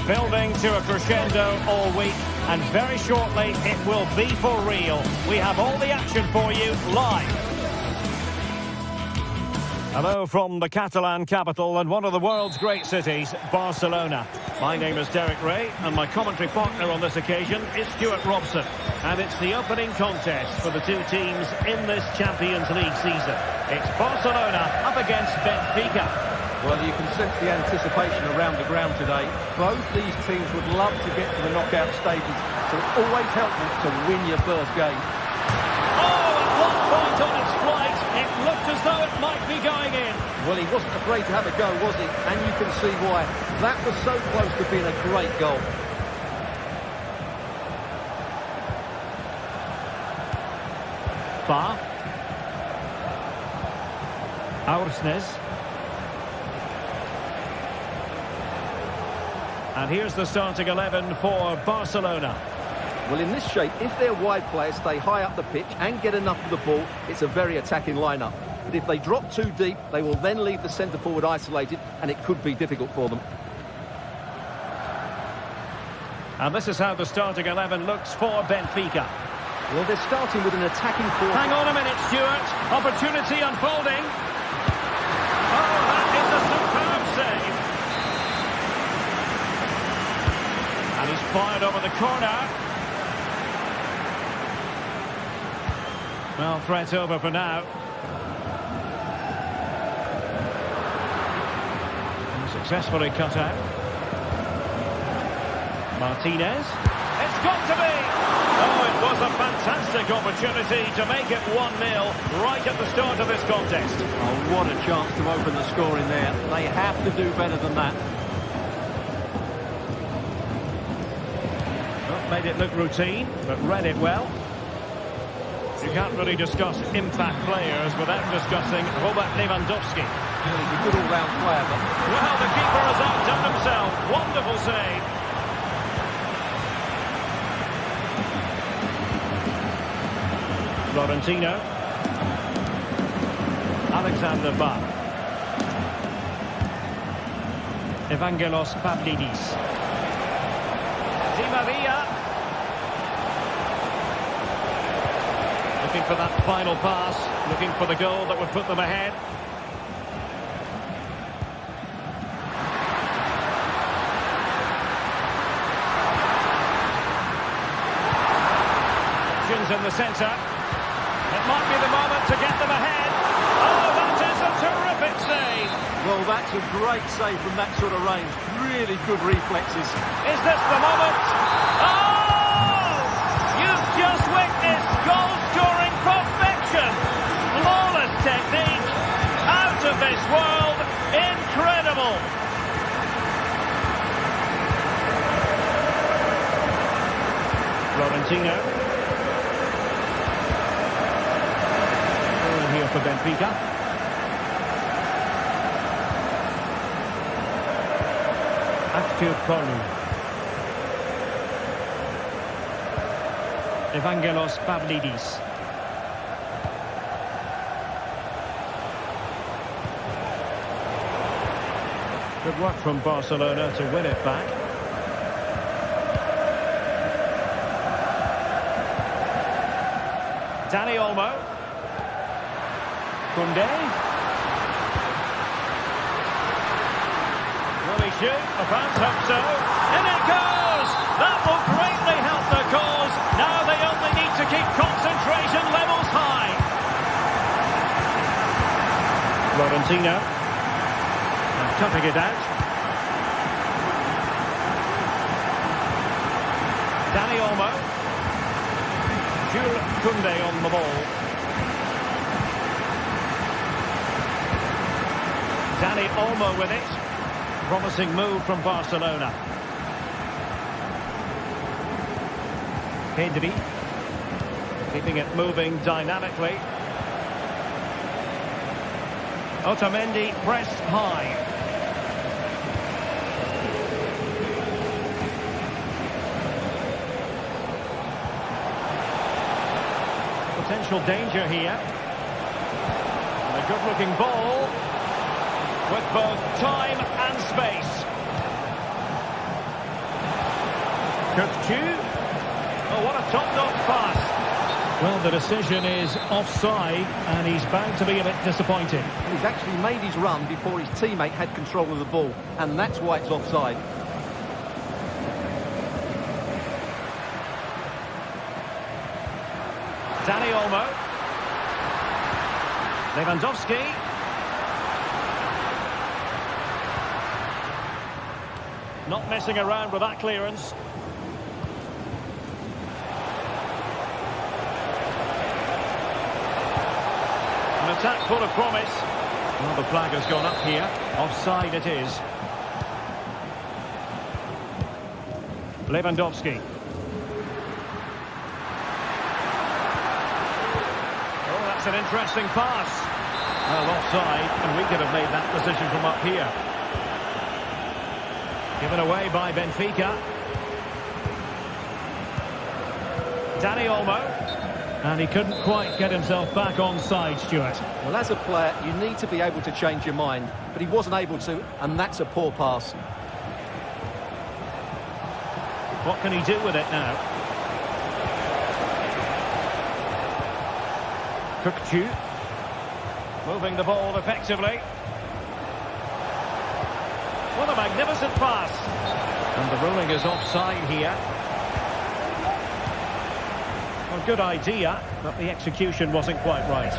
Building to a crescendo all week, and very shortly it will be for real. We have all the action for you live. Hello from the Catalan capital and one of the world's great cities, Barcelona. My name is Derek Ray, and my commentary partner on this occasion is Stuart Robson. And it's the opening contest for the two teams in this Champions League season. It's Barcelona up against Benfica. Well, you can sense the anticipation around the ground today. Both these teams would love to get to the knockout stages, so it's always helpful to win your first game. Oh, at one point on its flight, it looked as though it might be going in. Well, he wasn't afraid to have a go, was he? And you can see why. That was so close to being a great goal. Bar. Aursnes. And here's the starting 11 for Barcelona. Well, in this shape, if their wide players stay high up the pitch and get enough of the ball, it's a very attacking lineup. But if they drop too deep, they will then leave the centre-forward isolated, and it could be difficult for them. And this is how the starting 11 looks for Benfica. Well, they're starting with an attacking force. Hang on a minute, Stuart. Opportunity unfolding. Oh, that is a superb save. And he's fired over the corner. Well, threat over for now. And successfully cut out. Martinez. It's got to be! Oh, it was a fantastic opportunity to make it 1-0 right at the start of this contest. Oh, what a chance to open the score in there. They have to do better than that. Well, made it look routine, but read it well. You can't really discuss impact players without discussing Robert Lewandowski. He's a good all-round player, but... Well, the keeper has outdone himself. Wonderful save. Florentino. Alexander Bach. Evangelos Pavlidis. Di Maria. Looking for that final pass, looking for the goal that would put them ahead. Options in the centre. It might be the moment to get them ahead. Oh, that is a terrific save. Well, that's a great save from that sort of range. Really good reflexes. Is this the moment? Oh! You've just witnessed goal-scoring perfection. Flawless technique. Out of this world. Incredible. Florentino. Here for Benfica. Akpurkolu. Evangelos Pavlidis. Good work from Barcelona to win it back. Dani Olmo. Koundé. Will he shoot? The fans hope so. And it goes! That will greatly help the cause. Now they only need to keep concentration levels high. Florentino. And cutting it out. Dani Olmo. Jules Koundé on the ball. Dani Olmo with it. Promising move from Barcelona. Pedri. Keeping it moving dynamically. Otamendi pressed high. Potential danger here. And a good-looking ball. With both time and space. Oh, what a top-notch pass. Well, the decision is offside, and he's bound to be a bit disappointed. He's actually made his run before his teammate had control of the ball, and that's why it's offside. Dani Olmo. Lewandowski. Not messing around with that clearance. An attack full of promise. Well, the flag has gone up here. Offside it is. Lewandowski. Oh, that's an interesting pass. Well, offside, and we could have made that decision from up here. Given away by Benfica. Dani Olmo. And he couldn't quite get himself back on side, Stuart. Well, as a player, you need to be able to change your mind, but he wasn't able to, and that's a poor pass. What can he do with it now? Moving the ball effectively. What a magnificent pass. And the ruling is offside here. Well, good idea, but the execution wasn't quite right.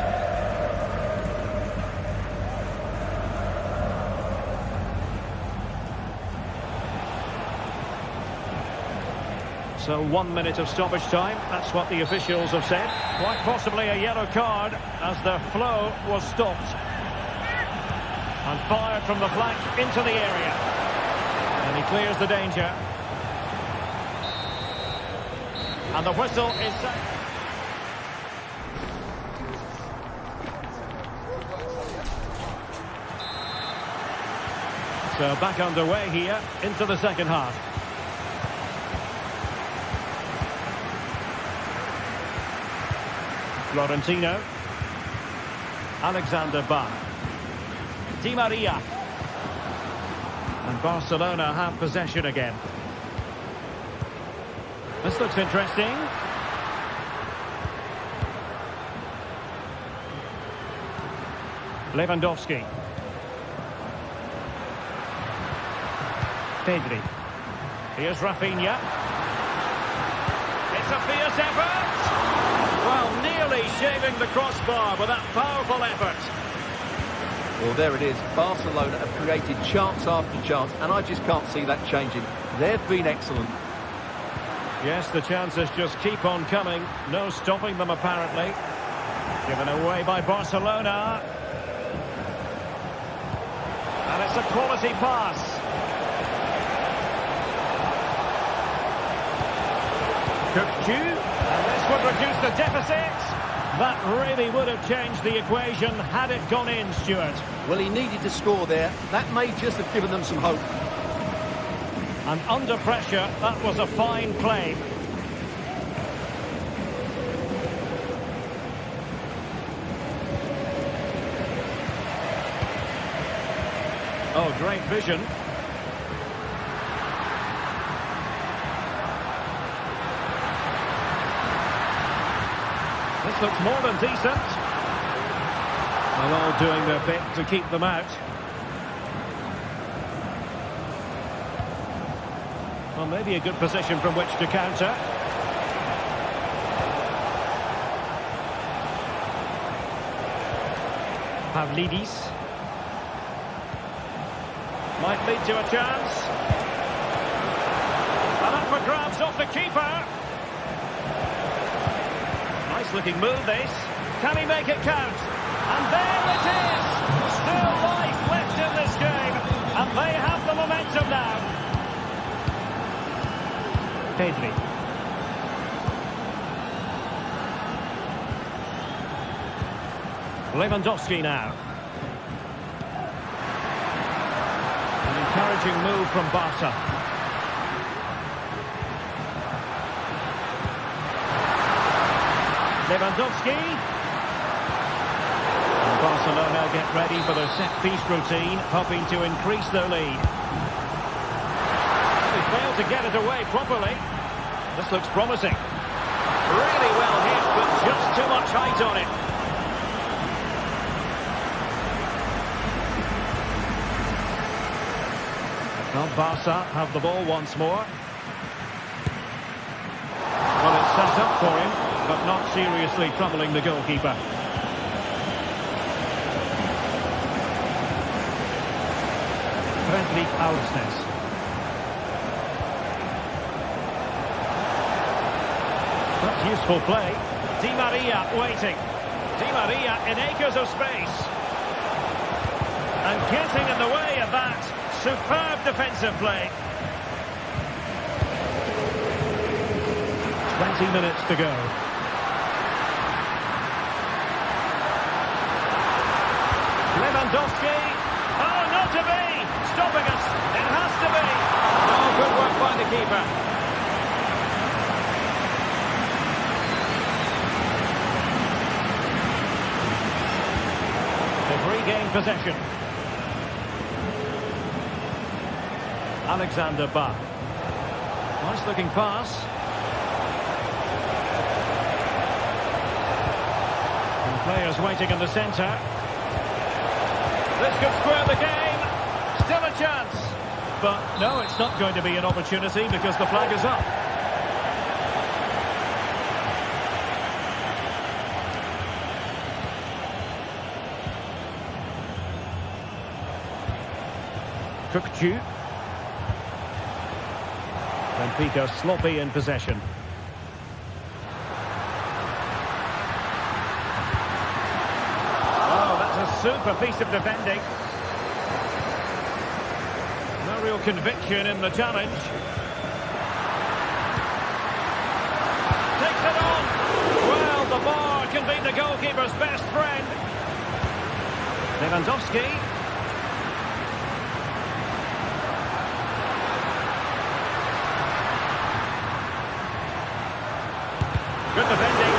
So 1 minute of stoppage time, that's what the officials have said. Quite possibly a yellow card as the flow was stopped. And fired from the flank into the area. And he clears the danger. And the whistle is set. So back underway here into the second half. Florentino. Alexander Bach. Di Maria. And Barcelona have possession again. This looks interesting. Lewandowski. Pedri. Here's Rafinha. It's a fierce effort. Well, nearly shaving the crossbar with that powerful effort. Well, there it is. Barcelona have created chance after chance, and I just can't see that changing. They've been excellent. Yes, the chances just keep on coming. No stopping them, apparently. Given away by Barcelona. And it's a quality pass. And this would reduce the deficit. That really would have changed the equation had it gone in, Stuart. Well, he needed to score there. That may just have given them some hope. And under pressure, that was a fine play. Oh, great vision. This looks more than decent. They're all doing their bit to keep them out. Well, maybe a good position from which to counter. Pavlidis. Might lead to a chance. And up for grabs off the keeper. Nice looking move this. Can he make it count? And there it is! Still life left in this game. And they have the momentum now. Pedri. Lewandowski now. An encouraging move from Barca. Lewandowski. And Barcelona get ready for their set-piece routine, hoping to increase their lead. They failed to get it away properly. This looks promising. Really well hit, but just too much height on it. Well, Barca have the ball once more. Well, it's set up for him, but not seriously troubling the goalkeeper. Friendly Ausnes. That's useful play. Di Maria waiting. Di Maria in acres of space. And getting in the way of that. Superb defensive play. 20 minutes to go. Lewandowski. Oh, not to be. Stopping us. It has to be. Oh, good work by the keeper. They've regained possession. Alexander Bach. Nice looking pass. And players waiting in the centre. This could square the game. Still a chance. But no, it's not going to be an opportunity because the flag is up. Cookju. Benfica sloppy in possession. Oh, that's a super piece of defending. No real conviction in the challenge. Takes it on. Well, the bar can be the goalkeeper's best friend. Lewandowski. Good defending.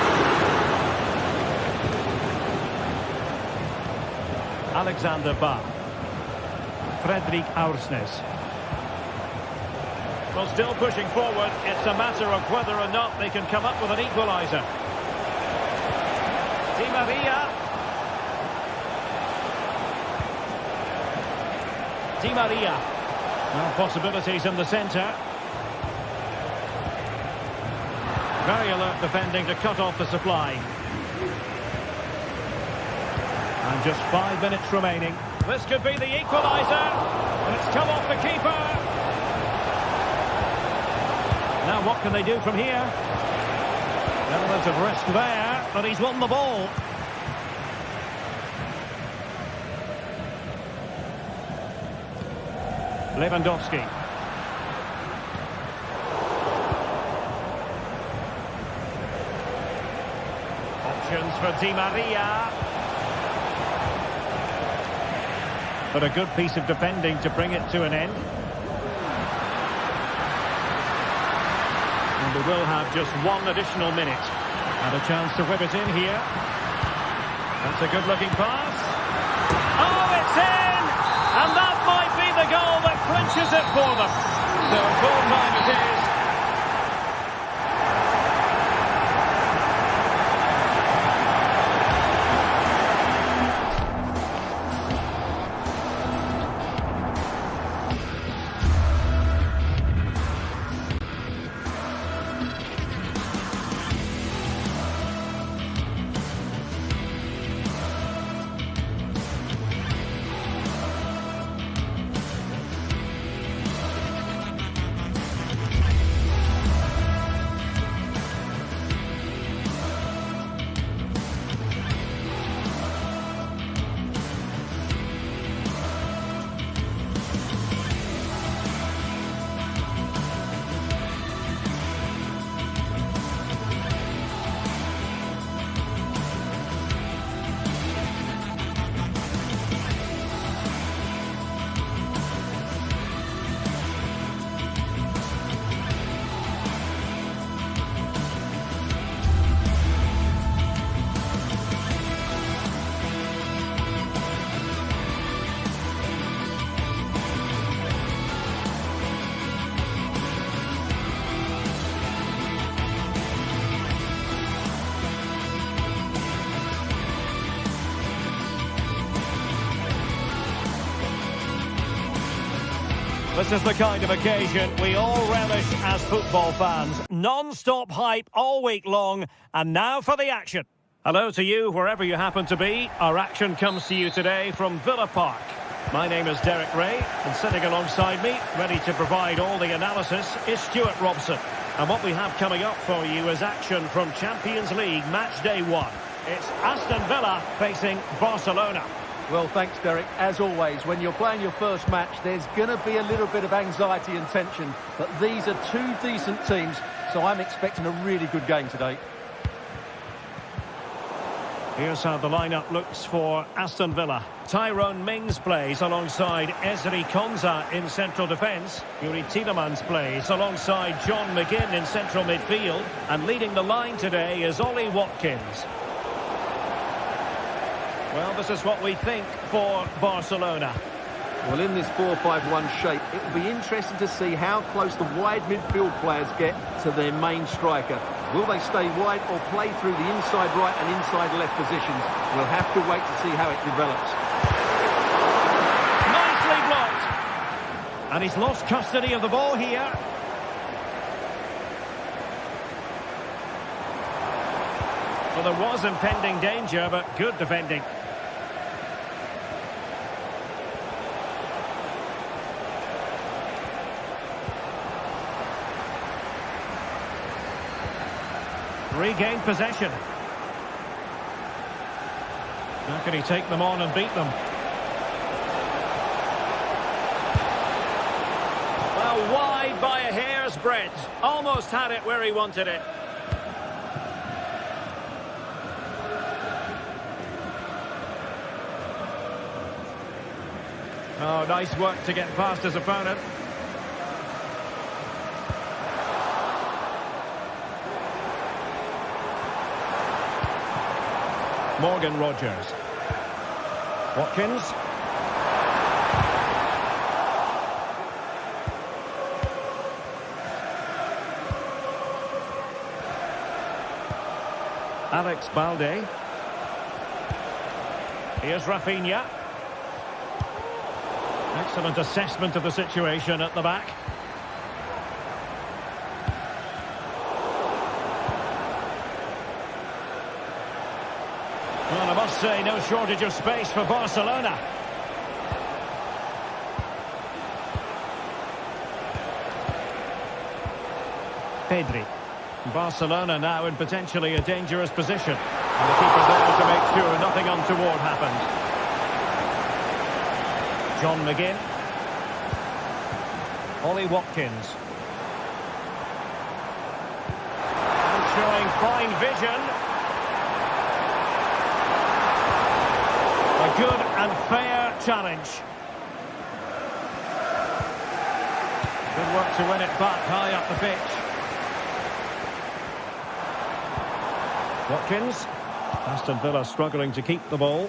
Alexander Bach. Fredrik Ausnes. Well, still pushing forward. It's a matter of whether or not they can come up with an equaliser. Di Maria. Di Maria. Now possibilities in the centre. Very alert defending to cut off the supply. And just 5 minutes remaining. This could be the equaliser. And it's come off the keeper. Now what can they do from here? Element of risk there, but he's won the ball. Lewandowski. Options for Di Maria. But a good piece of defending to bring it to an end. And we will have just 1 additional minute. And a chance to whip it in here. That's a good-looking pass. Oh, it's in! And that might be the goal that clinches it for them. So full time it is. This is the kind of occasion we all relish as football fans. Non-stop hype all week long, and now for the action. Hello to you, wherever you happen to be. Our action comes to you today from Villa Park. My name is Derek Ray, and sitting alongside me, ready to provide all the analysis, is Stuart Robson. And what we have coming up for you is action from Champions League Match Day 1. It's Aston Villa facing Barcelona. Well, thanks, Derek. As always, when you're playing your first match, there's going to be a little bit of anxiety and tension. But these are two decent teams, so I'm expecting a really good game today. Here's how the lineup looks for Aston Villa. Tyrone Mings plays alongside Ezri Konsa in central defence. Yuri Tielemans plays alongside John McGinn in central midfield. And leading the line today is Ollie Watkins. Well, this is what we think for Barcelona. Well, in this 4-5-1 shape, it will be interesting to see how close the wide midfield players get to their main striker. Will they stay wide or play through the inside right and inside left positions? We'll have to wait to see how it develops. Nicely blocked. And he's lost custody of the ball here. Well, there was impending danger, but good defending. Regained possession. How can he take them on and beat them? Well, wide by a hair's breadth. Almost had it where he wanted it. Oh, nice work to get past his opponent. Morgan Rogers. Watkins. Alex Balde. Here's Rafinha. Excellent assessment of the situation at the back. Well, I must say, no shortage of space for Barcelona. Pedri. Barcelona now in potentially a dangerous position. And the keeper there to make sure nothing untoward happens. John McGinn. Ollie Watkins. And showing fine vision. A good and fair challenge. Good work to win it back high up the pitch. Watkins. Aston Villa struggling to keep the ball.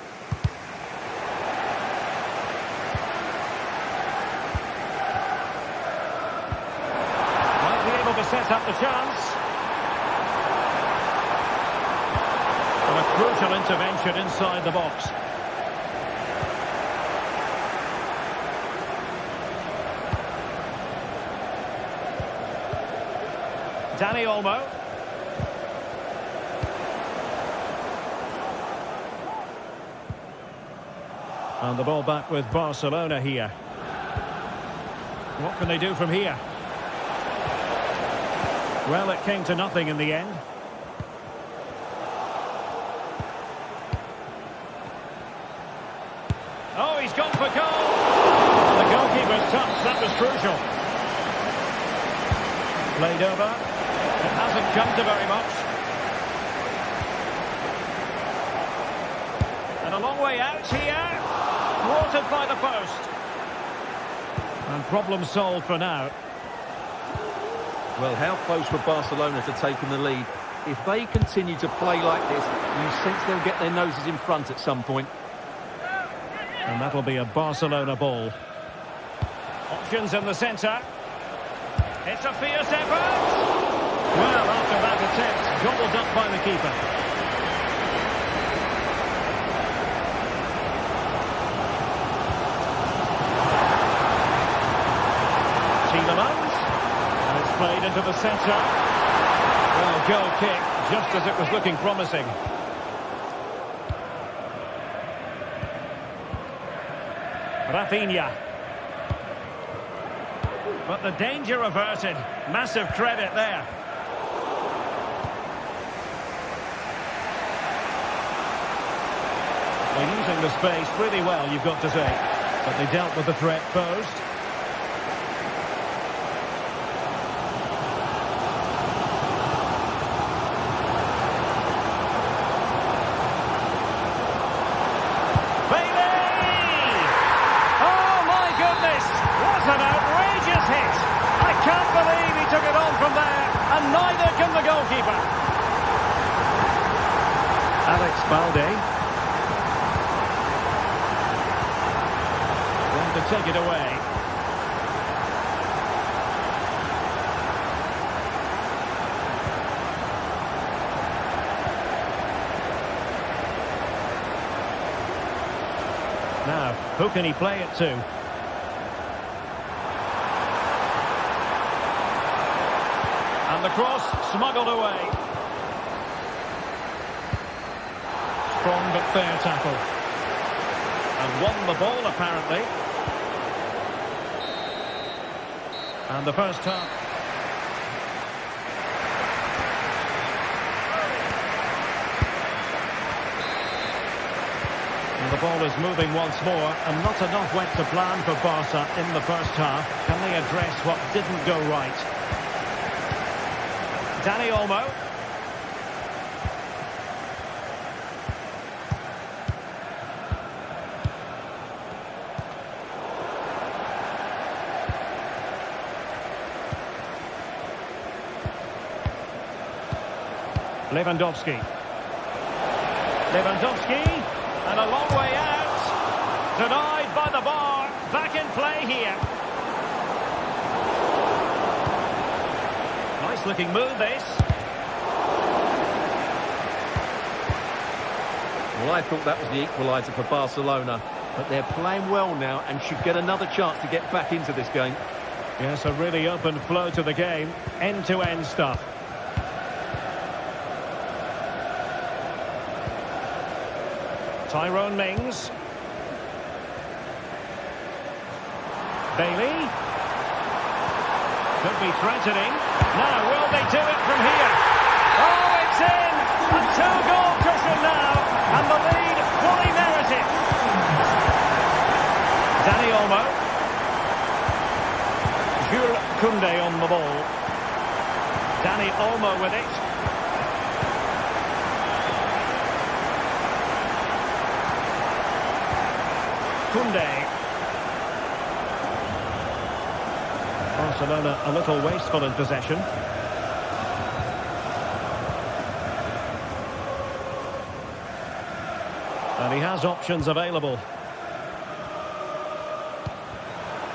Might be able to set up the chance. And a crucial intervention inside the box. Dani Olmo. And the ball back with Barcelona here. What can they do from here? Well, it came to nothing in the end. Oh, he's gone for goal! The goalkeeper's touch, that was crucial. Played over. It hasn't come to very much. And a long way out here. Thwarted by the post. And problem solved for now. Well, how close were Barcelona to taking the lead? If they continue to play like this, you sense they'll get their noses in front at some point. And that'll be a Barcelona ball. Options in the centre. It's a fierce effort. Well, after that attempt, gobbled up by the keeper. Tielemans. And it's played into the centre. Well, goal kick, just as it was looking promising. Rafinha. But the danger averted. Massive credit there. They're using the space pretty well, you've got to say. But they dealt with the threat posed. An outrageous hit. I can't believe he took it on from there, and neither can the goalkeeper. Alex Balde. Going to take it away. Now, who can he play it to? And the cross smuggled away. Strong but fair tackle. And won the ball, apparently. And the first half. And the ball is moving once more, and not enough went to plan for Barca in the first half. Can they address what didn't go right? Dani Olmo. Lewandowski. And a long way out. Denied by the bar. Back in play here. Nice looking move, this. Well, I thought that was the equaliser for Barcelona, but they're playing well now and should get another chance to get back into this game. Yes, a really open flow to the game. End-to-end stuff. Tyrone Mings. Bailey. Could be threatening. Now, will they do it from here? Oh, it's in! A two-goal cushion now, and the lead fully merited. Dani Olmo. Jules Koundé on the ball. Dani Olmo with it. Koundé. Barcelona a little wasteful in possession. And he has options available.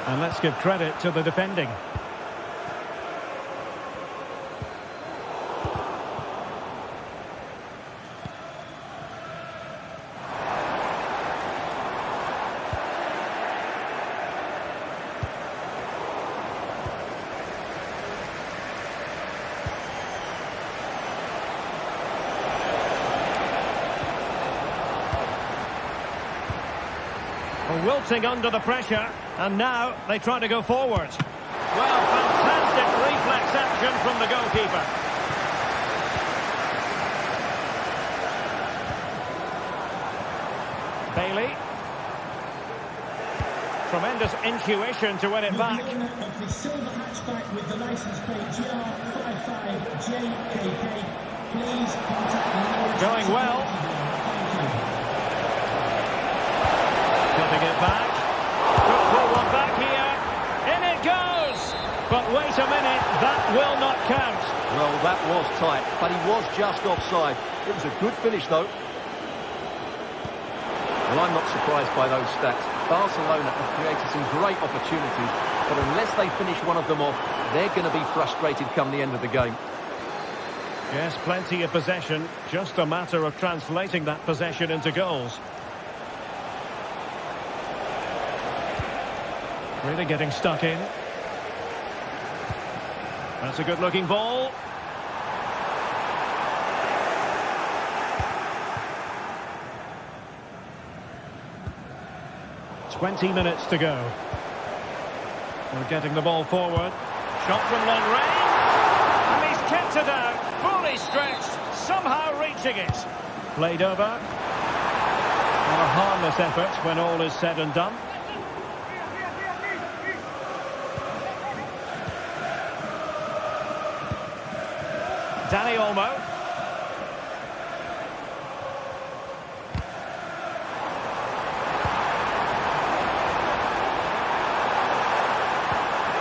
And let's give credit to the defending. Wilting under the pressure, and now they try to go forward. Well, fantastic reflex action from the goalkeeper. Bailey. Tremendous intuition to win it back. Of the silver hatchback with the license plate GR55JKK. Please contact the Going well. Cutting it back. Could pull one back here. In it goes. But wait a minute, that will not count. Well, that was tight, but he was just offside. It was a good finish, though. Well, I'm not surprised by those stats. Barcelona have created some great opportunities, but unless they finish one of them off, they're going to be frustrated come the end of the game. Yes, plenty of possession. Just a matter of translating that possession into goals. Really getting stuck in. That's a good-looking ball. "20 minutes to go. We're getting the ball forward. Shot from long range. And he's kept it out. Fully stretched. Somehow reaching it. Played over. And a harmless effort when all is said and done. Danny Olmo.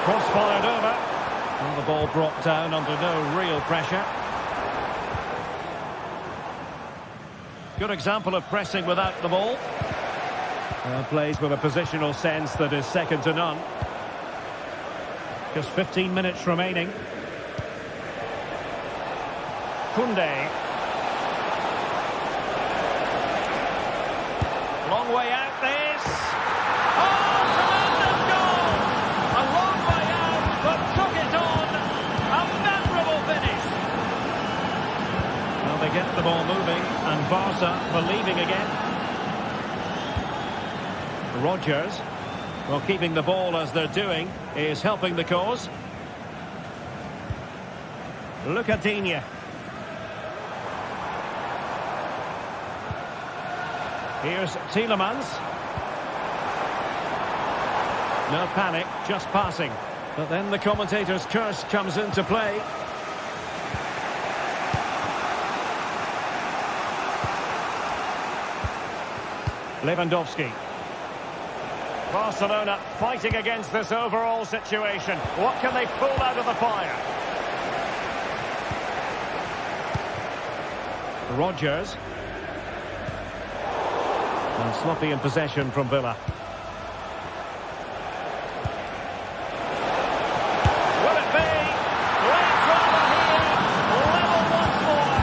Cross fired over. And the ball brought down under no real pressure. Good example of pressing without the ball. Plays with a positional sense that is second to none. Just 15 minutes remaining. Koundé. Long way out this. Oh, tremendous goal! A long way out, but took it on. A memorable finish. Well, they get the ball moving, and Barca believing again. Rodgers, well, keeping the ball as they're doing, is helping the cause. Look at Digne. Here's Tielemans. No panic, just passing. But then the commentator's curse comes into play. Lewandowski. Barcelona fighting against this overall situation. What can they pull out of the fire? Rodgers. And sloppy in possession from Villa. Will it be? Great drama here. Level once more.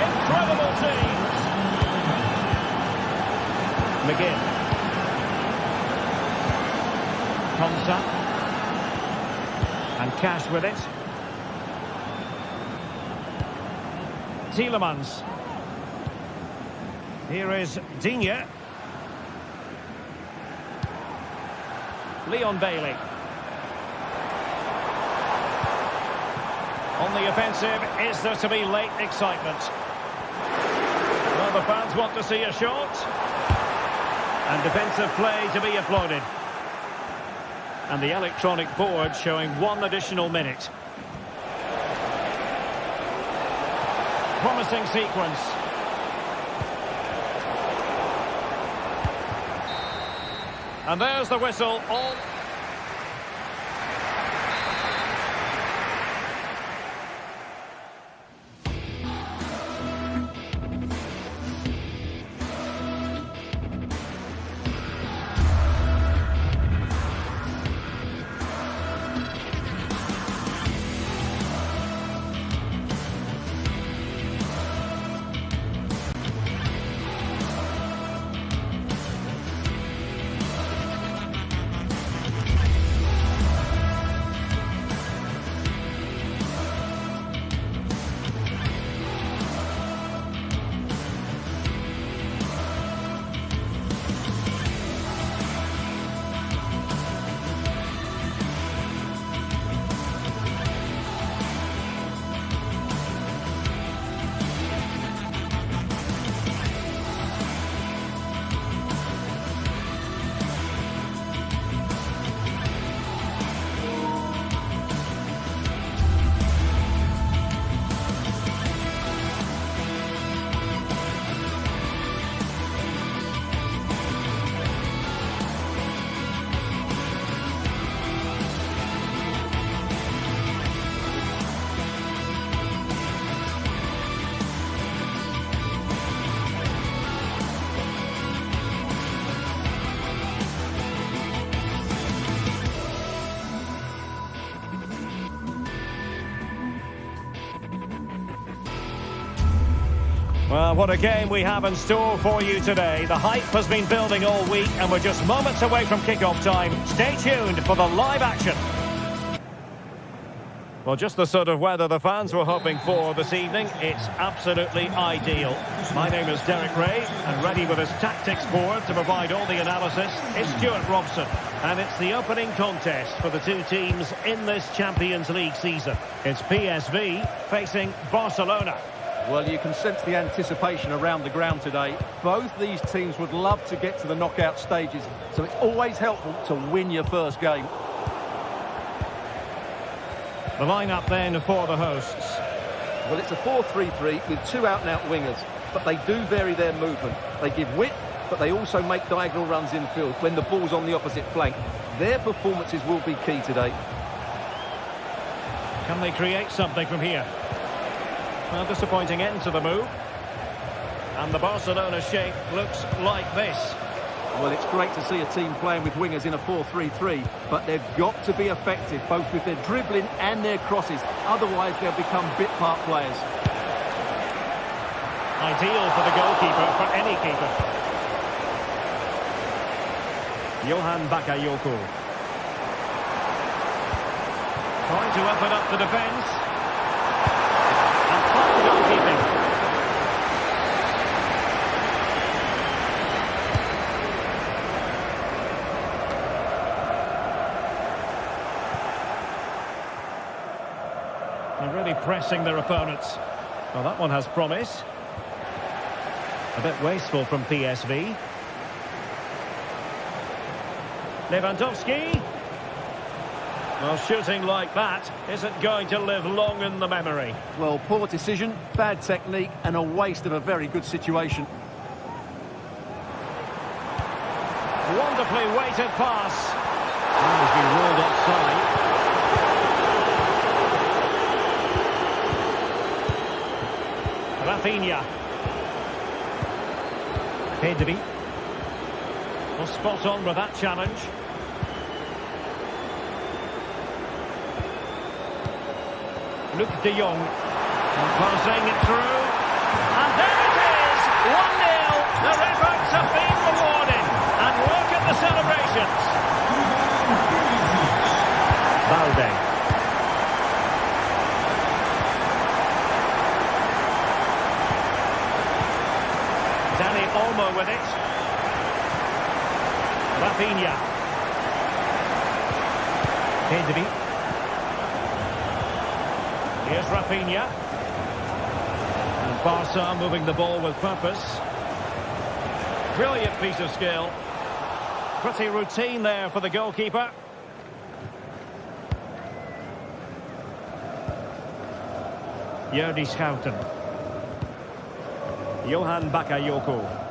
Incredible teams. McGinn. Konsa. And Cash with it. Tielemans. Here is Digne. Leon Bailey. On the offensive, is there to be late excitement? Well, the fans want to see a shot. And defensive play to be applauded. And the electronic board showing 1 additional minute. Promising sequence. And there's the whistle. All. Well, what a game we have in store for you today. The hype has been building all week and we're just moments away from kick-off time. Stay tuned for the live action. Well, just the sort of weather the fans were hoping for this evening. It's absolutely ideal. My name is Derek Ray, and ready with his tactics board to provide all the analysis is Stuart Robson. And it's the opening contest for the two teams in this Champions League season. It's PSV facing Barcelona. Well, you can sense the anticipation around the ground today. Both these teams would love to get to the knockout stages, so it's always helpful to win your first game. The lineup then for the hosts. Well, it's a 4-3-3 with two out-and-out wingers, but they do vary their movement. They give width, but they also make diagonal runs infield when the ball's on the opposite flank. Their performances will be key today. Can they create something from here? A disappointing end to the move. And the Barcelona shape looks like this. Well, it's great to see a team playing with wingers in a 4-3-3, but they've got to be effective, both with their dribbling and their crosses. Otherwise, they'll become bit-part players. Ideal for the goalkeeper, for any keeper. Johan Bakayoko. Trying to open up the defence. And fine goalkeeping. They're really pressing their opponents. Well, that one has promise. A bit wasteful from PSV. Lewandowski. Well, shooting like that isn't going to live long in the memory. Well, poor decision, bad technique, and a waste of a very good situation. Wonderfully weighted pass. Oh, he's been ruled offside. Rafinha. Pedri. Well, spot on with that challenge. Luke de Jong. And passing it through. And there it is! 1-0. Their efforts have been rewarded. And look at the celebrations. Balde. Olmo with it. Rafinha. Pedri. Here's Rafinha. And Barca moving the ball with purpose. Brilliant piece of skill. Pretty routine there for the goalkeeper. Jordi Schouten. Johan Bakayoko.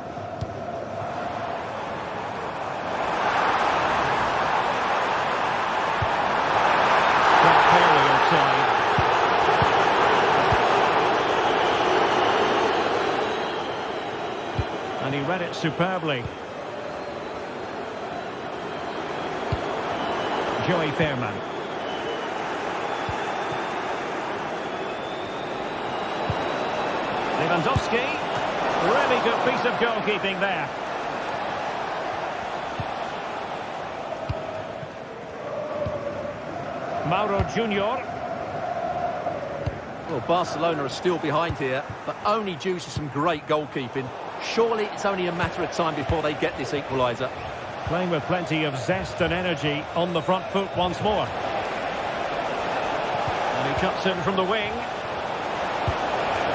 Clearly offside. And he read it superbly. Joey Fairman. Lewandowski. Really good piece of goalkeeping there. Mauro Junior. Well, Barcelona are still behind here, but only due to some great goalkeeping. Surely it's only a matter of time before they get this equaliser. Playing with plenty of zest and energy on the front foot once more. And he cuts in from the wing.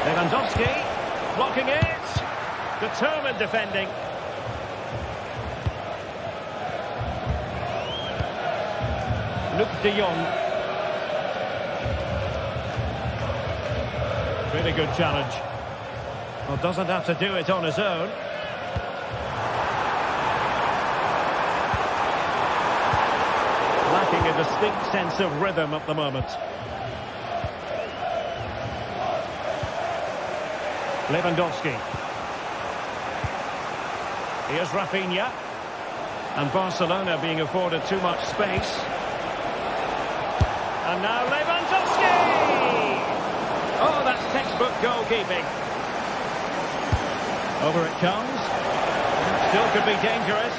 Lewandowski blocking it. Determined defending. Luke de Jong. Really good challenge. Well, doesn't have to do it on his own. Lacking a distinct sense of rhythm at the moment. Lewandowski. Here's Rafinha. And Barcelona being afforded too much space. And now Lewandowski! Oh, that's textbook goalkeeping. Over it comes. Still could be dangerous.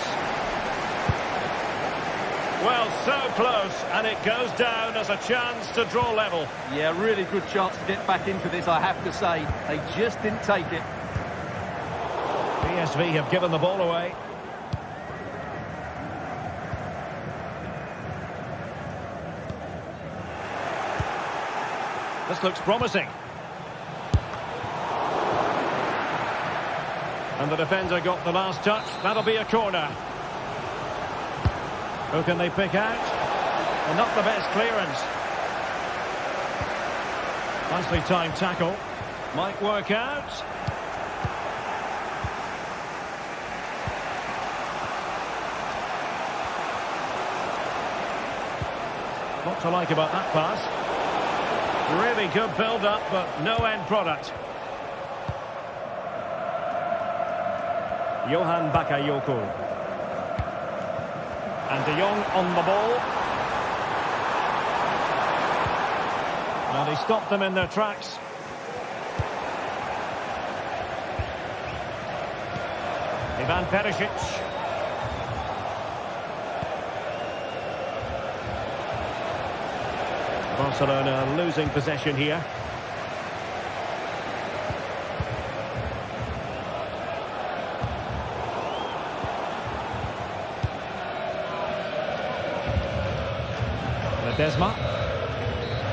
Well, so close, and it goes down as a chance to draw level. Yeah, really good chance to get back into this, I have to say. They just didn't take it. PSV have given the ball away. This looks promising. And the defender got the last touch. That'll be a corner. Who can they pick out? And not the best clearance. Nicely timed tackle. Might work out. What to like about that pass. Really good build-up, but no end product. Johan Bakayoko. And De Jong on the ball. Now they stopped them in their tracks. Ivan Perisic. Barcelona losing possession here. Ledesma.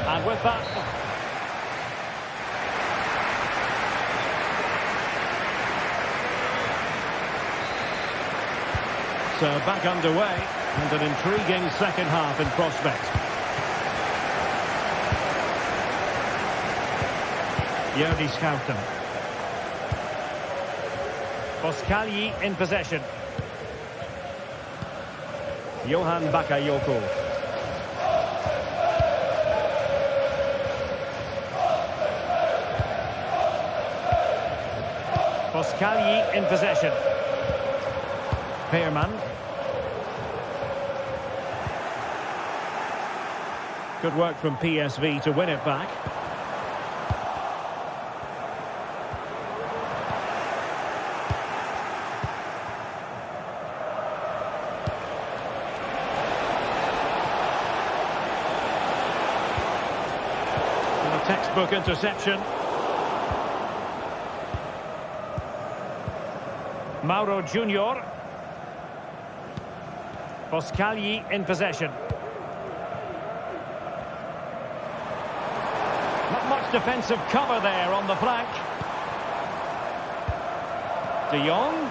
And with that... So back underway, and an intriguing second half in prospect. Jordi Schouten. Boskali in possession. Johan Bakayoko. Boskali in possession. Veerman. Good work from PSV to win it back. And a textbook interception. Mauro Junior. Boskali in possession. Not much defensive cover there on the flank. De Jong.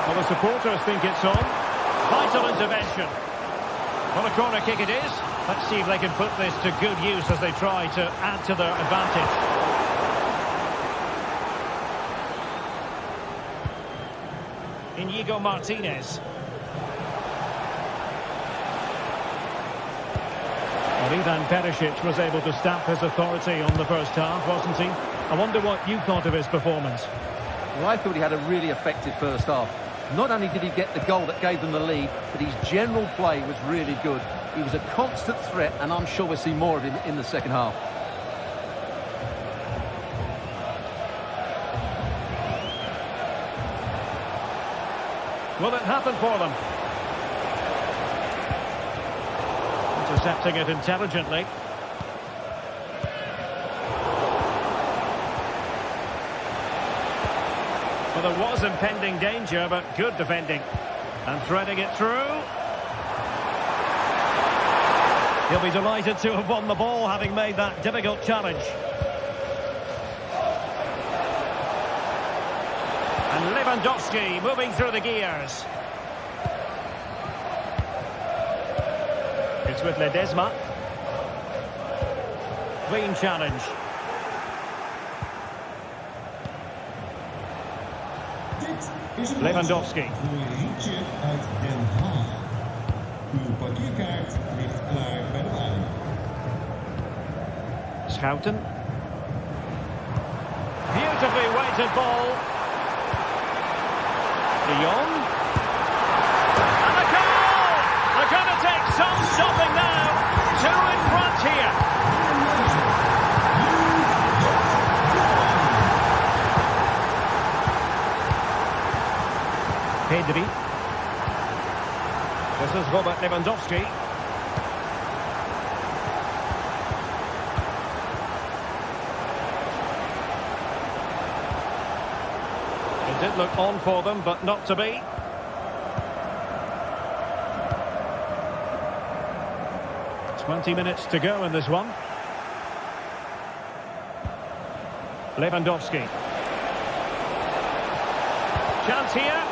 Well, the supporters think it's on. Vital intervention. Well, a corner kick it is. Let's see if they can put this to good use as they try to add to their advantage. Inigo Martinez. Well, Ivan Perisic was able to stamp his authority on the first half, wasn't he? I wonder what you thought of his performance. Well, I thought he had a really effective first half. Not only did he get the goal that gave them the lead, but his general play was really good. He was a constant threat, and I'm sure we'll see more of him in the second half. Will it happen for them? Intercepting it intelligently. Well, there was impending danger, but good defending. And threading it through. He'll be delighted to have won the ball, having made that difficult challenge. And Lewandowski moving through the gears. It's with Ledesma. Clean challenge. Lewandowski. Rietje uit Den Haag. Uw parkeerkaart ligt klaar bij de lijn. Schouten. Beautifully weighted ball. De Jong. And a goal! They're going to take some stopping now. Two in front here. Pedri. This is Robert Lewandowski. It did look on for them, but not to be. "20 minutes to go in this one. Lewandowski. Chance here.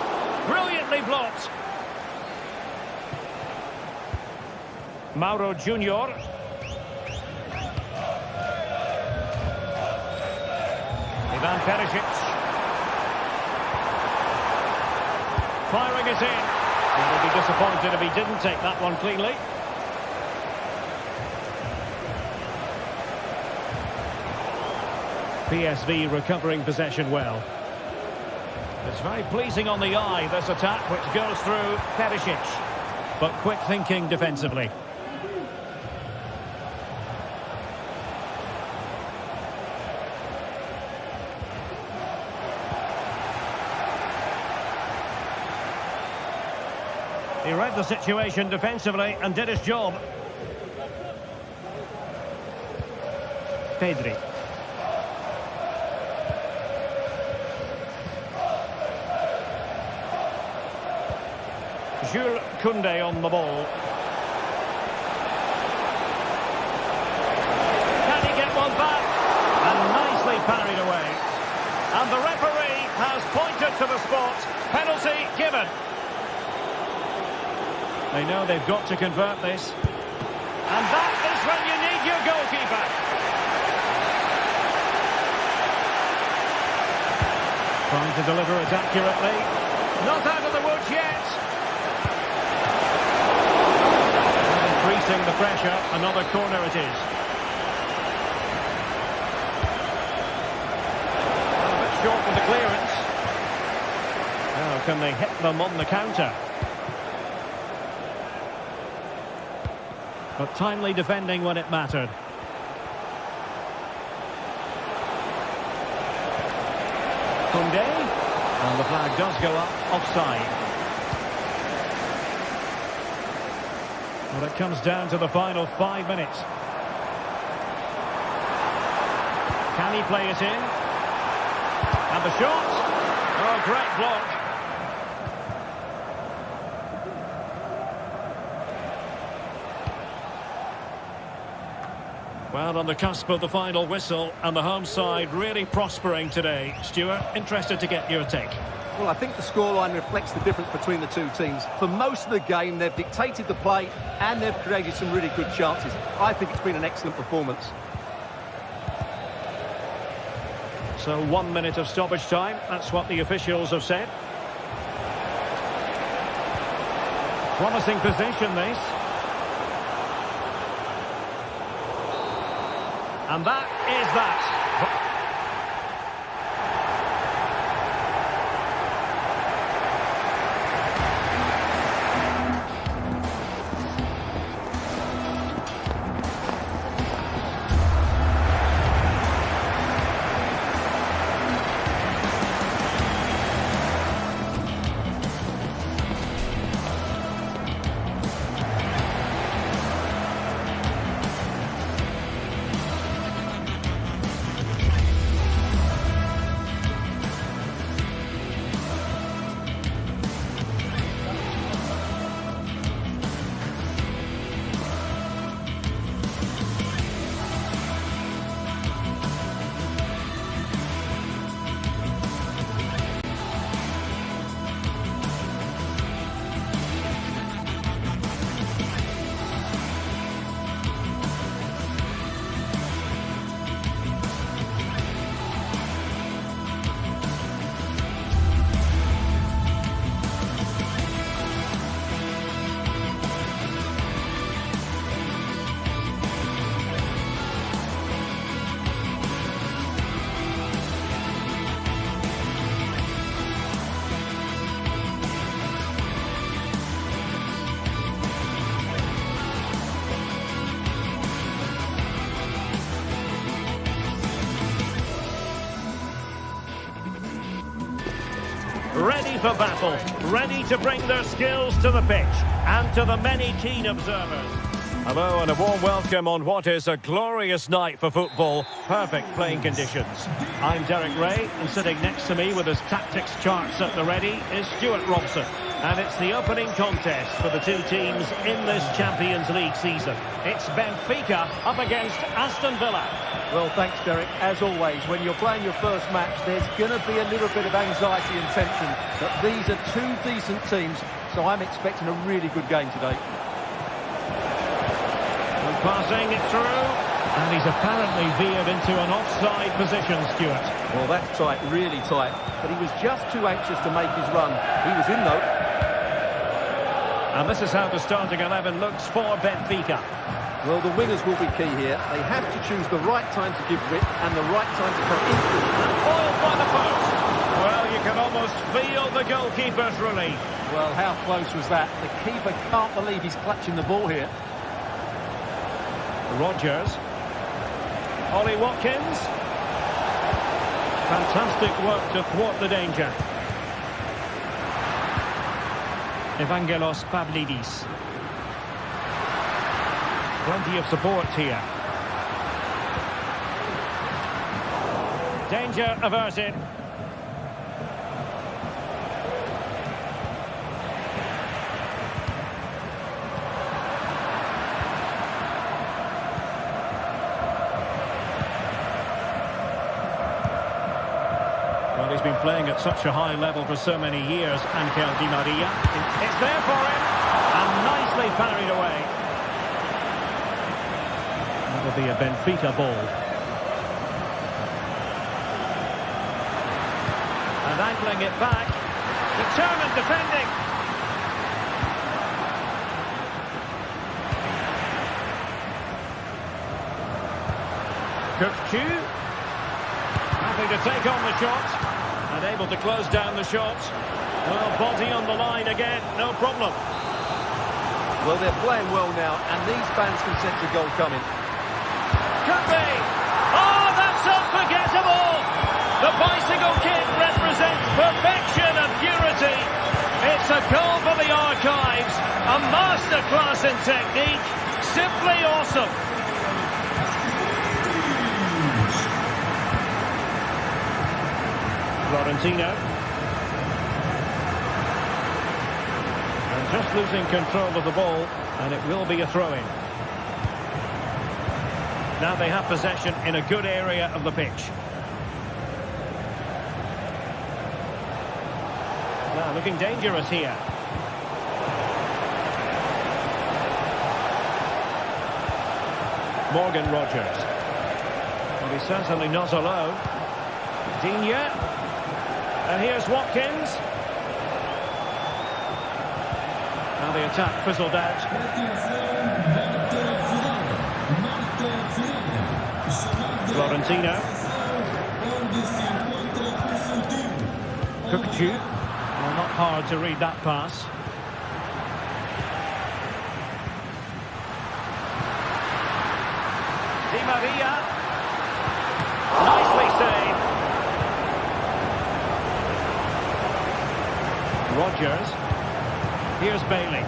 Brilliantly blocked. Mauro Junior. Ivan Perisic. Firing it in. He would be disappointed if he didn't take that one cleanly. PSV recovering possession well. It's very pleasing on the eye, this attack, which goes through Perisic. But quick thinking defensively. He read the situation defensively and did his job. Pedri. Jules Koundé on the ball. Can he get one back? And nicely parried away. And the referee has pointed to the spot. Penalty given. They know they've got to convert this. And that is when you need your goalkeeper. Trying to deliver it accurately. Not out of the woods yet. Increasing the pressure. Another corner it is. A bit short with the clearance. Now can they hit them on the counter? But timely defending when it mattered. Koundé. And the flag does go up, offside. Well, it comes down to the final 5 minutes. Can he play it in? And the shot. Oh, great block. Well, on the cusp of the final whistle, and the home side really prospering today. Stuart, interested to get your take. Well, I think the scoreline reflects the difference between the two teams. For most of the game, they've dictated the play and they've created some really good chances. I think it's been an excellent performance. So 1 minute of stoppage time, that's what the officials have said. Promising position, this. And that is that. ready for battle, ready to bring their skills to the pitch, and to the many keen observers. Hello and a warm welcome on what is a glorious night for football. Perfect playing conditions. I'm Derek Ray, and sitting next to me with his tactics charts at the ready is Stuart Robson. And it's the opening contest for the two teams in this Champions League season. It's Benfica up against Aston Villa. Well, thanks, Derek. As always, when you're playing your first match, there's going to be a little bit of anxiety and tension. But these are two decent teams, so I'm expecting a really good game today. Passing it through, and he's apparently veered into an offside position, Stuart. Well, that's tight, really tight. But he was just too anxious to make his run. He was in, though. And this is how the starting 11 looks for Benfica. Well, the wingers will be key here. They have to choose the right time to give width and the right time to come into it. And foiled by the post. Well, you can almost feel the goalkeeper's relief. Well, how close was that? The keeper can't believe he's clutching the ball here. Rodgers. Ollie Watkins. Fantastic work to thwart the danger. Evangelos Pavlidis. Plenty of support here. Danger averted. Well, he's been playing at such a high level for so many years, Angel Di Maria. It's there for him, and nicely parried away. That'll be a Benfica ball. And angling it back. Determined defending. Cook. Happy to take on the shot. And able to close down the shot. Well, body on the line again, no problem. Well, they're playing well now, and these fans can sense a goal coming. Could be! Oh, that's unforgettable! The bicycle kick represents perfection and purity. It's a goal for the archives. A masterclass in technique. Simply awesome. Florentino. And just losing control of the ball, and it will be a throw-in. Now they have possession in a good area of the pitch. Now looking dangerous here. Morgan Rodgers. Well, he's certainly not alone. Digne. And here's Watkins. Now the attack fizzled out. Florentino. Cook. Well, not hard to read that pass. Di Maria. Nicely saved. Rodgers. Here's Bailey.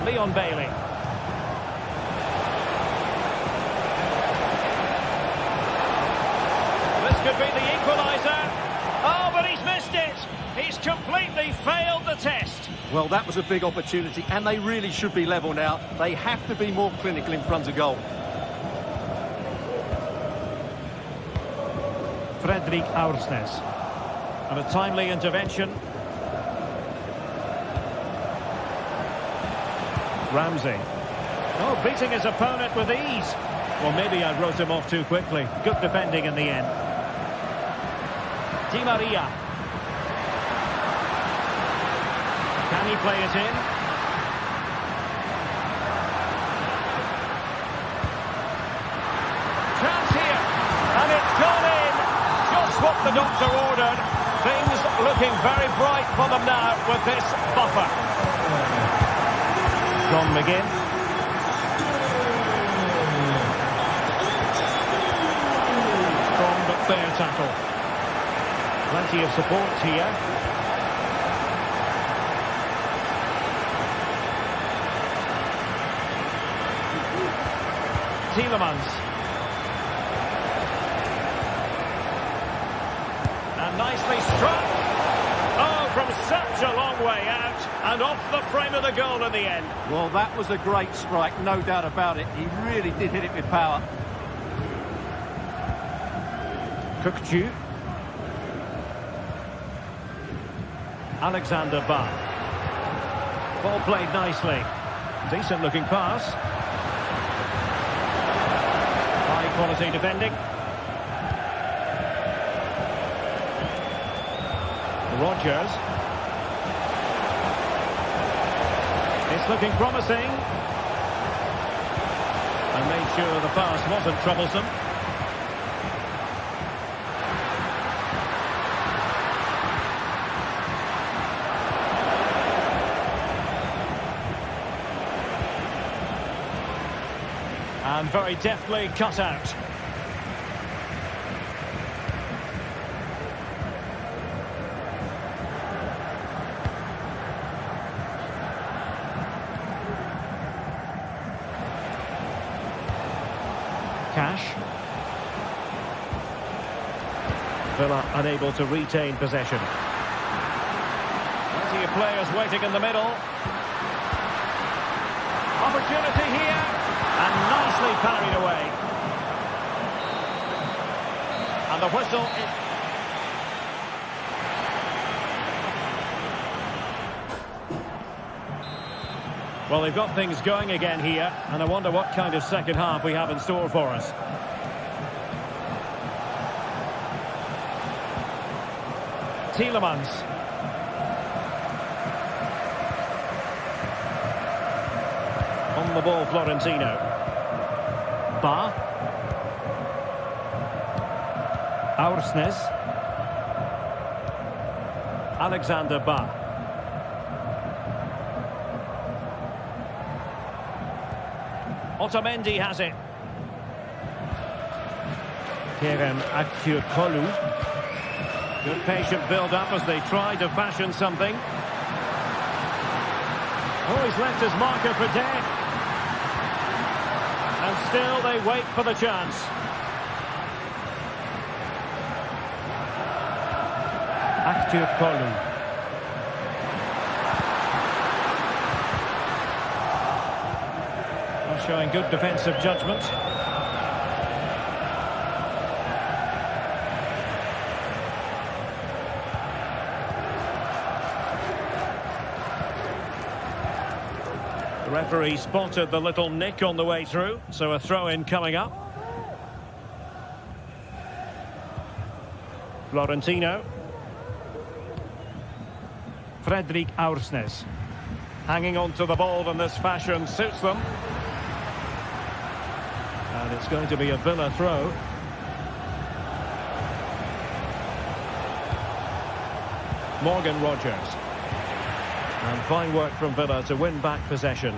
Leon Bailey. This could be the equaliser. Oh, but he's missed it. He's completely failed the test. Well, that was a big opportunity, and they really should be level now. They have to be more clinical in front of goal. Fredrik Aursnes. And a timely intervention. Ramsey. Oh, beating his opponent with ease. Well, maybe I wrote him off too quickly. Good defending in the end. Di Maria. Can he play it in? Chance here. And it's gone in. Just what the doctor ordered. Things looking very bright for them now with this buffer. John McGinn. Strong fair tackle. Plenty of support here. Tielemans. And nicely struck. Oh, from such a long way out. And off the frame of the goal in the end. Well, that was a great strike, no doubt about it. He really did hit it with power. Kukçu. Alexander Bah. Ball played nicely. Decent looking pass. High quality defending. Rodgers. It's looking promising. And made sure the pass wasn't troublesome. And very deftly cut out. Cash. Villa unable to retain possession. Plenty of players waiting in the middle. Opportunity here. And nicely parried away. And the whistle is... Well, they've got things going again here, and I wonder what kind of second half we have in store for us. Tielemans. On the ball, Florentino. Bah. Aursnes. Alexander Bah. Otamendi has it. Kerem Aktürkoğlu. Good patient build-up as they try to fashion something. Oh, he's left his marker for dead. And still they wait for the chance. Aktürkoğlu. Showing good defensive judgment. The referee spotted the little nick on the way through, so a throw-in coming up. Florentino. Fredrik Aursnes. Hanging on to the ball in this fashion suits them. And it's going to be a Villa throw. Morgan Rodgers. And fine work from Villa to win back possession.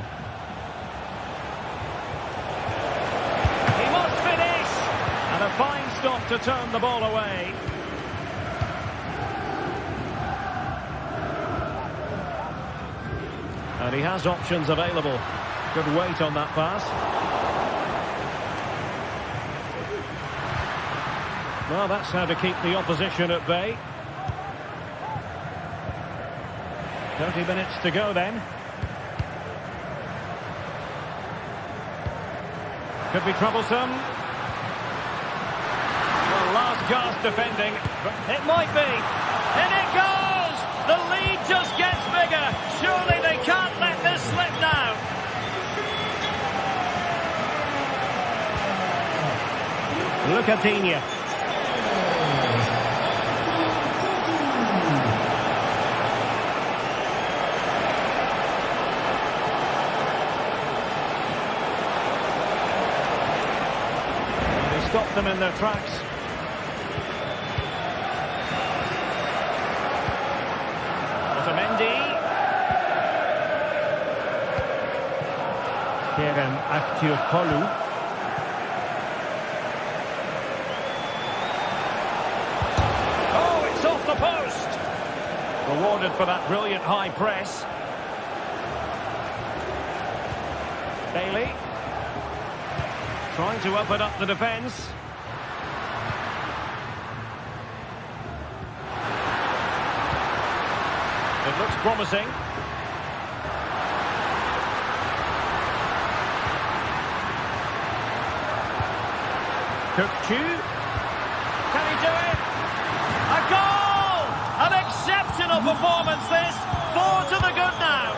He must finish! And a fine stop to turn the ball away. And he has options available. Good weight on that pass. Well, that's how to keep the opposition at bay. 30 minutes to go then. Could be troublesome. Well, last gasp defending. It might be. In it goes! The lead just gets bigger. Surely they can't let this slip now. Look at Digne. Stop them in their tracks. Otamendi. Kerem Aktürkoğlu. post. Rewarded for that brilliant high press. Bailey. Trying to open up the defence. It looks promising. Cook-Chu. Can he do it? A goal! An exceptional performance this. 4 to the good now.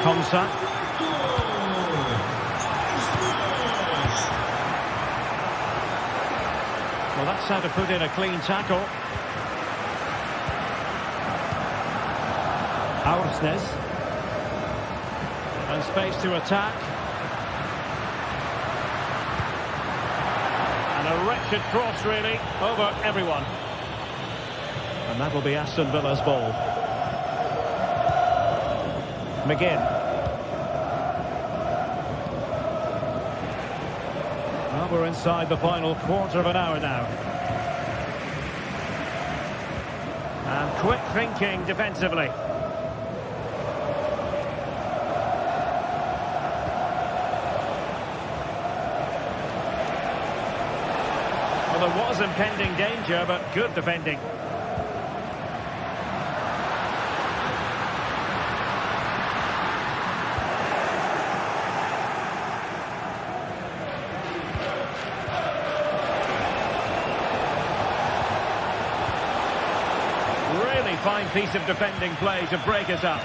Konsa. Well, that's how to put in a clean tackle. Aursnes. And space to attack. And a wretched cross, really, over everyone. And that will be Aston Villa's ball. McGinn. Well, we're inside the final quarter of an hour now. And quick thinking defensively. Well, there was impending danger, but good defending. Fine piece of defending play to break us up.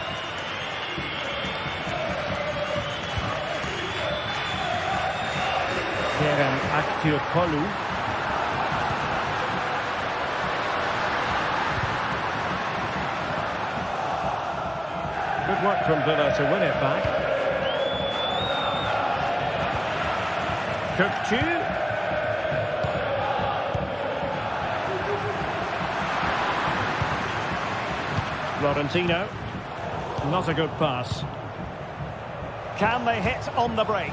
Kerem Aktürkoğlu. Good work from Villa to win it back. Cook-Chu. Florentino, not a good pass. Can they hit on the break?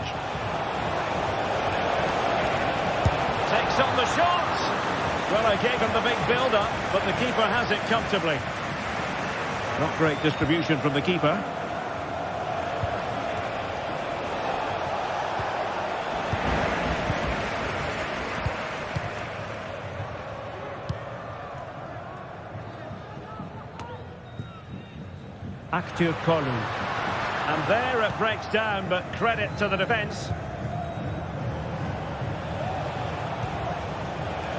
Takes on the shot. Well, I gave him the big build-up, but the keeper has it comfortably. Not great distribution from the keeper. Aktürkoğlu. And there it breaks down, but credit to the defence.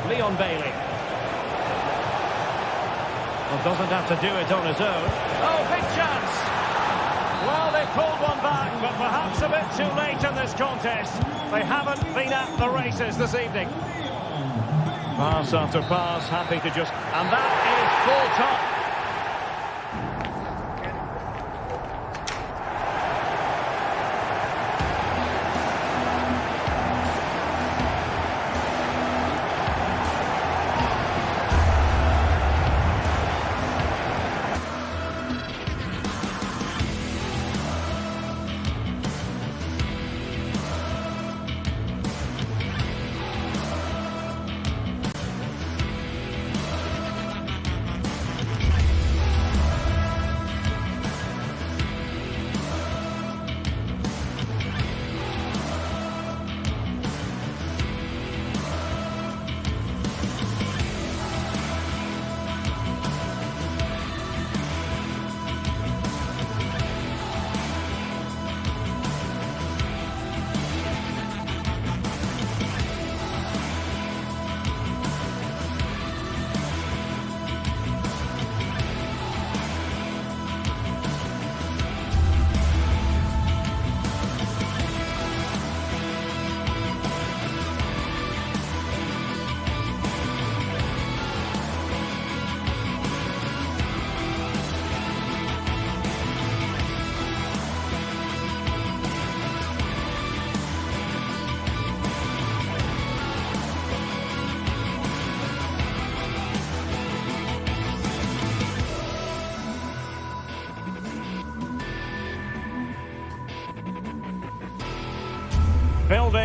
Leon Bailey. Well, doesn't have to do it on his own. Oh, big chance! Well, they pulled one back, but perhaps a bit too late in this contest. They haven't been at the races this evening. Pass after pass, happy to just... And that is full top.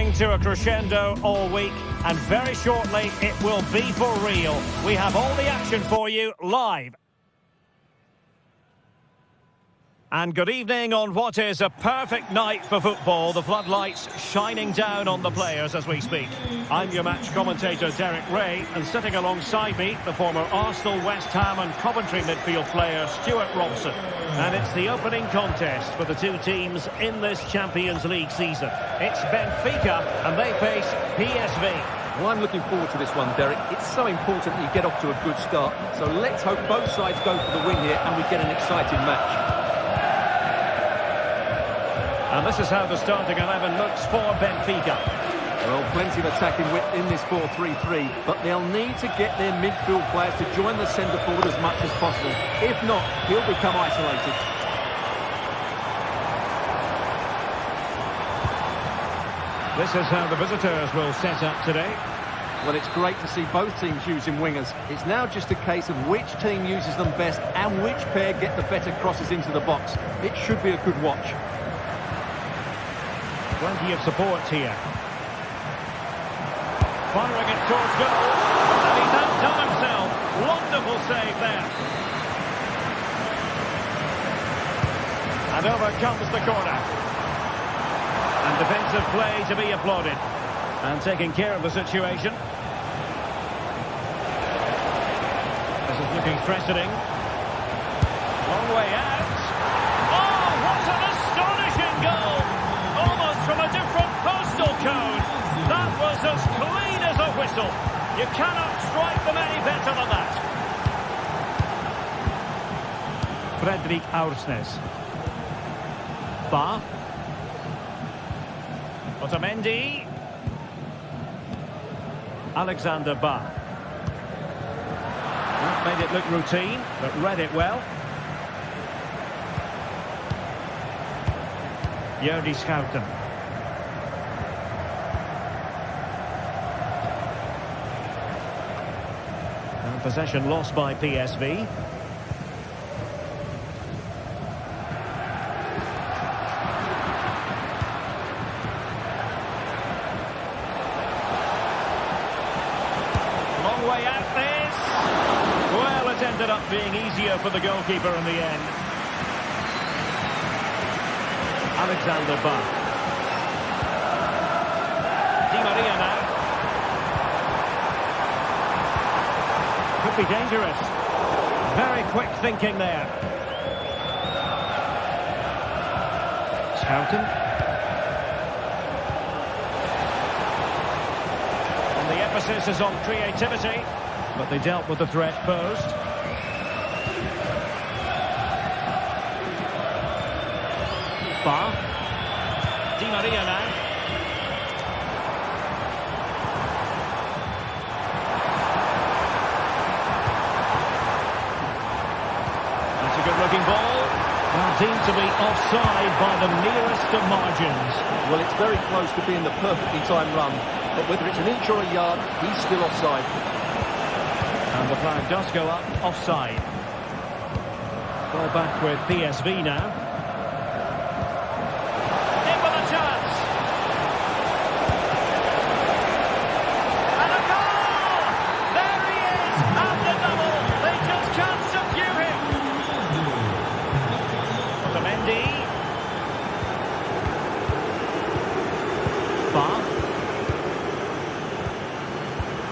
building to a crescendo all week, and very shortly it will be for real. We have all the action for you live. And good evening on what is a perfect night for football. The floodlights shining down on the players as we speak. I'm your match commentator Derek Ray, and sitting alongside me, the former Arsenal, West Ham and Coventry midfield player Stuart Robson. And it's the opening contest for the two teams in this Champions League season. It's Benfica and they face PSV. Well, I'm looking forward to this one, Derek. It's so important that you get off to a good start. So let's hope both sides go for the win here and we get an exciting match. And this is how the starting 11 looks for Benfica. Well, plenty of attacking width in this 4-3-3, but they'll need to get their midfield players to join the centre forward as much as possible. If not, he'll become isolated. This is how the visitors will set up today. Well, it's great to see both teams using wingers. It's now just a case of which team uses them best and which pair get the better crosses into the box. It should be a good watch. Plenty of support here. Firing it towards goal. And he's outdone himself. Wonderful save there. And over comes the corner. And defensive play to be applauded. And taking care of the situation. This is looking threatening. Long way out. Oh, what an astonishing goal! Almost from a different postal code. That was as clean as a whistle. You cannot strike them any better than that. Fredrik Aursnes. Ba. Otamendi. Alexander Ba. That made it look routine, but read it well. Jordi Schouten. And possession lost by PSV. Long way out this. Well, it ended up being easier for the goalkeeper in the end. Alexander Ba. Di Maria now. Could be dangerous. Very quick thinking there. Schouten. And the emphasis is on creativity, but they dealt with the threat posed. Ba. Di Maria now. That's a good-looking ball. Now deemed to be offside by the nearest of margins. Well, it's very close to being the perfectly timed run, but whether it's an inch or a yard, he's still offside. And the flag does go up offside. Ball back with PSV now.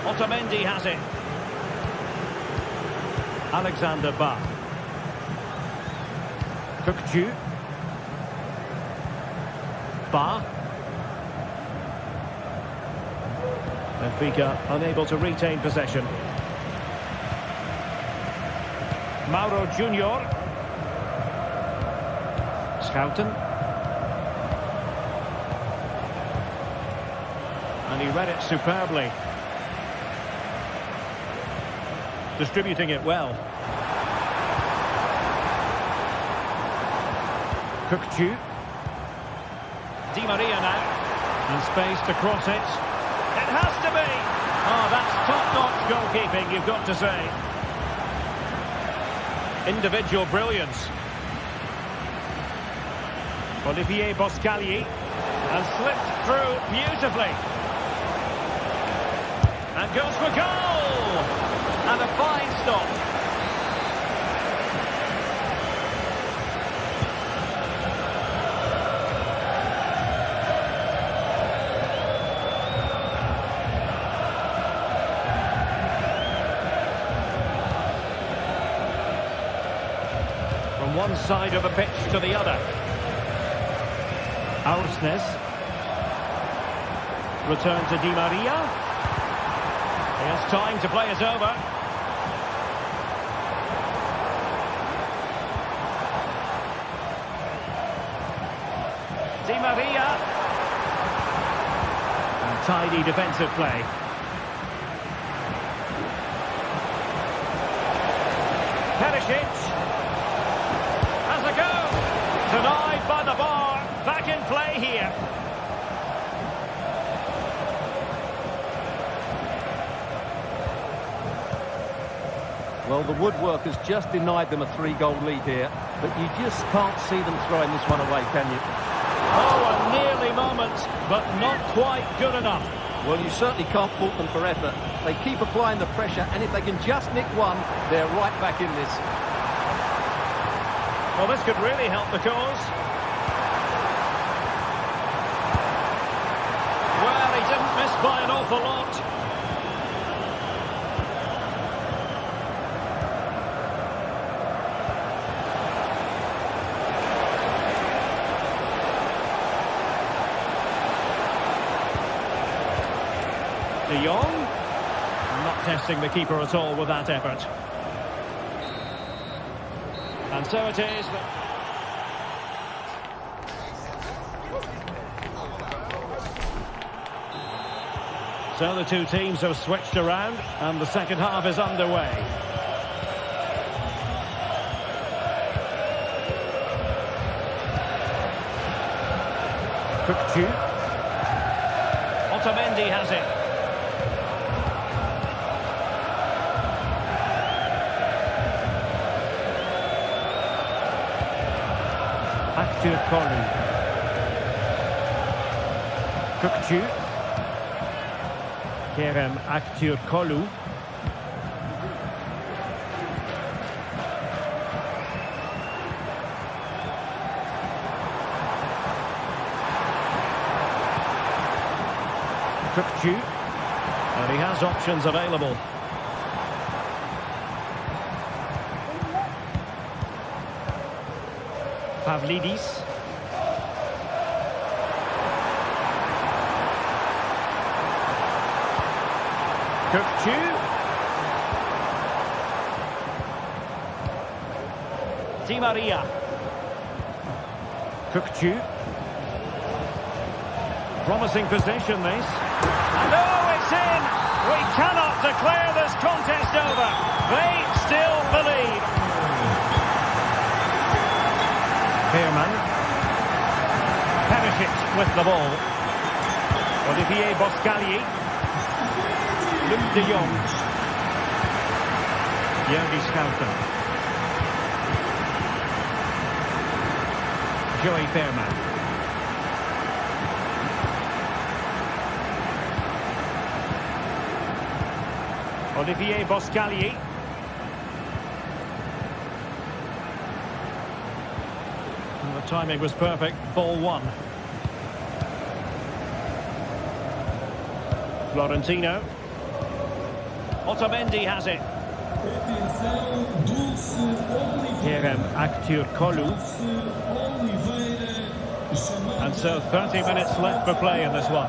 Otamendi has it. Alexander Ba. Kukcu. Ba. Benfica unable to retain possession. Mauro Junior. Schouten. And he read it superbly. Distributing it well. Kukcu. Di Maria now. And space to cross it. It has to be. Oh, that's top-notch goalkeeping, you've got to say. Individual brilliance. Olivier Boscagli. And slipped through beautifully. And goes for goal! And a fine stop. From one side of the pitch to the other. Aursnes. Return to Di Maria. He has time to play it over. Di Maria. And tidy defensive play. Perisic. Has a go. Denied by the bar. Back in play here. Well, the woodwork has just denied them a 3-goal lead here, but you just can't see them throwing this one away, can you? Oh, a nearly moment, but not quite good enough. Well, you certainly can't fault them for effort. They keep applying the pressure, and if they can just nick one, they're right back in this. Well, this could really help the cause. Well, he didn't miss by an awful lot. De Jong, not testing the keeper at all with that effort. And so it is. So the two teams have switched around and the second half is underway. Cookchu. Otamendi has it. Kolu. Cookchu. Kerem Kolu. Cookchu. And he has options available. Pavlidis. Cookchu. Di Maria. Cookchu. Promising possession, this. And oh, it's in! We cannot declare this contest over. They still believe. Veerman. Perisic with the ball. Olivier Boscagli. Luc de Jong. Jordi Schouten. Joey Veerman. Olivier Boscagli. And the timing was perfect. Ball one. Florentino. Otamendi has it. Kerem Kolu. And so 30 minutes left for play in this one.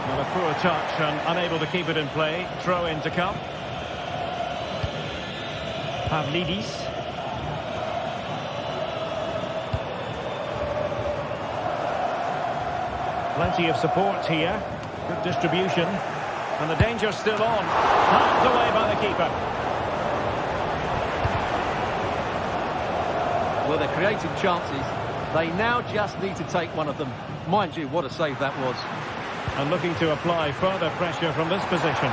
Well, a poor touch and unable to keep it in play. Throw in to come. Pavlidis. Plenty of support here. Good distribution. And the danger's still on. Knocked away by the keeper. Well, they're creating chances. They now just need to take one of them. Mind you, what a save that was. And looking to apply further pressure from this position.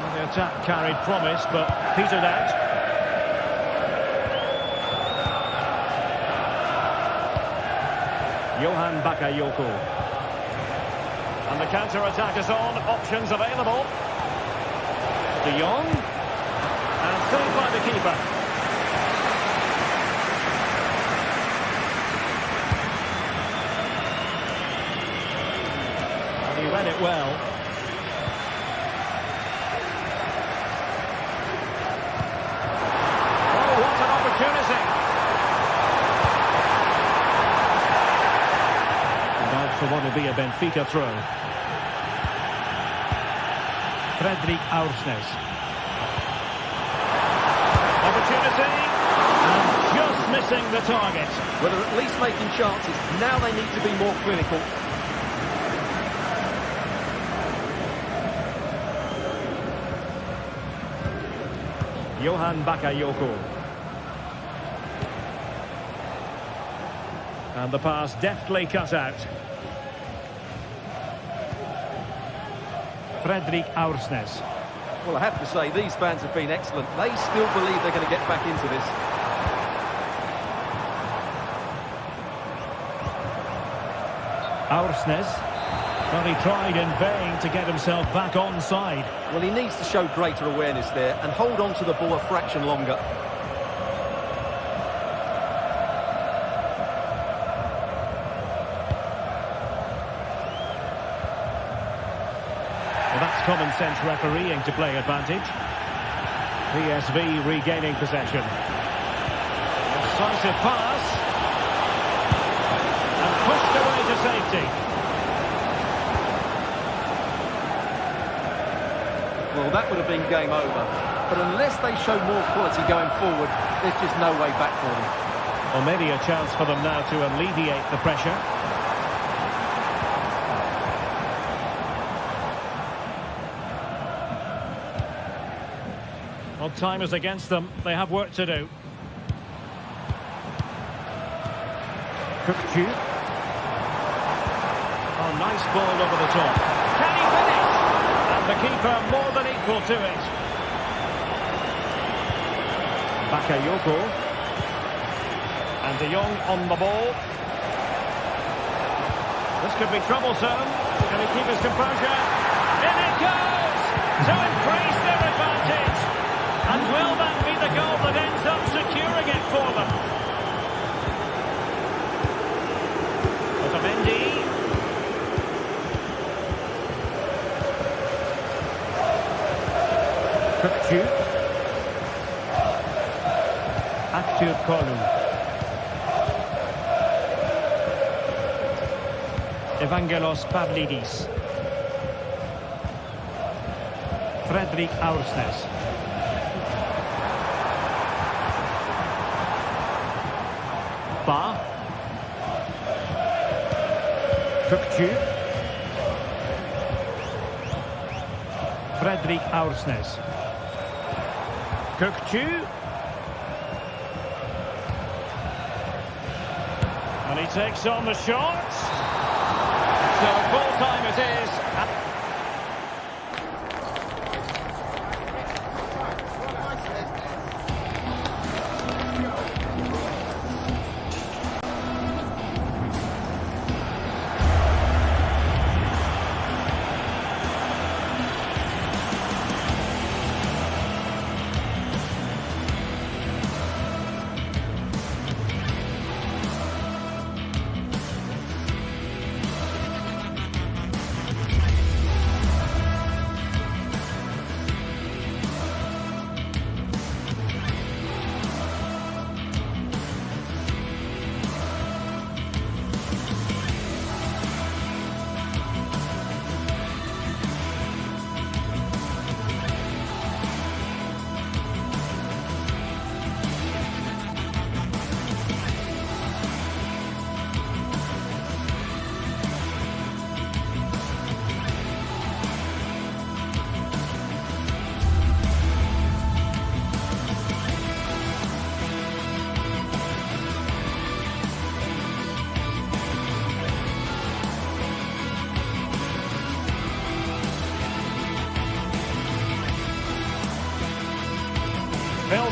Well, they're attack carried promise, but petered out. Johan Bakayoko. And the counter-attack is on. Options available. De Jong. And saved by the keeper. And he read it well. Oh, what an opportunity. For what will be a Benfica throw. Fredrik Aursnes. Opportunity. And just missing the target. Well, they're at least making chances. Now they need to be more clinical. Johan Bakayoko. And the pass deftly cut out. Fredrik Aursnes. Well, I have to say, these fans have been excellent. They still believe they're going to get back into this. Aursnes. Well, he tried in vain to get himself back onside. Well, he needs to show greater awareness there and hold on to the ball a fraction longer. Well, that's common sense refereeing to play advantage. PSV regaining possession. Decisive pass. And pushed away to safety. Well, that would have been game over. But unless they show more quality going forward, there's just no way back for them. Well, maybe a chance for them now to alleviate the pressure. Well, time is against them. They have work to do. Cookchu. Oh, nice ball over the top. Can he finish? And the keeper more than equal to it. Bakayoko. And De Jong on the ball. This could be troublesome. Can he keep his composure? In it goes! To increase their advantage. And will that be the goal that ends up securing it for them? Otamendi. Cookchu. Aktur Kolu. Evangelos Pavlidis. Fredrik Aursnes. Ba. Cookchu. Fredrik Aursnes. Cookchu. And he takes on the shot. So full time it is.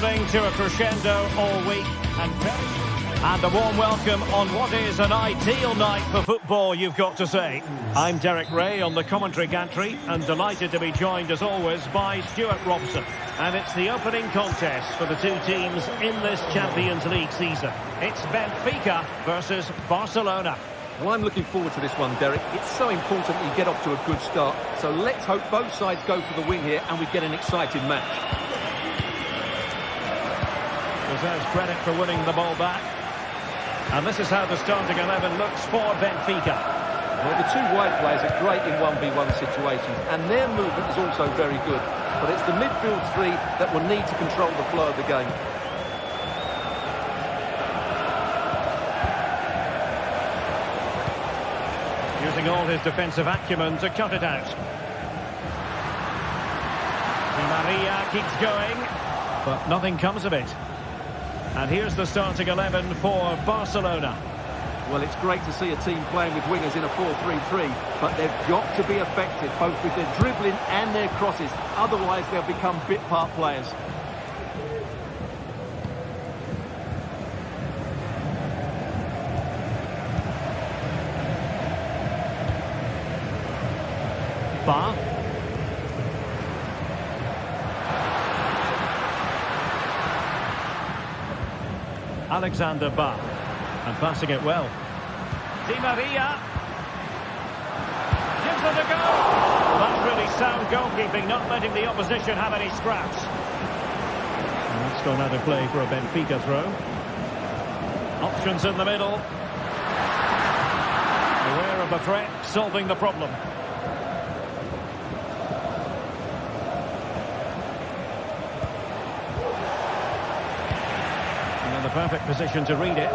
building to a crescendo all week, and a warm welcome on what is an ideal night for football, you've got to say. I'm Derek Ray on the commentary gantry, and delighted to be joined as always by Stuart Robson. And it's the opening contest for the two teams in this Champions League season. It's Benfica versus Barcelona. Well, I'm looking forward to this one, Derek. It's so important that you get off to a good start. So let's hope both sides go for the win here and we get an exciting match. Deserves credit for winning the ball back. And this is how the starting 11 looks for Benfica. Well, the two wide players are great in 1v1 situations, and their movement is also very good. But it's the midfield three that will need to control the flow of the game. Using all his defensive acumen to cut it out. Di Maria keeps going, but nothing comes of it. And here's the starting 11 for Barcelona. Well, it's great to see a team playing with wingers in a 4-3-3, but they've got to be effective, both with their dribbling and their crosses. Otherwise, they'll become bit-part players. Ba. Alexander Ba. And passing it well. Di Maria. Gives it a go. That's really sound goalkeeping, not letting the opposition have any scraps. And that's gone out of play for a Benfica throw. Options in the middle. Aware of the threat, solving the problem. And in the perfect position to read it.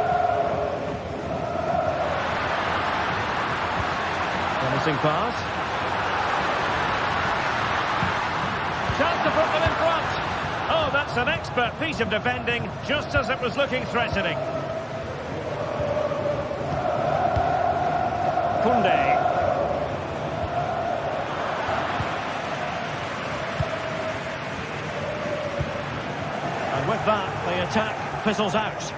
Promising pass. Chance to put them in front. Oh, that's an expert piece of defending, just as it was looking threatening. Koundé. And with that, the attack fizzles out.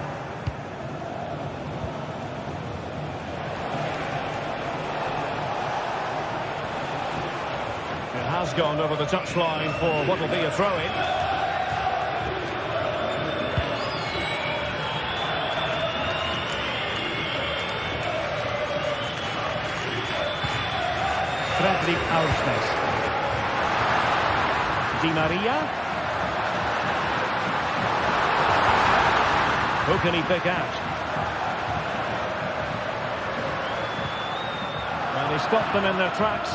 Has gone over the touchline for what will be a throw-in. Fredrik Aursnes. Di Maria. Who can he pick out? Well, he stopped them in their tracks.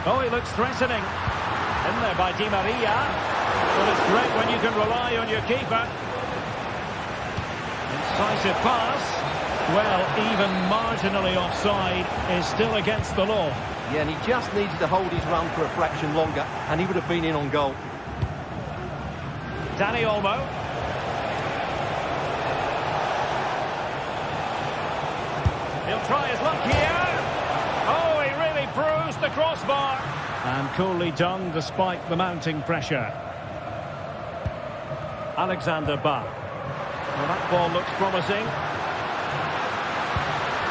Oh, he looks threatening. In there by Di Maria. Well, it's great when you can rely on your keeper. Decisive pass. Well, even marginally offside is still against the law. Yeah, and he just needed to hold his run for a fraction longer, and he would have been in on goal. Dani Olmo. He'll try his luck here. Oh, he really bruised the crossbar. And coolly done despite the mounting pressure. Alexander Ba. Well, that ball looks promising.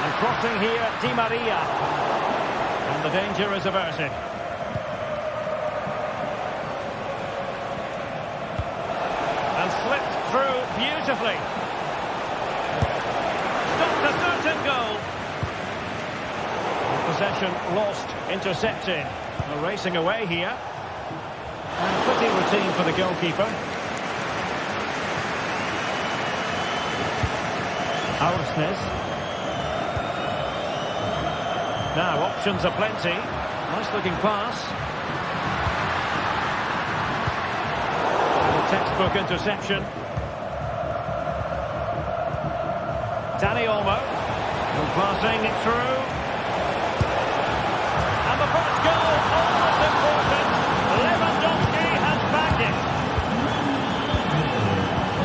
And crossing here, Di Maria. And the danger is averted. And slipped through beautifully. Stopped a certain goal. Possession lost, intercepted. They're racing away here. And pretty routine for the goalkeeper. Aursnes. Now, options are plenty. Nice looking pass. A textbook interception. Dani Olmo. And passing it through. And the first goal, almost important. Lewandowski has bagged it.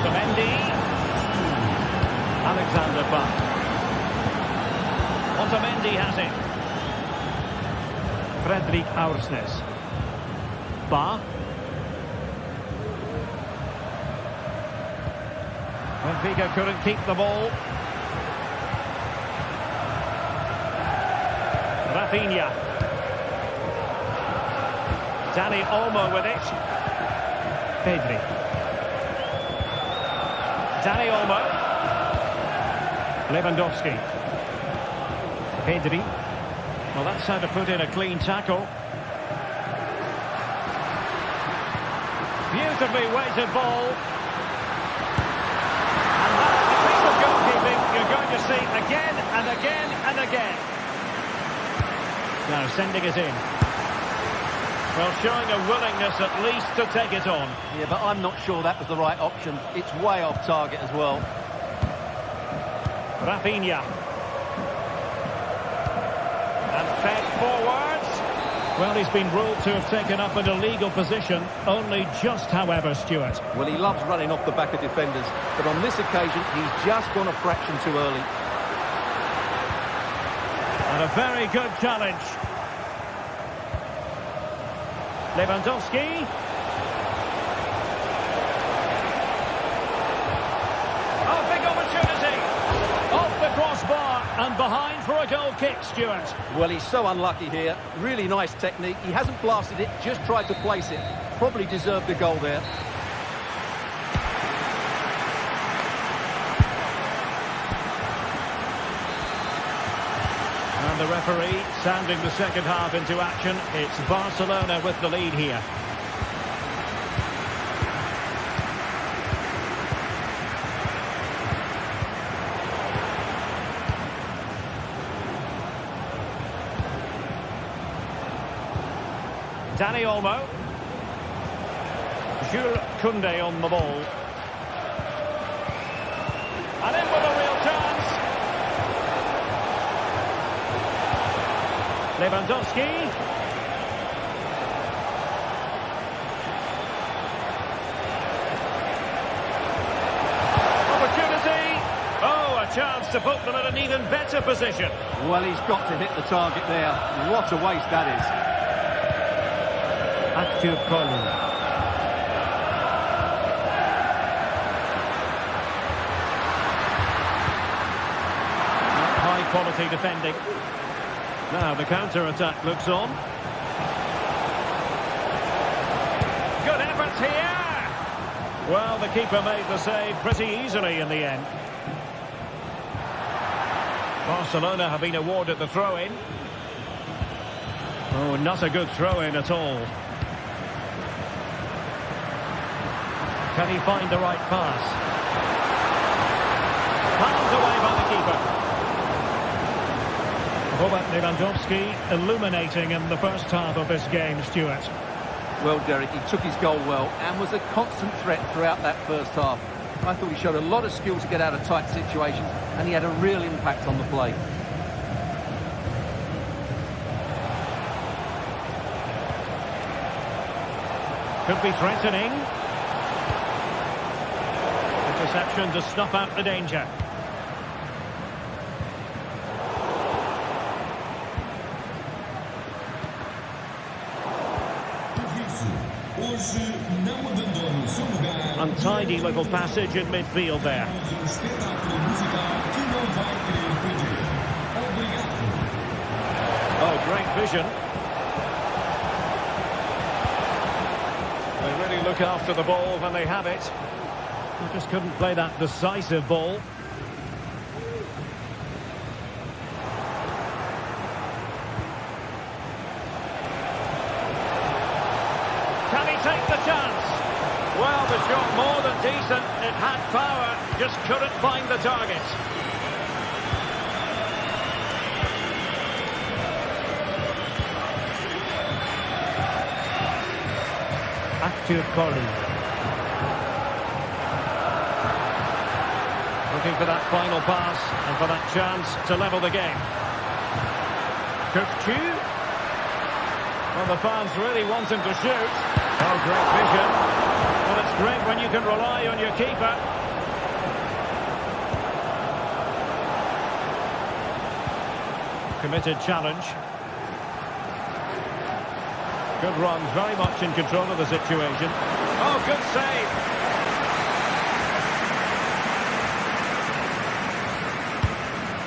The Mendy. Alexander Ba. Otamendi has it. Fredrik Aursnes. Ba. Benfica couldn't keep the ball. Rafinha. Dani Olmo with it. Pedri. Dani Olmo. Lewandowski. Pedri. Well, that's how to put in a clean tackle. Beautifully weighted ball. And that's a piece of goalkeeping you're going to see again and again and again. Now sending it in. Well, showing a willingness at least to take it on. Yeah, but I'm not sure that was the right option. It's way off target as well. Rafinha. And fed forwards. Well, he's been ruled to have taken up an illegal position. Only just, however, Stuart. Well, he loves running off the back of defenders. But on this occasion, he's just gone a fraction too early. And a very good challenge. Lewandowski. Oh, big opportunity. Off the crossbar and behind for a goal kick, Stuart. Well, he's so unlucky here. Really nice technique. He hasn't blasted it, just tried to place it. Probably deserved a goal there. And the referee sounding the second half into action. It's Barcelona with the lead here. Dani Olmo. Jules Koundé on the ball. And in with a real chance. Lewandowski. Opportunity. Oh, a chance to put them in an even better position. Well, he's got to hit the target there. What a waste that is. Active calling. High quality defending. Now the counter-attack looks on. Good effort here. Well, the keeper made the save pretty easily in the end. Barcelona have been awarded the throw-in. Oh, not a good throw-in at all. Can he find the right pass? Palmed away by the keeper. Robert Lewandowski illuminating in the first half of this game, Stuart. Well, Derek, he took his goal well and was a constant threat throughout that first half. I thought he showed a lot of skill to get out of tight situations, and he had a real impact on the play. Could be threatening. Interception to snuff out the danger. Untidy little passage in midfield there. Oh, great vision. They really look after the ball when they have it. They just couldn't play that decisive ball. Can he take the chance? Well, the shot more than decent. It had power, just couldn't find the target. Active calling. Looking for that final pass and for that chance to level the game. Cookchu. Well, the fans really want him to shoot. Oh, great vision. Well, it's great when you can rely on your keeper. Committed challenge. Good run, very much in control of the situation. Oh, good save.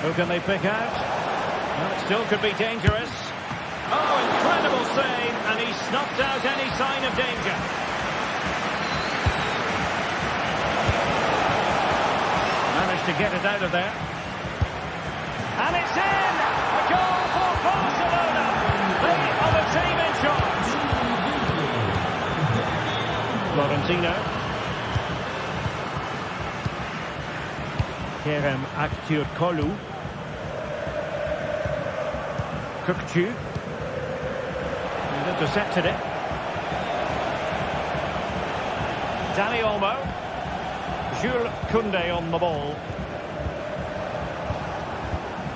Who can they pick out? Well, it still could be dangerous. Oh, incredible save, and he snuffed out any sign of danger. Managed to get it out of there. And it's in! A goal for Barcelona! They are the team in charge. Florentino. Kerem Aktürkoğlu. Kökçü. And intercepted it. Dani Olmo. Jules Koundé on the ball.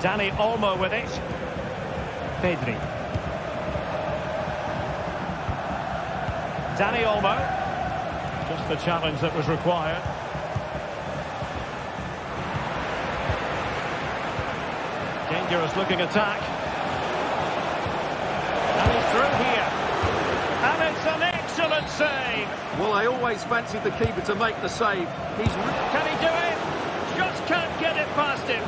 Dani Olmo with it. Pedri. Dani Olmo. Just the challenge that was required. Dangerous looking attack. And he's through here. And it's an excellent save. Well, I always fancied the keeper to make the save. Can he do it? Just can't get it past him.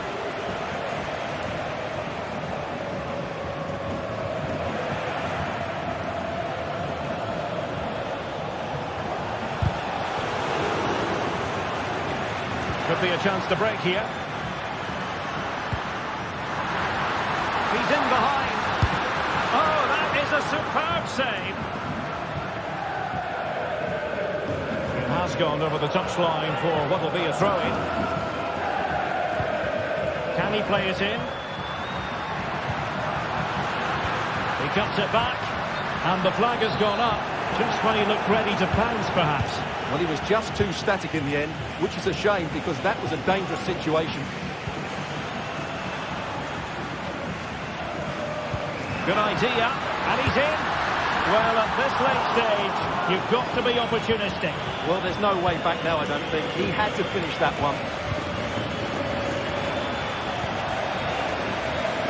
Could be a chance to break here. He's in behind. Oh, that is a superb save. It has gone over the touchline for what will be a throw-in. Can he play it in? He cuts it back, and the flag has gone up, just when he looked ready to pounce, perhaps. Well, he was just too static in the end, which is a shame because that was a dangerous situation. Good idea, and he's in. Well, at this late stage, you've got to be opportunistic. Well, there's no way back now, I don't think. He had to finish that one.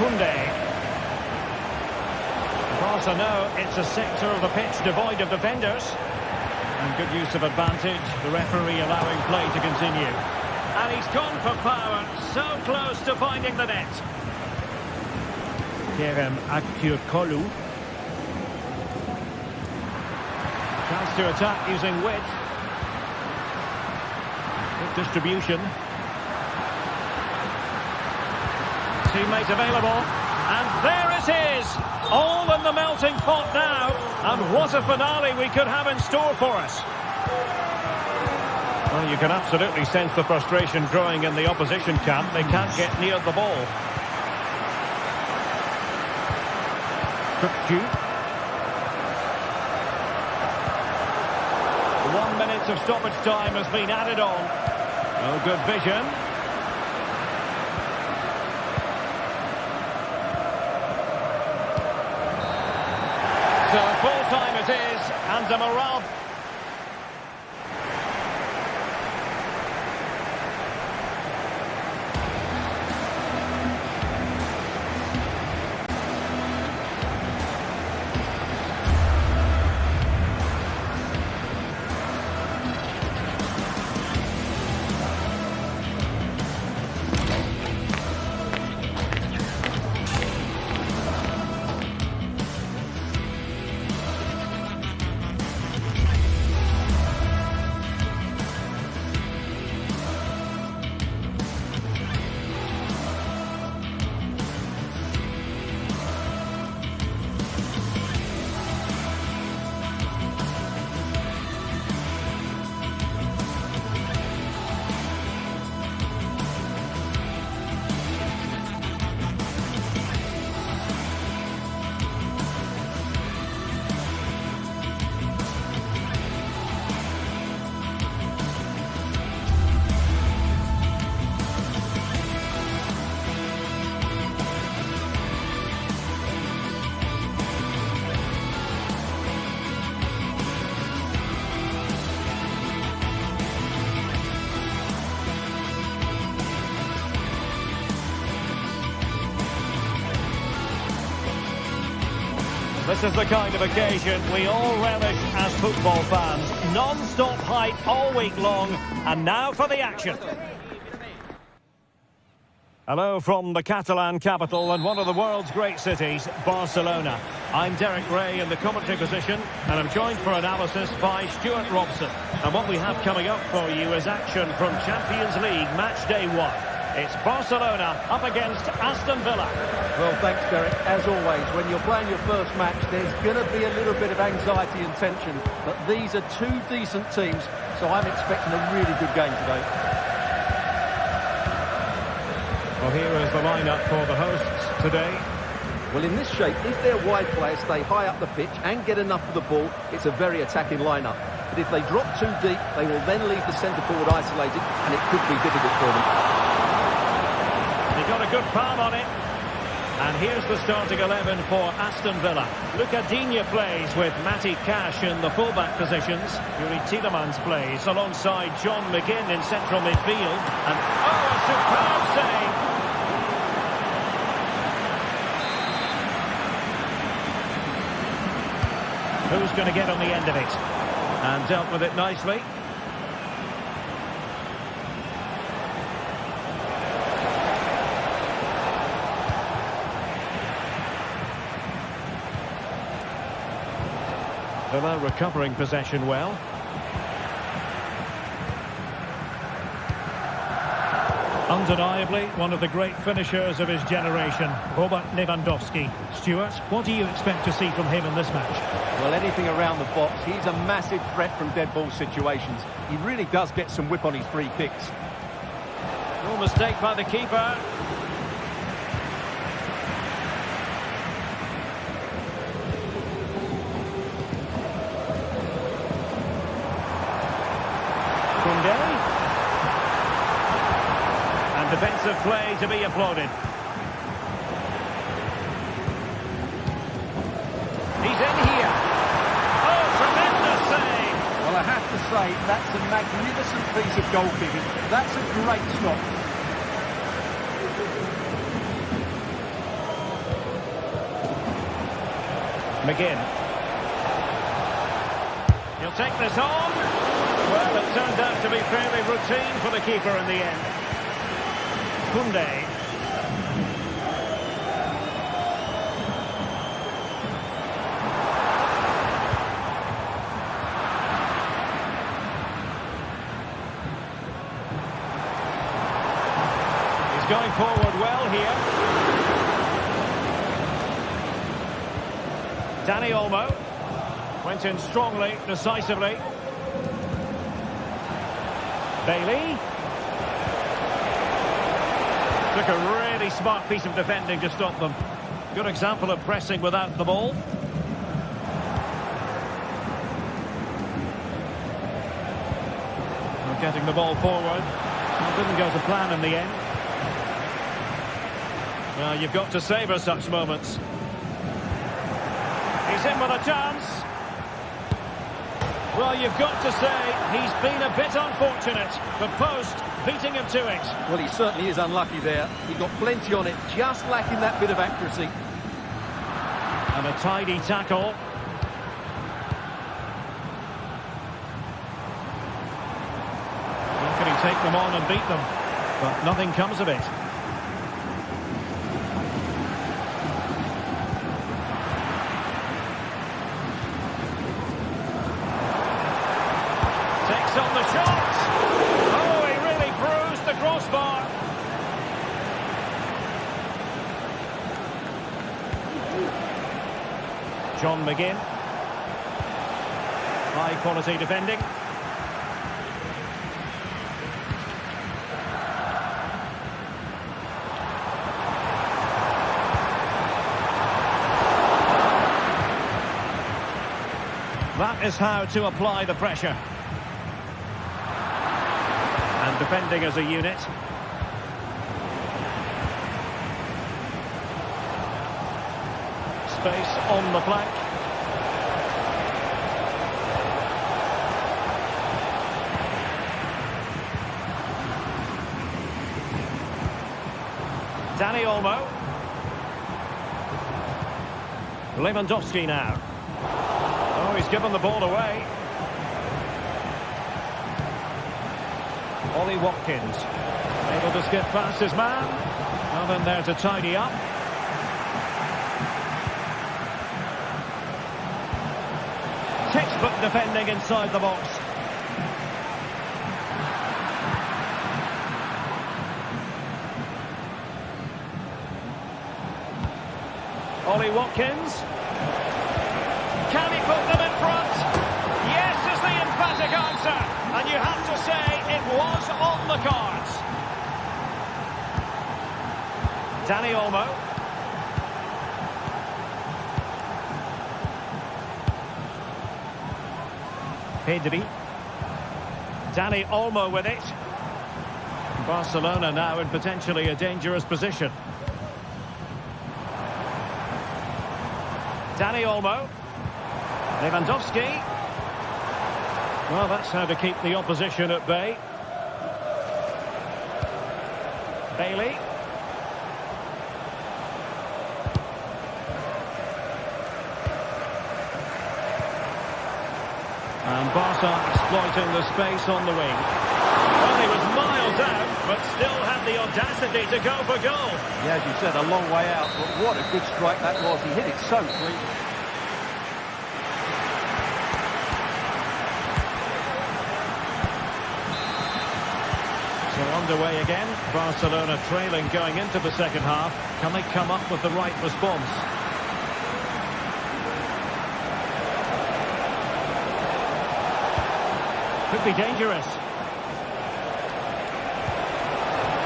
Koundé. Barca know it's a sector of the pitch devoid of defenders. And good use of advantage, the referee allowing play to continue. And he's gone for power, so close to finding the net. Kerem Aktürkoğlu. Chance to attack using width. Good distribution. Teammate available. And there it is! All in the melting pot now. And what a finale we could have in store for us. Well, you can absolutely sense the frustration growing in the opposition camp. They can't get near the ball. Kökçü. 1 minute of stoppage time has been added on. Oh, good vision. So full time it is, and a morale. This is the kind of occasion we all relish as football fans. Non-stop hype all week long, and now for the action. Hello from the Catalan capital and one of the world's great cities, Barcelona. I'm Derek Ray in the commentary position, and I'm joined for analysis by Stuart Robson. And what we have coming up for you is action from Champions League match day 1. It's Barcelona up against Aston Villa. Well, thanks, Derek. As always, when you're playing your first match, there's going to be a little bit of anxiety and tension. But these are two decent teams, so I'm expecting a really good game today. Well, here is the lineup for the hosts today. Well, in this shape, if their wide players stay high up the pitch and get enough of the ball, it's a very attacking lineup. But if they drop too deep, they will then leave the centre-forward isolated, and it could be difficult for them. They got a good palm on it. And here's the starting 11 for Aston Villa. Lucadinha plays with Matty Cash in the fullback positions. Yuri Tielemans plays alongside John McGinn in central midfield. And oh, a superb save! Who's going to get on the end of it? And dealt with it nicely. Villa recovering possession well. Undeniably, one of the great finishers of his generation, Robert Lewandowski. Stuart, what do you expect to see from him in this match? Well, anything around the box. He's a massive threat from dead ball situations. He really does get some whip on his free kicks. No mistake by the keeper. And defensive play to be applauded. He's in here. Oh, tremendous save! Well, I have to say, that's a magnificent piece of goalkeeping. That's a great stop. McGinn. He'll take this on. Well, it turned out to be fairly routine for the keeper in the end. Koundé. He's going forward well here. Dani Olmo went in strongly, decisively. Bailey. Took a really smart piece of defending to stop them. Good example of pressing without the ball. We're getting the ball forward. It didn't go to plan in the end. Well, you've got to savour such moments. He's in with a chance. Well, you've got to say, he's been a bit unfortunate. The post beating him to it. Well, he certainly is unlucky there. He got plenty on it, just lacking that bit of accuracy. And a tidy tackle. How can he take them on and beat them? But nothing comes of it. On the shot! Oh, he really bruised the crossbar. John McGinn. High quality defending. That is how to apply the pressure. And defending as a unit. Space on the flank. Dani Olmo. Lewandowski now. Oh, he's given the ball away. Ollie Watkins. Able to skip past his man. Well, then there to tidy up. Textbook defending inside the box. Ollie Watkins. Can he put them in front? Yes is the emphatic answer. And you have to say it was on the cards. Dani Olmo. Pedri. Dani Olmo with it. Barcelona now in potentially a dangerous position. Dani Olmo. Lewandowski. Well, that's how to keep the opposition at bay. Bailey. And Barca exploiting the space on the wing. Well, he was miles out, but still had the audacity to go for goal. Yeah, as you said, a long way out, but what a good strike that was. He hit it so clean. So underway again. Barcelona trailing going into the second half. Can they come up with the right response? Could be dangerous.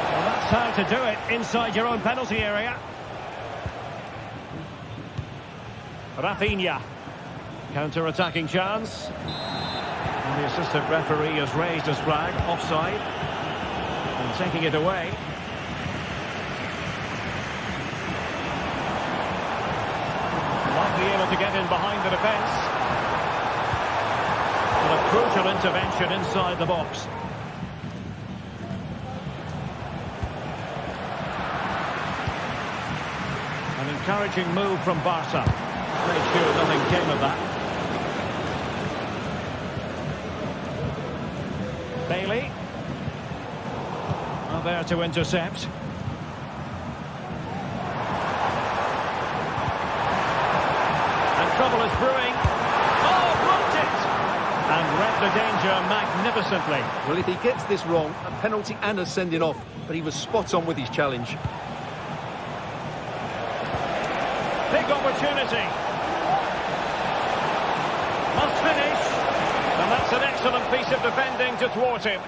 Well, that's how to do it inside your own penalty area. Rafinha. Counter-attacking chance. And the assistant referee has raised his flag. Offside. And taking it away. Might be able to get in behind the defence. A crucial intervention inside the box. An encouraging move from Barca. Made sure nothing came of that. Bailey. Well, there to intercept. And trouble is brewing. And read the danger magnificently. Well, if he gets this wrong, a penalty and a sending off, but he was spot on with his challenge. Big opportunity. Must finish. And that's an excellent piece of defending to thwart him.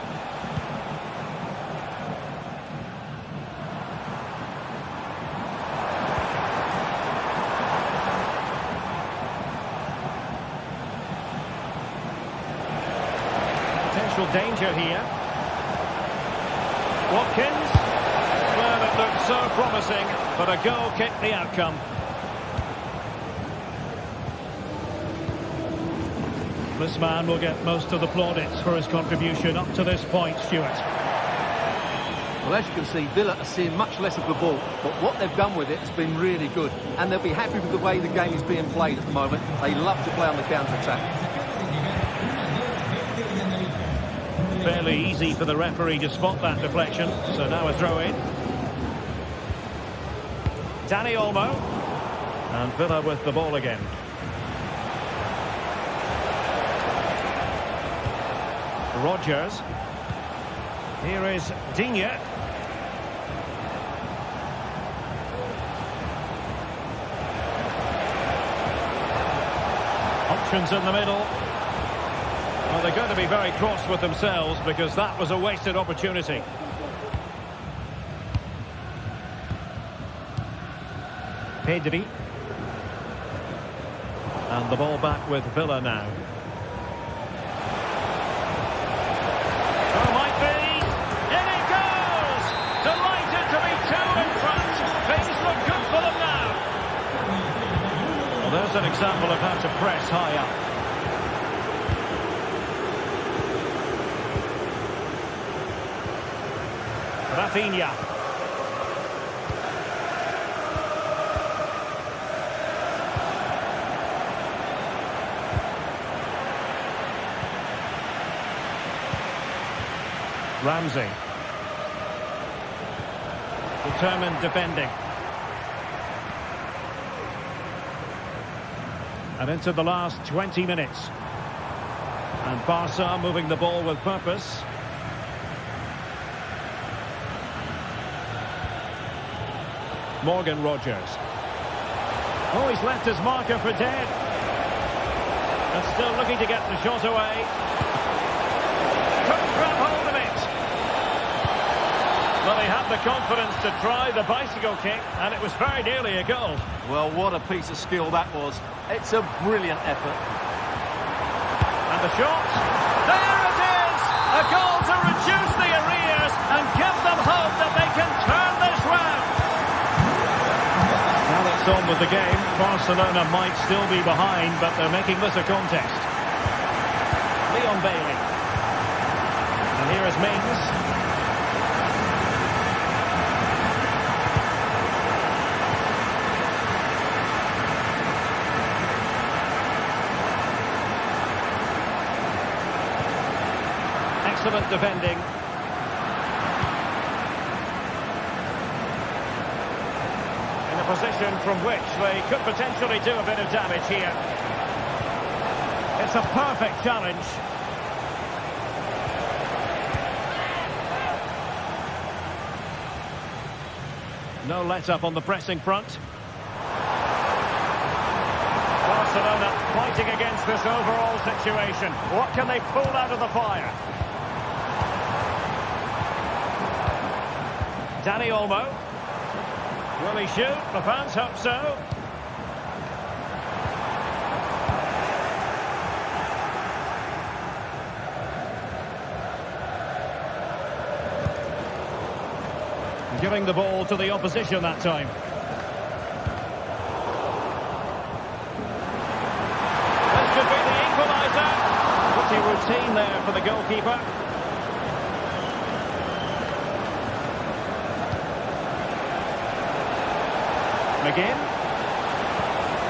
Danger here. Watkins. Well, it looked so promising, but a goal kicked the outcome. This man will get most of the plaudits for his contribution up to this point, Stuart. Well, as you can see, Villa are seeing much less of the ball, but what they've done with it has been really good, and they'll be happy with the way the game is being played at the moment. They love to play on the counter-attack. Fairly easy for the referee to spot that deflection, so now a throw-in. Dani Olmo. And Villa with the ball again. Rodgers. Here is Digne. Options in the middle. Well, they're going to be very cross with themselves because that was a wasted opportunity. Pedri. And the ball back with Villa now. Oh, might be. In it goes! Delighted to be two in front. Things look good for them now. Well, there's an example of how to press high up. Rafinha. Ramsey. Determined defending. And into the last 20 minutes. And Barca moving the ball with purpose. Morgan Rogers. Oh, he's left his marker for dead. And still looking to get the shot away. Couldn't grab hold of it. Well, he had the confidence to try the bicycle kick, and it was very nearly a goal. Well, what a piece of skill that was. It's a brilliant effort. And the shot. There it is! A goal to reduce the arrears and give them hope that they can turn this round. Now that's on with the game. Barcelona might still be behind, but they're making this a contest. Leon Bailey. And here is Mings. Excellent defending. In a position from which they could potentially do a bit of damage here. It's a perfect challenge. No let-up on the pressing front. Barcelona fighting against this overall situation. What can they pull out of the fire? Dani Olmo. Will he shoot? The fans hope so. Giving the ball to the opposition that time. This could be the equaliser. Pretty routine there for the goalkeeper. McGinn.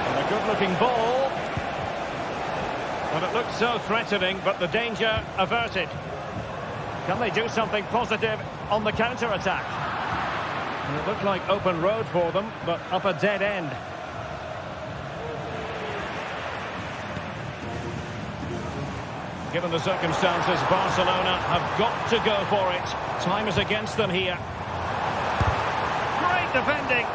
And a good-looking ball. Well, it looked so threatening, but the danger averted. Can they do something positive on the counter-attack? It looked like open road for them, but up a dead end. Given the circumstances, Barcelona have got to go for it. Time is against them here. Great defending.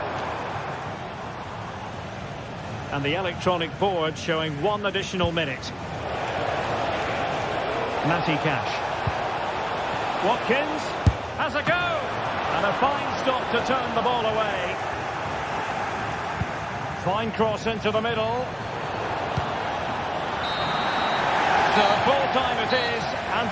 And the electronic board showing 1 additional minute. Matty Cash. Watkins has a go. And a fine stop to turn the ball away. Fine cross into the middle. So full time it is. And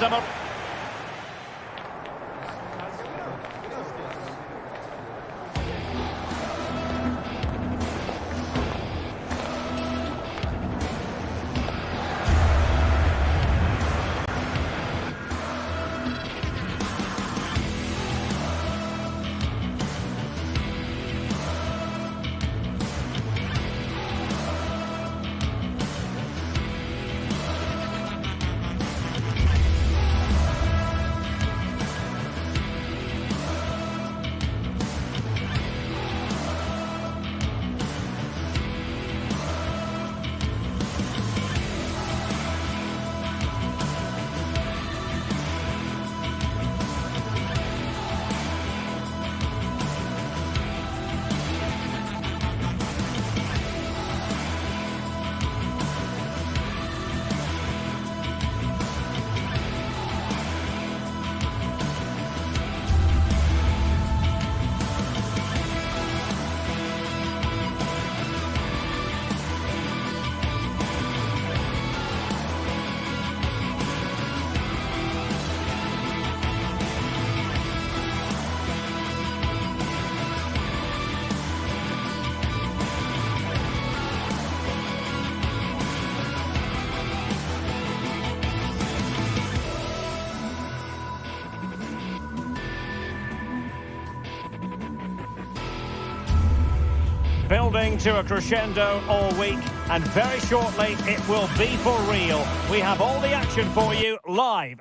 building to a crescendo all week, and very shortly it will be for real. We have all the action for you live.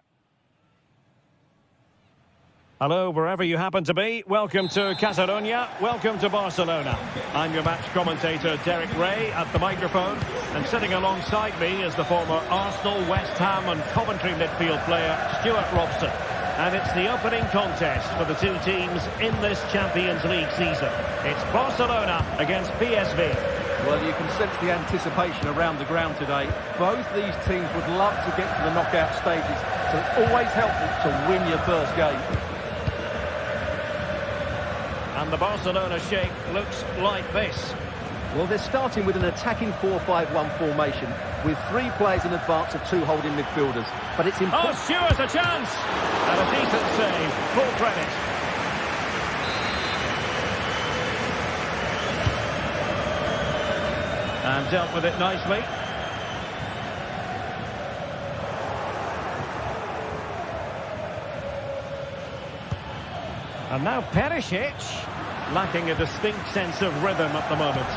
Hello, wherever you happen to be. Welcome to Catalonia. Welcome to Barcelona. I'm your match commentator, Derek Ray, at the microphone. And sitting alongside me is the former Arsenal, West Ham and Coventry midfield player, Stuart Robson. And it's the opening contest for the two teams in this Champions League season. It's Barcelona against PSV. Well, you can sense the anticipation around the ground today. Both these teams would love to get to the knockout stages, so it's always helpful to win your first game. And the Barcelona shape looks like this. Well, they're starting with an attacking 4-5-1 formation with 3 players in advance of 2 holding midfielders. But it's important. Oh, Stuart, a chance! And a decent save. Full credit. And dealt with it nicely. And now Perisic, lacking a distinct sense of rhythm at the moment.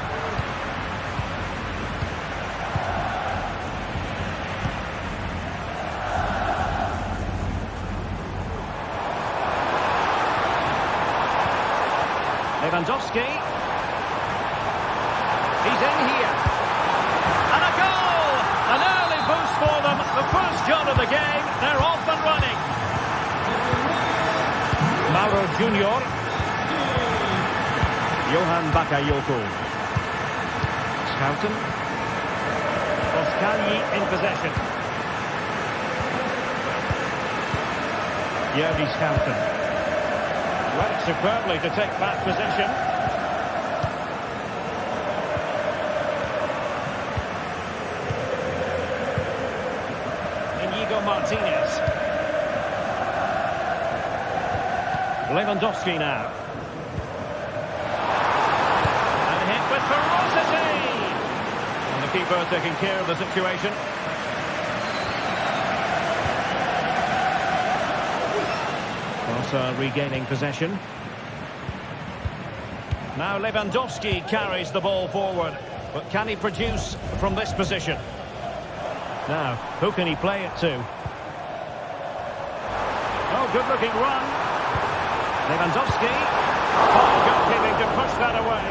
Lewandowski. He's in here. And a goal! An early boost for them. The first shot of the game. They're off and running. Mauro Junior. Johan Bakayoko. Schouten. Boscagli in possession. Jordi Schouten. Worked superbly to take back possession. Inigo Martinez. Lewandowski now. And hit with ferocity. And the keeper taking care of the situation. Barca regaining possession. Now Lewandowski carries the ball forward. But can he produce from this position? Now, who can he play it to? Oh, good-looking run. Lewandowski. Oh, goalkeeping to push that away.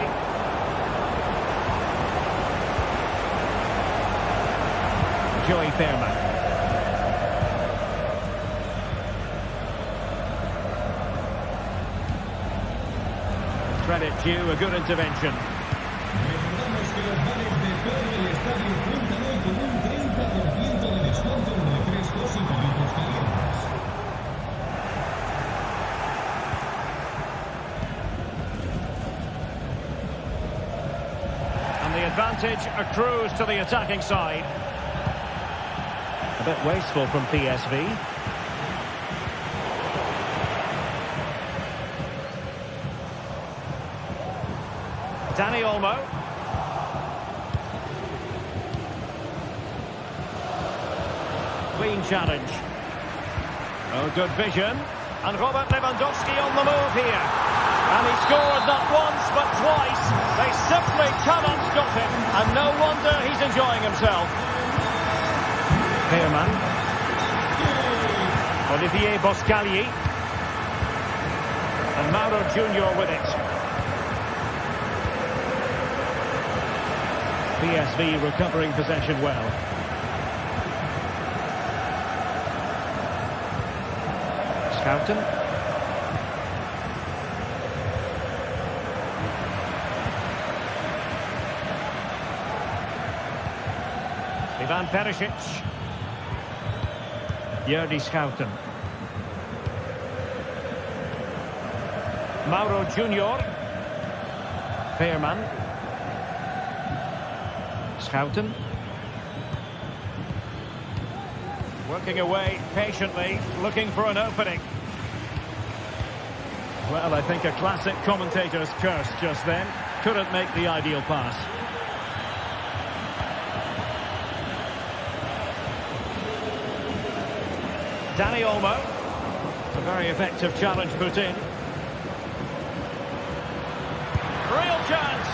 Joey Fairman. Credit due, a good intervention. Recordamos que los bares de todo el estadio cuentan hoy con un 30% de descuento en refrescos y bebidas calientes. And the advantage accrues to the attacking side. A bit wasteful from PSV. Dani Olmo. Clean challenge. Oh, good vision. And Robert Lewandowski on the move here. And he scored not once but twice. They simply cannot stop him. And no wonder he's enjoying himself. Fairman. Olivier Boscagli. And Mauro Junior with it. PSV recovering possession well. Schouten. Ivan Perisic. Jordi Schouten. Mauro Junior. Fairman. Schouten. Working away patiently, looking for an opening. Well, I think a classic commentator's curse just then. Couldn't make the ideal pass. Dani Olmo. A very effective challenge put in. Real chance.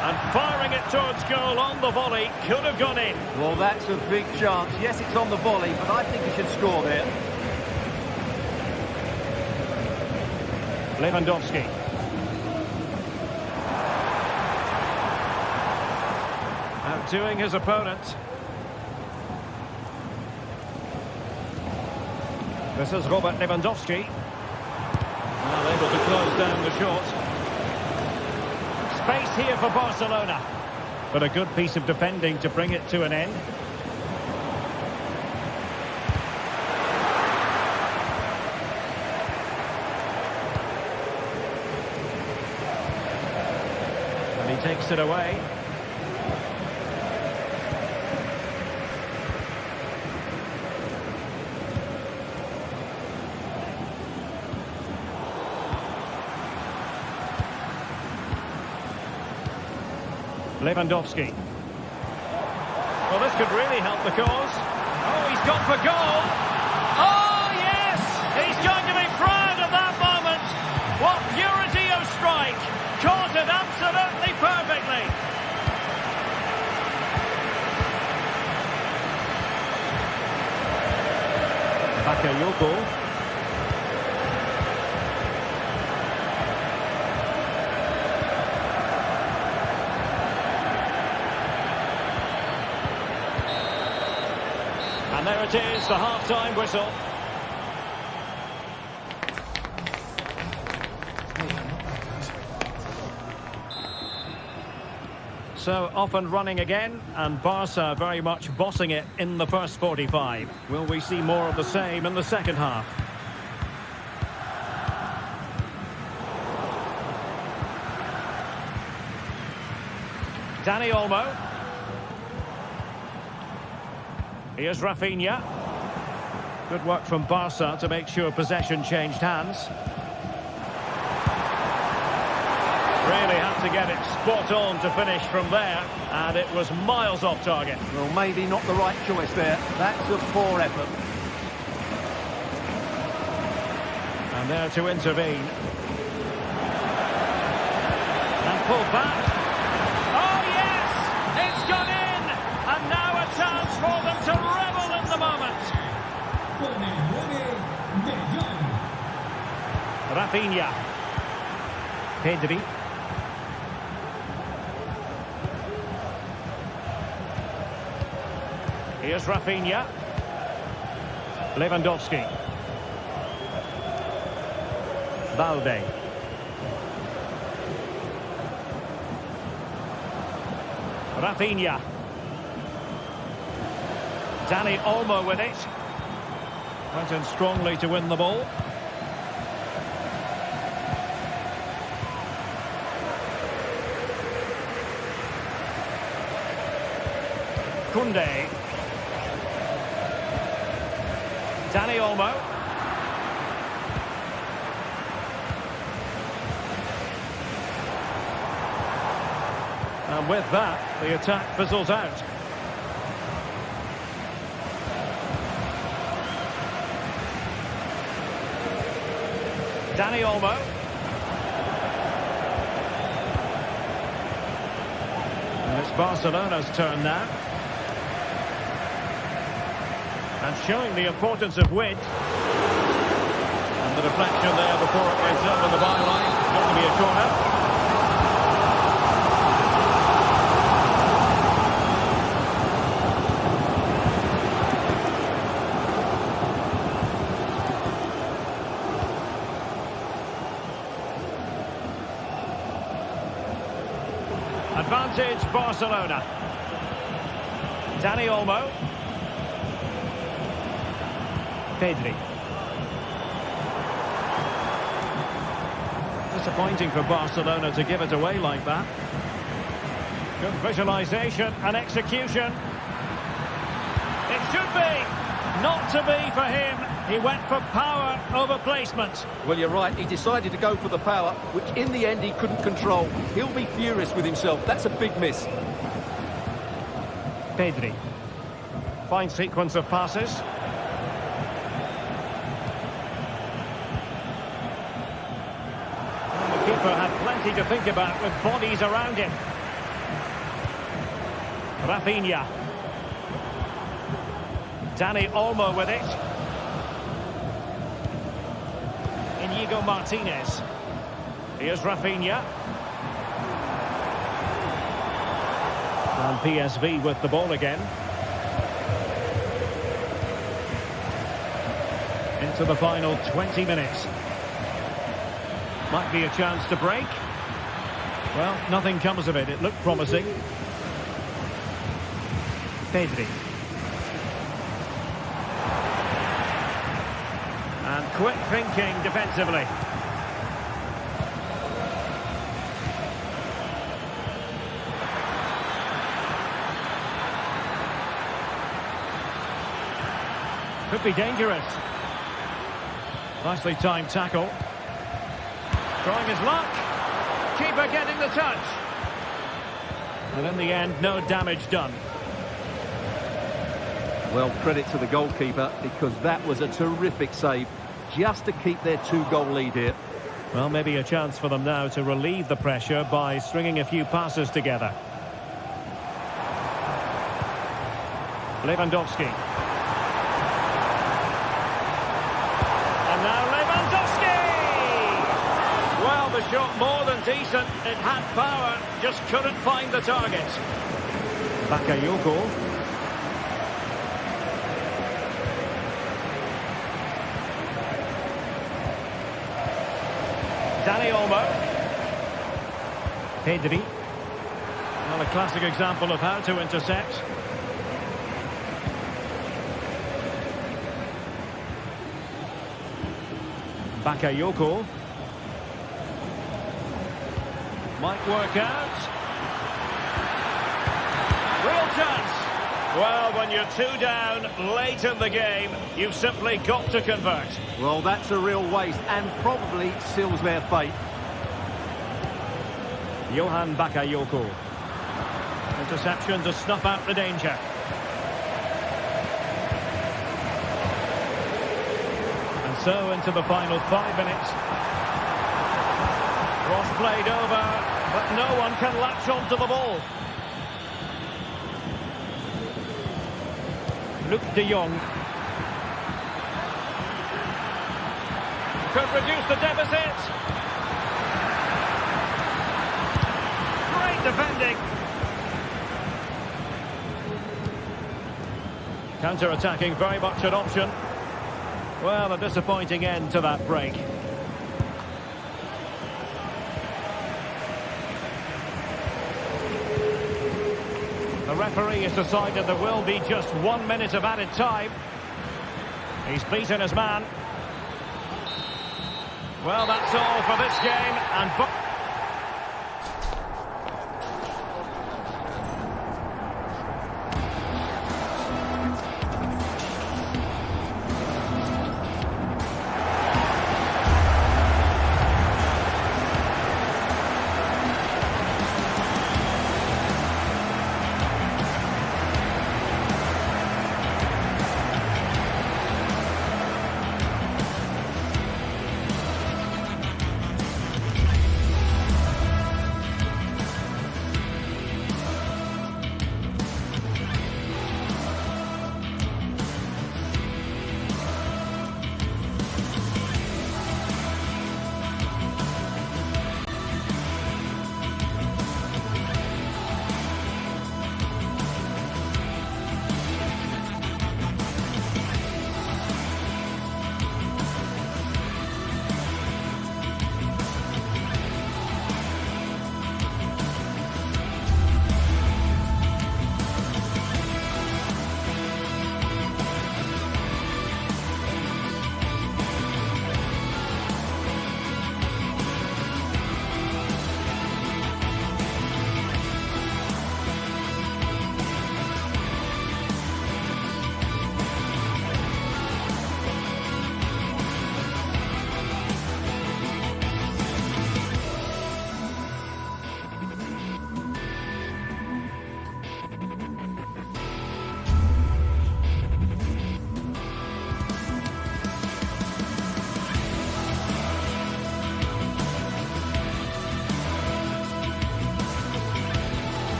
And firing it towards goal on the volley. Could have gone in. Well, that's a big chance. Yes, it's on the volley, but I think he should score there. Lewandowski. Outdoing his opponent. This is Robert Lewandowski. Well, able to close down the shot. Space here for Barcelona. But a good piece of defending to bring it to an end. And he takes it away. Lewandowski. Well, this could really help the cause. Oh, he's gone for goal. Oh, yes! He's going to be proud of that moment. What purity of strike. Caught it absolutely perfectly. Bakayoko. And there it is, the half-time whistle. So off and running again, and Barca very much bossing it in the first 45. Will we see more of the same in the second half? Dani Olmo. Here's Rafinha. Good work from Barca to make sure possession changed hands. Really had to get it spot on to finish from there, and it was miles off target. Well, maybe not the right choice there. That's a poor effort. And there to intervene. And pulled back. Oh, yes! It's gone in! And now a chance for them to revel in the moment. Rafinha. Pedri. Here's Rafinha. Lewandowski. Balde. Rafinha. Dani Olmo with it. Went in strongly to win the ball. Koundé. Dani Olmo. And with that, the attack fizzles out. Dani Olmo. And it's Barcelona's turn now. And showing the importance of width. And the deflection there before it ends up on the byline. Going to be a corner. Advantage Barcelona. Dani Olmo. Pedri. Disappointing for Barcelona to give it away like that. Good visualisation and execution. It should be. Not to be for him. He went for power over placement. Well, you're right. He decided to go for the power, which in the end he couldn't control. He'll be furious with himself. That's a big miss. Pedri. Fine sequence of passes. And the keeper had plenty to think about with bodies around him. Rafinha. Dani Olmo with it. Inigo Martinez. Here's Rafinha. And PSV with the ball again. Into the final 20 minutes. Might be a chance to break. Well, nothing comes of it. It looked promising. Pedri. And quick thinking defensively. Could be dangerous. Nicely timed tackle. Trying his luck. Keeper getting the touch. And in the end, no damage done. Well, credit to the goalkeeper, because that was a terrific save, just to keep their 2-goal lead here. Well, maybe a chance for them now to relieve the pressure by stringing a few passes together. Lewandowski. And now Lewandowski! Well, the shot more than decent. It had power, just couldn't find the target. Bakayoko. Dani Olmo. Pedri. Well, a classic example of how to intercept. Bakayoko. Might work out. Real chance. Well, when you're 2 down late in the game, you've simply got to convert. Well, that's a real waste and probably seals their fate. Johan Bakayoko. Interception to snuff out the danger. And so into the final 5 minutes. Cross played over, but no one can latch onto the ball. Luc de Jong. Could reduce the deficit. Great defending. Counter-attacking, very much an option. Well, a disappointing end to that break. The referee has decided there will be just 1 minute of added time. He's beaten his man. Well, that's all for this game. And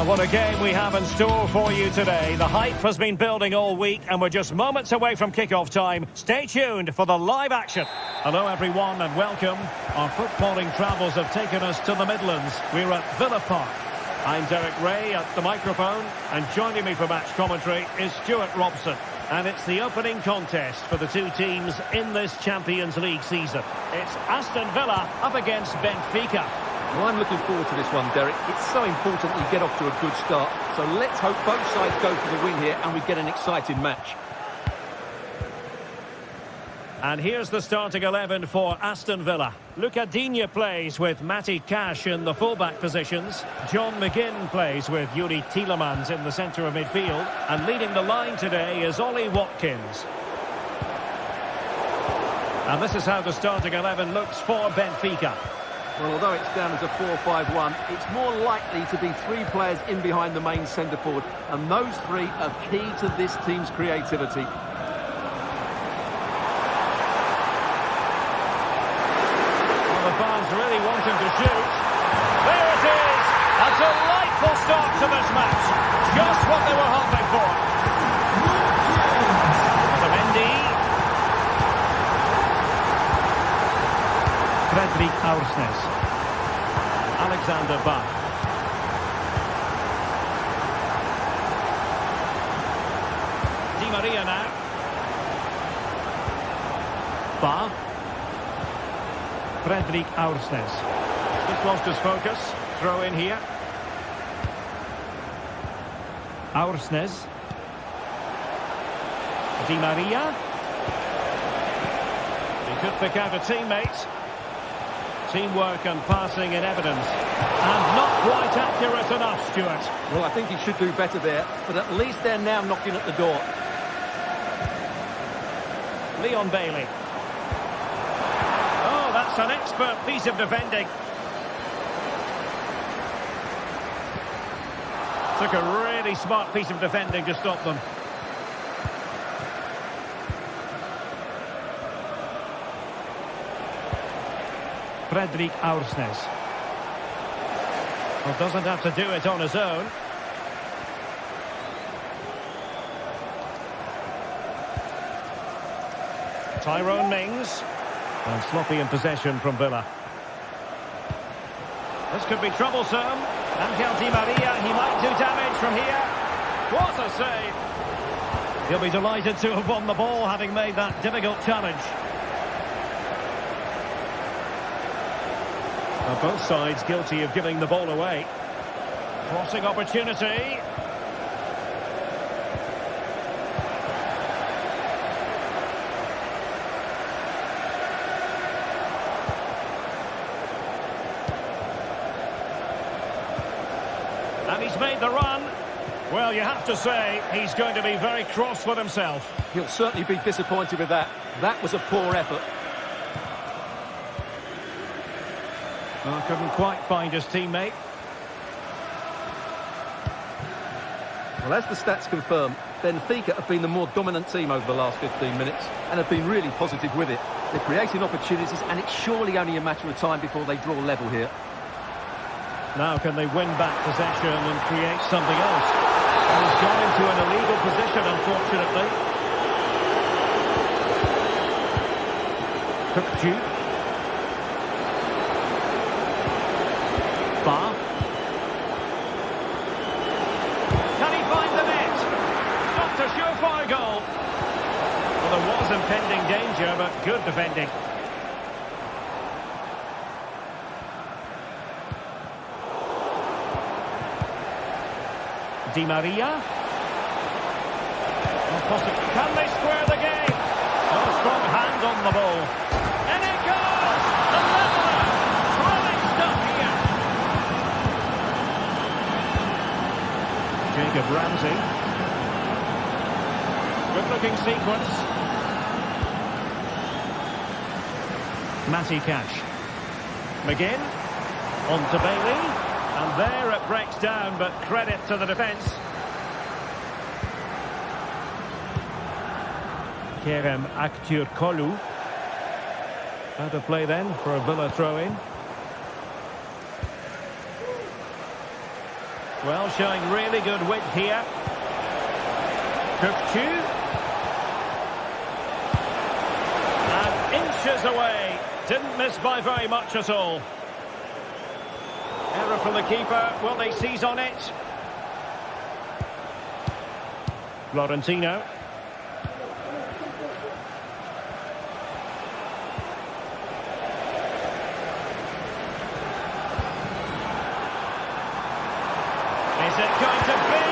What a game we have in store for you today. The hype has been building all week and we're just moments away from kick-off time. Stay tuned for the live action. Hello everyone and welcome. Our footballing travels have taken us to the Midlands. We're at Villa Park. I'm Derek Ray at the microphone and joining me for match commentary is Stuart Robson. And it's the opening contest for the two teams in this Champions League season. It's Aston Villa up against Benfica. Well, I'm looking forward to this one, Derek. It's so important we get off to a good start. So let's hope both sides go for the win here and we get an exciting match. And here's the starting 11 for Aston Villa. Luca Digne plays with Matty Cash in the fullback positions. John McGinn plays with Yuri Tielemans in the centre of midfield. And leading the line today is Ollie Watkins. And this is how the starting 11 looks for Benfica. Well, although it's down as a 4-5-1, it's more likely to be three players in behind the main centre-forward. And those three are key to this team's creativity. Well, the fans really want him to shoot. There it is! A delightful start to this match. Just what they were hoping for. Mendy. Fredrik Aursnes. Alexander Bach. Di Maria now. Bach. Fredrik Aursnes. Just lost his focus. Throw in here. Aursnes. Di Maria. He could pick out a teammate. Teamwork and passing in evidence. And not quite accurate enough, Stuart. Well, I think he should do better there, but at least they're now knocking at the door. Leon Bailey. Oh, that's an expert piece of defending. Took a really smart piece of defending to stop them. Fredrik Aursnes. Well, doesn't have to do it on his own. Tyrone Mings. And sloppy in possession from Villa. This could be troublesome. Angel Di Maria, he might do damage from here. What a save. He'll be delighted to have won the ball, having made that difficult challenge. Well, both sides guilty of giving the ball away. Crossing opportunity. And he's made the run. Well, you have to say, he's going to be very cross with himself. He'll certainly be disappointed with that. That was a poor effort. Well, couldn't quite find his teammate. Well, as the stats confirm, Benfica have been the more dominant team over the last 15 minutes and have been really positive with it. They're creating opportunities and it's surely only a matter of time before they draw level here. Now can they win back possession and create something else? And he's gone into an illegal position, unfortunately. Cookju. Bach. Can he find the net? Not a surefire goal. Well, there was impending danger, but good defending. Di Maria. Can they square the game? Oh, strong hand on the ball. And it goes! The leveller! Thrilling stuff here. Jacob Ramsey. Good-looking sequence. Matty Cash. McGinn. On to Bailey. And there it breaks down, but credit to the defence. Kerem Aktürkoğlu. Out of play then for a Villa throw-in. Well, showing really good width here. Cook-Chu. And inches away. Didn't miss by very much at all. Error from the keeper. Will they seize on it? Florentino. Is it going to be?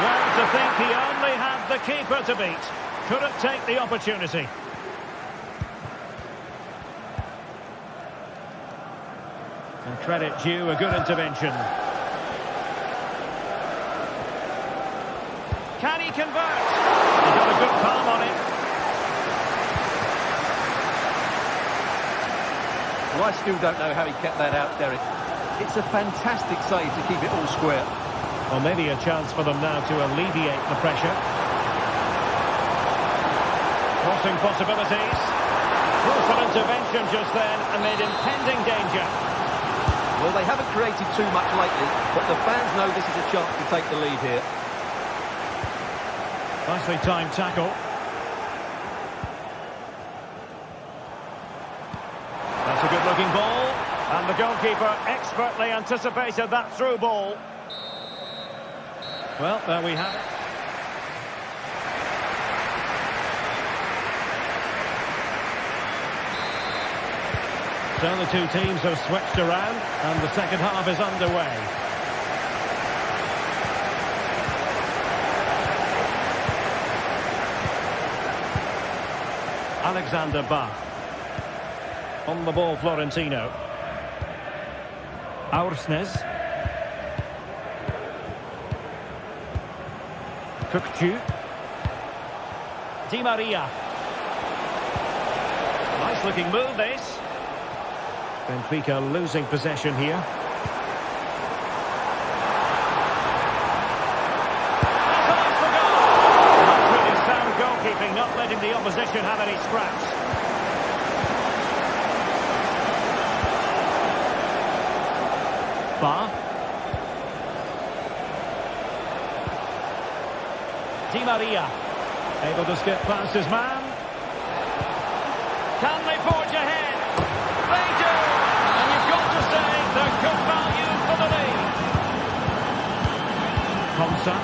Well, to think he only had the keeper to beat. Couldn't take the opportunity. And credit due, a good intervention. Can he convert? He got a good palm on it. Well, I still don't know how he kept that out, Derek. It's a fantastic save to keep it all square. Well, maybe a chance for them now to alleviate the pressure. Crossing possibilities. Crucial intervention just then amid impending danger. Well, they haven't created too much lately, but the fans know this is a chance to take the lead here. Nicely timed tackle. That's a good-looking ball. And the goalkeeper expertly anticipated that through ball. Well, there we have it. So the two teams have switched around, and the second half is underway. Alexander Bach. On the ball, Florentino. Aursnes. Cook-Chu. Di Maria. Nice looking move, this. Benfica losing possession here. That's for goal. That's really sound goalkeeping, not letting the opposition have any scraps. Ba. Di Maria. Able to skip past his man. Can they forge ahead? They do! And you've got to say they're good value for the lead. Komsa.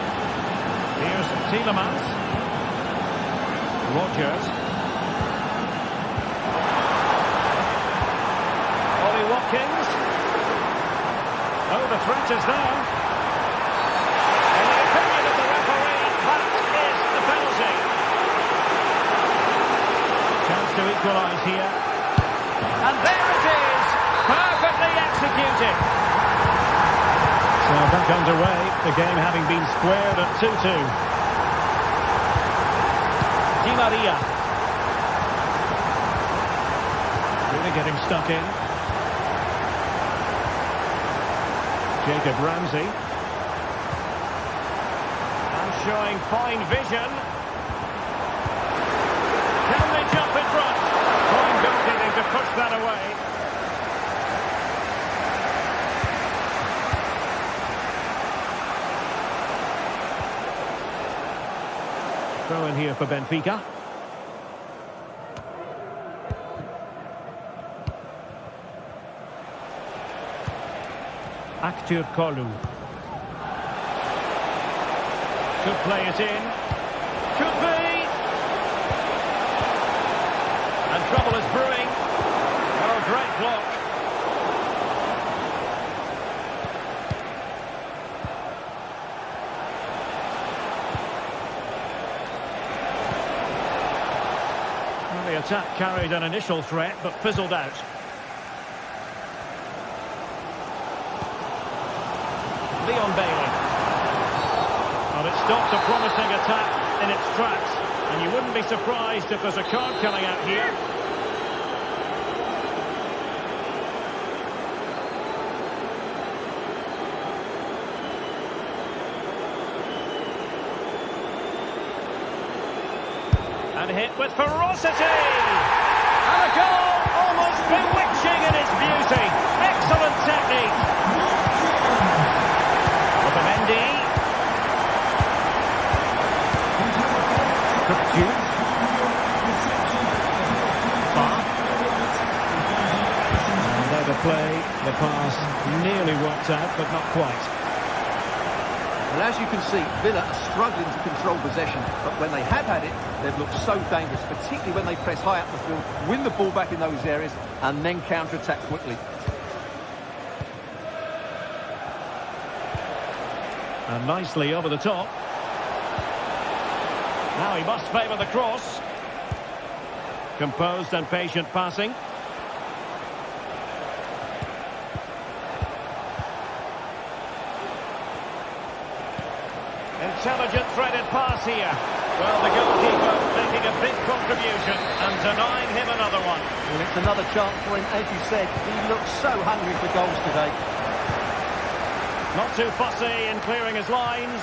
Here's Tielemans. Rogers. Ollie Watkins. Oh, the threat is there. In the opinion of the referee, that is the penalty. Chance to equalise here. And there it is, perfectly executed. So back underway, the game having been squared at 2-2. Di Maria. Really getting stuck in. Jacob Ramsey. And showing fine vision. Can they jump in front? Fine goalkeeping to push that away. Throw in here for Benfica. Aktür Kolu. Could play it in. Could be. And trouble is brewing. Oh, great block. Well, the attack carried an initial threat, but fizzled out. Leon Bailey. Well, it stops a promising attack in its tracks, and you wouldn't be surprised if there's a card coming out here. And hit with ferocity! And a goal almost bewitching in its beauty. Excellent technique. There to play, the pass nearly worked out, but not quite. And as you can see, Villa are struggling to control possession, but when they have had it, they've looked so dangerous, particularly when they press high up the field, win the ball back in those areas, and then counter-attack quickly. And nicely over the top. Now he must favour the cross. Composed and patient passing. Intelligent threaded pass here. Well, the goalkeeper making a big contribution and denying him another one. Well, it's another chance for him, as you said. He looks so hungry for goals today. Not too fussy in clearing his lines.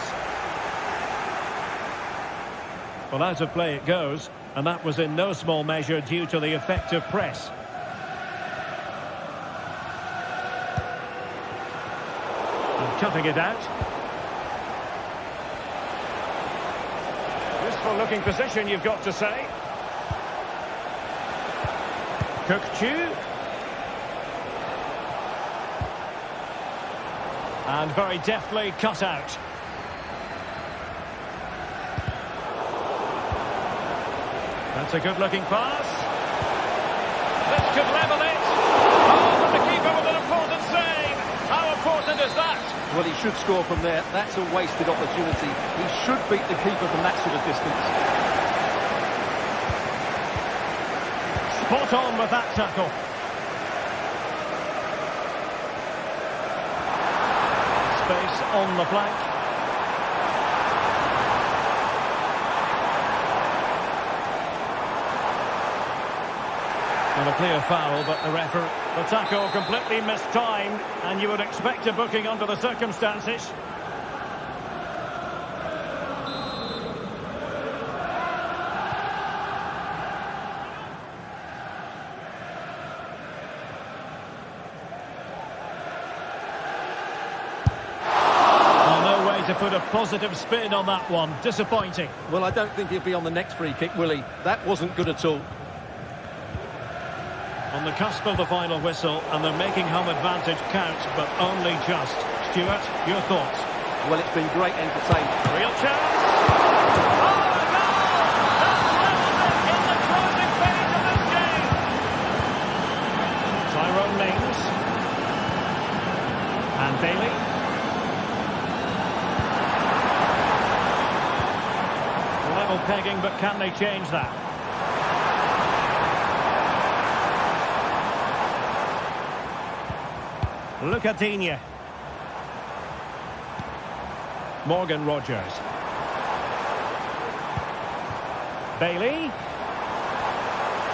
Well, out of play it goes, and that was in no small measure due to the effective press. And cutting it out. Useful looking position, you've got to say. Cook-Chu. And very deftly cut out. That's a good-looking pass. This could level it. Oh, but the keeper with an important save. How important is that? Well, he should score from there. That's a wasted opportunity. He should beat the keeper from that sort of distance. Spot on with that tackle. Space on the flank. And a clear foul, but the tackle completely mistimed, and you would expect a booking under the circumstances. To put a positive spin on that one. Disappointing. Well, I don't think he'll be on the next free kick, will he? That wasn't good at all. On the cusp of the final whistle, and they're making home advantage count, but only just. Stuart, your thoughts? Well, it's been great entertainment. Real chance. Oh, no! That's in the closing phase of this game. Tyrone Mings. And Bailey. Level pegging, but can they change that? Look at Digne. Morgan Rogers. Bailey.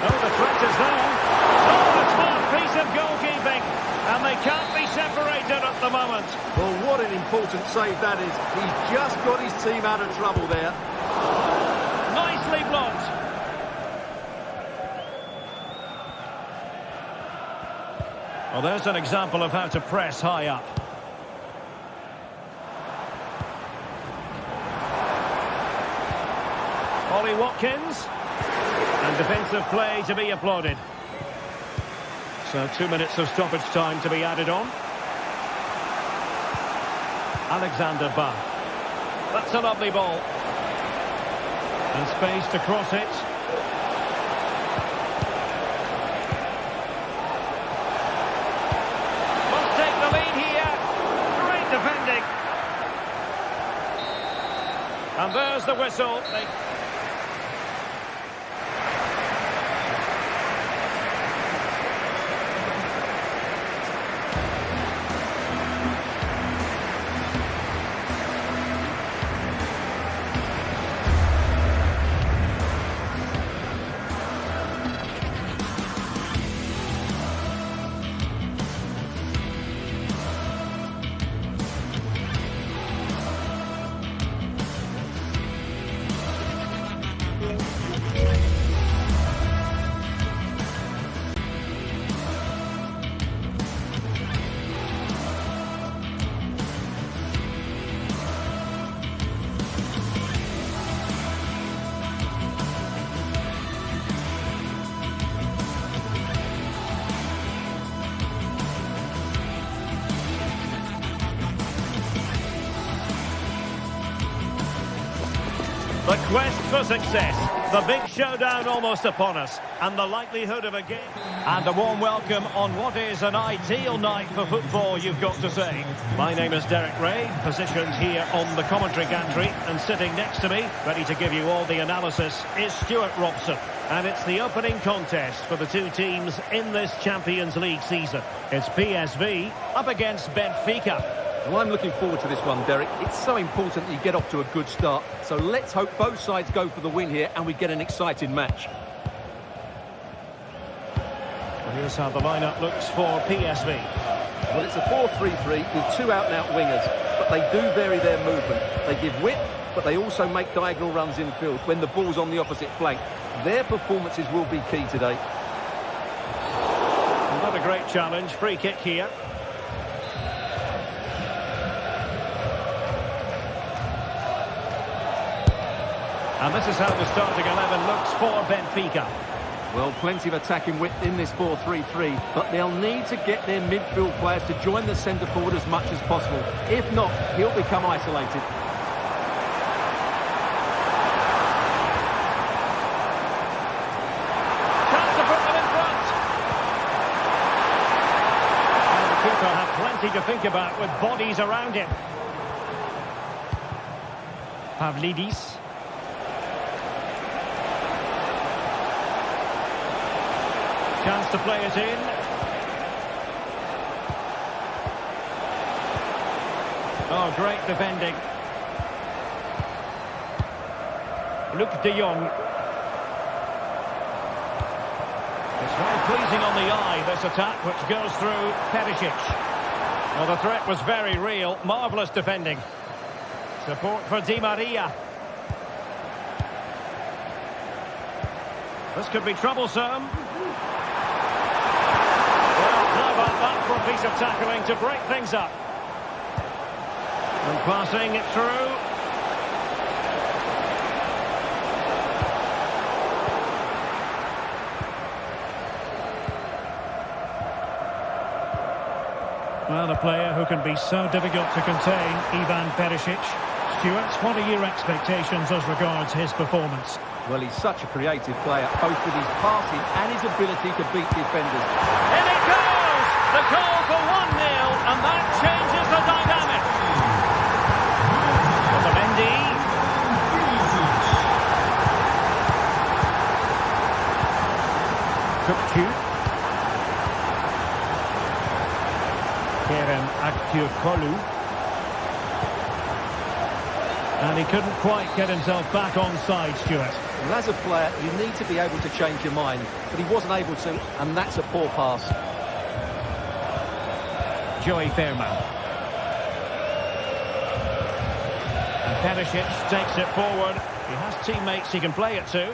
Oh, the threat is there. Oh, a smart piece of goalkeeping. And they can't be separated at the moment. Well, what an important save that is. He's just got his team out of trouble there. Nicely blocked. Well, there's an example of how to press high up. Ollie Watkins. And defensive play to be applauded. So 2 minutes of stoppage time to be added on. Alexander Bah. That's a lovely ball. And space to cross it. Must take the lead here. Great defending. And there's the whistle. quest for success. The big showdown almost upon us, and the likelihood of a game. And a warm welcome on what is an ideal night for football, you've got to say. My name is Derek Ray, positioned here on the commentary gantry, and sitting next to me, ready to give you all the analysis, is Stuart Robson. And it's the opening contest for the two teams in this Champions League season. It's PSV up against Benfica. Well, I'm looking forward to this one, Derek. It's so important that you get off to a good start. So let's hope both sides go for the win here and we get an exciting match. Well, here's how the lineup looks for PSV. Well, it's a 4-3-3 with two out-and-out wingers, but they do vary their movement. They give width, but they also make diagonal runs infield when the ball's on the opposite flank. Their performances will be key today. Not a great challenge. Free kick here. And this is how the starting 11 looks for Benfica. Well, plenty of attacking width in this 4-3-3, but they'll need to get their midfield players to join the centre forward as much as possible. If not, he'll become isolated. Chance to put them in front. And the keeper had plenty to think about with bodies around him. Pavlidis. Chance to play it in. Oh, great defending. Luc de Jong. It's very pleasing on the eye, this attack, which goes through Perisic. Well, the threat was very real. Marvellous defending. Support for Di Maria. This could be troublesome. How about that for a piece of tackling to break things up? And passing it through. Well, a player who can be so difficult to contain, Ivan Perisic. Stuart, what are your expectations as regards his performance? Well, he's such a creative player, both with his passing and his ability to beat defenders. In it goes! The goal for 1-0, and that changes the dynamic. Otamendi. Kukçu. Kerem Aktürkoğlu. And he couldn't quite get himself back onside, Stuart. Well, as a player, you need to be able to change your mind, but he wasn't able to, and that's a poor pass. Joey Fairman. And Perisic takes it forward. He has teammates he can play it to.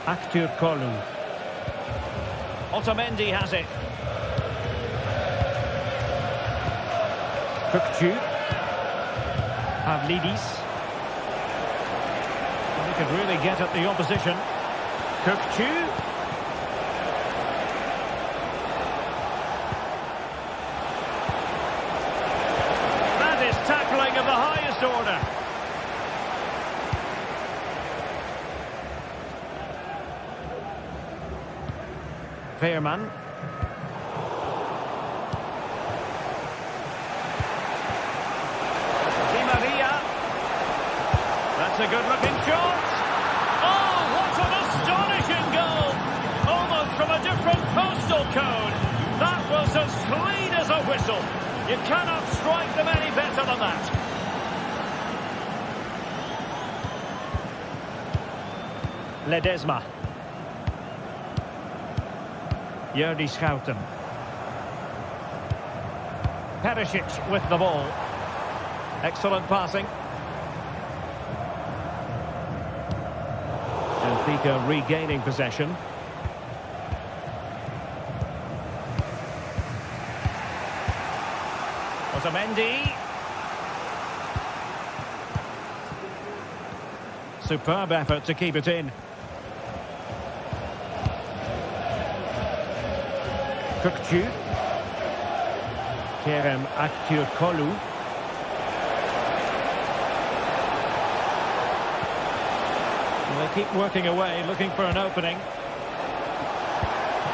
Aktürkoğlu. Otamendi has it. Kukçu. Pavlidis. He could really get at the opposition. Kukçu. That is tackling of the highest order. Fairman. Di Maria. That's a good-looking shot. Oh, what an astonishing goal! Almost from a different postal code. That was as clean as a whistle. You cannot strike them any better than that. Ledesma. Jordi Schouten. Perisic with the ball. Excellent passing. Benfica regaining possession. Otamendi. Superb effort to keep it in. Kukçu. Kerem Aktürkoğlu. They keep working away, looking for an opening.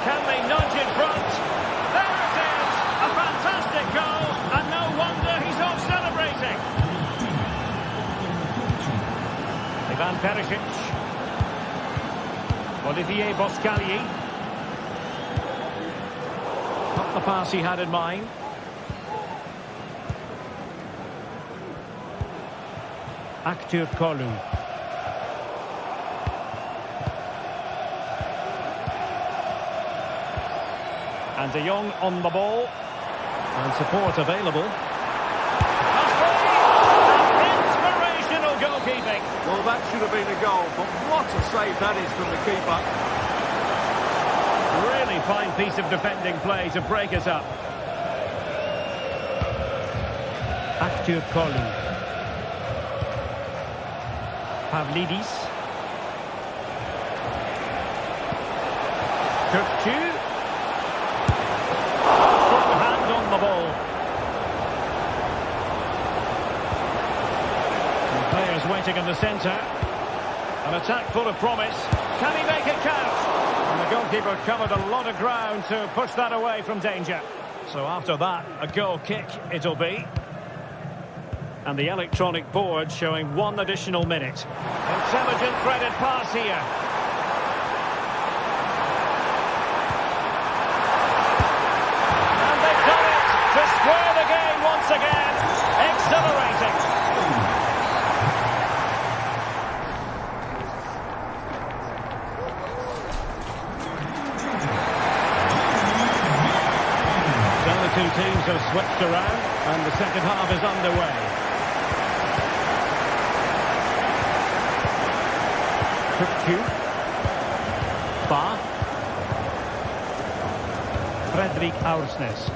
Can they nudge in front? There it is! A fantastic goal, and no wonder he's off celebrating. Ivan Perisic. Olivier Boscagli. Not the pass he had in mind. Aktürkoğlu. And De Jong on the ball. And support available. Inspirational goalkeeping. Well, that should have been a goal, but what a save that is from the keeper. Really fine piece of defending play to break us up. Aktürkoğlu. Pavlidis. Kökçü. Hand on the ball. And players waiting in the centre. An attack full of promise. Can he make it count? And the goalkeeper covered a lot of ground to push that away from danger. So after that, a goal kick it'll be. And the electronic board showing 1 additional minute. Intelligent threaded pass here. And they've done it to square the game once again. Exhilarating. So the two teams have switched around and the second half is underway. Kökçü. Ba. Fredrik Aursnes.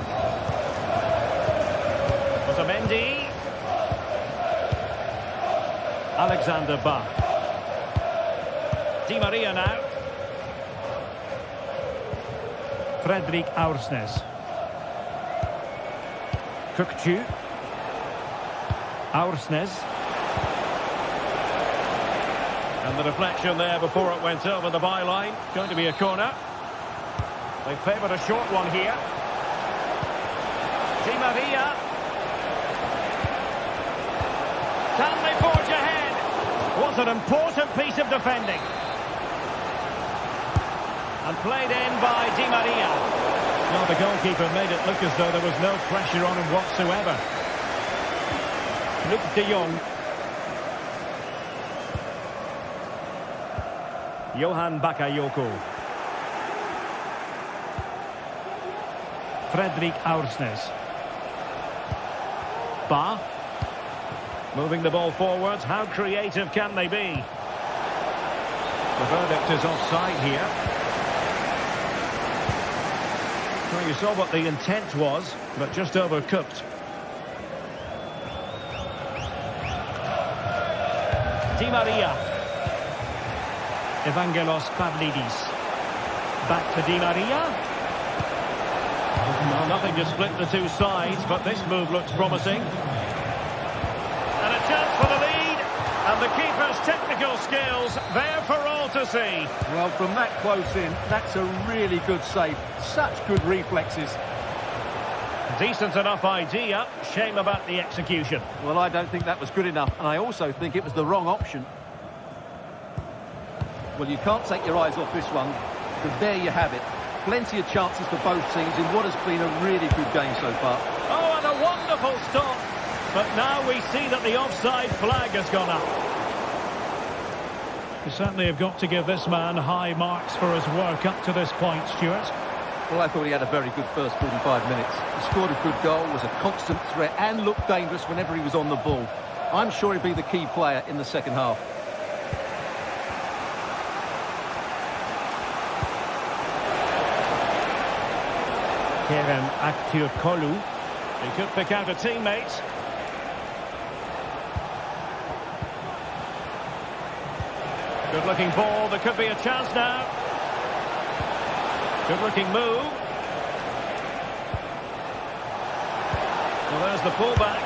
Otamendi. Alexander Ba. Di Maria now. Fredrik Aursnes. Kökçü. Aursnes. And the deflection there before it went over the byline. Going to be a corner. They favoured a short one here. Di Maria. Can they forge ahead? Was an important piece of defending. And played in by Di Maria. Well, the goalkeeper made it look as though there was no pressure on him whatsoever. Luuk de Jong. Johan Bakayoko. Fredrik Aursnes. Ba. Moving the ball forwards. How creative can they be? The verdict is offside here. Well, you saw what the intent was, but just overcooked. Di Maria. Evangelos Pavlidis. Back to Di Maria. Well, nothing to split the two sides, but this move looks promising. And a chance for the lead. And the keeper's technical skills there for all to see. Well, from that close in, that's a really good save. Such good reflexes. Decent enough idea. Shame about the execution. Well, I don't think that was good enough, and I also think it was the wrong option. Well, you can't take your eyes off this one, because there you have it. Plenty of chances for both teams in what has been a really good game so far. Oh, and a wonderful stop. But now we see that the offside flag has gone up. You certainly have got to give this man high marks for his work up to this point, Stuart. Well, I thought he had a very good first 45 minutes. He scored a good goal, was a constant threat, and looked dangerous whenever he was on the ball. I'm sure he'll be the key player in the second half. Kerem Aktürkoğlu. He could pick out a teammate. Good-looking ball. There could be a chance now. Good-looking move. Well, there's the pullback.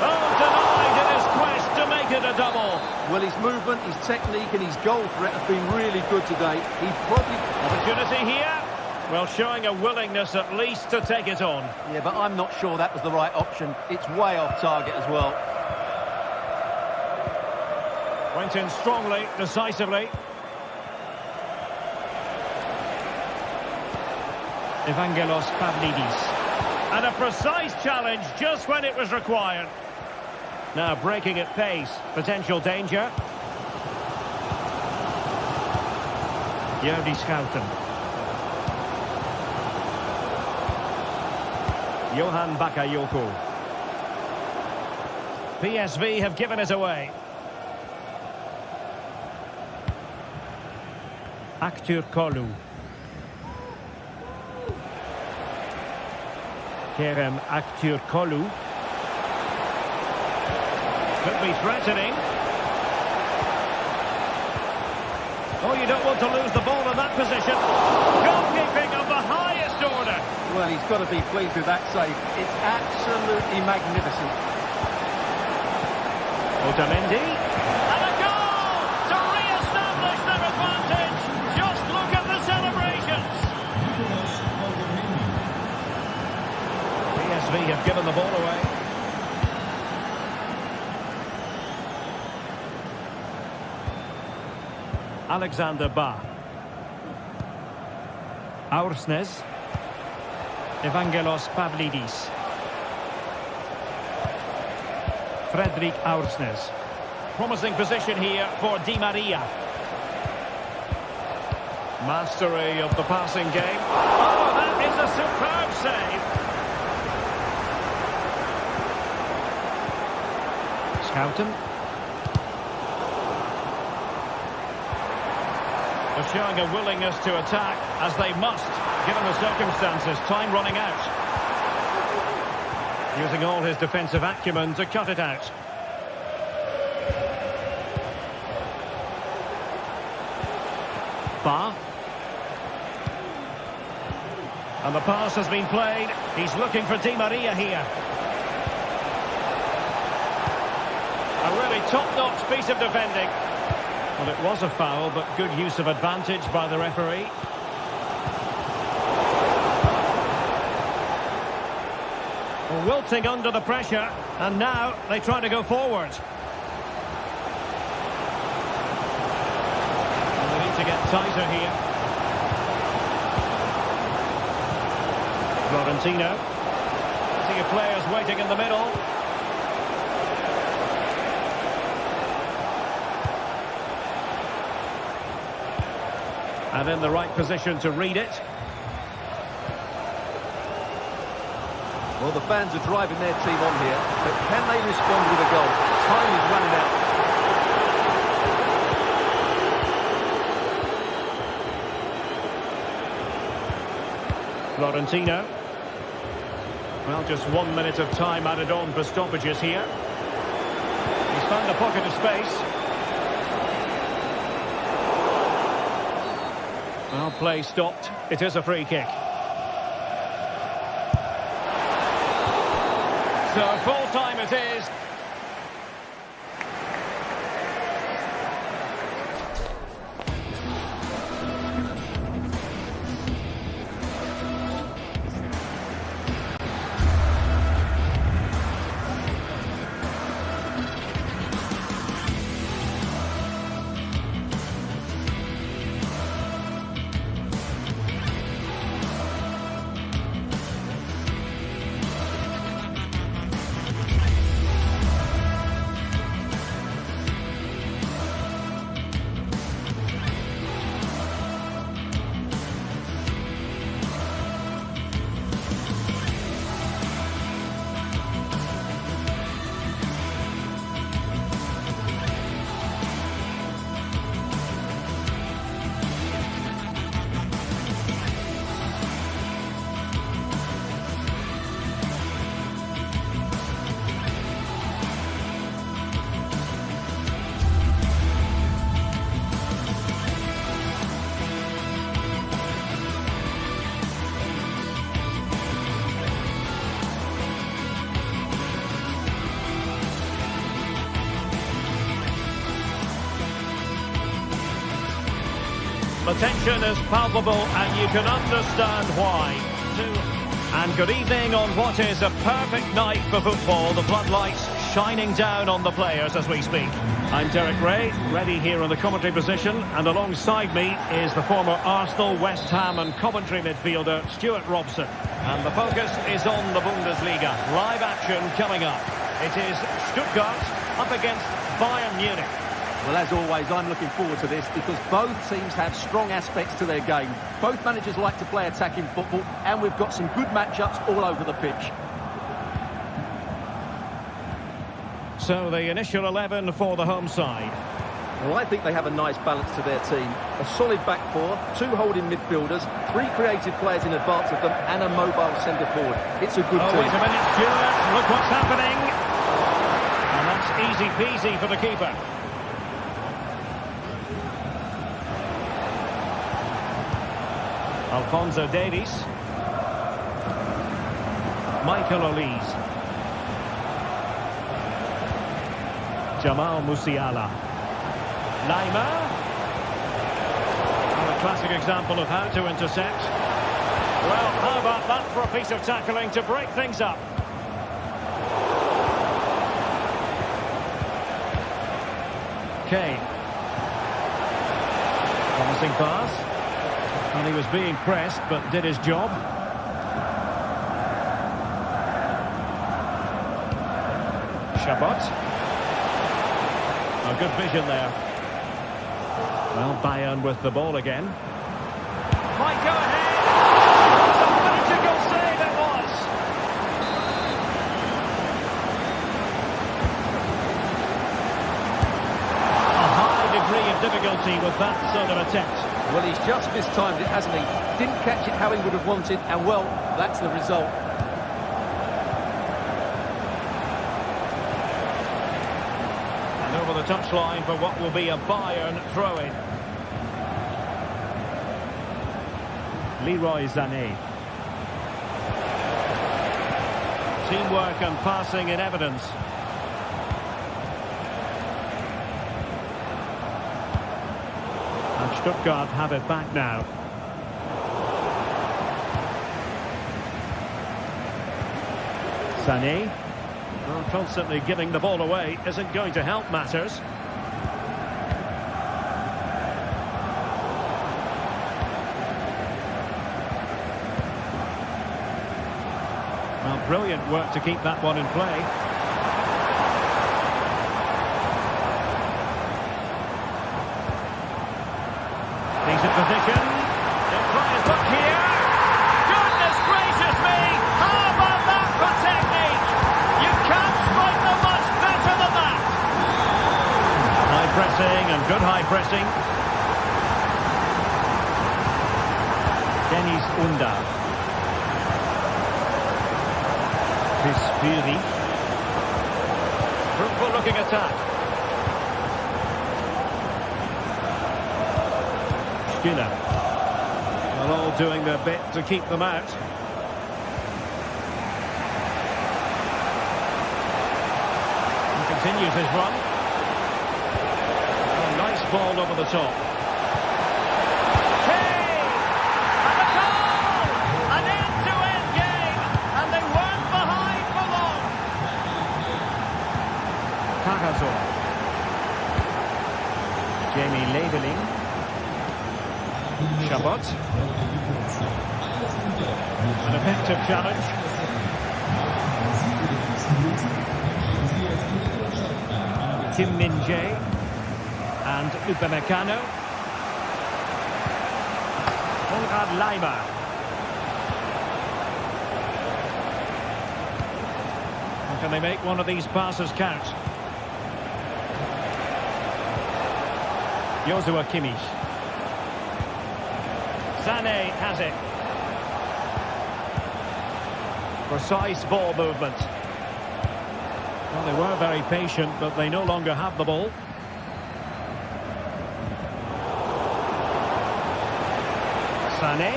Oh, denied in his quest to make it a double. Well, his movement, his technique and his goal threat have been really good today. He probably... Opportunity here. Well, showing a willingness at least to take it on. Yeah, but I'm not sure that was the right option. It's way off target as well. Went in strongly, decisively. Evangelos Pavlidis. And a precise challenge just when it was required. Now breaking at pace. Potential danger. Jordi Schouten. Johan Bakayoko. PSV have given it away. Aktür Kolu. Kerem Aktür Kolu. Could be threatening. Oh, you don't want to lose the ball in that position. Goalkeeping of the highest order. Well, he's got to be pleased with that save. It's absolutely magnificent. Otamendi. And a goal to re-establish their advantage. Just look at the celebrations. PSV have given the ball away. Alexander Ba. Aursnes. Evangelos Pavlidis. Fredrik Aursnes. Promising position here for Di Maria. Mastery of the passing game. Oh, that is a superb save. Schouten. They're showing a willingness to attack, as they must, given the circumstances. Time running out. Using all his defensive acumen to cut it out. Ba. And the pass has been played. He's looking for Di Maria here. A really top-notch piece of defending. Well, it was a foul, but good use of advantage by the referee. Well, wilting under the pressure, and now they try to go forward. And they need to get tighter here. Florentino. See a players waiting in the middle. And in the right position to read it. Well, the fans are driving their team on here, but can they respond with a goal? Time is running out. Florentino. Well, just 1 minute of time added on for stoppages here. He's found a pocket of space. Well, play stopped. It is a free kick. So full time it is. The tension is palpable and you can understand why. And good evening on what is a perfect night for football. The floodlights shining down on the players as we speak. I'm Derek Ray, ready here in the commentary position, and alongside me is the former Arsenal, West Ham and Coventry midfielder Stuart Robson. And the focus is on the Bundesliga. Live action coming up. It is Stuttgart up against Bayern Munich. Well, as always, I'm looking forward to this because both teams have strong aspects to their game. Both managers like to play attacking football, and we've got some good matchups all over the pitch. So the initial 11 for the home side. Well, I think they have a nice balance to their team. A solid back four, two holding midfielders, three creative players in advance of them, and a mobile centre-forward. It's a good team. Wait a minute, Stuart. Look what's happening. And that's easy peasy for the keeper. Alphonso Davies. Michael Olise. Jamal Musiala. Neymar. And a classic example of how to intercept. Well, how about that for a piece of tackling to break things up? Kane. Promising pass. And he was being pressed, but did his job. Chabot. A good vision there. Well, Bayern with the ball again. Might go ahead. A magical save it was. A high degree of difficulty with that sort of attempt. Well, he's just mistimed it, hasn't he? Didn't catch it how he would have wanted, and well, that's the result. And over the touchline for what will be a Bayern throw-in. Leroy Sané. Teamwork and passing in evidence. And Stuttgart have it back now. Sané. Well, constantly giving the ball away isn't going to help matters. Well, brilliant work to keep that one in play. Decent position. They'll try his look here. Goodness gracious me! How about that for technique? You can't strike them much better than that. High pressing and good high pressing. Dennis Unda. Pispiri. Fruitful looking attack. Skinner. Well, all doing their bit to keep them out. He continues his run. A nice ball over the top. Hey! And a goal! An end-to-end game! And they weren't behind for long. Cagazor. Jamie Labeling. Chabot. An effective challenge. Kim Min-jae and Upamecano. Konrad Laimer. Can they make one of these passes count? Joshua Kimmich. Sané has it. Precise ball movement. Well, they were very patient, but they no longer have the ball. Sané.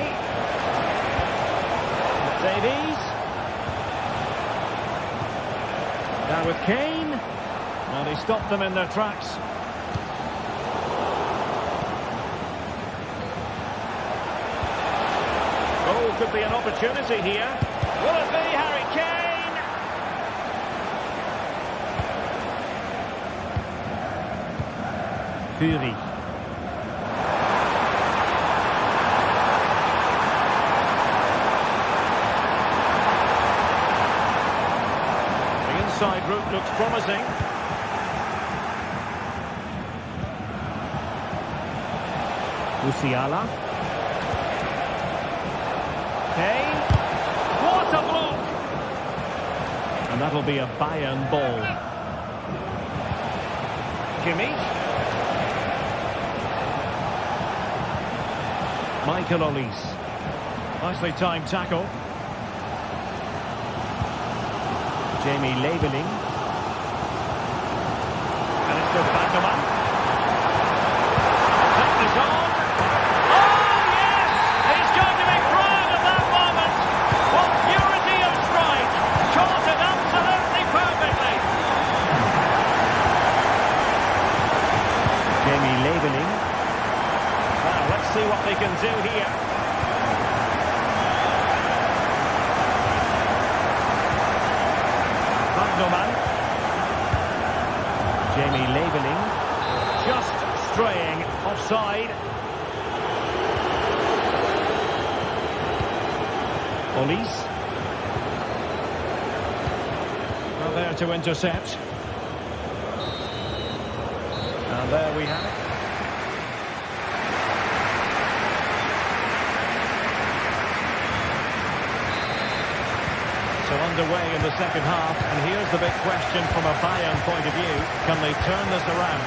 Davies. Now with Kane. Well, he stopped them in their tracks. could be an opportunity here. Will it be Harry Kane? Fury. The inside route looks promising. Musiala. Kane. What a block! And that'll be a Bayern ball. Kimmich. Michael Olise. Nicely timed tackle. Jamie Leveling. And it's good back to man. That is on. Well, let's see what they can do here. Magnoman. Jamie Leveling. Just straying offside. Olise. Well, there to intercept. And there we have it. So underway in the second half, and here's the big question from a Bayern point of view. Can they turn this around?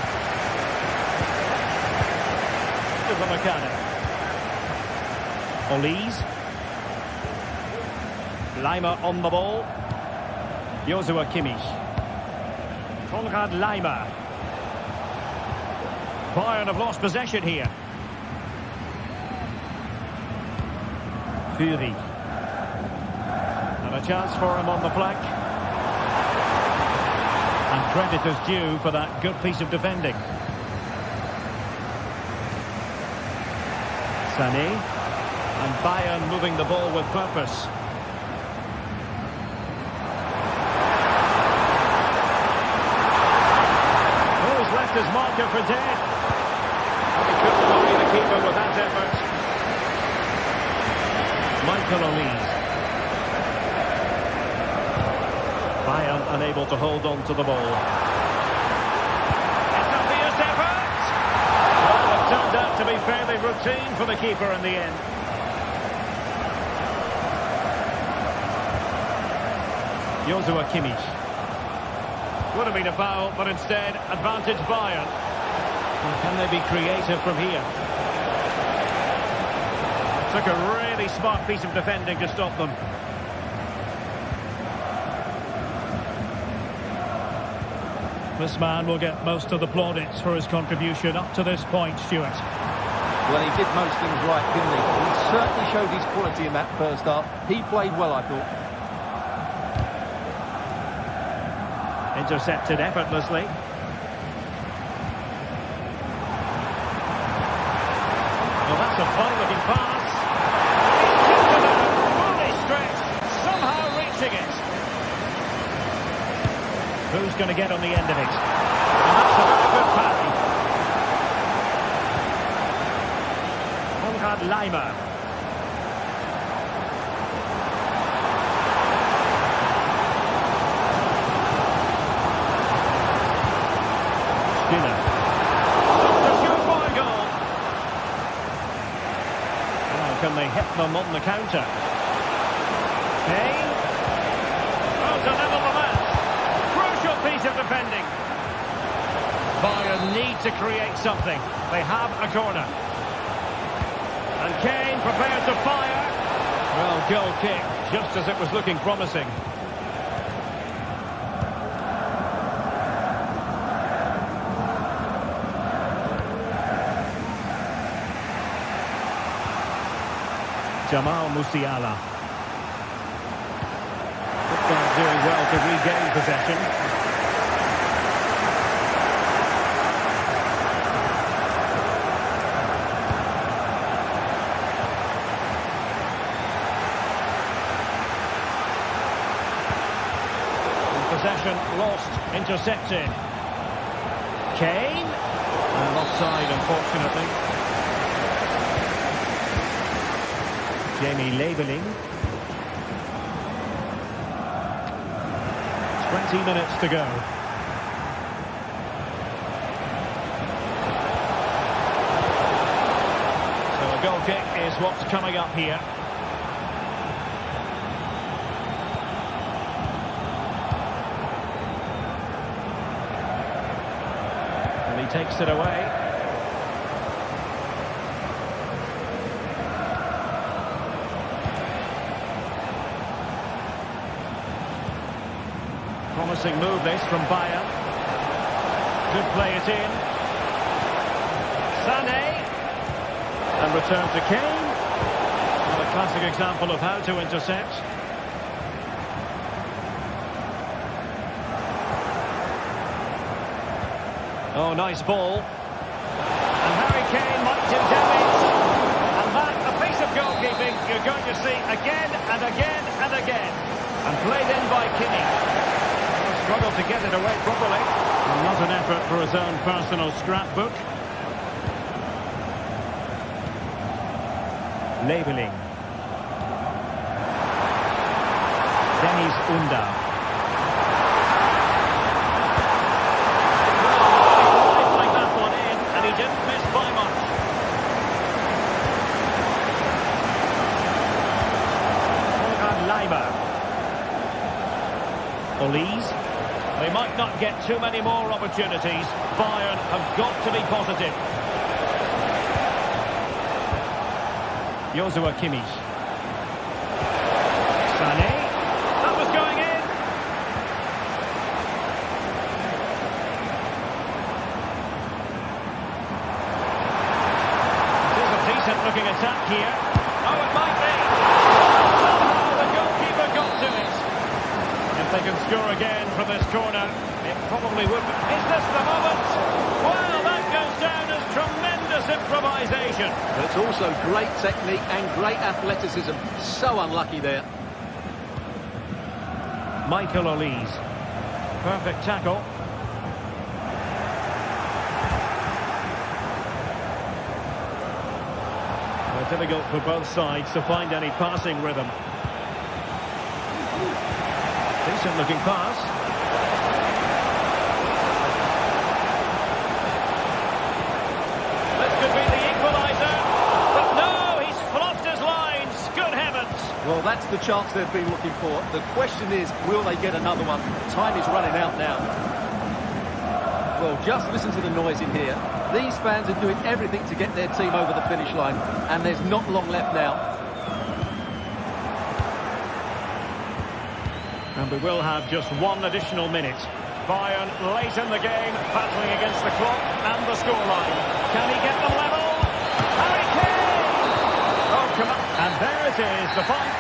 To the mechanic. Olise. Leimer on the ball. Joshua Kimmich. Konrad Leimer. Bayern have lost possession here. Fury. And a chance for him on the flank. And credit is due for that good piece of defending. Sané. And Bayern moving the ball with purpose. Oh, he's left his marker for dead. He couldn't worry the keeper with that effort. Michael Olise. Bayern unable to hold on to the ball. It's a fierce effort. Well, it turned out to be fairly routine for the keeper in the end. Joshua Kimmich. Would have been a foul, but instead, advantage Bayern. And can they be creative from here? Took a really smart piece of defending to stop them. This man will get most of the plaudits for his contribution up to this point, Stuart. Well, he did most things right, didn't he? He certainly showed his quality in that first half. He played well, I thought. Intercepted effortlessly. Well, that's a fine-looking pass. He's tipped it out, fully stretched, somehow reaching it. Who's going to get on the end of it? And that's a very good parry. Konrad Leimer. Can they hit them on the counter? Kane. Oh, to level the match. Crucial piece of defending. Bayern need to create something. They have a corner. And Kane prepared to fire. Well, goal kick, just as it was looking promising. Jamal Musiala. Stuttgart doing well to regain possession. lost, intercepted. Kane. And offside, unfortunately. Jamie labelling. 20 minutes to go. So a goal kick is what's coming up here. And he takes it away. Promising move this from Bayern. Could play it in. Sané. And return to Kane. Well, a classic example of how to intercept. Oh, nice ball. And Harry Kane might do damage. And that, a piece of goalkeeping you're going to see again and again and again. And played in by Kimmich. Struggled to get it away properly. And not an effort for his own personal scrapbook. Labelling. Dennis Unda. Like that one in, and he didn't miss by much. Leiber. Olise. They might not get too many more opportunities. Bayern have got to be positive. Joshua Kimmich. Sané. That was going in. It is a decent-looking attack here. Oh, it might be. Somehow the goalkeeper got to it. If they can score again from this corner, it probably would. Is this the moment? Well, that goes down as tremendous improvisation. But it's also great technique and great athleticism. So unlucky there. Michael Olise. Perfect tackle. Well, difficult for both sides to find any passing rhythm. Decent looking pass. This could be the equaliser. But no, he's fluffed his lines. Good heavens. Well, that's the chance they've been looking for. The question is, will they get another one? Time is running out now. Well, just listen to the noise in here. These fans are doing everything to get their team over the finish line, and there's not long left now. And we will have just one additional minute. Bayern late in the game, battling against the clock and the scoreline. Can he get them level? Harry Kane! Oh, come on. And there it is, the fight.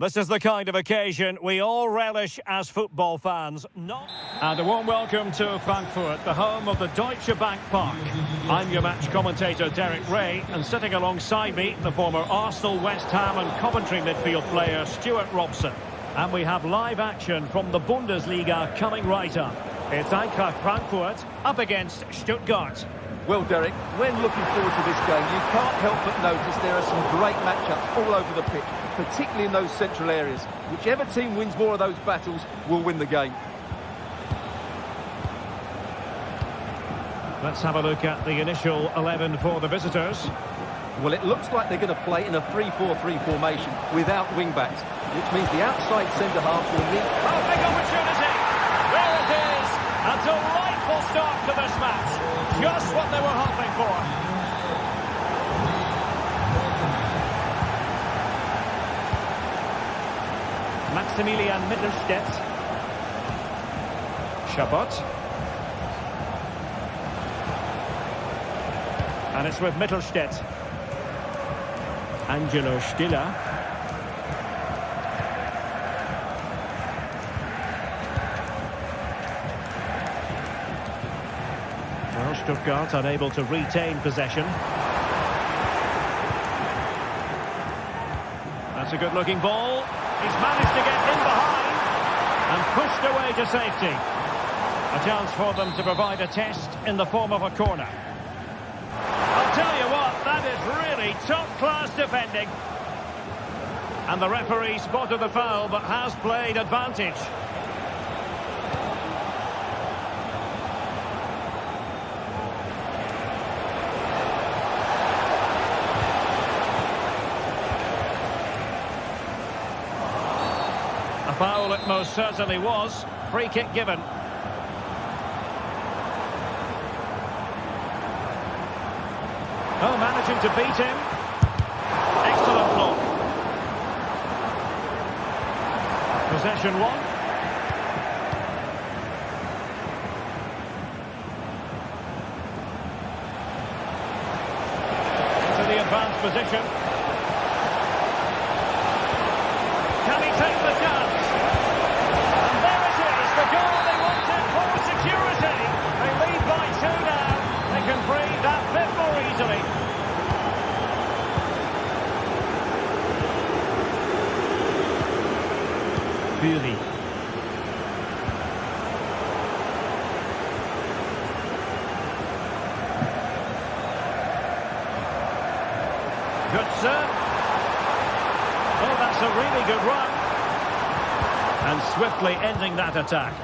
This is the kind of occasion we all relish as football fans. And a warm welcome to Frankfurt, the home of the Deutsche Bank Park. I'm your match commentator, Derek Ray, and sitting alongside me, the former Arsenal, West Ham and Coventry midfield player, Stuart Robson. And we have live action from the Bundesliga coming right up. It's Eintracht Frankfurt up against Stuttgart. Well, Derek, when looking forward to this game, you can't help but notice there are some great matchups all over the pitch, particularly in those central areas. Whichever team wins more of those battles will win the game. Let's have a look at the initial 11 for the visitors. Well, it looks like they're going to play in a 3-4-3 formation without wing-backs, which means the outside centre-halves will need... Oh, big opportunity! There it is! A delightful start to this match. Just what they were hoping for. Maximilian Mittelstädt. Chabot. And it's with Mittelstädt. Angelo Stiller. Well, Stuttgart unable to retain possession. That's a good-looking ball. He's managed to get in behind and pushed away to safety. A chance for them to provide a test in the form of a corner. I'll tell you what, that is really top-class defending. And the referee spotted the foul, but has played advantage. A foul it most certainly was. Free kick given. Oh, managing to beat him. Excellent block. Possession one. To the advanced position. Can he take the chance? And there it is, the goal they wanted for security. They lead by 2 now. They can breathe that bit more easily. Fury. Good serve. Oh, that's a really good run. And swiftly ending that attack.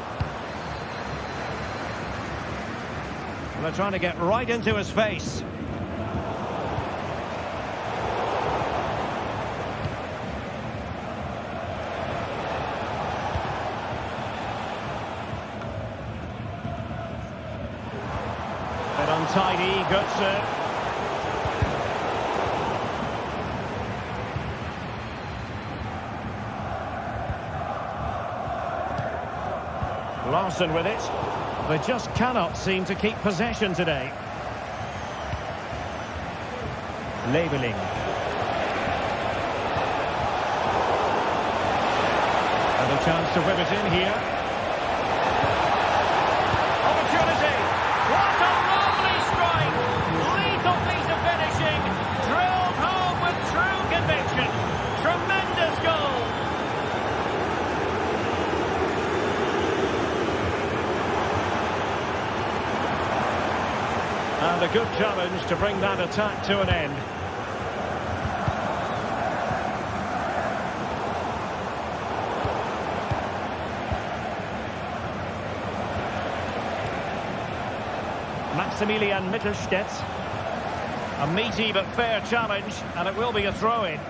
They're trying to get right into his face. Bit untidy, good serve. Larson with it. They just cannot seem to keep possession today. Labeling. And a chance to whip it in here. Opportunity. What a lovely strike. Lethal piece of finishing. Drilled home with true conviction. Tremendous goal. And a good challenge to bring that attack to an end. Maximilian Mittelstädt. A meaty but fair challenge, and it will be a throw-in.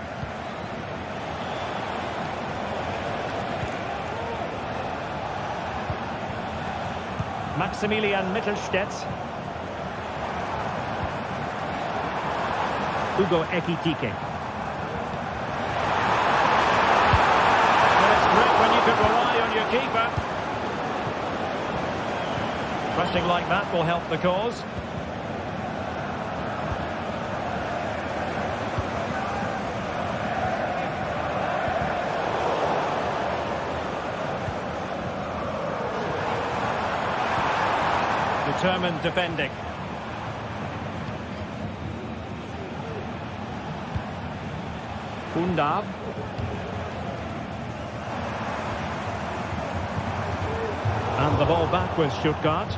Maximilian Mittelstädt. Hugo Ekitike. Well, it's great when you can rely on your keeper. Pressing like that will help the cause. Determined defending. Undav. And the ball back with Stuttgart.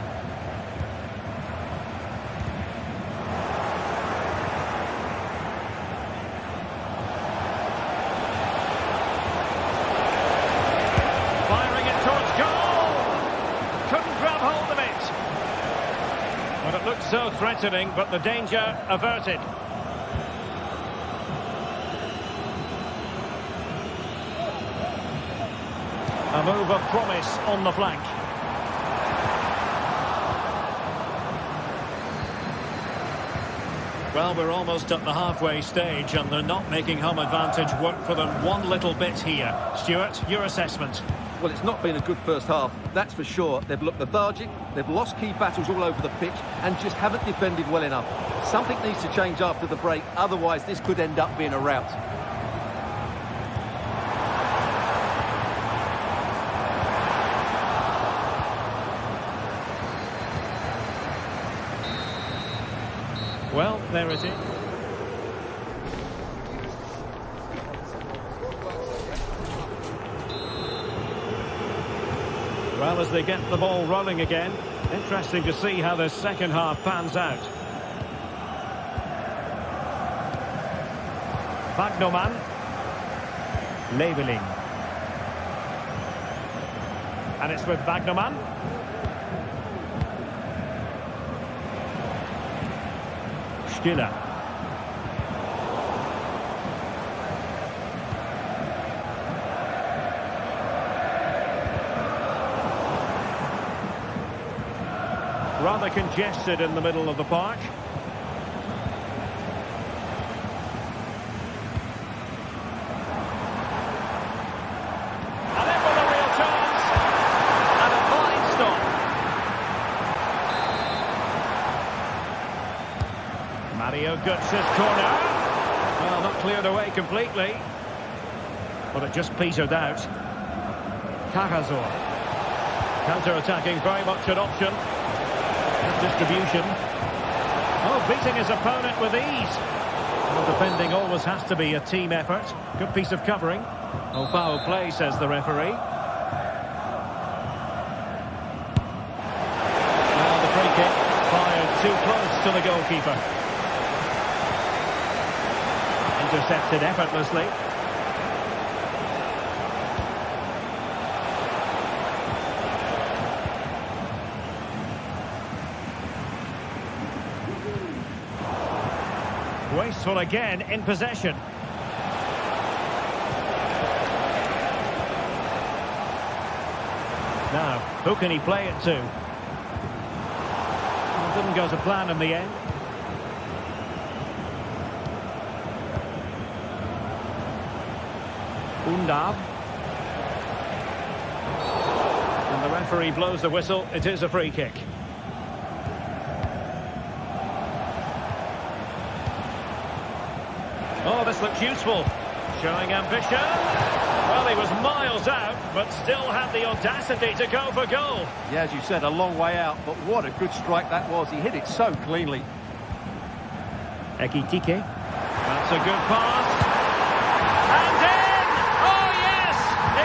so threatening, but the danger averted. A move of promise on the flank. Well, we're almost at the halfway stage and they're not making home advantage work for them one little bit here. Stuart, your assessment? Well, it's not been a good first half, that's for sure. They've looked lethargic, they've lost key battles all over the pitch and just haven't defended well enough. Something needs to change after the break, otherwise this could end up being a rout. Well, there it is. Well, as they get the ball rolling again, interesting to see how the second half pans out. Wagnerman. Leveling. And it's with Wagnerman. Stiller. Rather congested in the middle of the park. And in with a real chance. And a fine stop. Mario Götze's corner. Well, not cleared away completely. But it just petered out. Cajazor. Counter-attacking, very much an option. Distribution. Oh, beating his opponent with ease. Well, defending always has to be a team effort. Good piece of covering. Oh, foul play, says the referee. Well, the free kick fired too close to the goalkeeper. Intercepted effortlessly. Wasteful again in possession. Now, who can he play it to? Well, it didn't go to plan in the end. Undav. And the referee blows the whistle. It is a free kick. Oh, this looks useful. Showing ambition. Well, he was miles out, but still had the audacity to go for goal. Yeah, as you said, a long way out, but what a good strike that was. He hit it so cleanly. Ekitike. That's a good pass. And in! Oh, yes!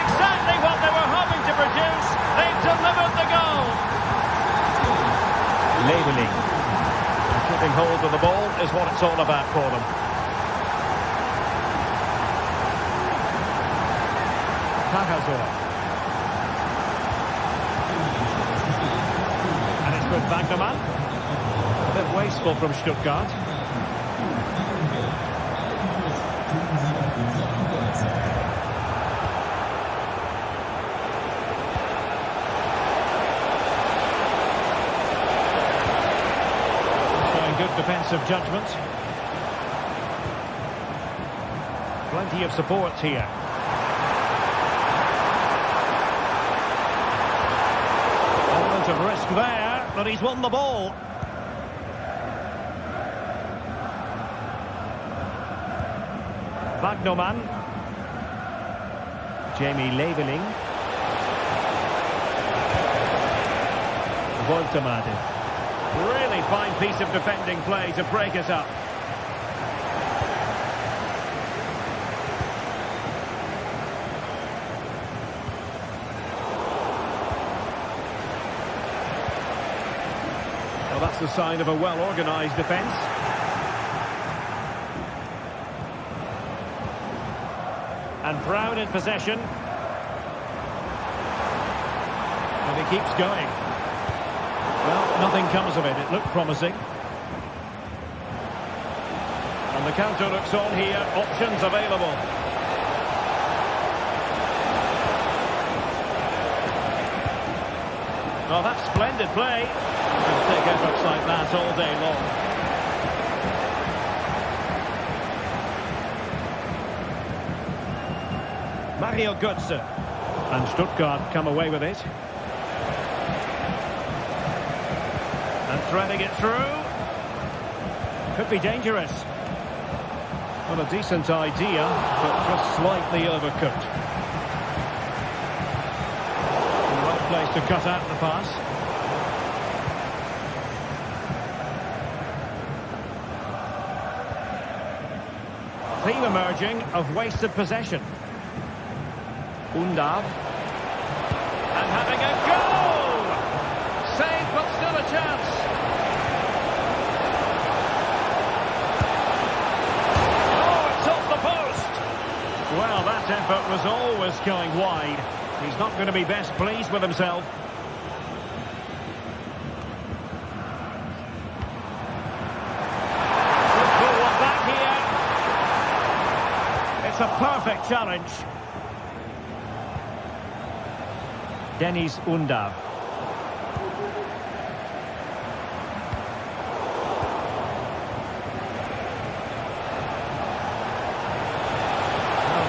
Exactly what they were hoping to produce. They've delivered the goal. Leveling. Keeping hold of the ball is what it's all about for them. And it's with Wagnerman. A bit wasteful from Stuttgart. Showing good defensive judgment. Plenty of support here. Of risk there, but he's won the ball. Wagnerman. Jamie Leveling. Woltemade. Really fine piece of defending play to break us up. Well, that's the sign of a well-organised defence. And Brown in possession. And he keeps going. Well, nothing comes of it. It looked promising. And the counter looks on here, options available. Oh, that's splendid play. He'll take efforts like that all day long. Mario Götze. And Stuttgart come away with it. And threading it through. Could be dangerous. Well, a decent idea, but just slightly overcooked. The right place to cut out the pass. Theme emerging of wasted possession. Undav. And having a goal! Saved, but still a chance. Oh, it's off the post! Well, that effort was always going wide. He's not going to be best pleased with himself. Good pull one back here. It's a perfect challenge. Dennis Undav.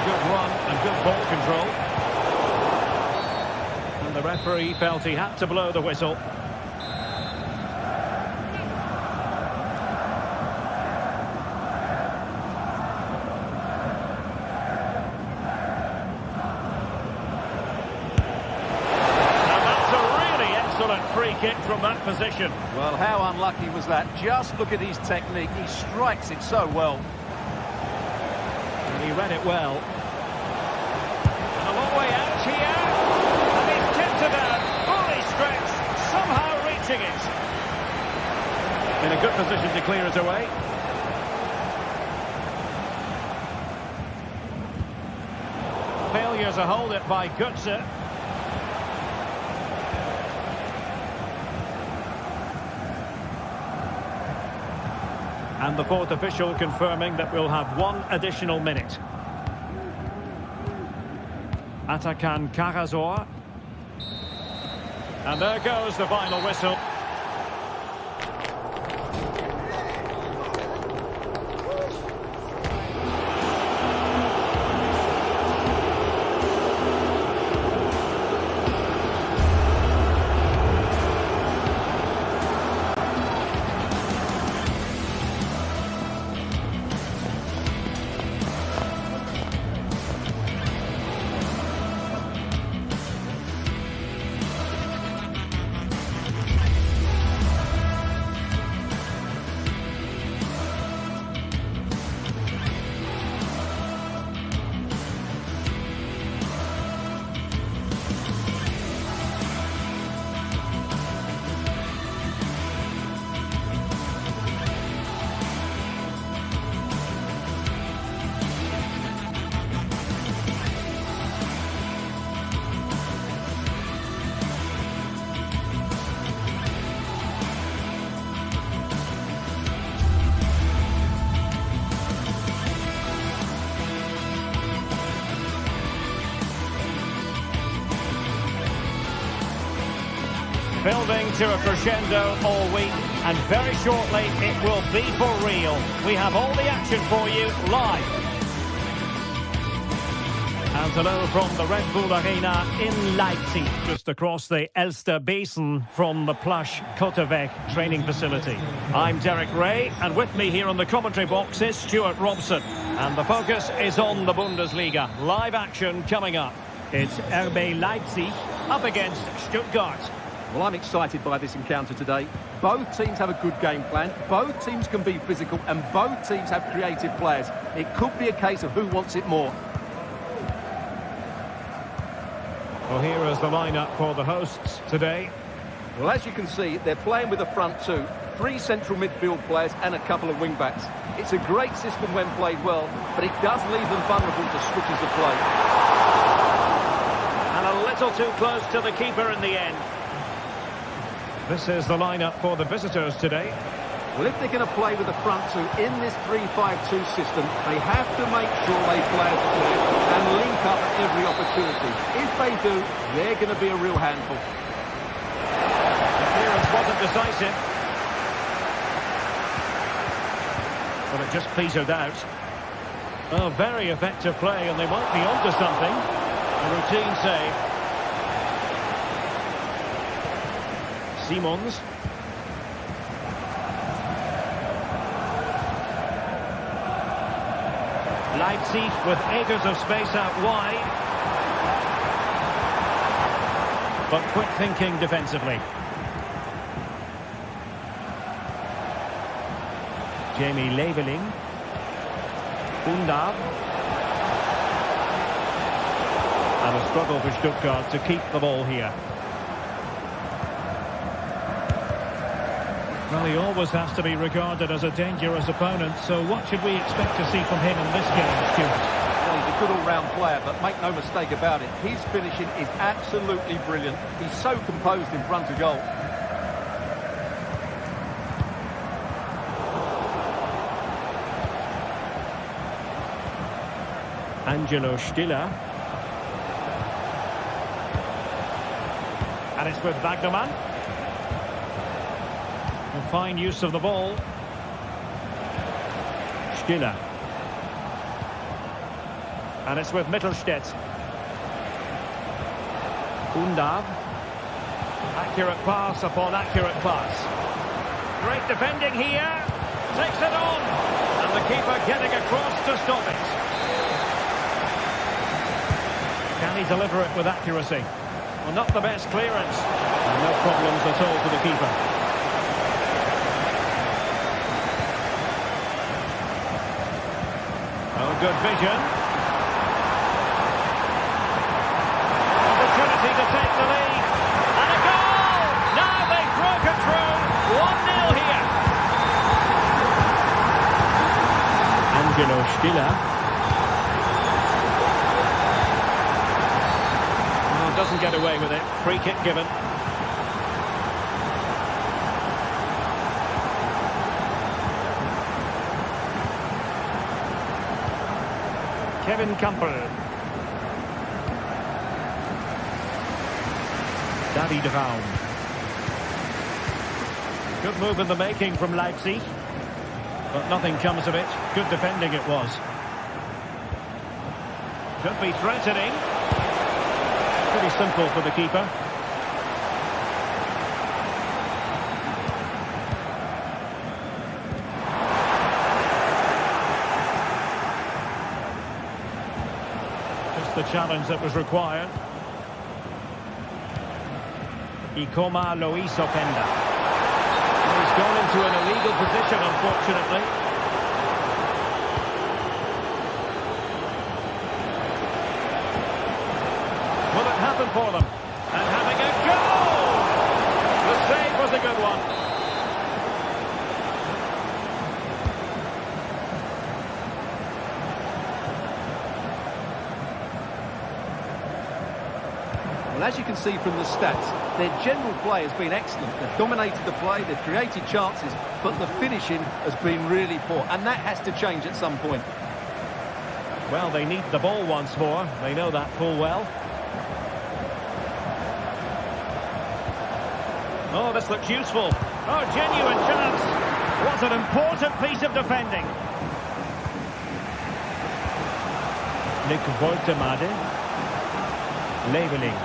Good run and good ball control. And the referee felt he had to blow the whistle. Free kick from that position. Well, how unlucky was that? Just look at his technique. He strikes it so well. And he read it well. And a long way out here. And he's tipped it out. Fully stretched. Somehow reaching it. In a good position to clear it away. Failure to hold it by Götze. And the fourth official confirming that we'll have one additional minute. Atakan Karazor. And there goes the final whistle. Building to a crescendo all week, and very shortly it will be for real. We have all the action for you live. And hello from the Red Bull Arena in Leipzig, just across the Elster Basin from the plush Kotterweg training facility. I'm Derek Ray, and with me here on the commentary box is Stuart Robson. And the focus is on the Bundesliga. Live action coming up. It's RB Leipzig up against Stuttgart. Well, I'm excited by this encounter today. Both teams have a good game plan, both teams can be physical, and both teams have creative players. It could be a case of who wants it more. Well, here is the lineup for the hosts today. Well, as you can see, they're playing with a front two, 3 central midfield players and a couple of wing-backs. It's a great system when played well, but it does leave them vulnerable to switches of play. And a little too close to the keeper in the end. This is the lineup for the visitors today. Well, if they're going to play with a front two in this 3-5-2 system, they have to make sure they play as a clear and link up at every opportunity. If they do, they're going to be a real handful. The clearance wasn't decisive. But it just petered out. Oh, very effective play, and they might be onto something. A routine save. Simons. Leipzig with acres of space out wide. But quick thinking defensively. Jamie Leveling. Undav. And a struggle for Stuttgart to keep the ball here. Well, he always has to be regarded as a dangerous opponent, so what should we expect to see from him in this game, Stuart? Well, he's a good all-round player, but make no mistake about it, his finishing is absolutely brilliant. He's so composed in front of goal. Angelo Stiller. And it's with Wagnerman. And fine use of the ball. Stiller. And it's with Mittelstädt. Undav. Accurate pass upon accurate pass. Great defending here. Takes it on. And the keeper getting across to stop it. Can he deliver it with accuracy? Well, not the best clearance. And no problems at all for the keeper. Oh, good vision. Opportunity to take the lead. And a goal! Now they've broken through. 1-0 here. Angelo Stiller. Doesn't get away with it. Free kick given. Kevin Campbell. Daddy Devaun. Good move in the making from Leipzig. But nothing comes of it. Good defending it was. Could be threatening. Pretty simple for the keeper. Just the challenge that was required. Ikoma Lois Openda. He's gone into an illegal position, unfortunately. For them, and having a goal! The save was a good one. Well, as you can see from the stats, their general play has been excellent. They've dominated the play, they've created chances, but the finishing has been really poor, and that has to change at some point. Well, they need the ball once more. They know that full well. Oh, this looks useful. Oh, genuine chance. What an important piece of defending. Nick Woltemade. Leveling.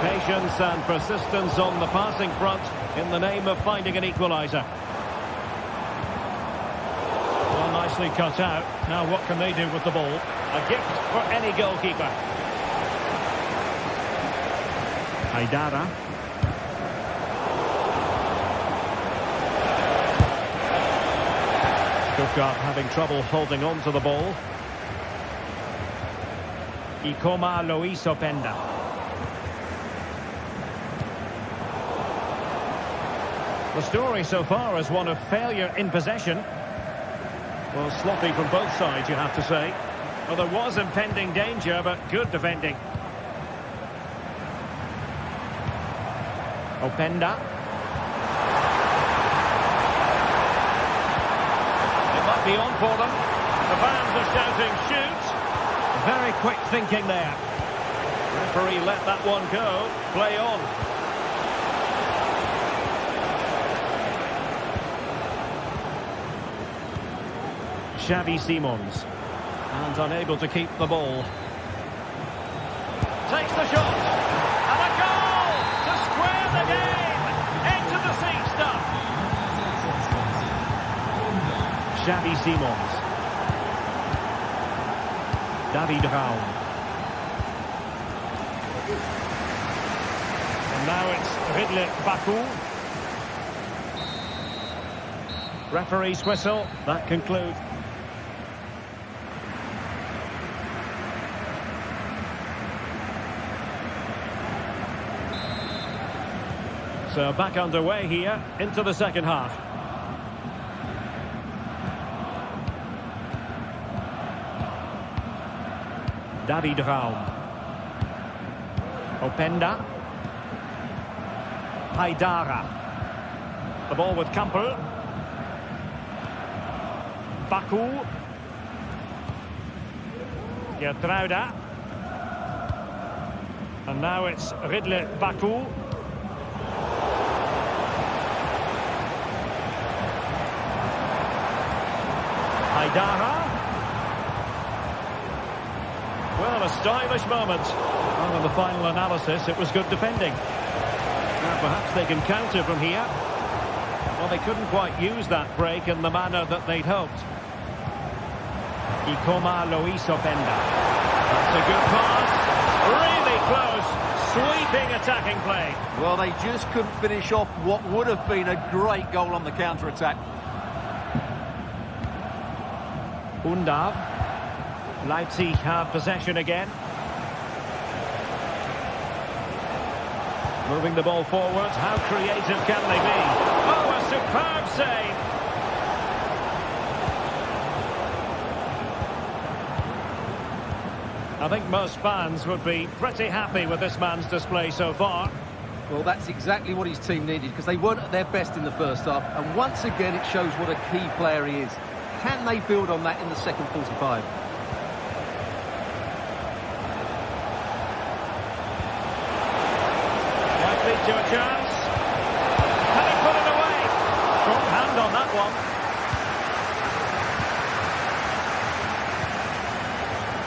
Patience and persistence on the passing front in the name of finding an equaliser. Well, nicely cut out. Now what can they do with the ball? A gift for any goalkeeper. Haidara. Stuttgart having trouble holding on to the ball. Ikoma Lois Openda. The story so far is one of failure in possession. Well, sloppy from both sides, you have to say. Well, there was impending danger, but good defending. Openda. be on for them. The fans are shouting, shoot. Very quick thinking there. Referee let that one go. Play on. Xavi Simons. And unable to keep the ball. Takes the shot. And a goal to square the game. Into the seat stuff. Xavi Simons. David Raum. And now it's Ridley Baku. Referee's whistle. That concludes. So back underway here into the second half. David Raum. Openda. Haidara. The ball with Kampel. Baku. Gertruida. And now it's Ridley Baku. Haidara. Well, a stylish moment. Well, in the final analysis, it was good defending. Now, perhaps they can counter from here. Well, they couldn't quite use that break in the manner that they'd hoped. Ikoma Luis Openda. That's a good pass. Really close. Sweeping attacking play. Well, they just couldn't finish off what would have been a great goal on the counter-attack. Undav. Leipzig have possession again. Moving the ball forward. How creative can they be? Oh, a superb save. I think most fans would be pretty happy with this man's display so far. Well, that's exactly what his team needed, because they weren't at their best in the first half. And once again, it shows what a key player he is. Can they build on that in the second 45? Might lead to a chance. Can he put it away? Strong hand on that one.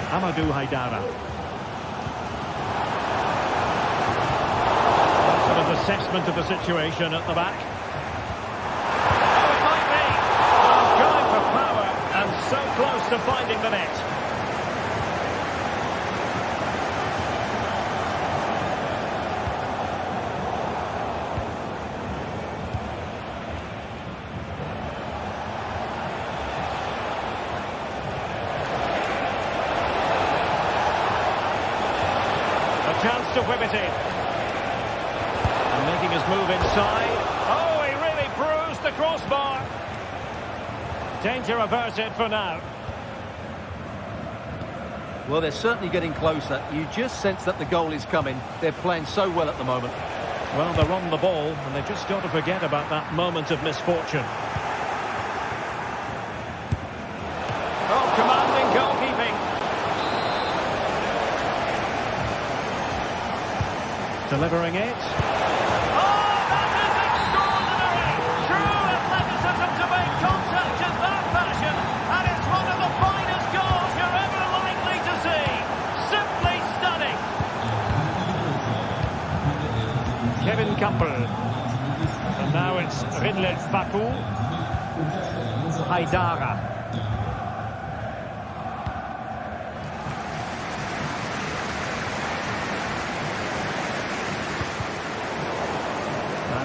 Amadou Haidara. Sort of assessment of the situation at the back. Oh, it might be. Oh, going for power and so close to finding the net. Chance to whip it in. And making his move inside. Oh, he really bruised the crossbar. Danger averted for now. Well, they're certainly getting closer. You just sense that the goal is coming. They're playing so well at the moment. Well, they're on the ball, and they've just got to forget about that moment of misfortune. Oh, commanding goalkeeping. Delivering it. Oh, that is extraordinary! True athleticism to make contact in that fashion, and it's one of the finest goals you're ever likely to see. Simply stunning. Kevin Kampel. And now it's Ridley Baku. Haidara.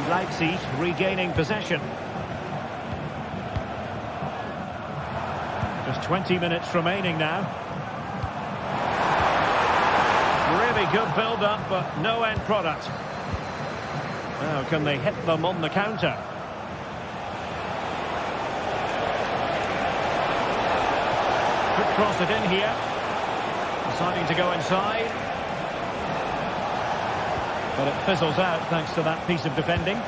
Leipzig regaining possession. Just 20 minutes remaining now. Really good build-up, but no end product. Now, can they hit them on the counter? Could cross it in here. Deciding to go inside. But it fizzles out thanks to that piece of defending.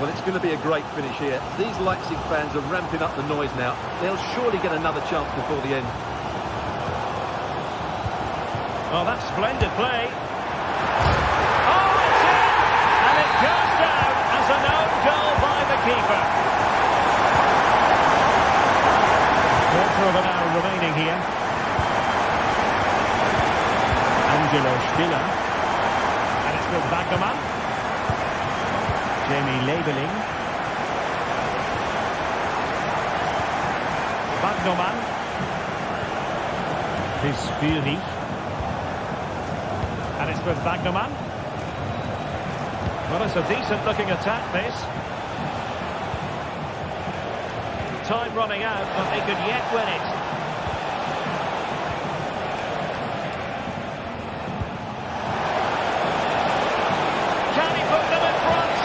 Well, it's going to be a great finish here. These Leipzig fans are ramping up the noise now. They'll surely get another chance before the end. Well, that's splendid play. Oh, it's in! And it goes down as an own goal by the keeper. Quarter of an hour remaining here. Angelo Stiller. And it's with Wagnerman. Jamie Labeling. Wagnerman. Pisfuri. And it's with Wagnerman. Well, it's a decent-looking attack, this. Time running out, but they could yet win it. Can he put them in front?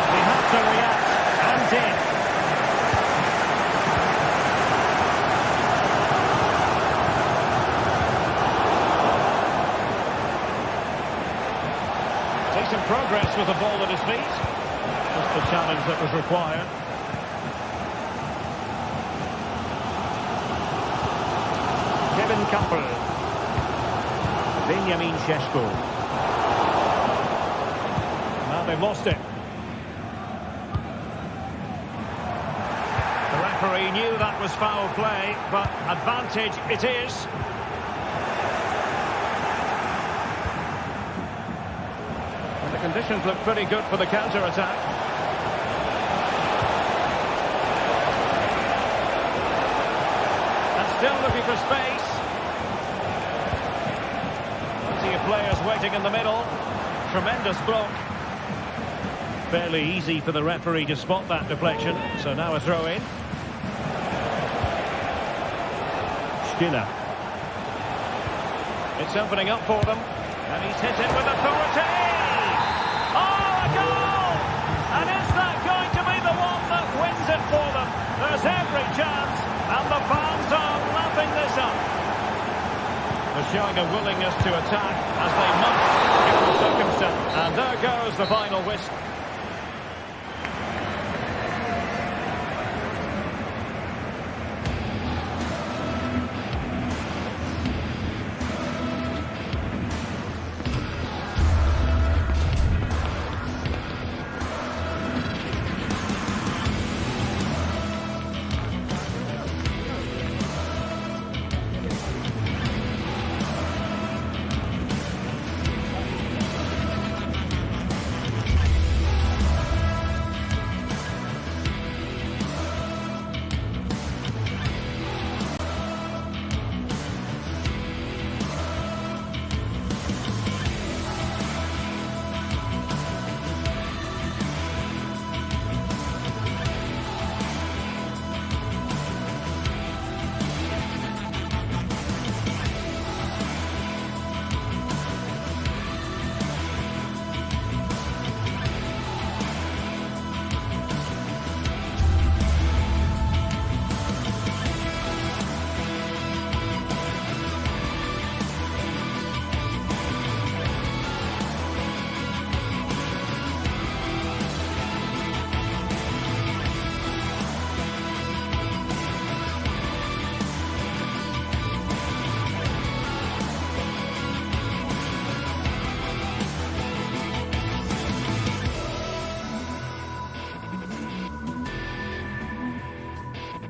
He had to react, and did. Decent progress with the ball at his feet. Just the challenge that was required. Kevin Campbell. Benjamin Šeško. Now they've lost it. The referee knew that was foul play, but advantage it is. And the conditions look pretty good for the counter-attack. And still looking for space. Plenty of players waiting in the middle. Tremendous block. Fairly easy for the referee to spot that deflection. So now a throw-in. Stiller. It's opening up for them. And he's hit it with authority. Oh, a goal! And is that going to be the one that wins it for them? There's every chance. And the fans are lapping this up. They're showing a willingness to attack, as they must, given the circumstance. And there goes the final whistle.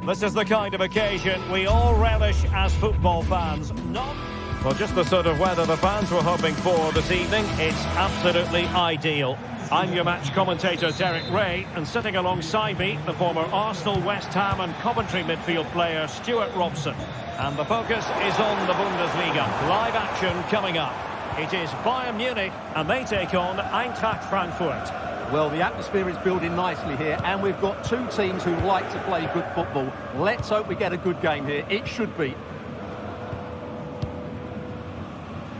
This is the kind of occasion we all relish as football fans. Well, just the sort of weather the fans were hoping for this evening. It's absolutely ideal. I'm your match commentator, Derek Ray, and sitting alongside me, the former Arsenal, West Ham and Coventry midfield player, Stuart Robson. And the focus is on the Bundesliga. Live action coming up. It is Bayern Munich, and they take on Eintracht Frankfurt. Well, the atmosphere is building nicely here, and we've got two teams who like to play good football. Let's hope we get a good game here. It should be.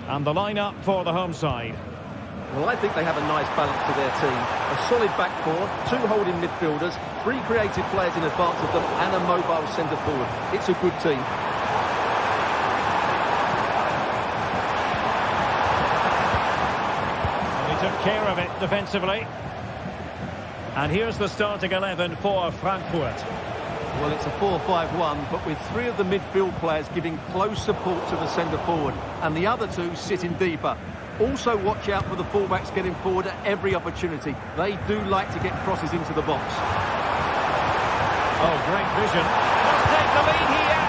And the lineup for the home side. Well, I think they have a nice balance to their team. A solid back four, two holding midfielders, three creative players in advance of them, and a mobile centre forward. It's a good team. Well, he took care of it defensively. And here's the starting 11 for Frankfurt. Well, it's a 4-5-1, but with three of the midfield players giving close support to the centre-forward, and the other two sitting deeper. Also watch out for the fullbacks getting forward at every opportunity. They do like to get crosses into the box. Oh, great vision. Must take the lead here.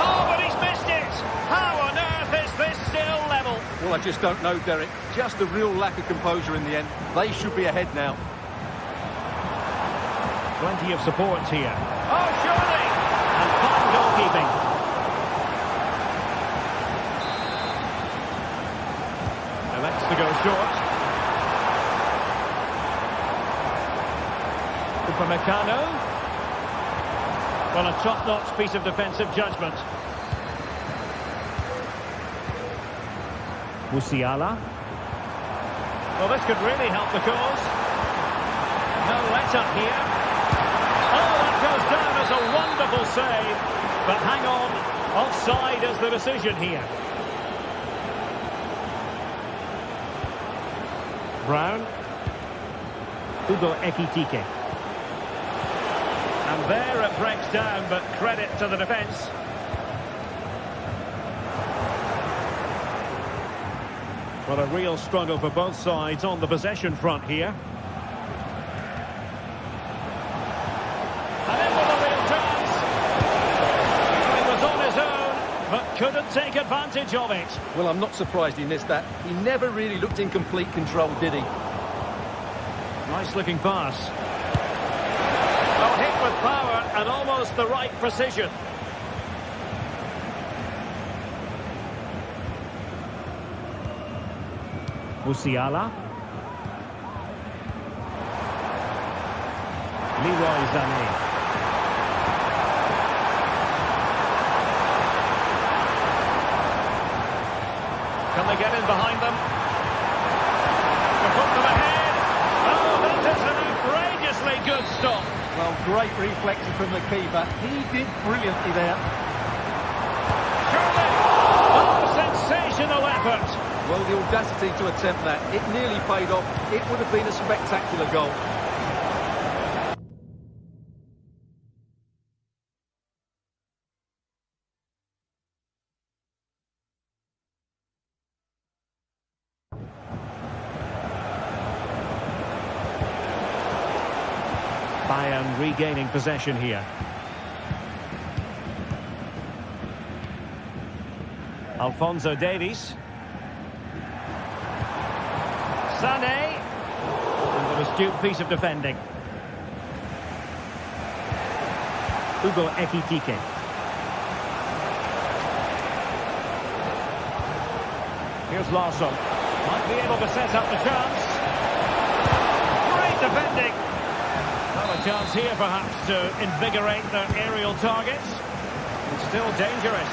Oh, but he's missed it. How on earth is this still level? Well, I just don't know, Derek. Just a real lack of composure in the end. They should be ahead now. Plenty of support here. Oh, surely! And fine goalkeeping. Elects to go short. Upamecano. Well, a top-notch piece of defensive judgment. Musiala. Well, this could really help the cause. No let-up here. Oh, that goes down as a wonderful save. But hang on, offside is the decision here. Brown. Hugo Ekitike. And there it breaks down, but credit to the defence. Well, a real struggle for both sides on the possession front here. And in with a real chance. He was on his own, but couldn't take advantage of it. Well, I'm not surprised he missed that. He never really looked in complete control, did he? Nice looking pass. Well, hit with power and almost the right precision. Musiala. Leroy Sané. Can they get in behind them? To put them ahead. Oh, that is an outrageously good stop. Well, great reflexes from the keeper. He did brilliantly there. Surely. Oh, sensational effort. Well, the audacity to attempt that, it nearly paid off. It would have been a spectacular goal. Bayern regaining possession here. Alphonso Davies. Sané. And an astute piece of defending. Hugo Ekitike. Here's Larsson. Might be able to set up the chance. Great defending. Well, a chance here perhaps to invigorate their aerial targets. It's still dangerous.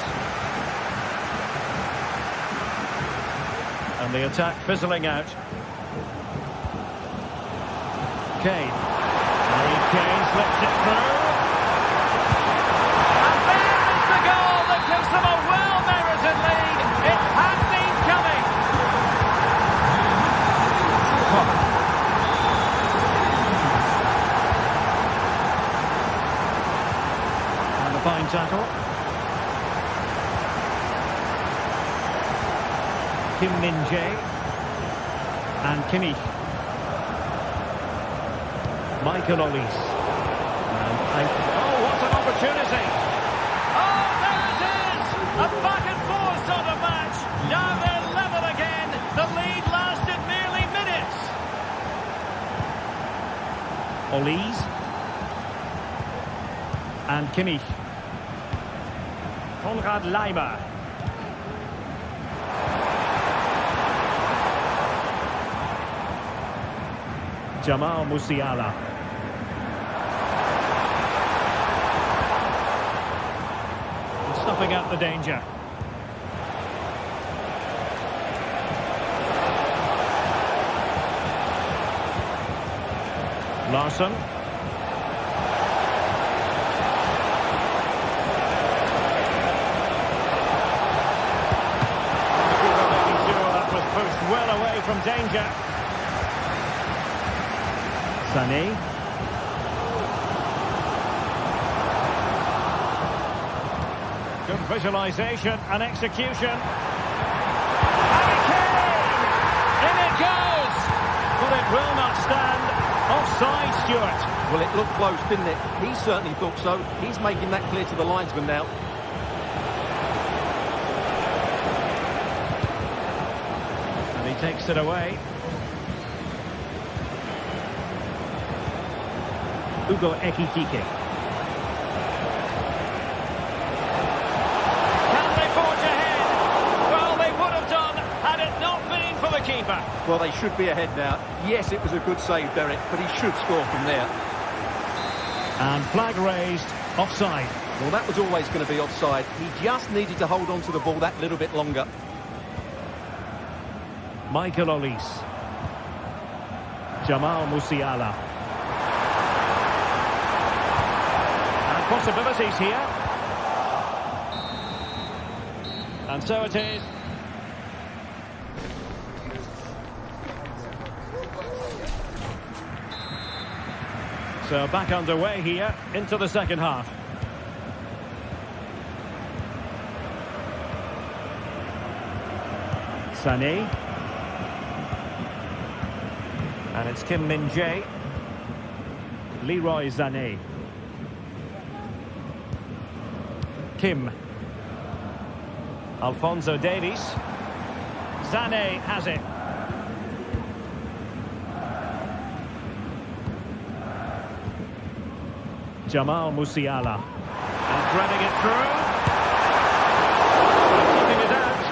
And the attack fizzling out. Kane. Harry Kane slips it through. And there is the goal that gives them a well-merited lead. It had been coming. And a fine tackle. Kim Min-jae. And Kimmich. Michael Olise. Oh, what an opportunity! Oh, there it is! A back and forth sort of match. Now they're level again. The lead lasted merely minutes. Olise. And Kimmich. Konrad Laimer. Jamal Musiala. Snuffing out the danger. Larsson. That was pushed well away from danger. Sané. Good visualisation and execution. And it came! In it goes! But it will not stand. Offside, Stuart. Well, it looked close, didn't it? He certainly thought so. He's making that clear to the linesman now. And he takes it away. Hugo Ekitike. Can they forge ahead? Well, they would have done had it not been for the keeper. Well, they should be ahead now. Yes, it was a good save, Derek, but he should score from there. And flag raised, offside. Well, that was always going to be offside. He just needed to hold on to the ball that little bit longer. Michael Olise. Jamal Musiala. And possibilities here. And so it is. So back underway here into the second half. Sané. And it's Kim Min-jae. Leroy Sané. Kim. Alphonso Davies. Sané has it. Jamal Musiala. And threading it through. Keeping it out.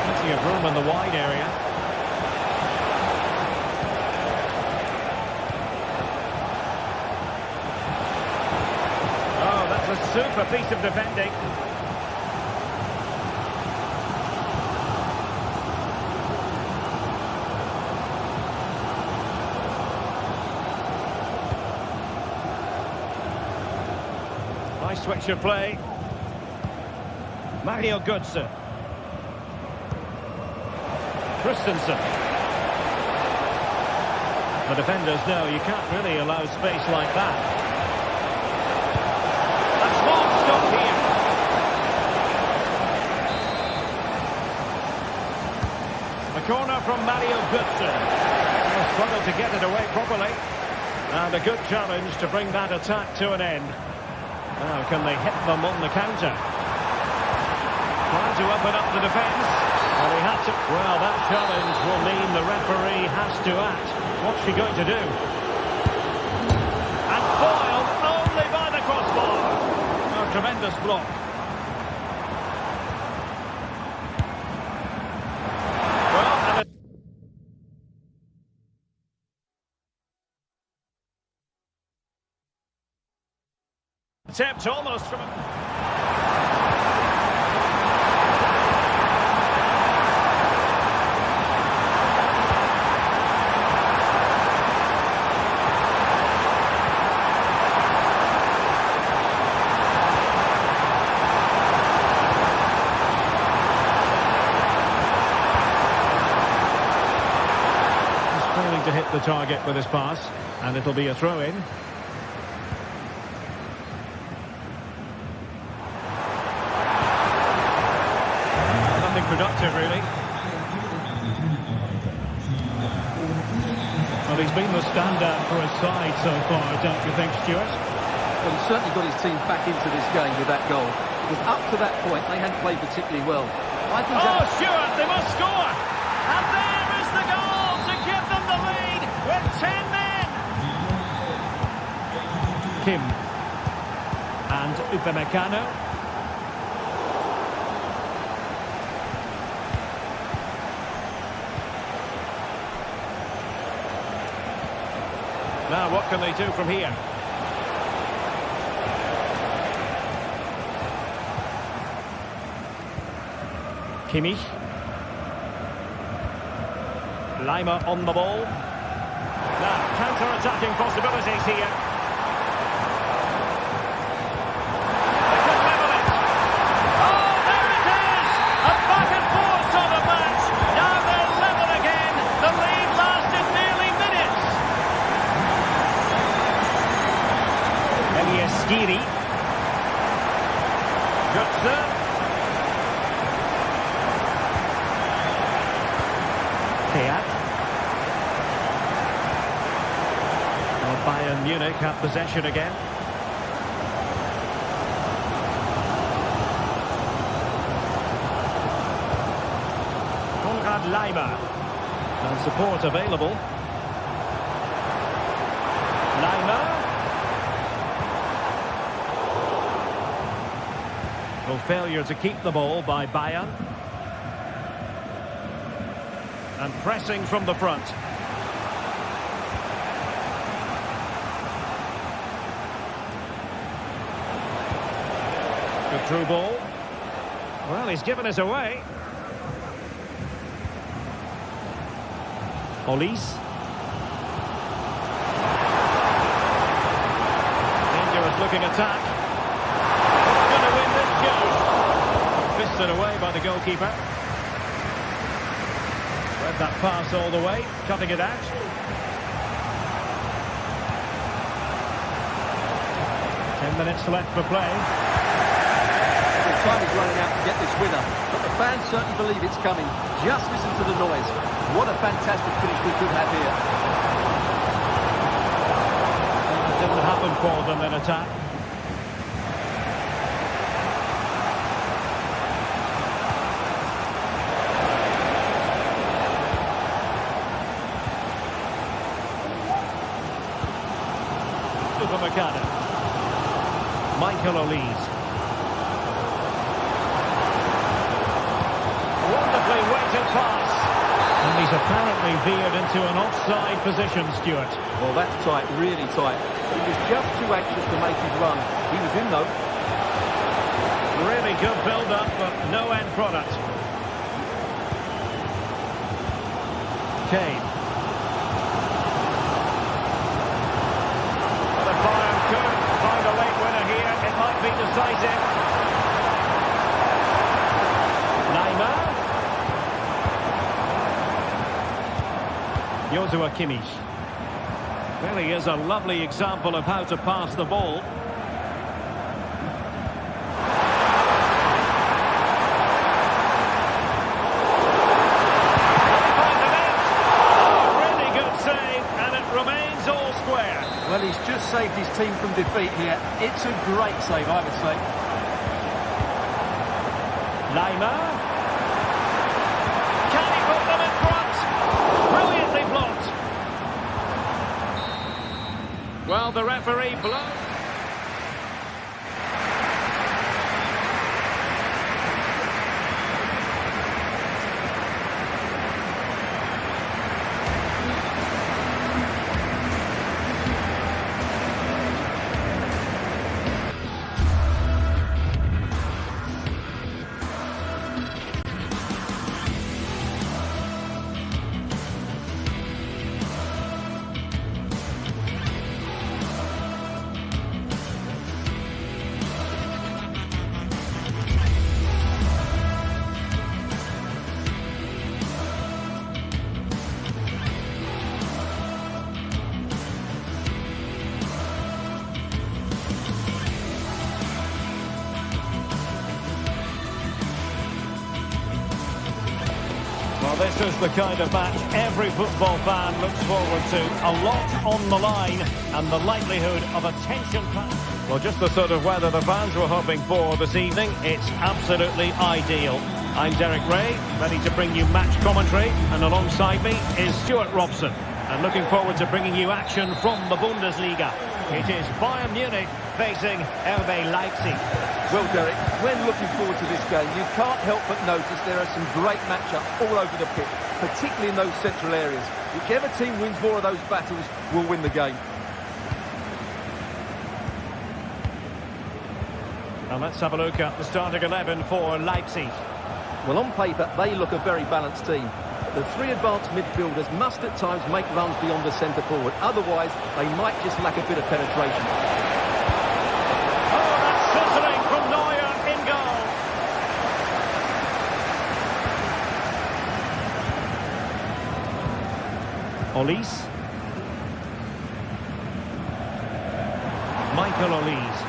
Plenty of room in the wide area. Oh, that's a super piece of defending. Nice switch of play. Mario Götze. Christensen. The defenders know you can't really allow space like that. A small stop here. The corner from Mario Götze. Struggled to get it away properly. And a good challenge to bring that attack to an end. Now, can they hit them on the counter? Trying to open up the defence. Well, he had to... Well, that challenge will mean the referee has to act. What's she going to do? And foiled only by the crossbar. A tremendous block. Well, and attempt almost from... failing to hit the target with his pass, and it'll be a throw-in. Productive, really. Well, he's been the standout for his side so far, don't you think, Stuart? Well, he's certainly got his team back into this game with that goal. Because up to that point, they hadn't played particularly well. I think Stuart, they must score! And there is the goal to give them the lead with 10 men! Kim. And Upamecano. Now, what can they do from here? Kimmich. Lima on the ball. Now, counter-attacking possibilities here. They could level it. Oh, there it is! A back and forth sort of match. Now they're level again. The lead lasted nearly Skiri. Götze. Teat. Well, Bayern Munich have possession again. Leimer, and support available. Leimer. Well, failure to keep the ball by Bayern. And pressing from the front. Good through ball. Well, he's given us away. Olise. Dangerous looking attack. Going to win this game. Fisted away by the goalkeeper. Read that pass all the way, cutting it out. Minutes left for play. Time is running out to get this winner, but the fans certainly believe it's coming. Just listen to the noise. What a fantastic finish we could have here. It didn't happen for them in attack. Upamecano. Michael Olise. Wonderfully weighted pass. And he's apparently veered into an offside position, Stuart. Well, that's tight, really tight. He was just too anxious to make his run. He was in, though. Really good build-up, but no end product. Kane. Well, if Bayern could find a late winner here, it might be decisive. Neymar. Joshua Kimmich. Really is a lovely example of how to pass the ball. Really good save, and it remains all square. Well, he's just saved his team from defeat here. It's a great save, I would say. Neymar. Can he put them in front? Brilliantly blocked. Well, the referee blows. Well, this is the kind of match every football fan looks forward to. A lot on the line and the likelihood of a tension-packed. Well, just the sort of weather the fans were hoping for this evening. It's absolutely ideal. I'm Derek Ray, ready to bring you match commentary, and alongside me is Stuart Robson. And looking forward to bringing you action from the Bundesliga. It is Bayern Munich facing RB Leipzig. Well, Derek, when looking forward to this game, you can't help but notice there are some great matchups all over the pitch, particularly in those central areas. Whichever team wins more of those battles will win the game. And let's have a look at the starting 11 for Leipzig. Well, on paper, they look a very balanced team. The three advanced midfielders must at times make runs beyond the centre forward. Otherwise, they might just lack a bit of penetration. Oh, that's sizzling from Neuer in goal. Olise. Michael Olise.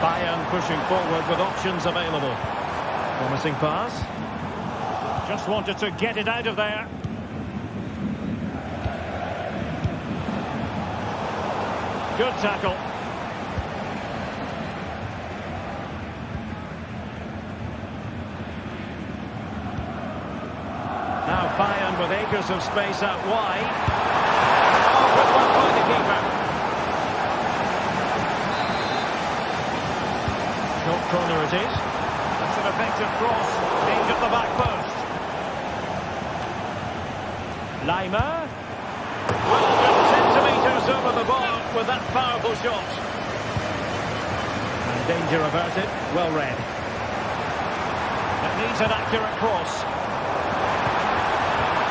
Bayern pushing forward with options available. Promising pass. Just wanted to get it out of there. Good tackle. Now Bayern with acres of space out wide. Oh, good one by the keeper. Short corner it is. That's an effective cross. Aimed at the back post. Lima. Well, just centimetres over the bar with that powerful shot. And danger averted. Well read. It needs an accurate cross.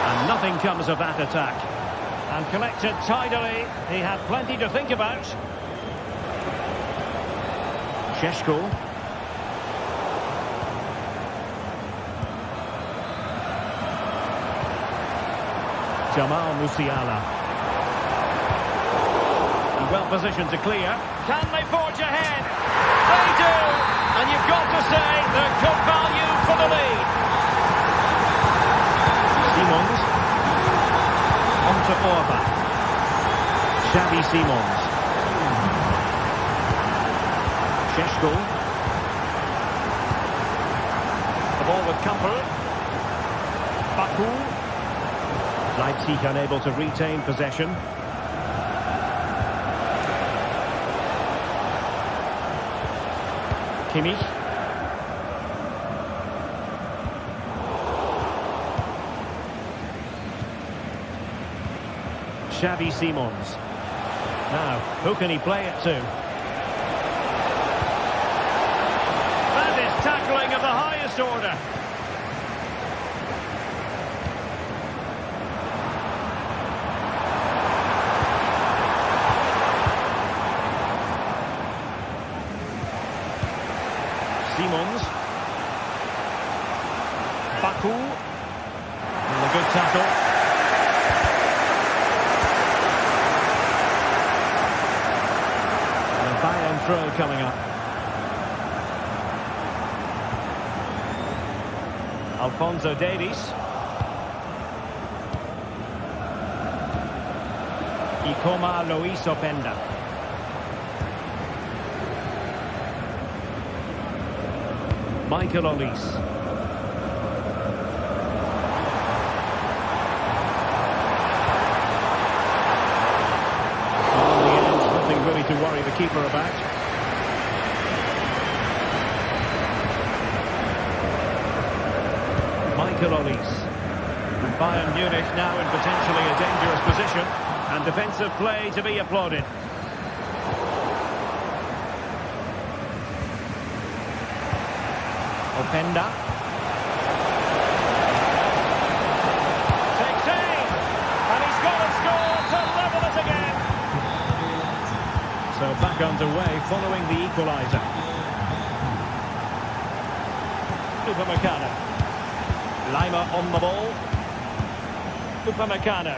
And nothing comes of that attack. And collected tidily. He had plenty to think about. Šeško. Jamal Musiala. And well positioned to clear. Can they forge ahead? They do! And you've got to say they're good value for the lead. Simons. On to Orba. Xavi Simons. Šeško. The ball with Kamper. Baku. Leipzig unable to retain possession. Kimmich. Xavi Simons. Now, who can he play it to? That is tackling of the highest order. Simons. Baku. And a good tackle. And a Bayern throw coming up. Alphonso Davies. Ikoma Luis Openda. Michael Olise. On the end, nothing really to worry the keeper about. Michael Olise. And Bayern Munich now in potentially a dangerous position. And defensive play to be applauded. Openda. Takes aim. And he's got a score to level it again. So back underway following the equaliser. Upamecano. Lima on the ball. Upamecano.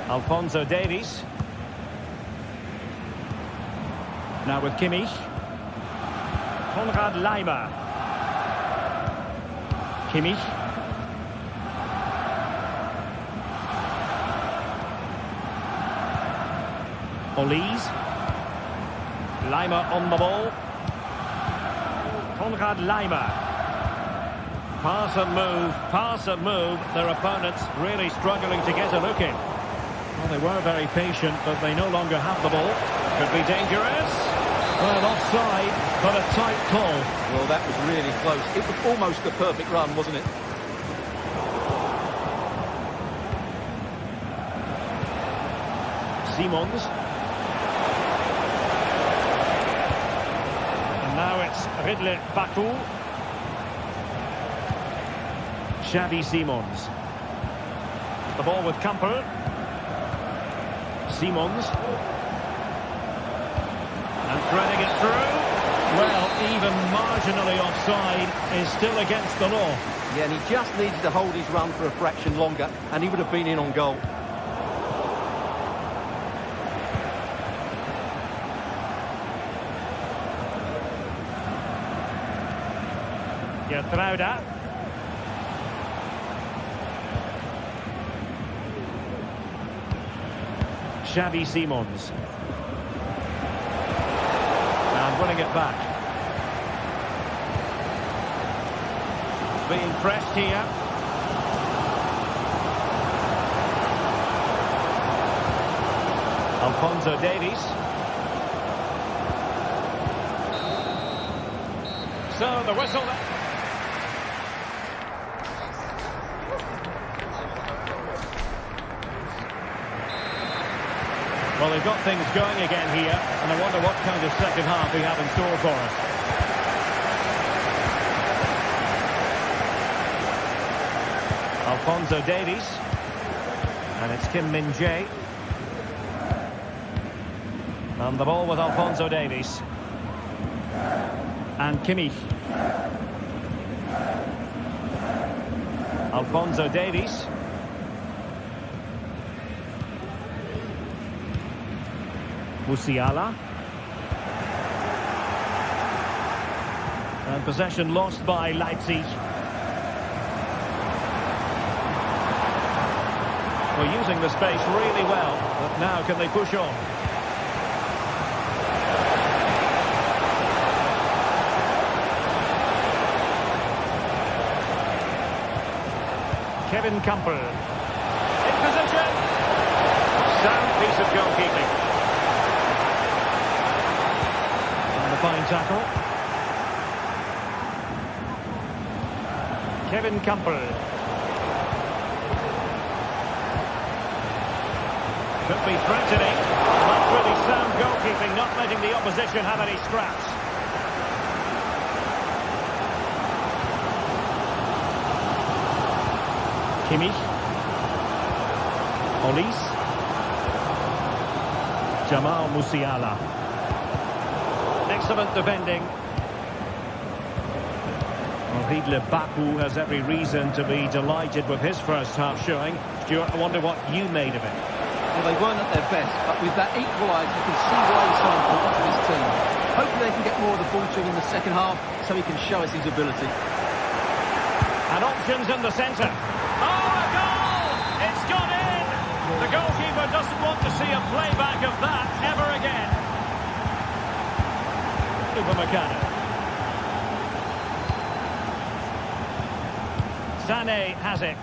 Alphonso Davies. Now with Kimmich. Konrad Laimer. Kimmich. Olise. Laimer on the ball. Konrad Laimer. Pass and move. Their opponents really struggling to get a look in. Well, they were very patient, but they no longer have the ball. Could be dangerous. Well, offside, but a tight call. Well, that was really close. It was almost the perfect run, wasn't it? Simons. And now it's Ridley Baku. Xavi Simons. The ball with Kamper. Simons. And threading it through. Well, even marginally offside is still against the law. Yeah, and he just needed to hold his run for a fraction longer, and he would have been in on goal. Gertruida. Xavi Simons. And winning it back. Being pressed here. Alphonso Davies. So the whistle. Well, they've got things going again here, and I wonder what kind of second half we have in store for us. Alphonso Davies. And it's Kim Min-jae. And the ball with Alphonso Davies. And Kimmich. Alphonso Davies. Musiala. And possession lost by Leipzig. We're using the space really well, but now can they push on? Kevin Campbell. In position. Sound piece of goalkeeping. And a fine tackle. Kevin Campbell. Could be threatening. Not really sound goalkeeping, not letting the opposition have any scraps. Kimmich. Olis. Jamal Musiala. Excellent defending. Ridle Baku has every reason to be delighted with his first half showing. Stuart, I wonder what you made of it. Well, they weren't at their best, but with that equaliser, you can see why he's so important to his team. Hopefully they can get more of the ball to him in the second half, so he can show us his ability. And options in the centre. Oh, a goal! It's gone in! The goalkeeper doesn't want to see a playback of that ever again. Upamecano. Sané has it.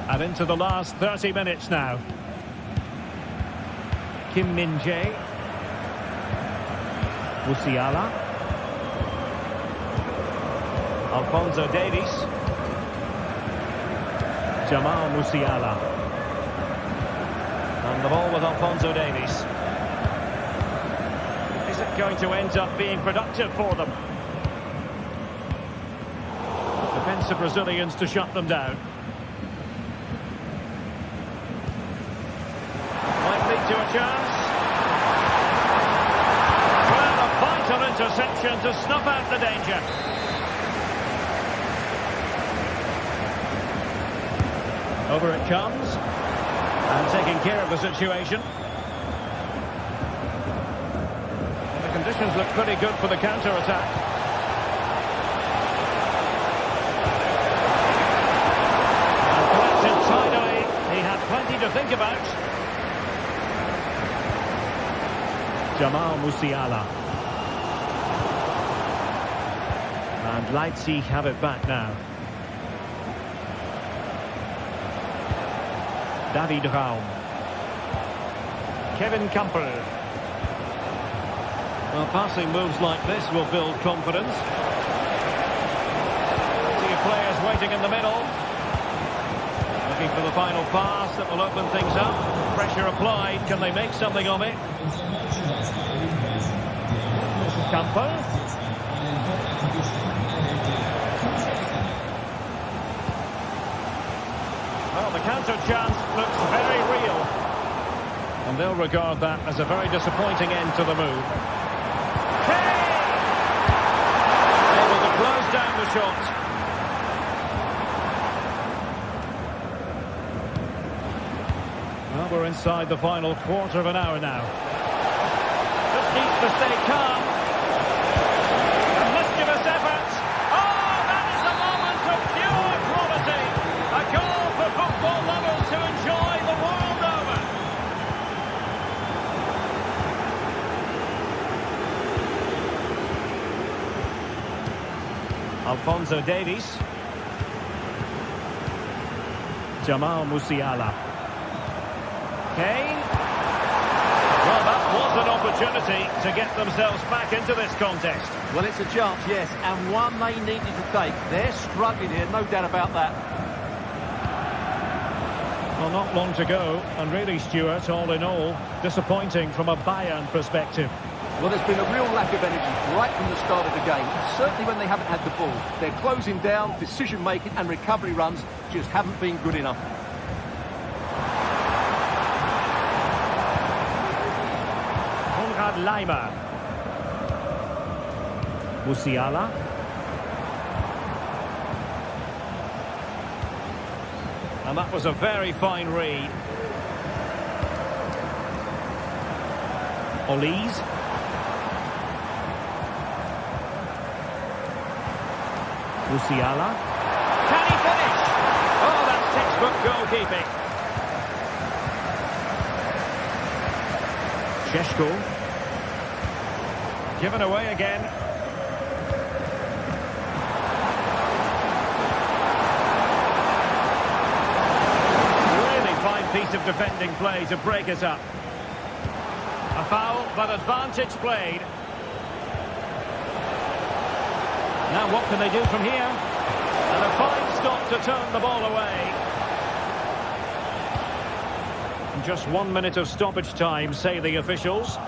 And into the last 30 minutes now. Kim Min-jae. Musiala. Alphonso Davies. Jamal Musiala. And the ball with Alphonso Davies. Is it going to end up being productive for them? Defensive Brazilians to shut them down. Might lead to a chance. Well, a vital interception to snuff out the danger. Over it comes. And taking care of the situation. The conditions look pretty good for the counter-attack. And collected tidily. He had plenty to think about. Jamal Musiala. And Leipzig have it back now. David Raum. Kevin Campbell. Well, passing moves like this will build confidence. See players waiting in the middle. Looking for the final pass that will open things up. Pressure applied. Can they make something of it? Campbell. Well, the counter chance looks very real. And they'll regard that as a very disappointing end to the move. Hey! Able to close down the shot. Well, we're inside the final quarter of an hour now. Just needs to stay calm. A mischievous effort. Alphonso Davies. Jamal Musiala. Kane. Well, that was an opportunity to get themselves back into this contest. Well, it's a chance, yes, and one they needed to take. They're struggling here, no doubt about that. Well, not long to go, and really, Stuart, all in all, disappointing from a Bayern perspective. Well, there's been a real lack of energy right from the start of the game, certainly when they haven't had the ball. They're closing down, decision-making and recovery runs just haven't been good enough. Leimer. Musiala. And that was a very fine read. Olise. Musiala. Can he finish? Oh, that's textbook goalkeeping. Šeško. Given away again. Really fine piece of defending play to break it up. A foul, but advantage played. Now what can they do from here? And a fine stop to turn the ball away. Just 1 minute of stoppage time, say the officials.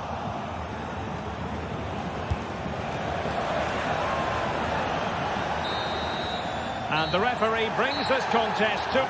And the referee brings this contest to...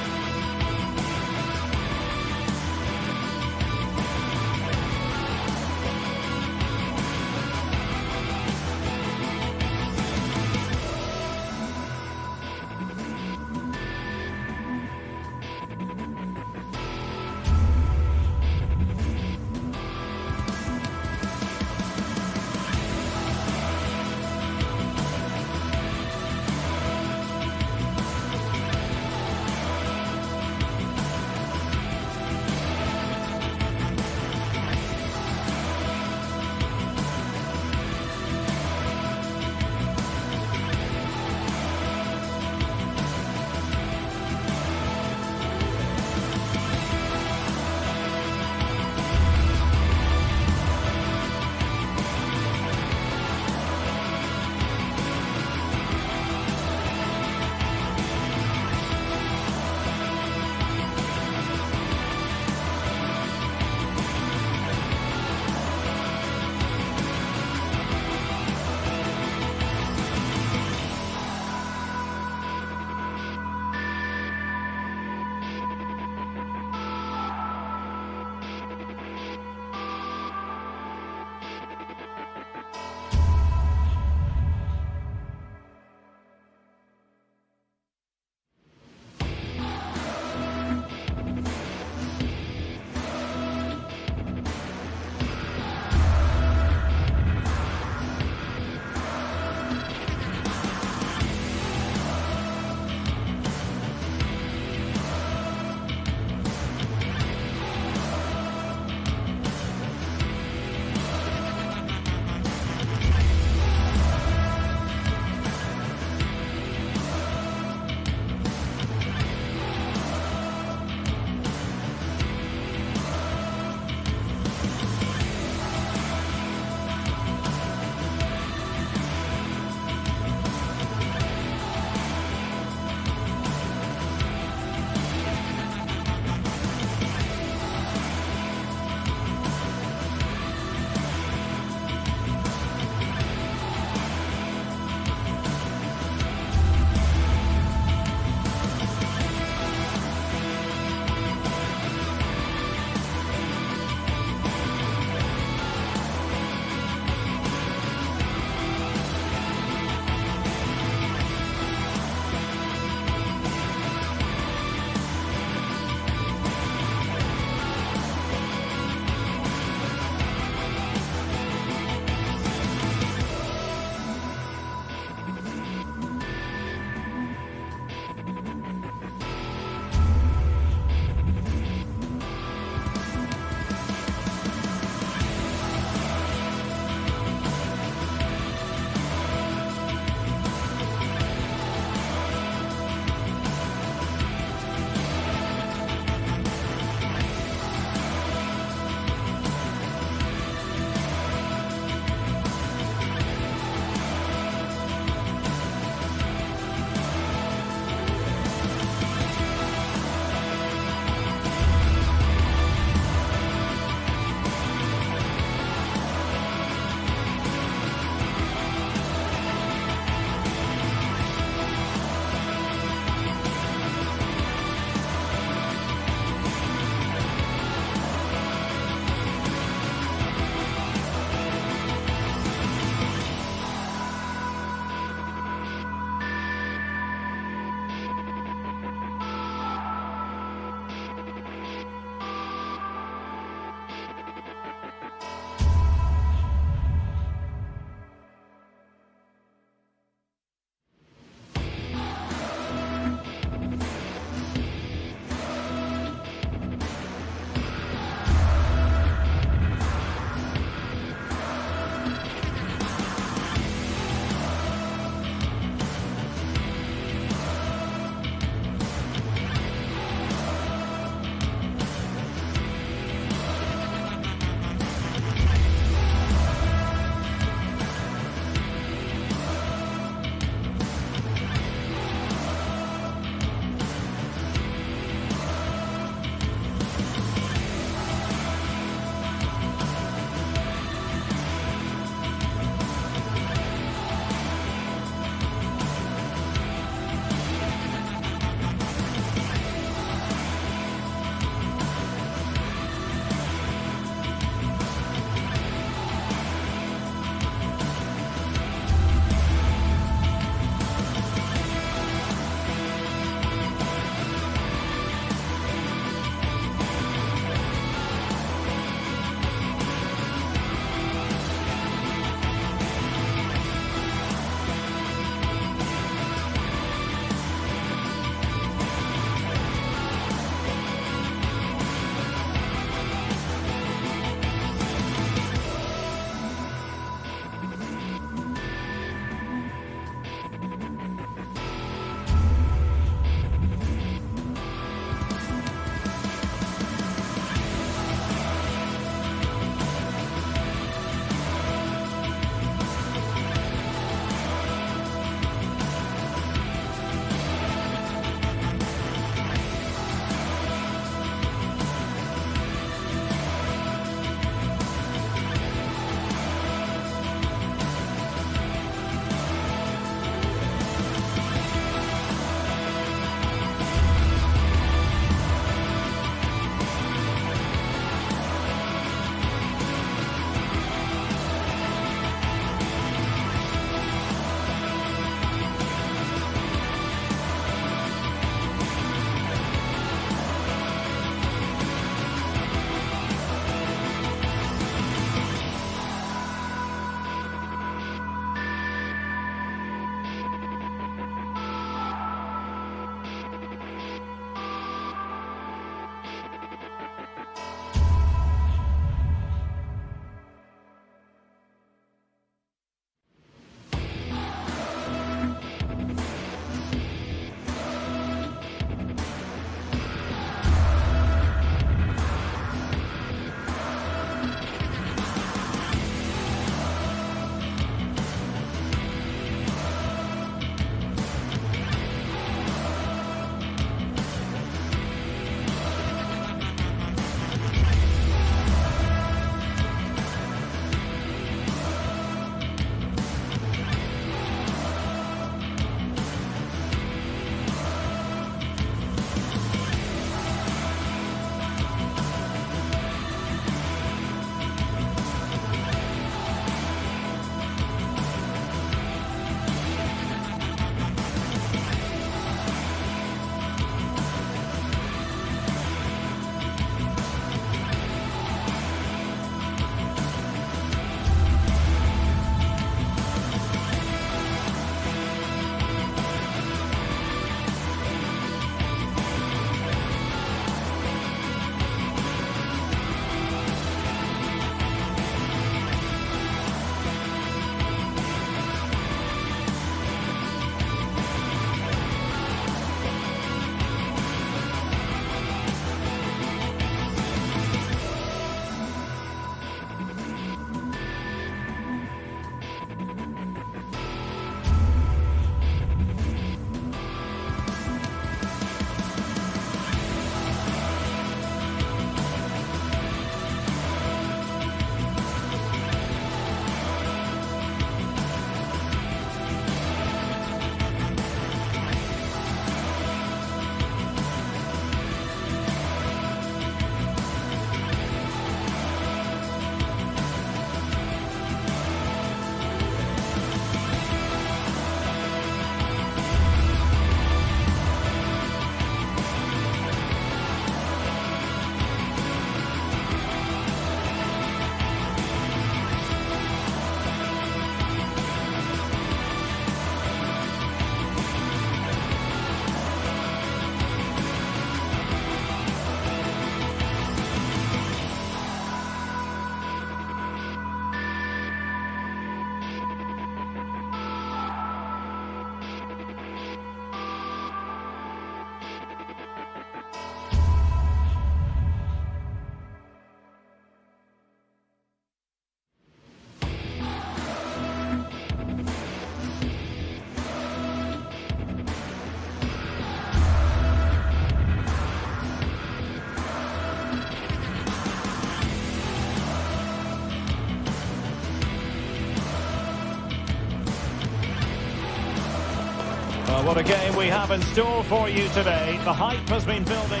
What a game we have in store for you today. The hype has been building.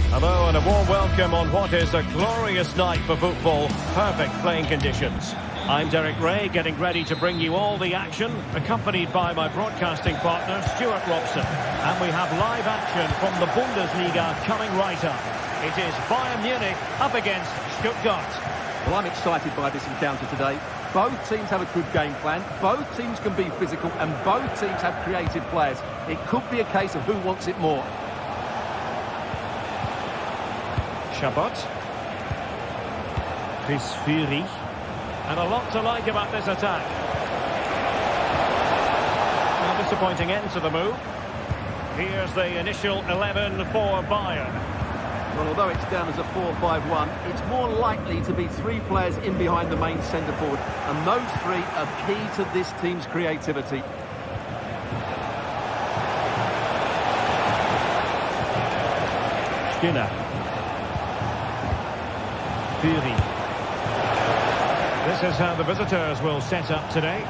Hello and a warm welcome on what is a glorious night for football. Perfect playing conditions. I'm Derek Ray, getting ready to bring you all the action, accompanied by my broadcasting partner, Stuart Robson. And we have live action from the Bundesliga coming right up. It is Bayern Munich up against Stuttgart. Well, I'm excited by this encounter today. Both teams have a good game plan, both teams can be physical, and both teams have creative players. It could be a case of who wants it more. Chabot. Chris Fury. And a lot to like about this attack. A disappointing end to the move. Here's the initial 11 for Bayern. Well, although it's down as a 4-5-1, it's more likely to be three players in behind the main centre-forward. And those three are key to this team's creativity. Skinner. Fury. This is how the visitors will set up today.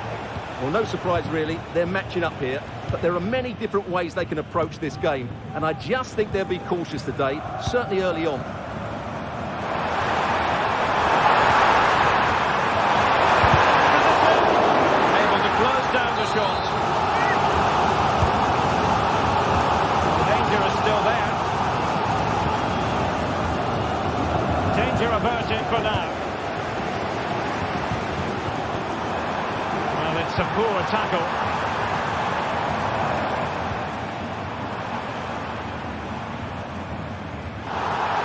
Well, no surprise really, they're matching up here, but there are many different ways they can approach this game, and I just think they'll be cautious today, certainly early on. Able to close down the shot. The danger is still there. Danger averted for now. It's a poor tackle.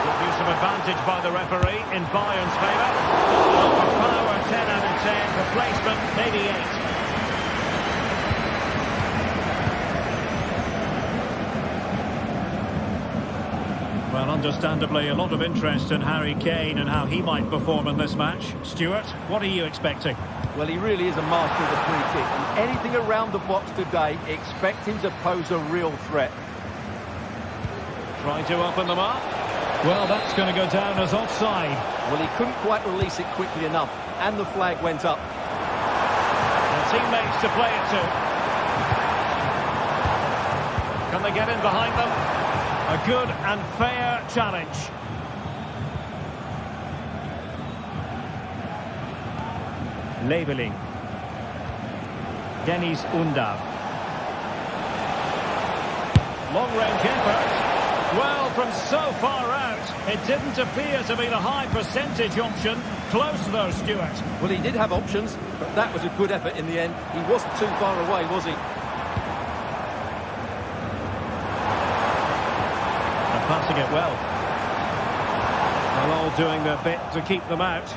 Good use of advantage by the referee in Bayern's favour. Power 10 out of 10. Replacement maybe 8. Well, understandably, a lot of interest in Harry Kane and how he might perform in this match. Stuart, what are you expecting? Well, he really is a master of the free kick, and anything around the box today, expect him to pose a real threat. Trying to open them up. Well, that's going to go down as offside. Well, he couldn't quite release it quickly enough, and the flag went up. Their teammates to play it to. Can they get in behind them? A good and fair challenge. Leveling. Dennis Undav. Long-range effort. Well, from so far out, it didn't appear to be the high percentage option. Close though, Stuart. Well, he did have options, but that was a good effort in the end. He wasn't too far away, was he? And passing it well. They're all doing their bit to keep them out.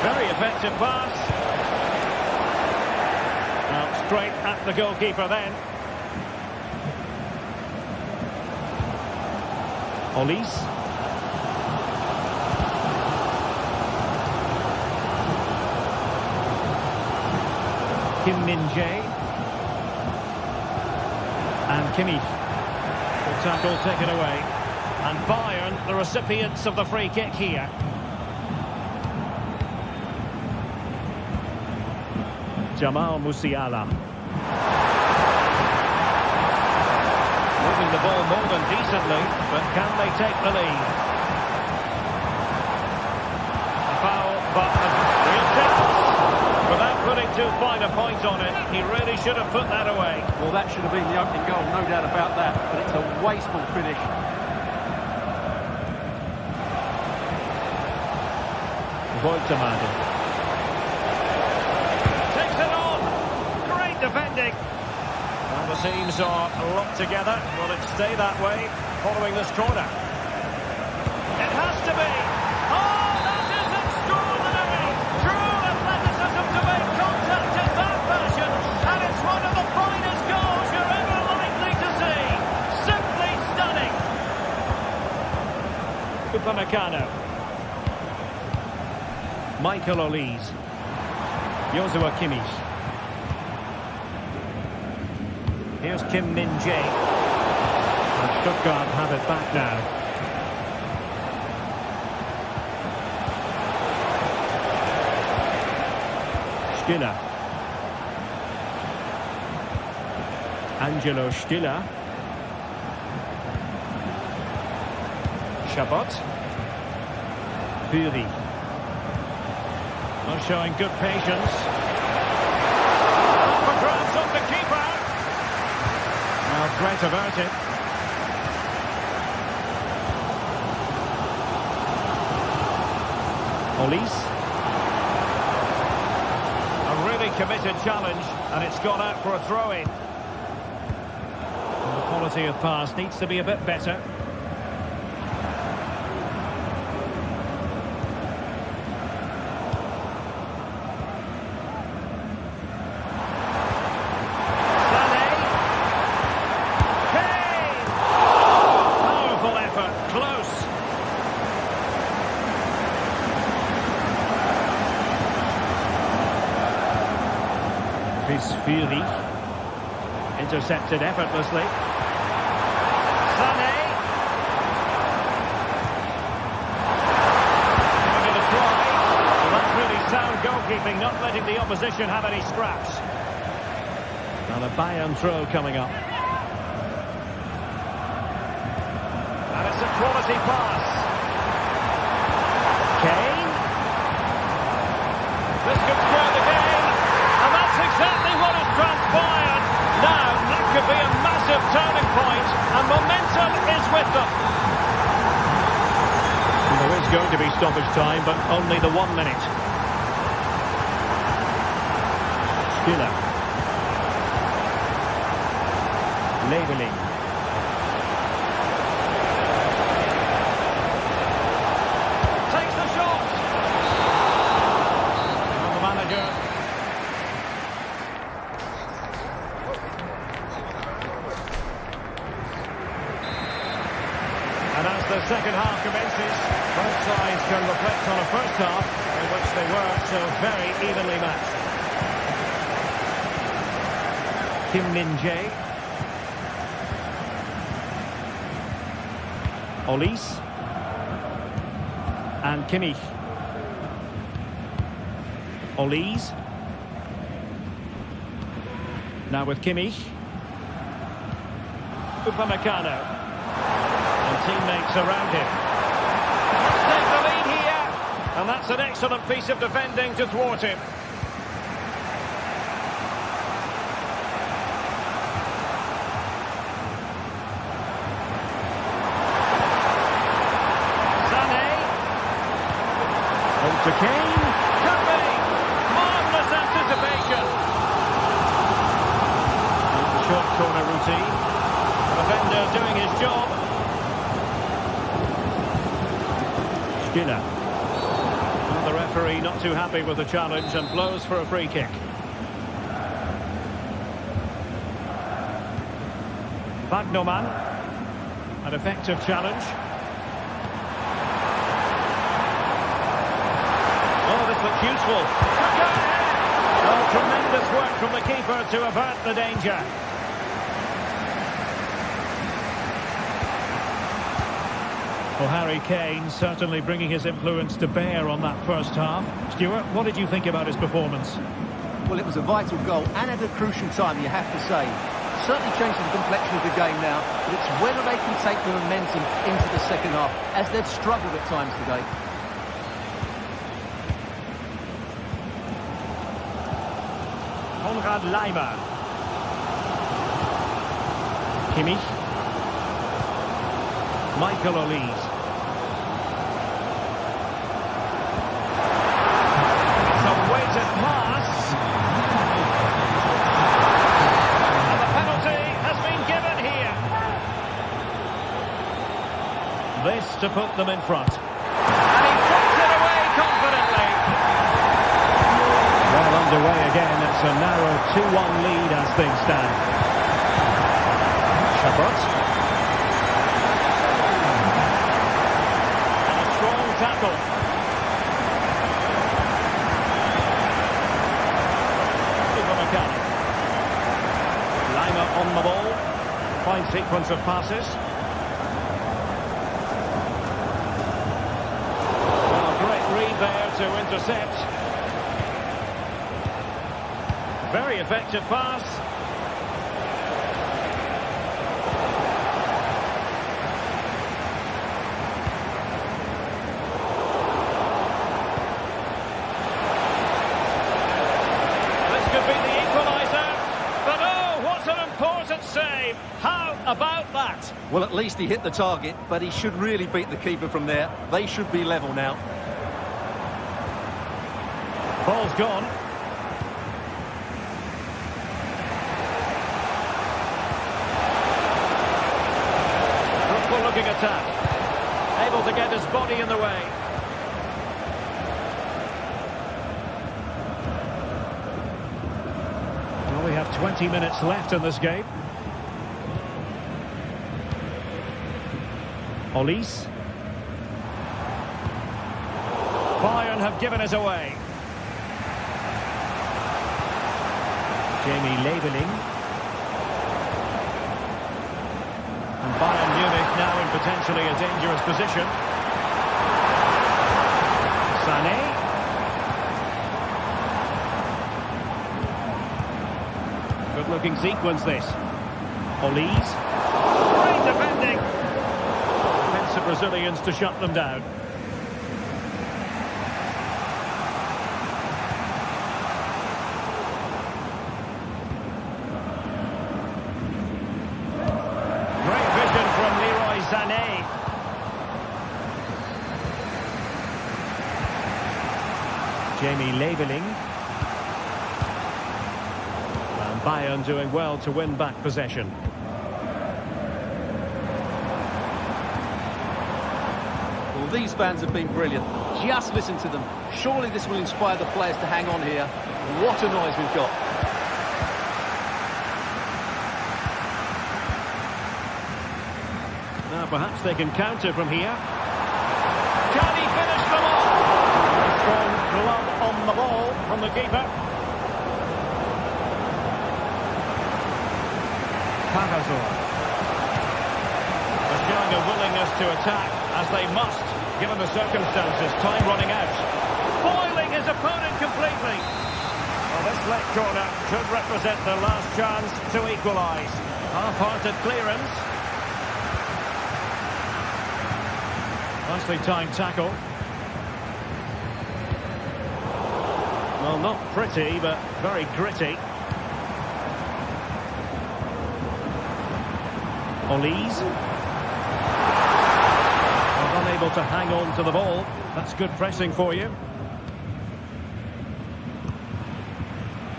Very effective pass. Now straight at the goalkeeper then. Olise. Kim Min-jae. And Kimmich. The tackle taken away. And Bayern, the recipients of the free kick here. Jamal Musiala. Moving the ball more than decently, but can they take the lead? A foul, but a real chance. Without putting too fine a point on it, he really should have put that away. Well, that should have been the opening goal, no doubt about that, but it's a wasteful finish. Voigtemaden. Defending. Well, the teams are locked together. Will it stay that way following this corner? It has to be. Oh, that is extraordinary. True athleticism to make contact in that fashion. And it's one of the finest goals you're ever likely to see. Simply stunning. Upamecano. Michael Olise. Joshua Kimmich. Here's Kim Min-jae. And Stuttgart have it back now. Stiller. Angelo Stiller. Chabot. Fury. Not showing good patience. For grabs on the keeper. Now threat averted. Olise. A really committed challenge, and it's gone out for a throw-in. The quality of pass needs to be a bit better. Fury intercepted effortlessly. Sané giving it a try. Well, that's really sound goalkeeping, not letting the opposition have any scraps. Now the Bayern throw coming up. And it's a quality pass. Kane. This could square the game. And that's exactly what has transpired. Now, that could be a massive turning point, and momentum is with them. There is going to be stoppage time, but only the 1 minute. Stiller. Leibling. Takes the shot. And the manager. And as the second half commences, both sides can reflect on a first half in which they were so very evenly matched. Kim Min-jae. Olise. And Kimmich. Olise. Now with Kimmich. Upamecano. Teammates around him. Let's take the lead here. And that's an excellent piece of defending to thwart him. Sané. On to Kane. Could be. Marvellous anticipation. Short corner routine. The defender doing his job. Stiller. Well, the referee not too happy with the challenge and blows for a free kick. Wagnerman. An effective challenge. Oh, this looks useful. Oh, tremendous work from the keeper to avert the danger. Well, Harry Kane certainly bringing his influence to bear on that first half. Stuart, what did you think about his performance? Well, it was a vital goal and at a crucial time, you have to say. Certainly changes the complexion of the game now, but it's whether they can take the momentum into the second half, as they've struggled at times today. Konrad Laimer. Kimmich. Michael Olise. It's a weighted pass. And the penalty has been given here. This to put them in front. And he puts it away confidently. Well underway again. It's a narrow 2-1 lead as things stand. Chabot. Tackle. Upamecano. Laimer on the ball. Fine sequence of passes. Well, a great read there to intercept. Very effective pass. This could be the equaliser. But oh, what an important save. How about that? Well, at least he hit the target, but he should really beat the keeper from there. They should be level now. Ball's gone. Fruitful looking attack. Able to get his body in the way. Well, we have 20 minutes left in this game. Olise. Bayern have given it away. Jamie Leveling. And Bayern Munich now in potentially a dangerous position. Sané. Good looking sequence this. Olise. Great defending. Defense of Brazilians to shut them down. Sané. Jamie Leveling. And Bayern doing well to win back possession. Well, these fans have been brilliant. Just listen to them. Surely this will inspire the players to hang on here. What a noise we've got. Now perhaps they can counter from here. Can he finish them off? A strong glove on the ball from the keeper. Pavazor. They're showing a willingness to attack, as they must, given the circumstances. Time running out. Foiling his opponent completely. Well, this left corner could represent their last chance to equalise. Half-hearted clearance. Nicely timed tackle. Well, not pretty, but very gritty. Olise. Well, unable to hang on to the ball. That's good pressing for you.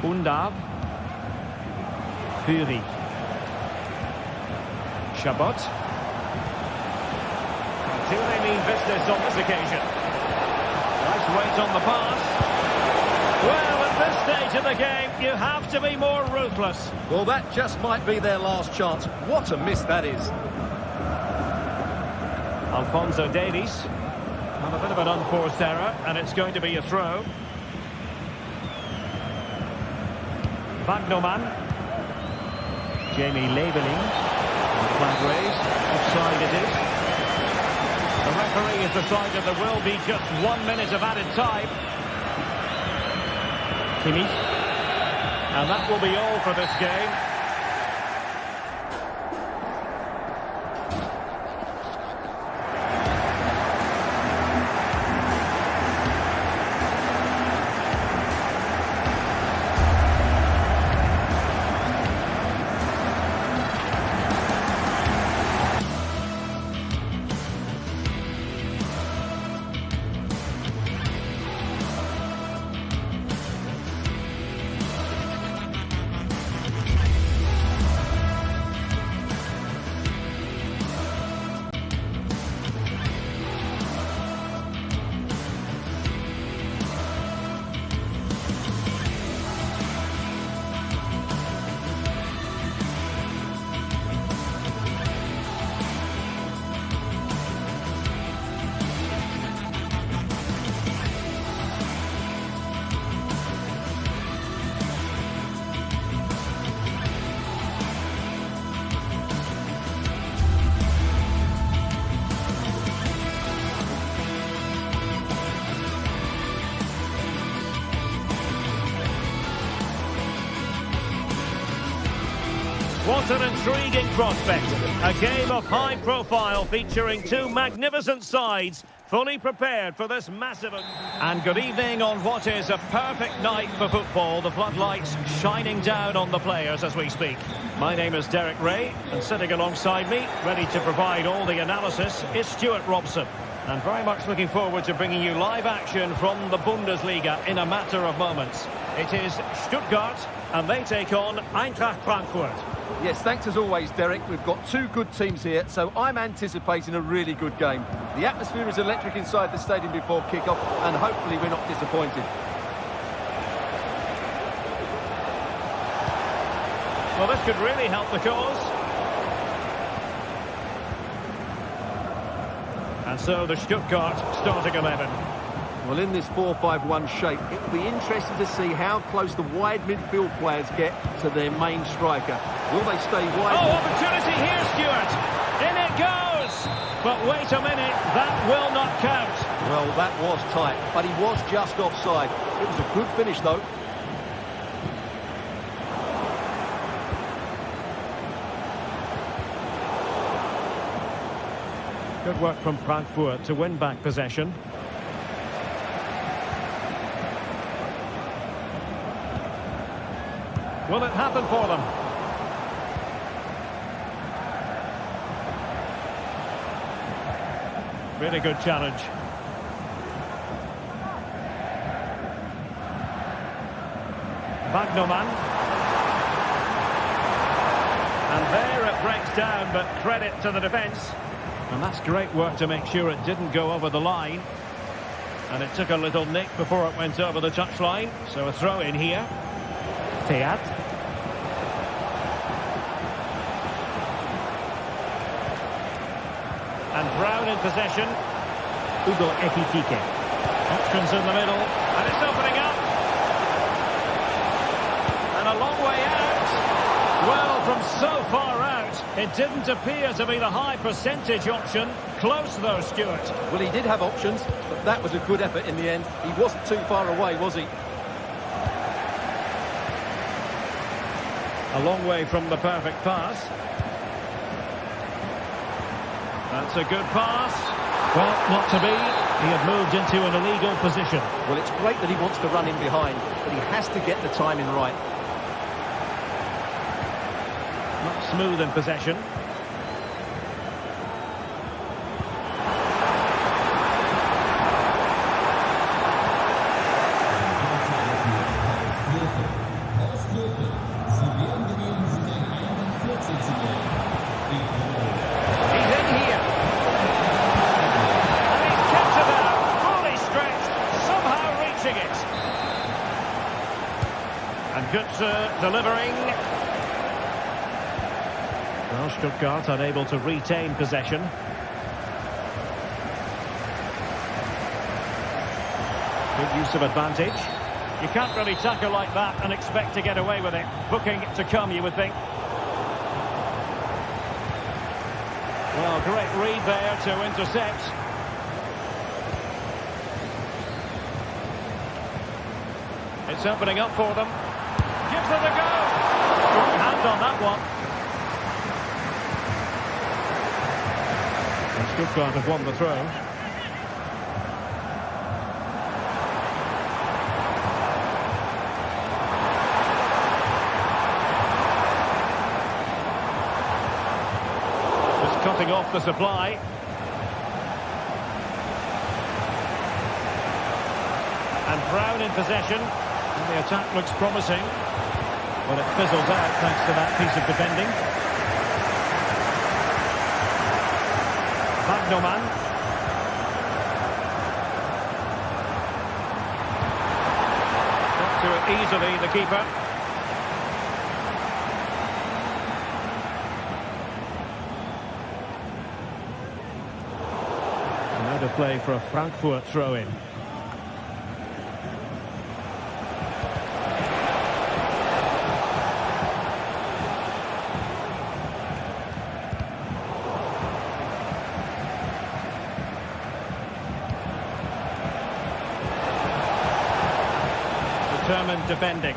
Undav. Fury. Chabot. Do they mean business on this occasion? Nice weight on the pass. Well, at this stage of the game, you have to be more ruthless. Well, that just might be their last chance. What a miss that is. Alphonso Davies. And a bit of an unforced error, and it's going to be a throw. Wagnerman. Jamie Leveling. Flag raised. Offside it is. The referee has decided there will be just 1 minute of added time. Kimmich. And that will be all for this game. What an intriguing prospect. A game of high profile featuring two magnificent sides, fully prepared for this massive... And good evening on what is a perfect night for football. The floodlights shining down on the players as we speak. My name is Derek Ray, and sitting alongside me, ready to provide all the analysis, is Stuart Robson. And very much looking forward to bringing you live action from the Bundesliga in a matter of moments. It is Stuttgart, and they take on Eintracht Frankfurt. Yes, thanks as always, Derek. We've got two good teams here, so I'm anticipating a really good game. The atmosphere is electric inside the stadium before kick-off, and hopefully we're not disappointed. Well, this could really help the cause. And so the Stuttgart starting 11. Well, in this 4-5-1 shape, it will be interesting to see how close the wide midfield players get to their main striker. Will they stay wide? Oh, opportunity here, Stuart. In it goes. But wait a minute, that will not count. Well, that was tight, but he was just offside. It was a good finish, though. Good work from Frankfurt to win back possession. Will it happen for them? Really good challenge. Bagnoman. And there it breaks down, but credit to the defence. And that's great work to make sure it didn't go over the line. And it took a little nick before it went over the touchline. So a throw in here. Teat. And Brown in possession. Ugo Ekitike. Options in the middle. And it's opening up. And a long way out. Well, from so far out, it didn't appear to be the high percentage option. Close though, Stuart. Well, he did have options, but that was a good effort in the end. He wasn't too far away, was he? A long way from the perfect pass. That's a good pass. Well, not to be. He had moved into an illegal position. Well, it's great that he wants to run in behind, but he has to get the timing right. Not smooth in possession. Good delivering. Well, Stuttgart unable to retain possession. Good use of advantage. You can't really tackle like that and expect to get away with it. Booking to come, you would think. Well, great read there to intercept. It's opening up for them. Gives it a go. Strong hand on that one. And Stuttgart have won the throw. Just cutting off the supply. And Brown in possession. And the attack looks promising. But it fizzles out thanks to that piece of defending. Bagnoman. Got to it easily, the keeper. Now to play for a Frankfurt throw-in. Determined defending.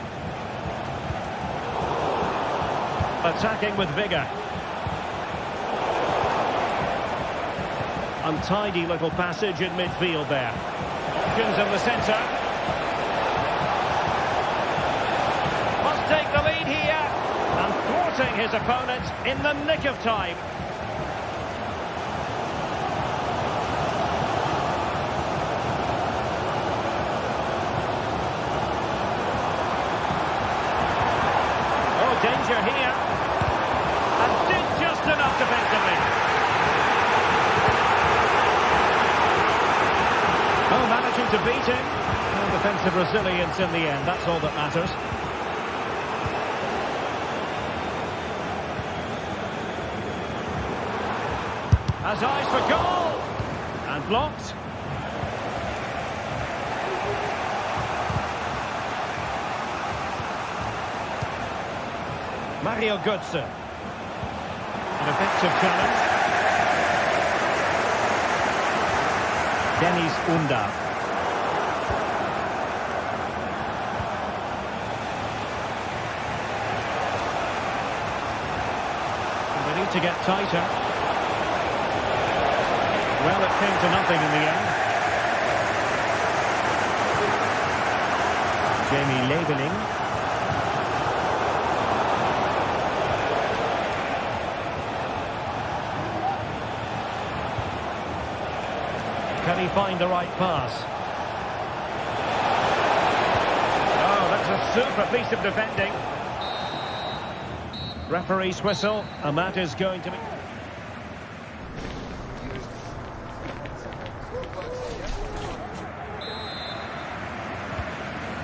Attacking with vigour. Untidy little passage in midfield there. Options in the centre. Must take the lead here. And thwarting his opponent in the nick of time. Oh, danger here. And did just enough defensively. Oh, managing to beat him. And defensive resilience in the end, that's all that matters. Has eyes for goal. And blocked. Mario Götze. An effective challenge. Dennis Undav. And they need to get tighter. Well, it came to nothing in the end. Jamie Leveling. Can he find the right pass? Oh, that's a super piece of defending. Referee's whistle, and that is going to be...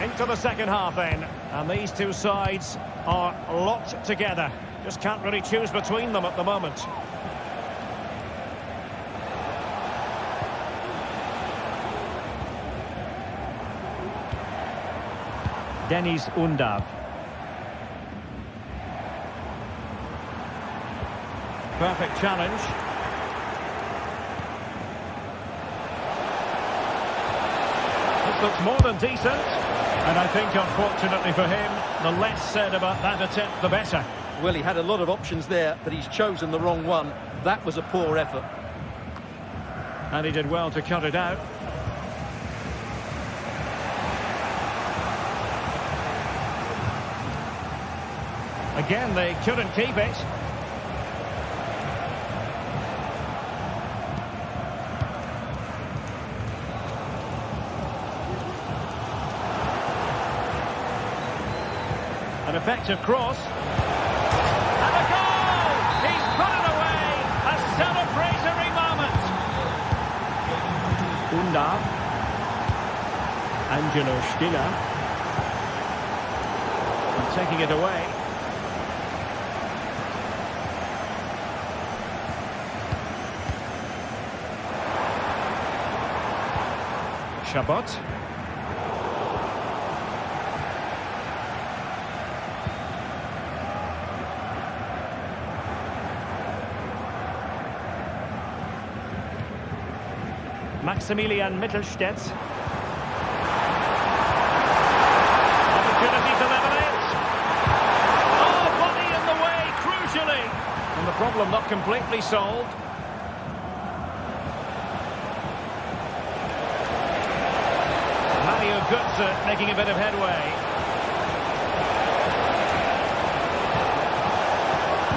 Into the second half then, and these two sides are locked together. Just can't really choose between them at the moment. Dennis Undav. Perfect challenge. This looks more than decent. And I think, unfortunately for him, the less said about that attempt, the better. Well, he had a lot of options there, but he's chosen the wrong one. That was a poor effort. And he did well to cut it out. Again, they couldn't keep it. An effective cross. And a goal! He's put it away! A celebratory moment! Undav. Angelo Stiller. And taking it away. Chabot. Maximilian Mittelstädt. Opportunity to level it. Oh, body in the way, crucially. And the problem not completely solved. Mario Götze making a bit of headway.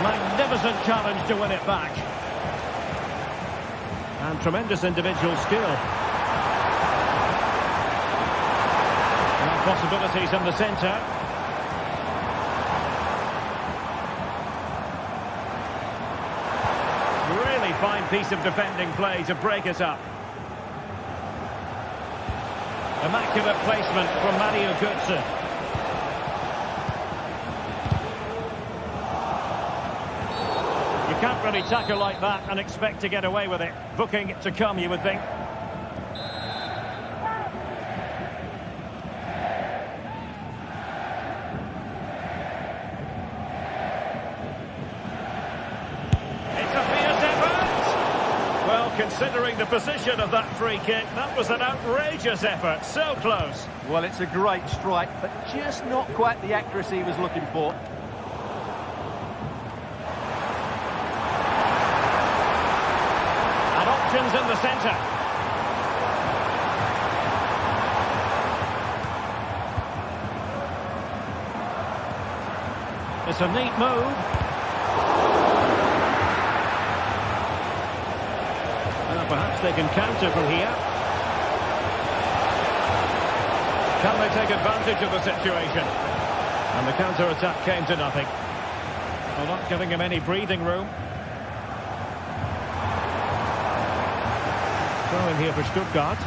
Magnificent challenge to win it back. And tremendous individual skill. And possibilities in the centre. Really fine piece of defending play to break it up. Immaculate placement from Mario Götze. You can't really tackle like that and expect to get away with it. Booking to come, you would think. It's a fierce effort. Well, considering the position of that free kick, that was an outrageous effort. So close. Well, it's a great strike, but just not quite the accuracy he was looking for. Options in the centre. It's a neat move. Perhaps they can counter from here. Can they take advantage of the situation? And the counter-attack came to nothing. Well, not giving him any breathing room. Throw in here for Stuttgart.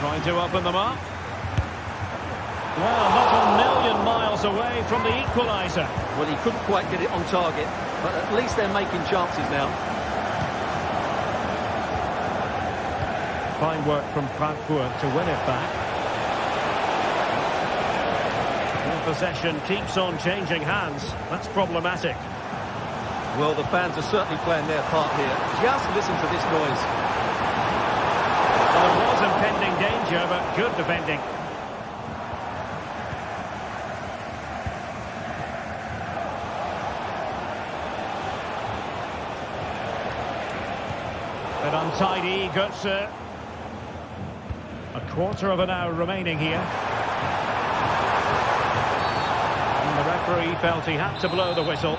Trying to open them up. Well, not a million miles away from the equaliser. Well, he couldn't quite get it on target, but at least they're making chances now. Fine work from Frankfurt to win it back. The possession keeps on changing hands. That's problematic. Well, the fans are certainly playing their part here. Just listen to this noise. Well, there was impending danger, but good defending. Bit untidy, Götze. A quarter of an hour remaining here. And the referee felt he had to blow the whistle.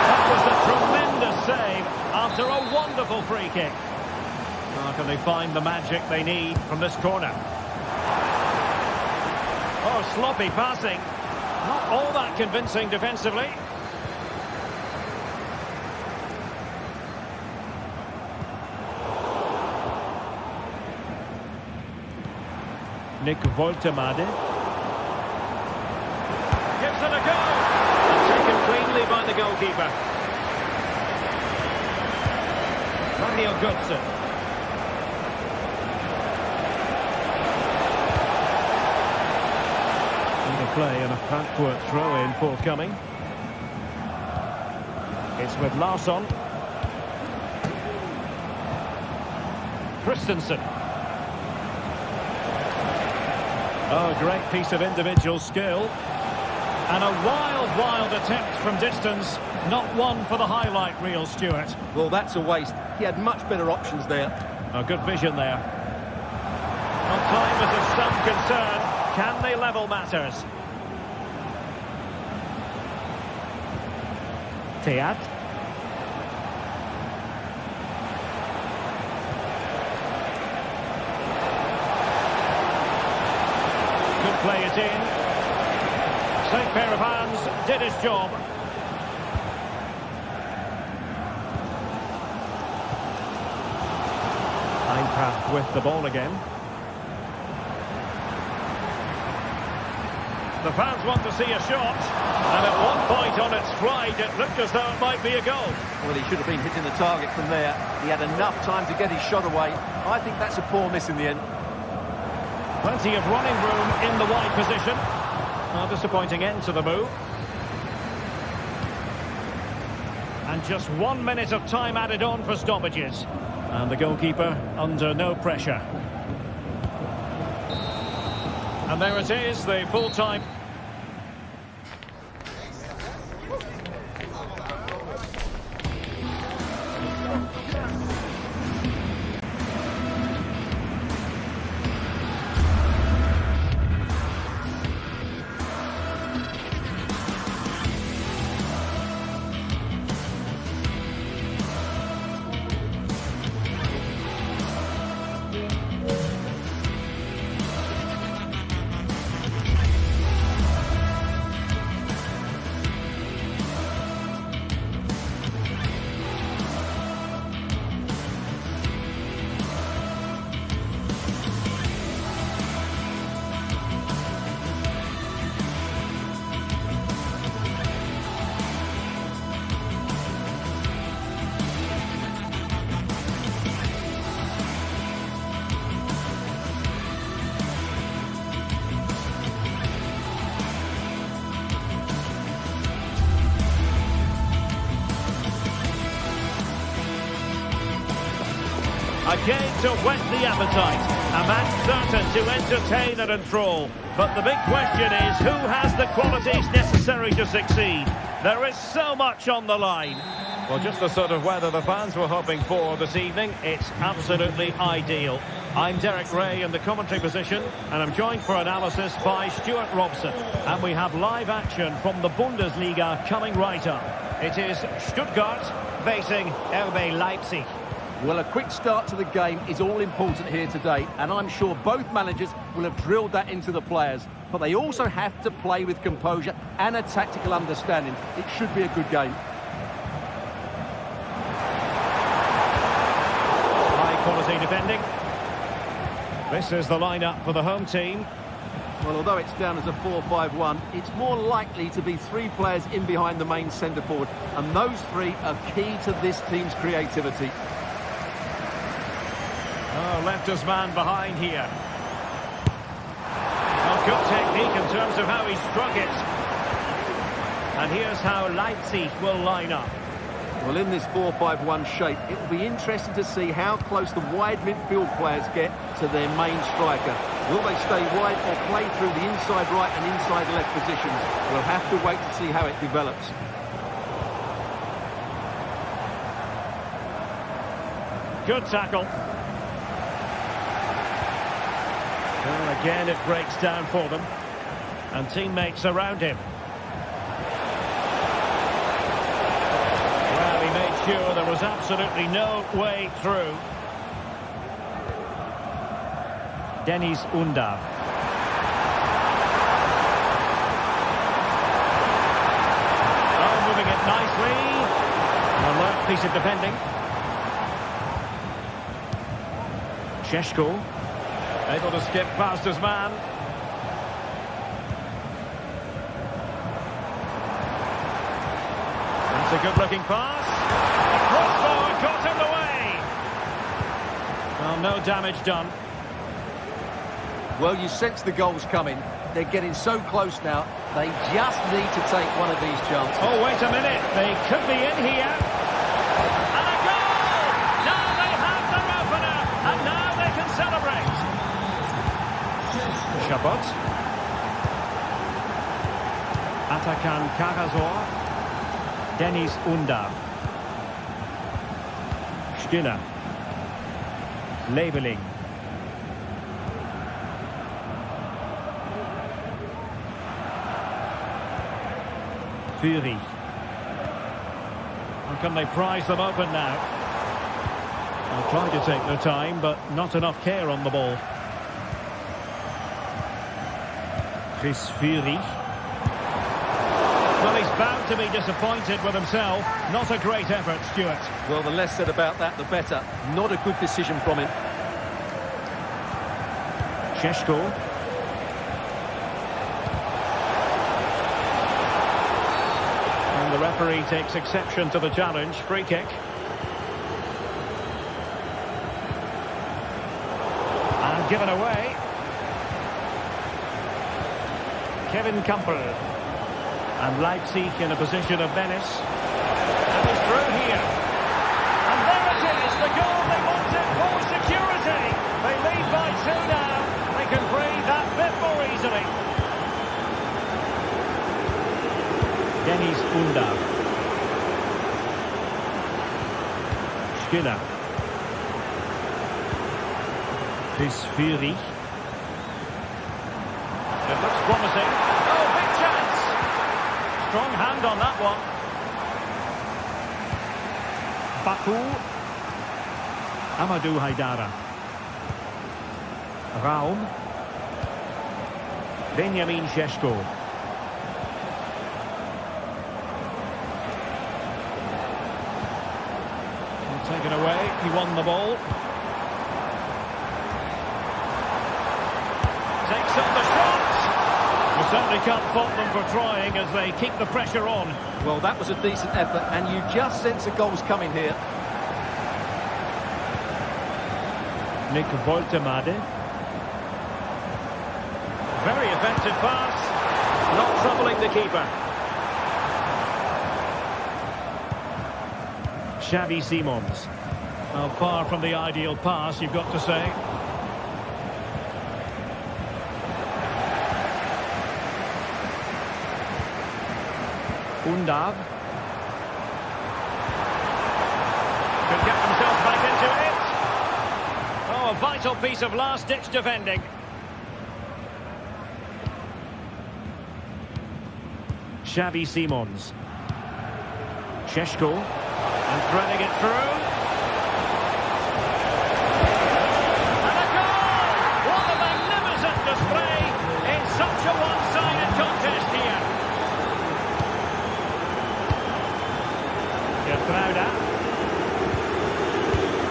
That was a tremendous save after a wonderful free kick. How can they find the magic they need from this corner? Oh, sloppy passing. Not all that convincing defensively. Nick Woltemade. Gives it a go. And taken cleanly by the goalkeeper. Mario Götze. Play and a Frankfurt throw-in forthcoming. It's with Larsson. Christensen. Oh, great piece of individual skill. And a wild attempt from distance. Not one for the highlight reel, Stuart. Well, that's a waste. He had much better options there. Oh, good vision there. Well, time is of some concern. Can they level matters? Teat. Could play it in. Safe pair of hands, did his job. Eintracht with the ball again. The fans want to see a shot, and at one point on its flight it looked as though it might be a goal. Well, he should have been hitting the target from there. He had enough time to get his shot away. I think that's a poor miss in the end. Plenty of running room in the wide position. A disappointing end to the move. And just 1 minute of time added on for stoppages. And the goalkeeper under no pressure. And there it is, the full-time... A game to whet the appetite. A match certain to entertain and enthrall. But the big question is, who has the qualities necessary to succeed? There is so much on the line. Well, just the sort of weather the fans were hoping for this evening. It's absolutely ideal. I'm Derek Ray in the commentary position, and I'm joined for analysis by Stuart Robson. And we have live action from the Bundesliga coming right up. It is Stuttgart facing RB Leipzig. Well, a quick start to the game is all important here today, and I'm sure both managers will have drilled that into the players. But they also have to play with composure and a tactical understanding. It should be a good game. High-quality defending. This is the lineup for the home team. Well, although it's down as a 4-5-1, it's more likely to be three players in behind the main centre-forward, and those three are key to this team's creativity. Oh, left his man behind here. Oh, good technique in terms of how he struck it. And here's how Leipzig will line up. Well, in this 4-5-1 shape, it will be interesting to see how close the wide midfield players get to their main striker. Will they stay wide or play through the inside right and inside left positions? We'll have to wait to see how it develops. Good tackle. Well, again, it breaks down for them. And teammates around him. Well, he made sure there was absolutely no way through. Dennis Undav. Oh, moving it nicely. Alert piece of defending. Šeško. Able to skip past his man. That's a good-looking pass. A crossbar got in the way. Well, no damage done. Well, you sense the goals coming. They're getting so close now. They just need to take one of these chances. Oh, wait a minute. They could be in here. And a goal! Now they have their opener. And now they can celebrate. Shabbat. Atakan Karazor. Dennis Undav. Stiller. Labeling. Fury. And can they prise them open now? They'll try to take their time, but not enough care on the ball. Chris Fury. Well, he's bound to be disappointed with himself. Not a great effort, Stuart. Well, the less said about that, the better. Not a good decision from him. Šeško. The referee takes exception to the challenge. Free kick. And given away. Kevin Campbell. And Leipzig in a position of menace. And he's through here. And there it is, the goal they wanted for security. They lead by 2 now. They can breathe that bit more easily. Dennis Undav. Stiller. Chris Fury. It looks promising. Oh, big chance! Strong hand on that one. Baku. Amadou Haidara. Raum. Benjamin Šeško. Taken away, he won the ball. Takes up the shot. We certainly can't fault them for trying as they keep the pressure on. Well, that was a decent effort, and you just sense the goals coming here. Nick Woltemade. Very effective pass. Not troubling the keeper. Xavi Simons. Well, far from the ideal pass, you've got to say. Undav. Could get themselves back into it. Oh, a vital piece of last-ditch defending. Xavi Simons. Šeško. And threading it through. And a goal! What a magnificent display in such a one-sided contest here. Gertruida.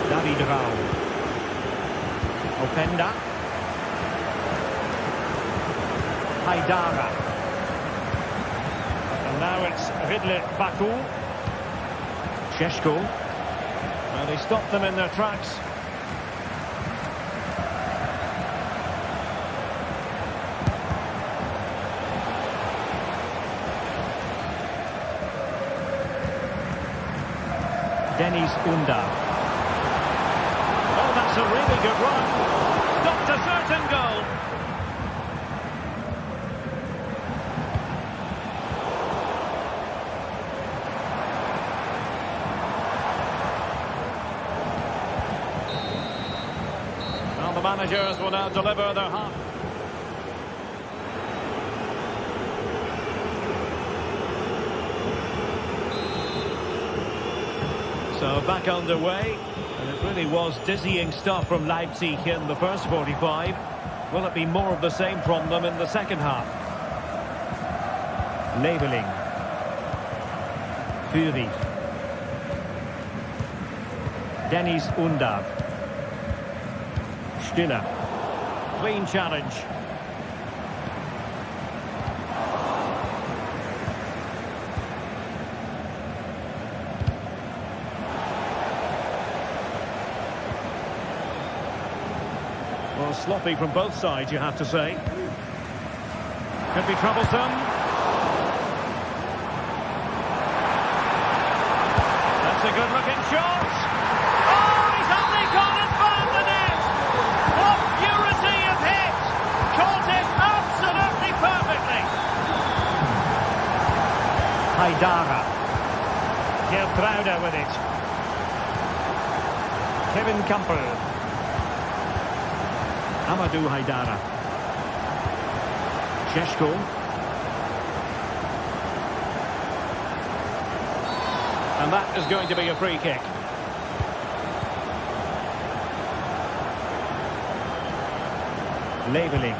David Raul. Openda. Haidara. And now it's Ridley Baku. Šeško. Well, they stopped them in their tracks. Deniz Undav. Oh, that's a really good run. Stopped a certain goal. Well, the managers will now deliver their half. So back underway, and it really was dizzying stuff from Leipzig in the first 45. Will it be more of the same from them in the second half? Leveling. Fury. Deniz Undav. Stiller. Clean challenge. Well, sloppy from both sides, you have to say. Could be troublesome. That's a good-looking shot. Oh, he's only gone and found the net. What purity of hit. Caught it absolutely perfectly. Haidara. Gertruida with it. Kevin Campbell. Amadou Haidara. Šeško. And that is going to be a free kick. Leveling.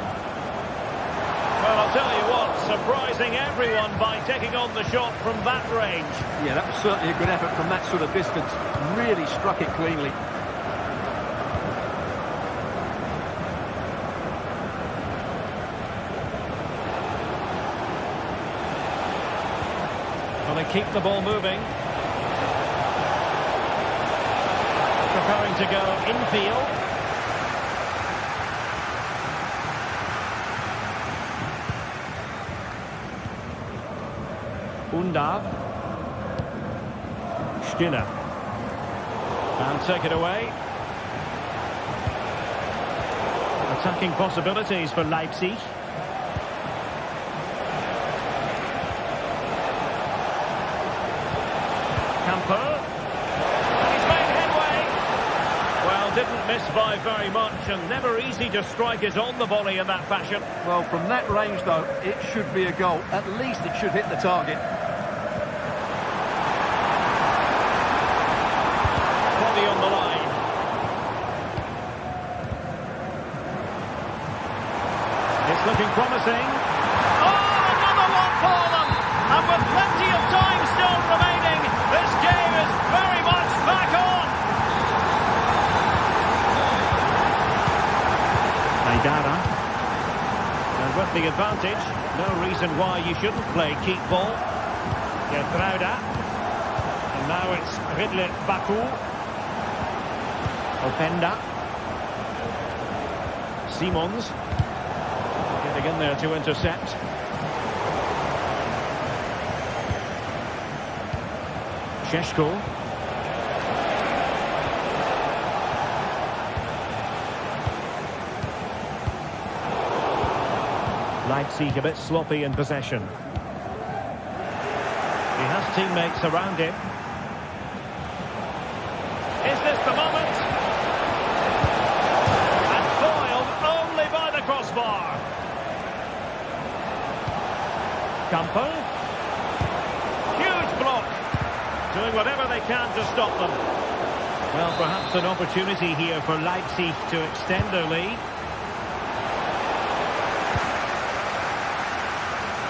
Well, I'll tell you what, surprising everyone by taking on the shot from that range. Yeah, that was certainly a good effort from that sort of distance. Really struck it cleanly. Well, they keep the ball moving. Preparing to go infield. Undav. Stiller. And take it away. Attacking possibilities for Leipzig. And he's made headway. Well, didn't miss by very much, and never easy to strike it on the volley in that fashion. Well, from that range, though, it should be a goal. At least it should hit the target. Body on the line. It's looking promising. Oh, another one for them! And with plenty of time still remaining, this game is very much back on. Haidara. And with the advantage, no reason why you shouldn't play keep ball. Gertruida. And now it's Ridley Baku. Openda. Simons. Getting in there to intercept. Šeško. Leipzig a bit sloppy in possession. He has teammates around him. Is this the moment? And foiled only by the crossbar. Campbell. Huge block. Doing whatever they can to stop them. Well, perhaps an opportunity here for Leipzig to extend their lead.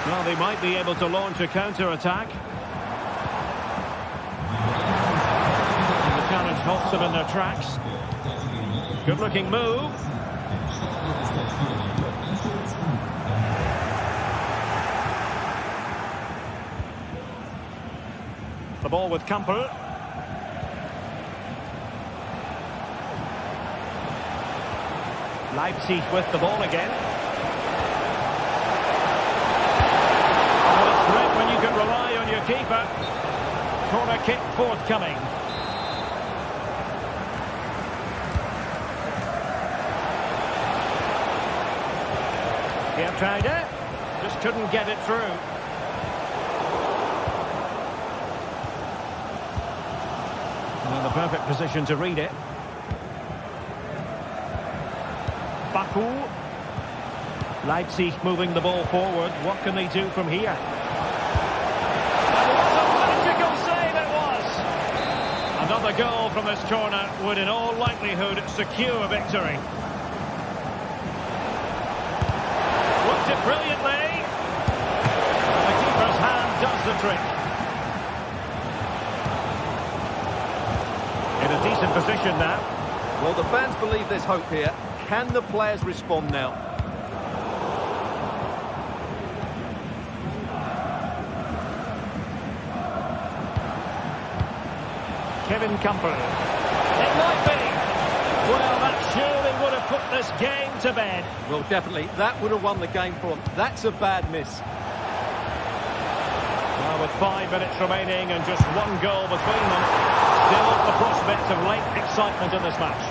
Well, they might be able to launch a counter-attack. The challenge halts them in their tracks. Good-looking move. The ball with Campbell. Leipzig with the ball again. When you can rely on your keeper. Corner kick forthcoming. He have tried it, just couldn't get it through. In the perfect position to read it. Baku. Leipzig moving the ball forward. What can they do from here? Another goal from this corner would in all likelihood secure victory. Worked it brilliantly. And the keeper's hand does the trick. In a decent position now. Well, the fans believe there's hope here. Can the players respond now? Kevin Campbell. It might be. Well, that surely would have put this game to bed. Well, definitely. That would have won the game for them. That's a bad miss. Well, with 5 minutes remaining and just one goal between them, still the prospect of late excitement in this match.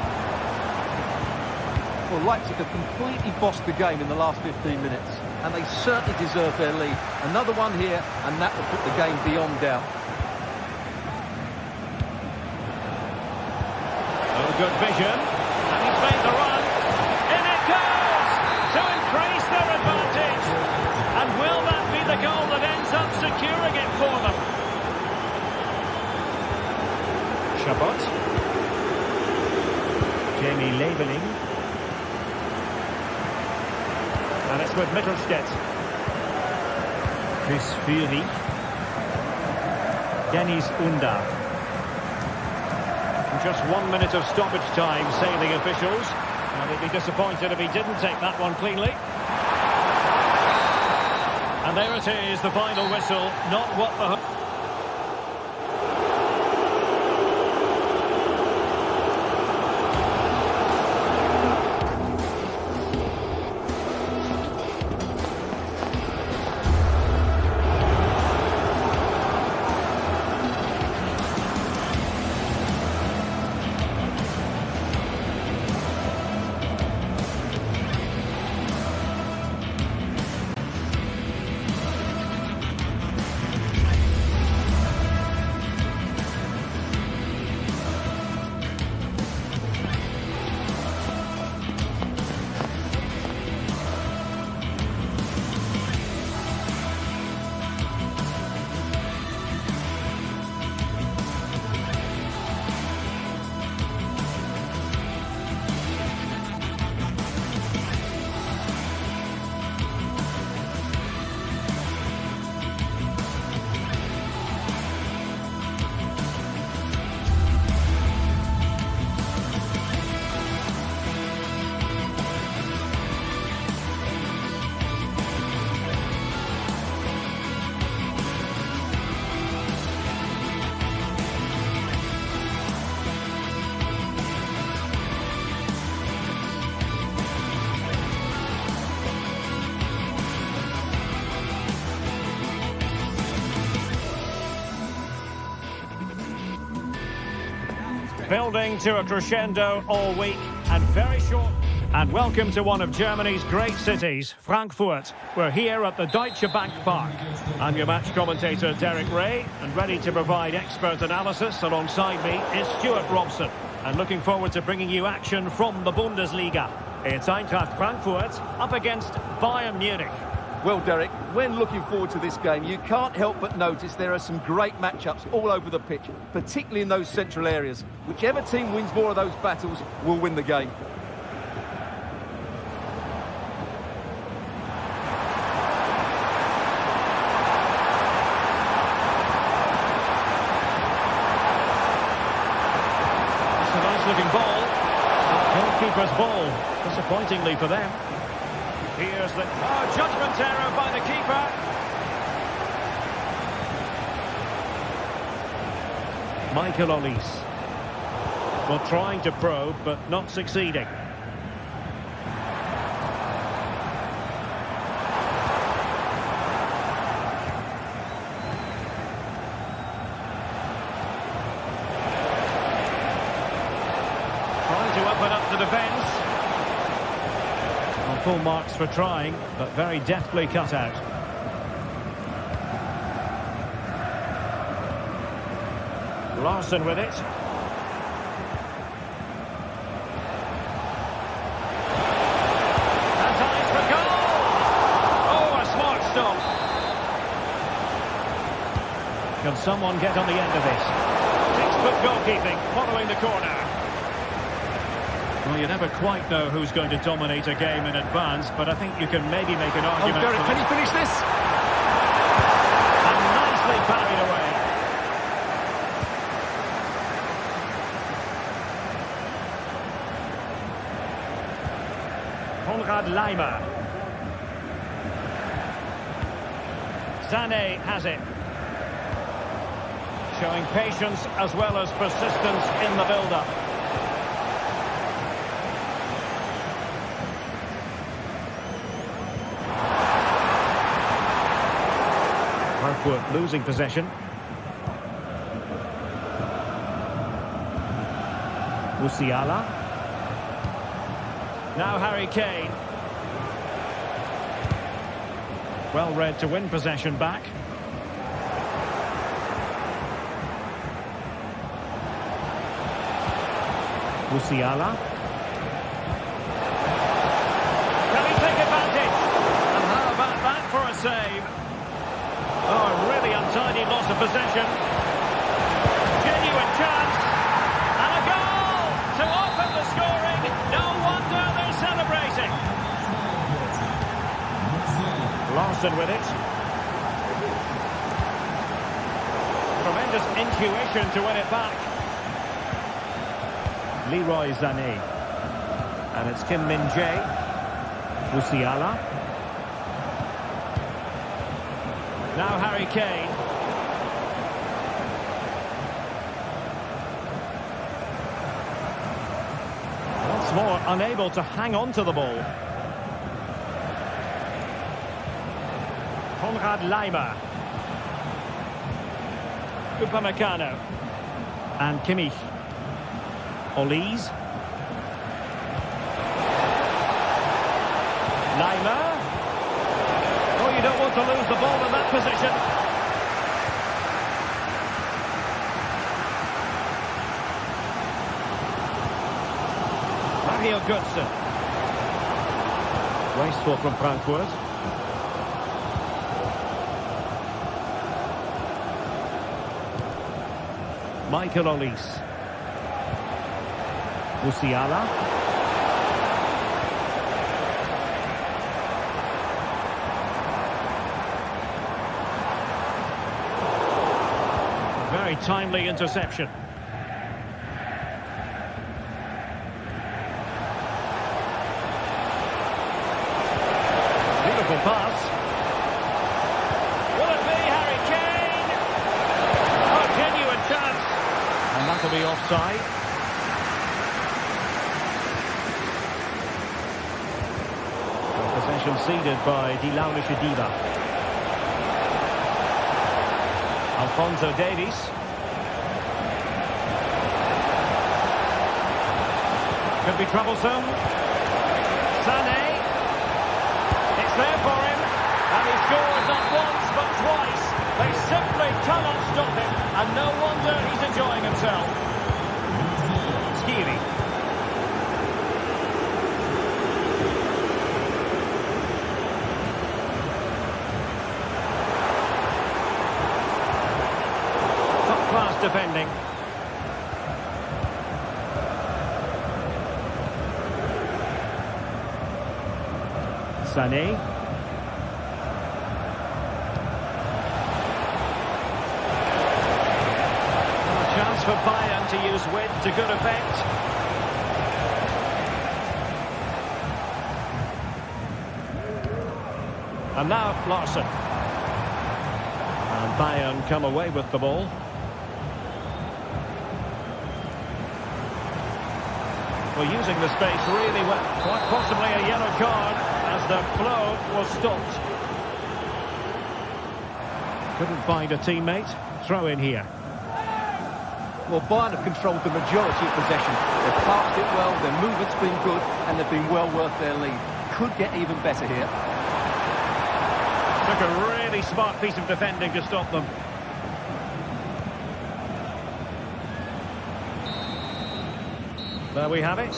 Well, Leipzig have completely bossed the game in the last 15 minutes, and they certainly deserve their lead. Another one here, and that will put the game beyond doubt. Good vision, and he's made the run. In it goes to increase their advantage. And will that be the goal that ends up securing it for them? Chabot. Jamie Labeling. And it's with Mittelstedt. Chris Fury. Dennis Unda. Just 1 minute of stoppage time, say the officials. And he'd be disappointed if he didn't take that one cleanly. And there it is, the final whistle. Not what the... Building to a crescendo all week, and very short. And welcome to one of Germany's great cities, Frankfurt. We're here at the Deutsche Bank Park. I'm your match commentator, Derek Ray, and ready to provide expert analysis. Alongside me is Stuart Robson. And looking forward to bringing you action from the Bundesliga. It's Eintracht Frankfurt up against Bayern Munich. Well, Derek, when looking forward to this game, you can't help but notice there are some great matchups all over the pitch, particularly in those central areas. Whichever team wins more of those battles will win the game. Looking ball. Goalkeeper's ball. Disappointingly for them. Here's the judgment error by the keeper. Michael Olise. Well, trying to probe, but not succeeding. To open up the defence. Well, full marks for trying, but very deftly cut out. Larson with it. And eyes for goal! Oh, a smart stop. Can someone get on the end of this? Textbook goalkeeping following the corner. Well, you never quite know who's going to dominate a game in advance, but I think you can maybe make an argument. Derek, can he finish this? And nicely parried away. Konrad Laimer. Sané has it. Showing patience as well as persistence in the build-up. Frankfurt losing possession. Musiala. Now Harry Kane. Well read to win possession back. Musiala. Can he take advantage? And how about that for a save? Oh, a really untidy loss of possession. Genuine chance. And a goal to open the scoring. No wonder they're celebrating. Larson with it. Tremendous intuition to win it back. Leroy Sané. And it's Kim Min-jae. Musiala. Now Harry Kane. Once more, unable to hang on to the ball. Konrad Laimer. Upamecano. And Kimmich. Olise. Laimer. Oh, you don't want to lose the ball in that position. Mario Götze. Wasteful from Frankfurt. Michael Olise. Musiala. Very timely interception. Beautiful pass. Will it be Harry Kane? Oh, genuine chance. And that'll be offside. Possession ceded by Dilaune Shadiba. Alphonso Davies. Could be troublesome. Sané. It's there for him. And he scores not once but twice. They simply cannot stop him. And no wonder he's enjoying himself. Skiri. Top-class defending. Sané. Chance for Bayern to use width to good effect. And now Larson. And Bayern come away with the ball. Well, using the space really well. Quite possibly a yellow card as the flow was stopped. Couldn't find a teammate. Throw in here. Well, Bayern have controlled the majority of possession. They've passed it well, their movement's been good, and they've been well worth their lead. Could get even better here. Took a really smart piece of defending to stop them. There we have it.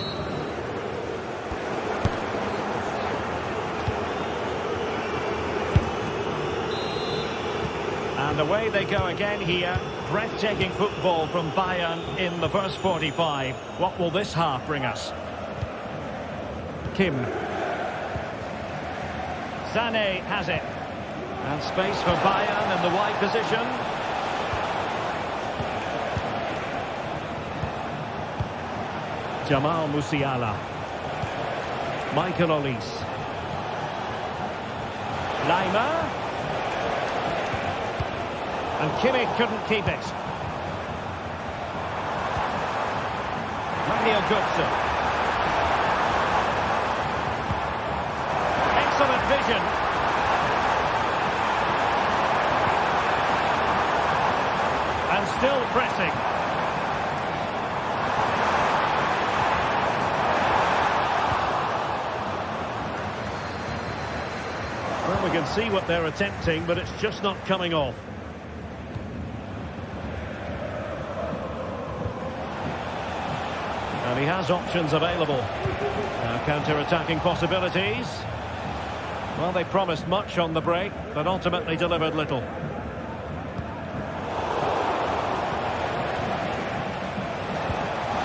And away they go again here. Breathtaking football from Bayern in the first 45. What will this half bring us? Kim. Sané has it. And space for Bayern in the wide position. Jamal Musiala. Michael Olise. Laimer. And Kimmich couldn't keep it. Mario Götze. Excellent vision. And still pressing. Well, we can see what they're attempting, but it's just not coming off. And he has options available. Now counter-attacking possibilities. Well, they promised much on the break, but ultimately delivered little.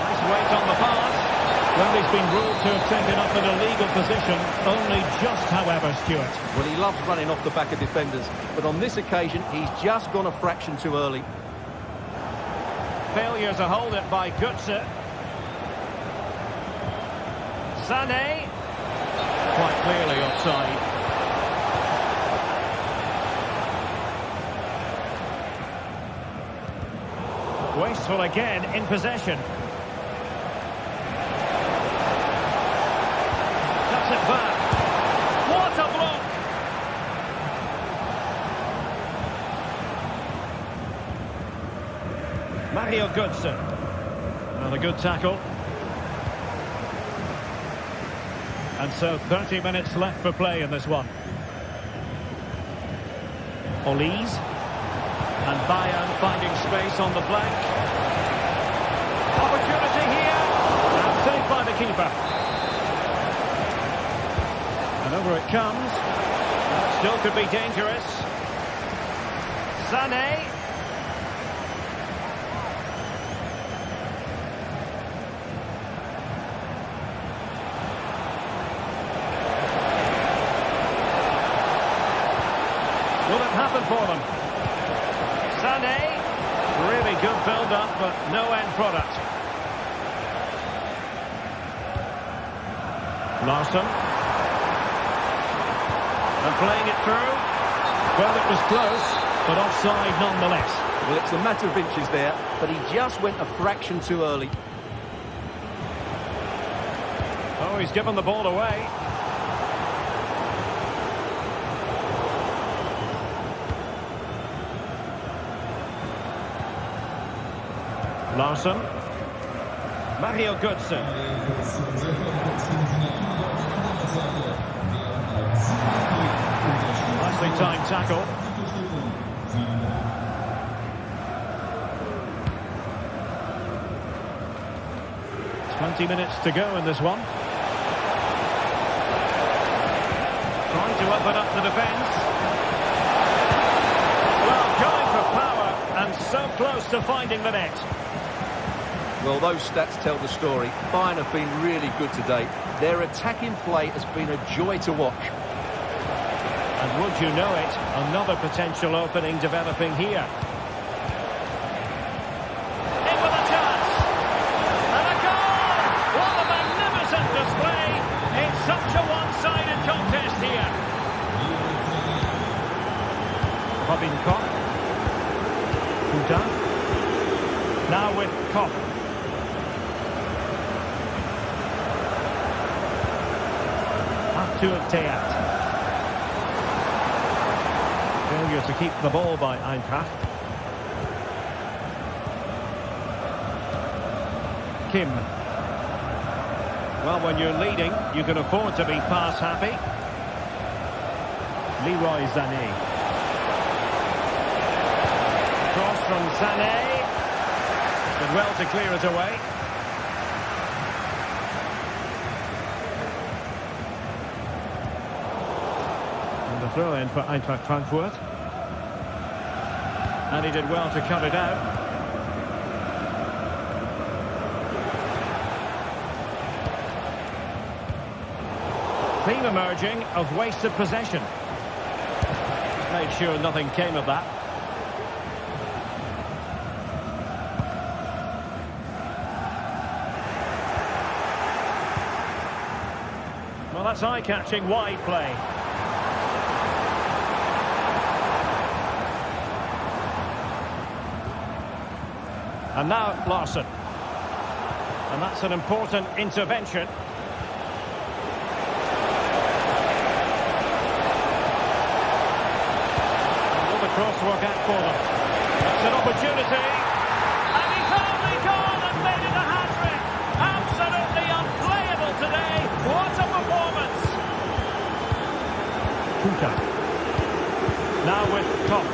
Nice weight on the pass. Well, he's been ruled to have taken up an illegal position. Only just, however, Stuart. Well, he loves running off the back of defenders, but on this occasion, he's just gone a fraction too early. Failure to hold it by Götze. Sané. Quite clearly offside. Wasteful again in possession. Cuts it back. What a block! Mario Götze. Another good tackle. And so 30 minutes left for play in this one. Olise. And Bayern finding space on the flank. Opportunity here. And saved by the keeper. And over it comes. Still could be dangerous. Sané. Will it happen for them? Sané. Really good build-up, but no end product. Larson. And playing it through. Well, it was close, but offside nonetheless. Well, it's a matter of inches there, but he just went a fraction too early. Oh, he's given the ball away. Larson. Mario Götze. nicely timed tackle. 20 minutes to go in this one. Trying to open up the defence. Well, going for power and so close to finding the net. Well, those stats tell the story. Bayern have been really good today. Their attacking play has been a joy to watch. And would you know it, another potential opening developing here. In with a chance. And a goal! What a magnificent display in such a one-sided contest here. Robin Koch. Kuta. Now with Koch. To Teat. Failure to keep the ball by Eintracht. Kim. Well, when you're leading, you can afford to be pass happy. Leroy Sané. Cross from Sané. Did well to clear it away. Throw in for Eintracht Frankfurt. And he did well to cut it out. Theme emerging of wasted possession. Made sure nothing came of that. Well, that's eye-catching wide play. And now Larson. And that's an important intervention. And will the cross work out for them? That's an opportunity. And he's only gone and made it a hat-trick. Absolutely unplayable today. What a performance. Kuta. Now with Koch.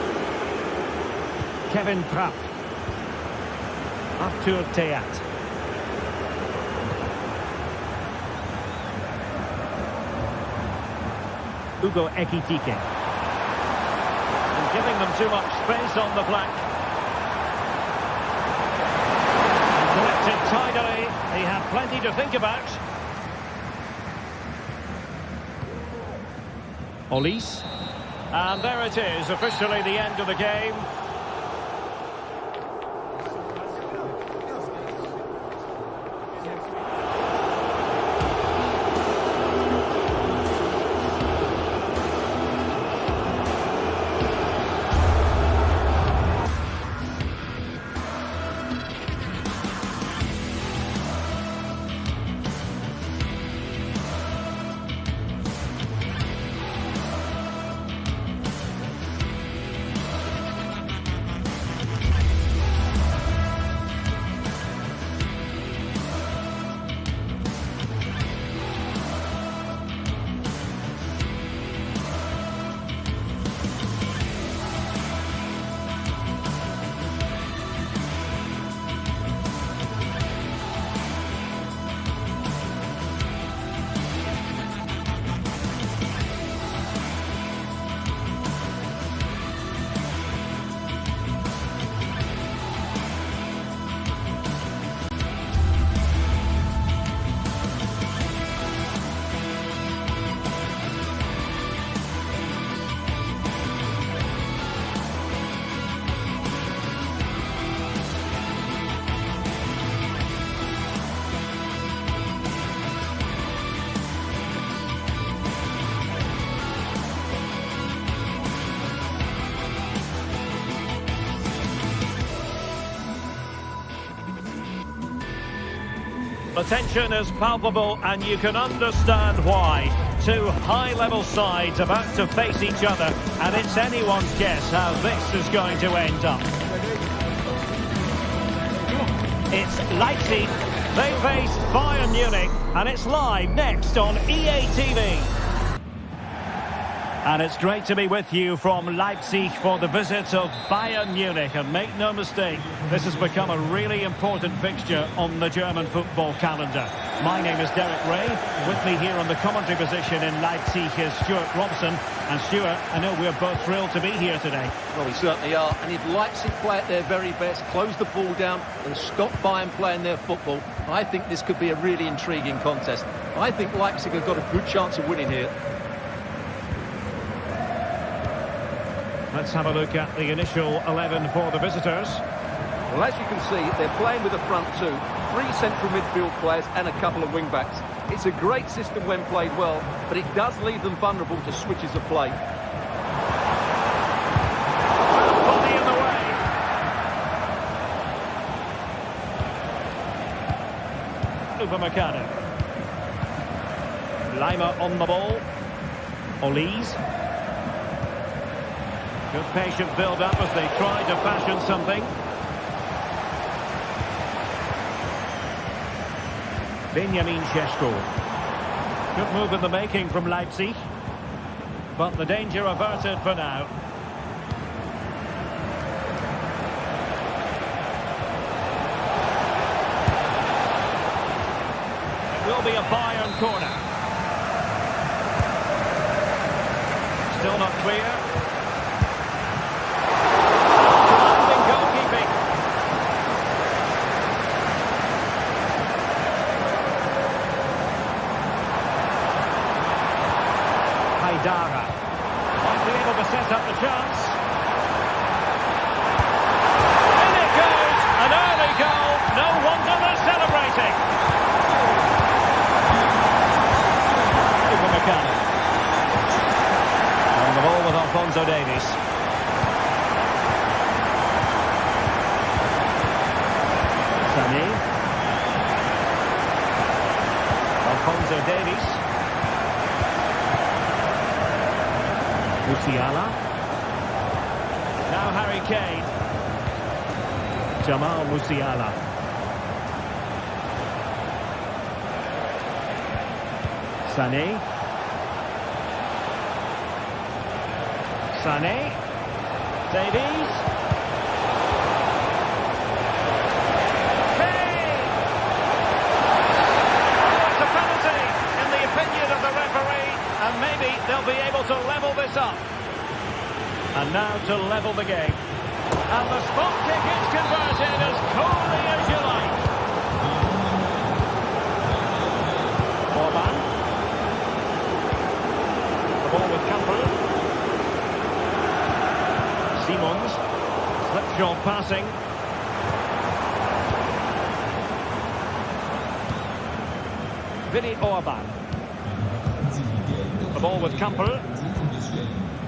Kevin Trapp. Up to Teat. Ugo Ekitike. And giving them too much space on the flank. And collected tidily. He had plenty to think about. Olise. And there it is, officially the end of the game. The tension is palpable and you can understand why. Two high-level sides about to face each other, and it's anyone's guess how this is going to end up. It's Leipzig. They face Bayern Munich, and it's live next on EA TV. And it's great to be with you from Leipzig for the visit of Bayern Munich. And make no mistake, this has become a really important fixture on the German football calendar. My name is Derek Ray. With me here on the commentary position in Leipzig is Stuart Robson. And Stuart, I know we're both thrilled to be here today. Well, we certainly are. And if Leipzig play at their very best, close the ball down and stop Bayern playing their football, I think this could be a really intriguing contest. I think Leipzig have got a good chance of winning here. Let's have a look at the initial 11 for the visitors. Well, as you can see, they're playing with a front two, 3 central midfield players and a couple of wing-backs. It's a great system when played well, but it does leave them vulnerable to switches of play. Body in the way. Upamecano. Lima on the ball. Olise. Good patient build-up as they try to fashion something. Benjamin Šeško. Good move in the making from Leipzig. But the danger averted for now. It will be a Bayern corner. Still not clear. Dara might be able to set up the chance. In it goes, an early goal. No wonder they're celebrating. Upamecano. On the ball with Alphonso Davies. Sané. Alphonso Davies. Musiala. Now Harry Kane. Jamal Musiala. Sané. Sané. Davies. Kane! It's a penalty in the opinion of the referee, and maybe they'll be able to level this up. And now to level the game. And the spot kick is converted as coolly as you like. Orban. The ball with Campbell. Simons. Slipshod passing. Vinny Orban. The ball with Campbell.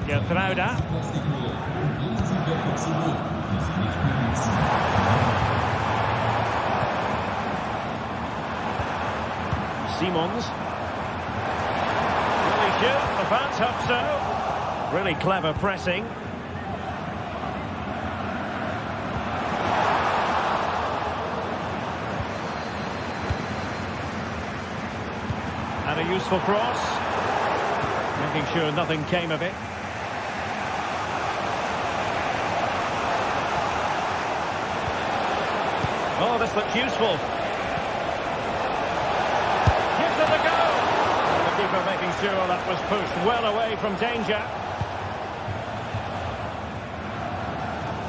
Gertruida. Simons. Really shoot, the fans hope so. Really clever pressing. And a useful cross. Making sure nothing came of it. Oh, this looks useful. Gives it a go. The keeper making sure that was pushed well away from danger.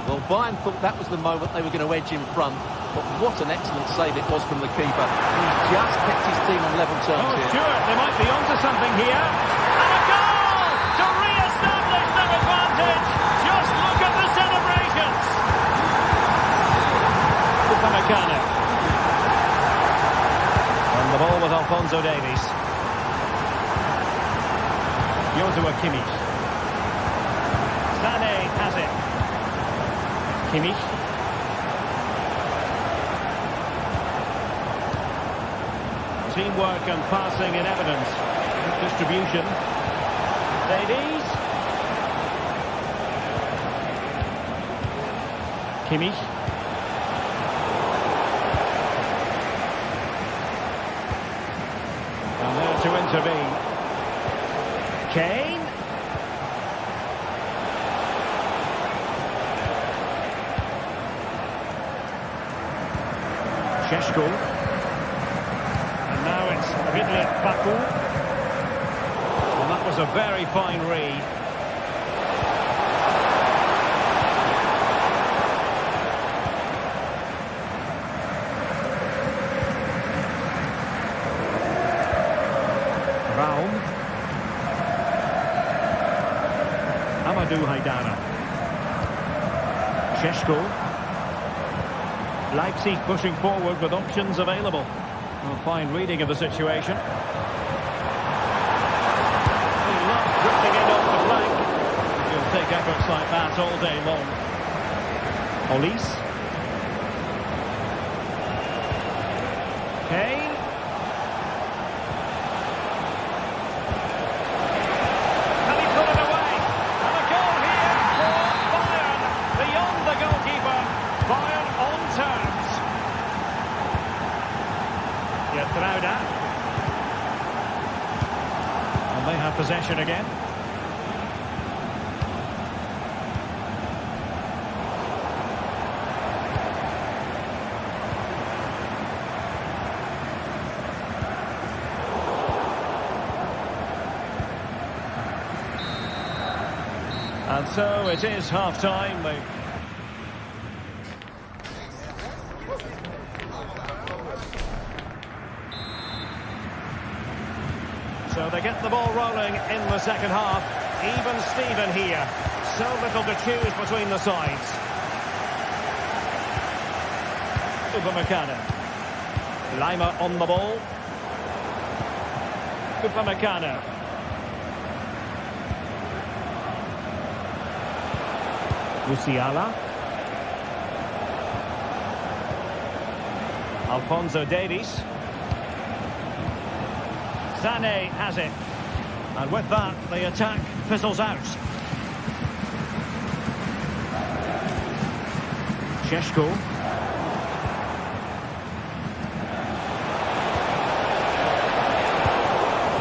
Well, Bayern thought that was the moment they were going to edge in front. But what an excellent save it was from the keeper. He's just kept his team on level terms here. Stuart, they might be onto something here. And a goal to re-establish their advantage. Just look at the celebrations. Upamecano. On the ball with Alphonso Davies. Joshua Kimmich. Sané has it. Kimmich. Teamwork and passing in evidence. Good distribution. Davies. Kimmich. And there to intervene. Kane. Sheshko. And now it's Ridley Baku. Well, that was a very fine read. Raum. Amadou Haidara. Sheshko. Leipzig pushing forward with options available. A fine reading of the situation. He loves drifting in off the flank. He'll take efforts like that all day long. Olise. Kane. Can he pull it away? And a goal here for Bayern. Beyond the goalkeeper. Bayern on terms. Yatrauda. And they have possession again. And so it is half-time. So they get the ball rolling in the second half. Even Steven here. So little to choose between the sides. Upamecano. Lima on the ball. Upamecano. Musiala. Alphonso Davies. Sané has it. And with that, the attack fizzles out. Sheshko.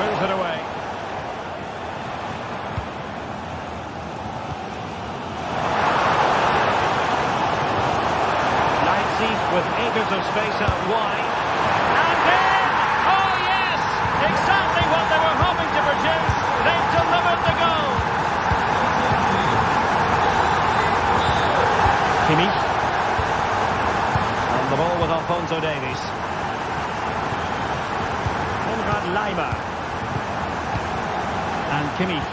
Moves it away. Leipzig with acres of space out wide. And in! Oh yes! Exactly what they were hoping to produce. They've delivered the goal. Kimmich. On the ball with Alphonso Davies. Konrad Lima. And Kimmich.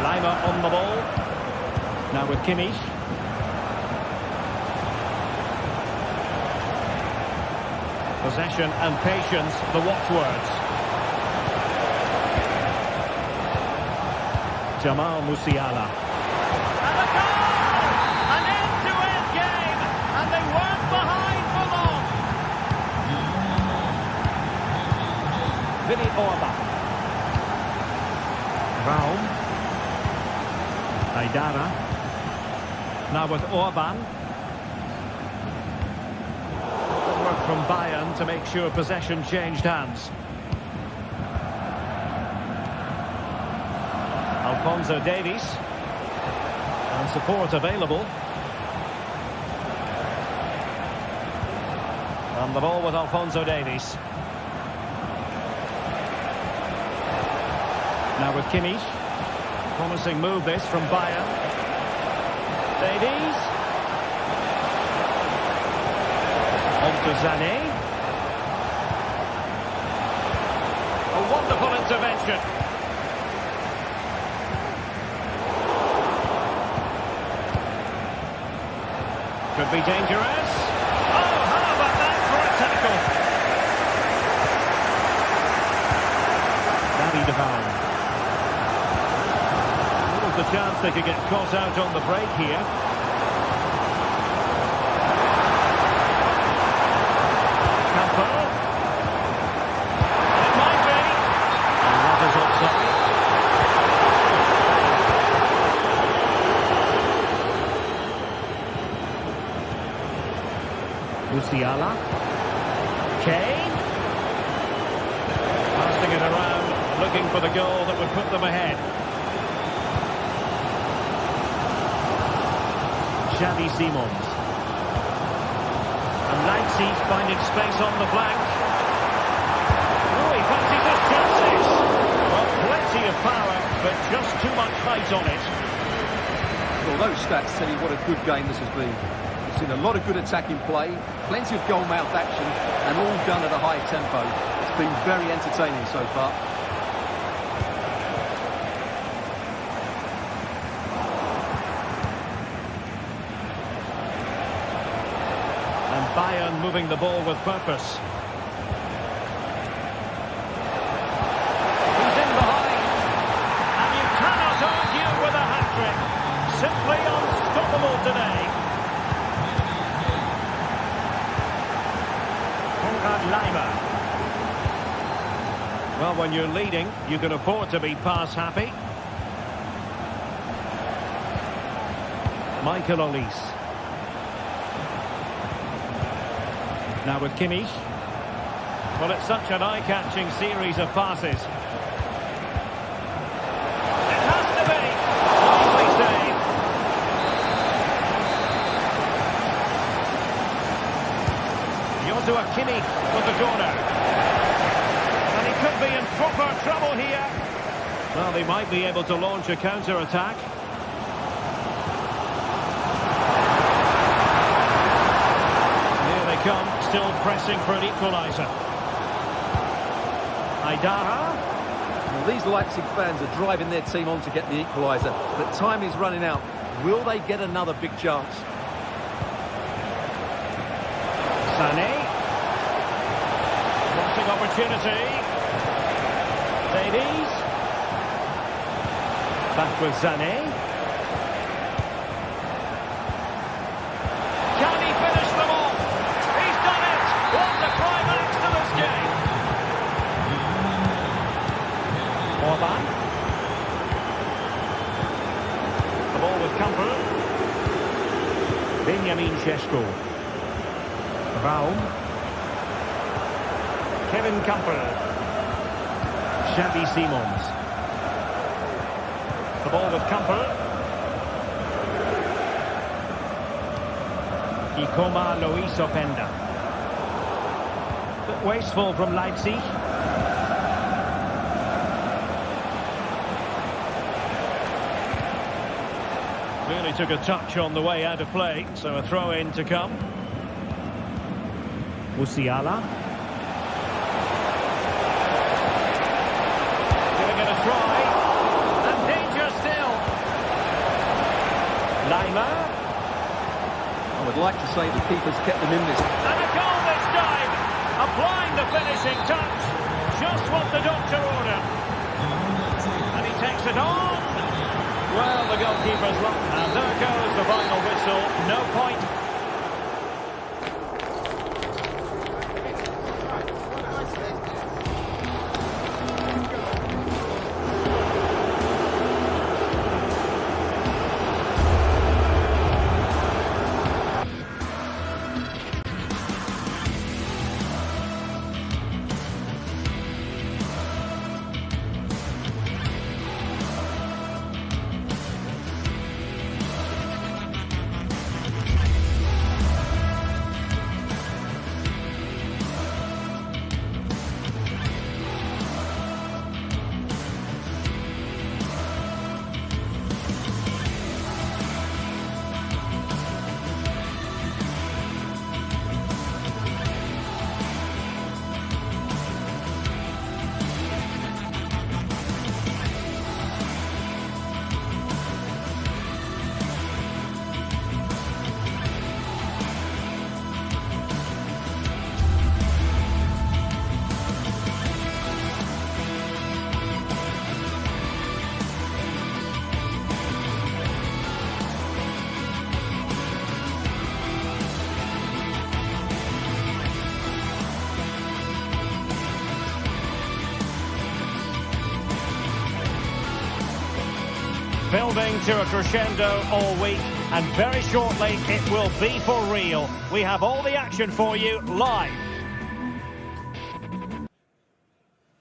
Lima on the ball. Now with Kimmich. Possession and patience, the watchwords. Jamal Musiala. And a goal! An end-to-end game, and they weren't behind for long. Vinny Orban. Raum. Haidara. Now with Orban. From Bayern to make sure possession changed hands. Alphonso Davies. And support available. And the ball with Alphonso Davies. Now with Kimmich. Promising move this from Bayern. Davies. On to Sané. A wonderful intervention. Could be dangerous. Oh, how about that for a tackle? David Deval. What was the chance they could get caught out on the break here? Musiala. Kane. Passing it around, looking for the goal that would put them ahead. Xavi Simons. Leipzig finding space on the flank. Oh, he fancies his chances. Well, plenty of power, but just too much height on it. Well, those stats tell you what a good game this has been. We've seen a lot of good attacking play, plenty of goal-mouth action, and all done at a high tempo. It's been very entertaining so far. And Bayern moving the ball with purpose. He's in behind. And you cannot argue with a hat-trick. Simply unstoppable today. Well, when you're leading, you can afford to be pass-happy. Michael Olise. Now with Kimmich. Well, it's such an eye-catching series of passes. It has to be. Nicely saved. Joshua Kimmich with the corner. And he could be in proper trouble here. Well, they might be able to launch a counter-attack. Here they come, still pressing for an equaliser. Aidara. Well, these Leipzig fans are driving their team on to get the equaliser, but time is running out. Will they get another big chance? Sané. Crossing opportunity. Davies. Back with Sané. Can he finish them off? He's done it! What a climax to this game! Orban. The ball with Kamper. Benjamin Šeško. Raum. Kevin Kamper. Xavi Simons. The ball with Kamper. Ikoma Luis Openda. Bit wasteful from Leipzig. Really took a touch on the way out of play, so a throw-in to come. Musiala. Giving it a try. And danger still. Lima. I would like to say the keeper's kept them in this. And a goal this time. Applying the finishing touch. Just what the doctor ordered. And he takes it on. Well, the goalkeeper's look. And there goes the final whistle. No point. Building to a crescendo all week, and very shortly it will be for real. We have all the action for you live.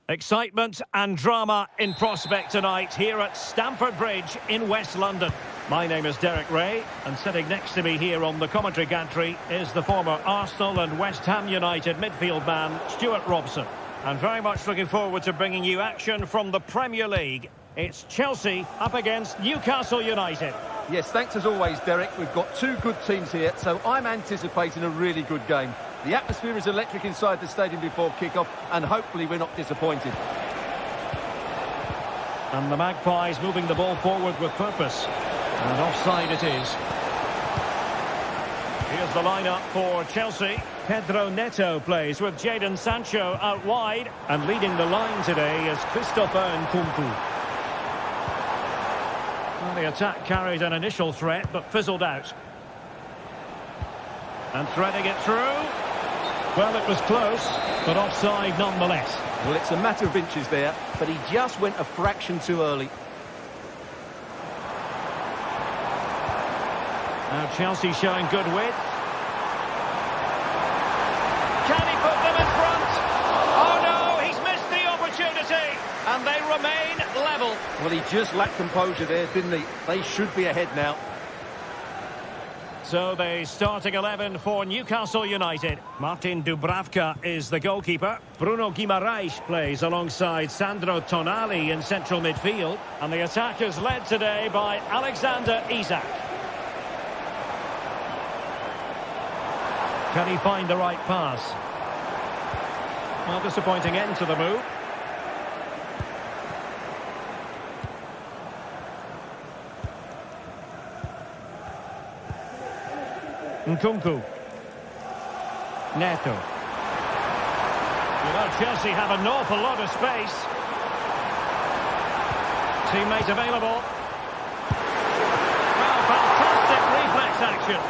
Excitement and drama in prospect tonight here at Stamford Bridge in West London. My name is Derek Ray, and sitting next to me here on the commentary gantry is the former Arsenal and West Ham United midfield man, Stuart Robson. And very much looking forward to bringing you action from the Premier League. It's Chelsea up against Newcastle United. Yes, thanks as always, Derek. We've got two good teams here, so I'm anticipating a really good game. The atmosphere is electric inside the stadium before kick-off, and hopefully we're not disappointed. And the Magpies moving the ball forward with purpose. And offside it is. Here's the lineup for Chelsea. Pedro Neto plays with Jadon Sancho out wide. And leading the line today is Christopher Nkunku. Well, the attack carried an initial threat, but fizzled out. And threading it through. Well, it was close, but offside nonetheless. Well, it's a matter of inches there, but he just went a fraction too early. Now Chelsea showing good width. Can he put them in front? Oh no, he's missed the opportunity. And they remain level. Well, he just lacked composure there, didn't he? They should be ahead now. So the starting 11 for Newcastle United. Martin Dubravka is the goalkeeper. Bruno Guimaraes plays alongside Sandro Tonali in central midfield. And the attack is led today by Alexander Isak. Can he find the right pass? Well, disappointing end to the move. Nkunku. Neto. Well, Chelsea have an awful lot of space. Teammate available. Well, fantastic reflex action.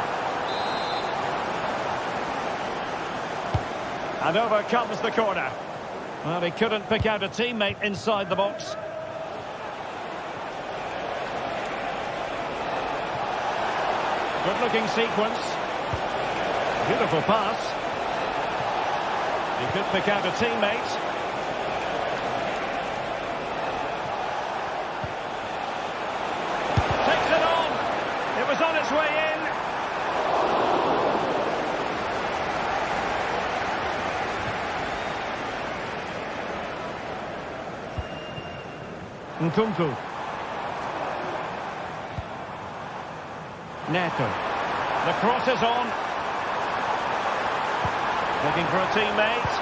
And over comes the corner. Well, he couldn't pick out a teammate inside the box. Good-looking sequence. Beautiful pass. He could pick out a teammate. Takes it on. It was on its way in. Nkunku. Neto. The cross is on. Looking for a teammate.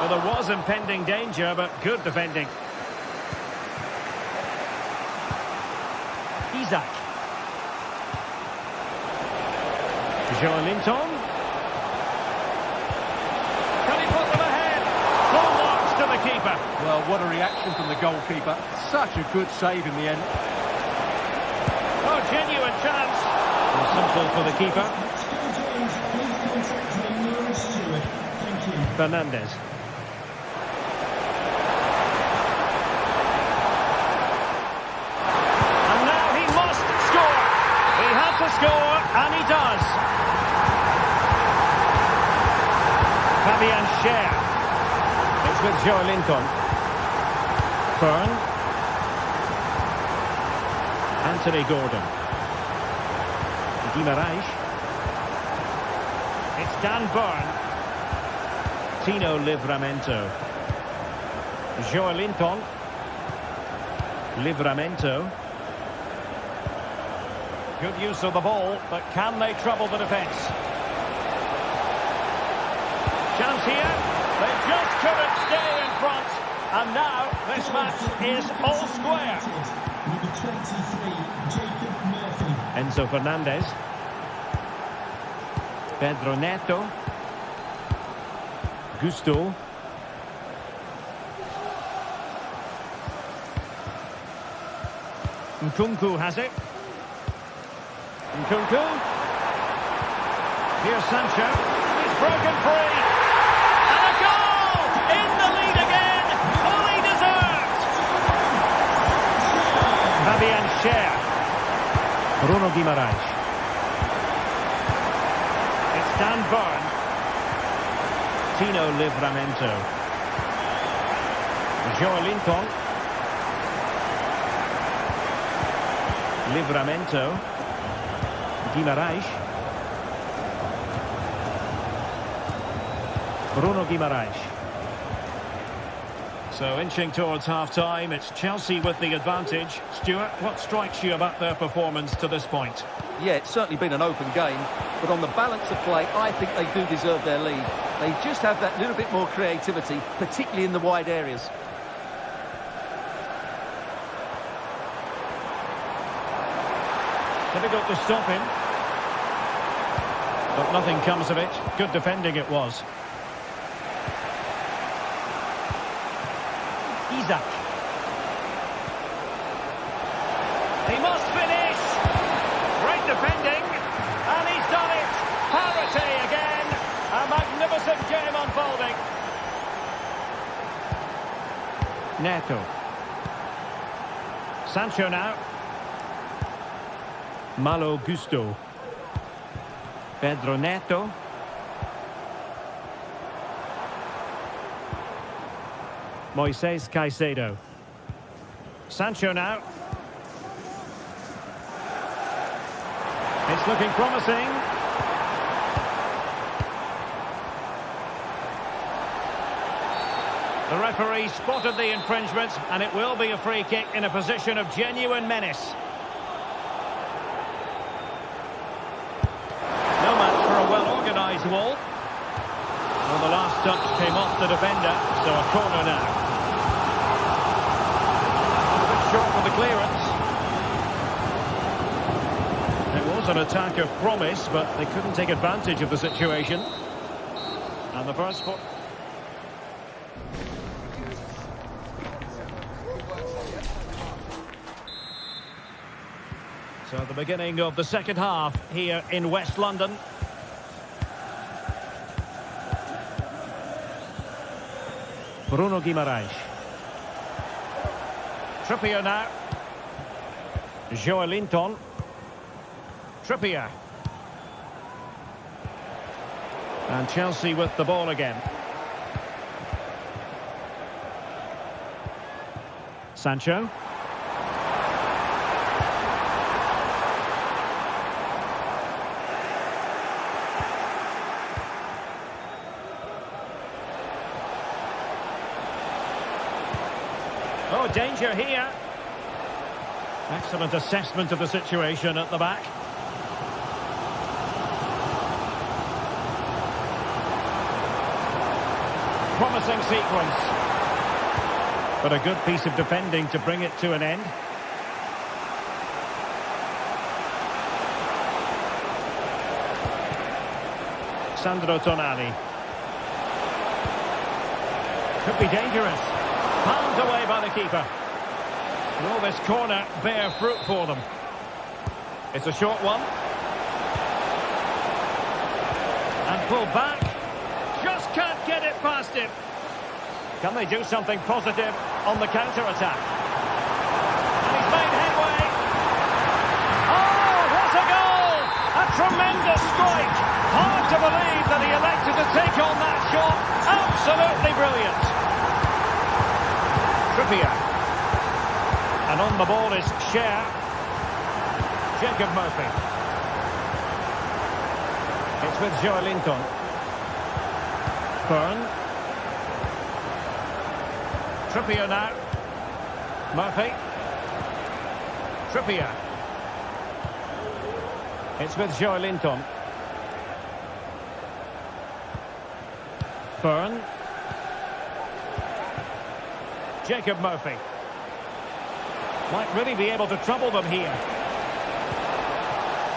Well, there was impending danger, but good defending. Isak. Joelinton. Can he put them ahead? Full marks to the keeper. Well, what a reaction from the goalkeeper. Such a good save in the end. Oh, genuine chance. Simple for the keeper. Fernandes. And now he must score. He had to score, and he does. Fabian Schär. It's with Joelinton. Byrne. Anthony Gordon. Guimaraes. It's Dan Byrne. Tino Livramento. Joelinton. Livramento. Good use of the ball, but can they trouble the defence? Chance here. They just couldn't stay in front. And now this match is all square. Enzo Fernandez. Pedro Neto. Gusto. Nkunku has it. Nkunku. Here's Sancho. He's broken free. And a goal! In the lead again. Fully deserved. Fabian Schär. Bruno Guimaraes. It's Dan Byrne. Tino Livramento. Joelinton. Livramento. Guimarães. Bruno Guimarães. So inching towards half-time, it's Chelsea with the advantage. Stuart, what strikes you about their performance to this point? Yeah, it's certainly been an open game, but on the balance of play, I think they do deserve their lead. They just have that little bit more creativity, particularly in the wide areas. Difficult to stop him. But nothing comes of it. Good defending it was. Isaac. He must finish. Great defending. And he's done it. Parity again. A magnificent game unfolding. Neto. Sancho now. Malo Gusto. Pedro Neto. Moises Caicedo. Sancho now. It's looking promising. The referee spotted the infringement, and it will be a free kick in a position of genuine menace. No match for a well-organised wall. Well, the last touch came off the defender, so a corner now. A bit short for the clearance. It was an attack of promise, but they couldn't take advantage of the situation. And the first... So the beginning of the second half here in West London. Bruno Guimarães. Trippier now. Joelinton. Trippier. And Chelsea with the ball again. Sancho. Oh, danger here. Excellent assessment of the situation at the back. Promising sequence. But a good piece of defending to bring it to an end. Sandro Tonali. Could be dangerous. Palmed away by the keeper. Will this corner bear fruit for them? It's a short one. And pull back. Just can't get it past him. Can they do something positive on the counter-attack? And he's made headway. Oh, what a goal! A tremendous strike. Hard to believe that he elected to take on that shot. Absolutely brilliant. Trippier. And on the ball is Cher. Jacob Murphy. It's with Joelinton. Byrne. Trippier now. Murphy. Trippier. It's with Joelinton. Byrne. Jacob Murphy. Might really be able to trouble them here.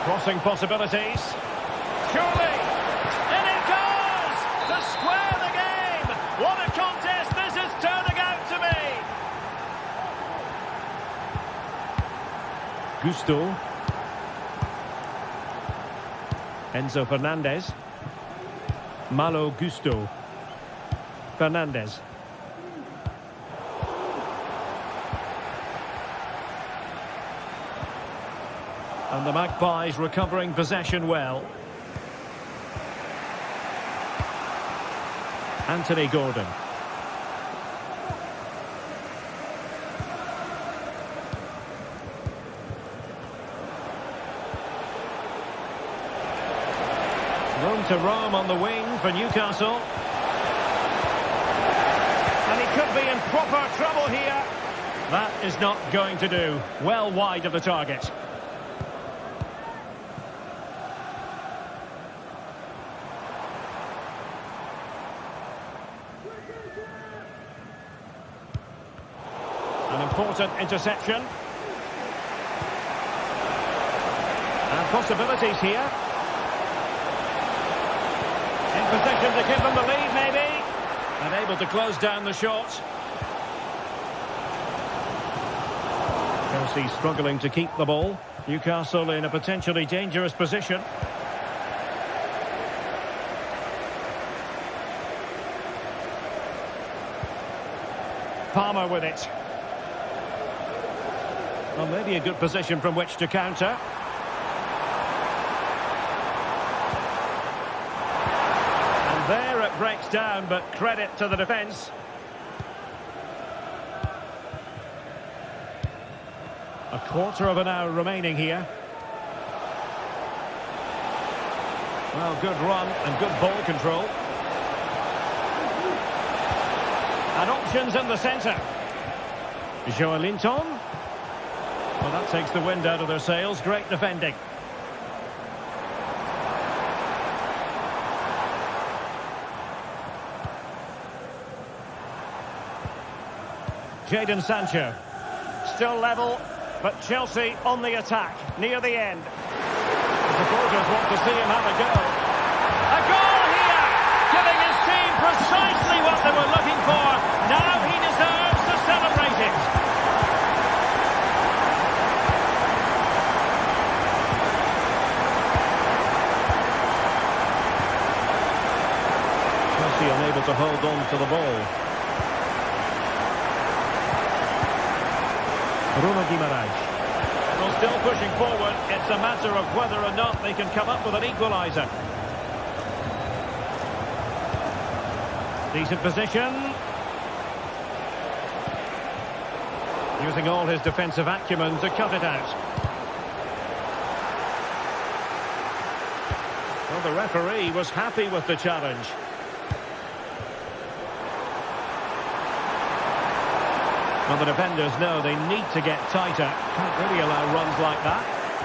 Crossing possibilities. Surely! And it goes! To square the game! What a contest this is turning out to be! Gusto. Enzo Fernandez. Malo Gusto. Fernandez. And the Magpies recovering possession well. Anthony Gordon. Room to roam on the wing for Newcastle. And he could be in proper trouble here. That is not going to do. Well wide of the target. An important interception. And possibilities here. In position to give them the lead, maybe. And able to close down the shot. Chelsea struggling to keep the ball. Newcastle in a potentially dangerous position. Palmer with it. Well, maybe a good position from which to counter. And there it breaks down, but credit to the defence. A quarter of an hour remaining here. Well, good run and good ball control. And options in the centre. Joelinton. Well, that takes the wind out of their sails. Great defending. Jadon Sancho. Still level, but Chelsea on the attack, near the end. The supporters want to see him have a go. A goal here! Giving his team precisely what they were looking for. Now he deserves to celebrate it. Chelsea unable to hold on to the ball. Bruno Guimaraes. Well, still pushing forward. It's a matter of whether or not they can come up with an equaliser. Decent position. Using all his defensive acumen to cut it out. Well, the referee was happy with the challenge. Well, the defenders know they need to get tighter. Can't really allow runs like that.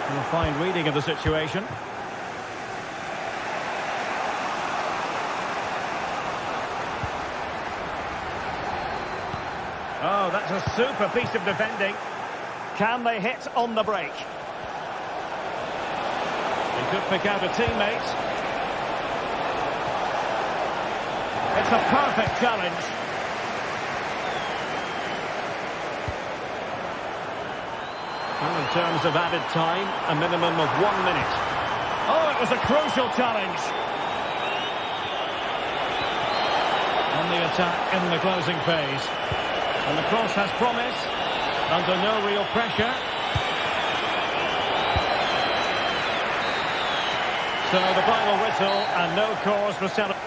And a fine reading of the situation. Oh, that's a super piece of defending. Can they hit on the break? They could pick out a teammate. It's a perfect challenge. Well, in terms of added time, a minimum of 1 minute. Oh, it was a crucial challenge. On the attack in the closing phase. And the cross has promise, under no real pressure. So the final whistle and no cause for celebration.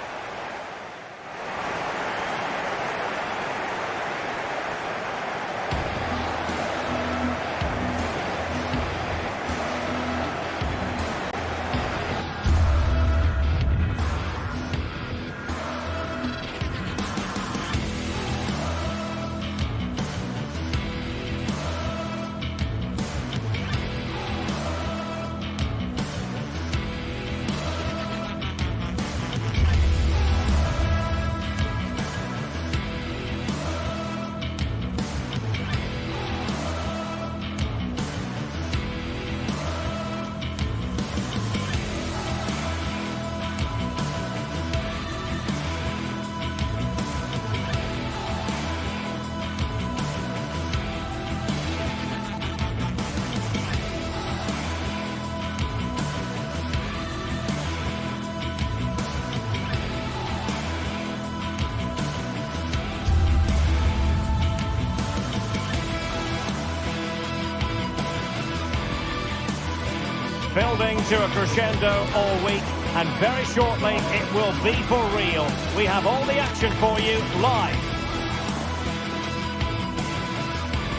Building to a crescendo all week, and very shortly it will be for real. We have all the action for you live.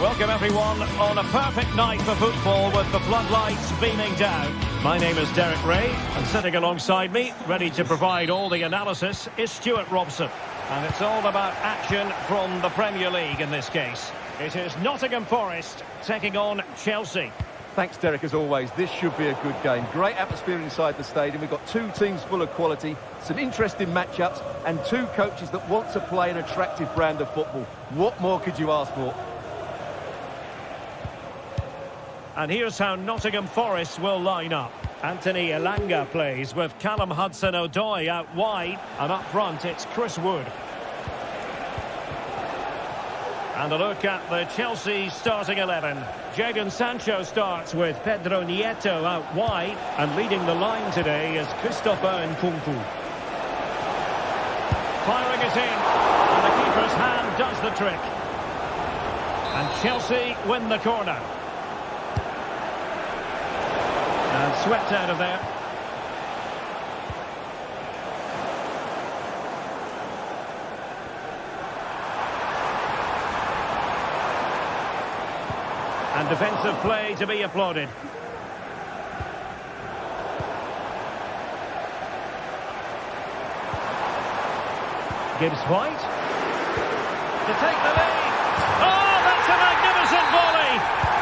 Welcome everyone on a perfect night for football with the floodlights beaming down. My name is Derek Ray, and sitting alongside me, ready to provide all the analysis, is Stuart Robson. And it's all about action from the Premier League in this case. It is Nottingham Forest taking on Chelsea. Thanks, Derek, as always. This should be a good game. Great atmosphere inside the stadium. We've got two teams full of quality, some interesting matchups, and two coaches that want to play an attractive brand of football. What more could you ask for? And here's how Nottingham Forest will line up. Anthony Elanga plays with Callum Hudson-Odoi out wide, and up front it's Chris Wood. And a look at the Chelsea starting 11. Jadon Sancho starts with Pedro Nieto out wide, and leading the line today is Christopher Nkunku. Firing it in, and the keeper's hand does the trick. And Chelsea win the corner. And swept out of there. And defensive play to be applauded. Gibbs White to take the lead. Oh, that's a magnificent volley.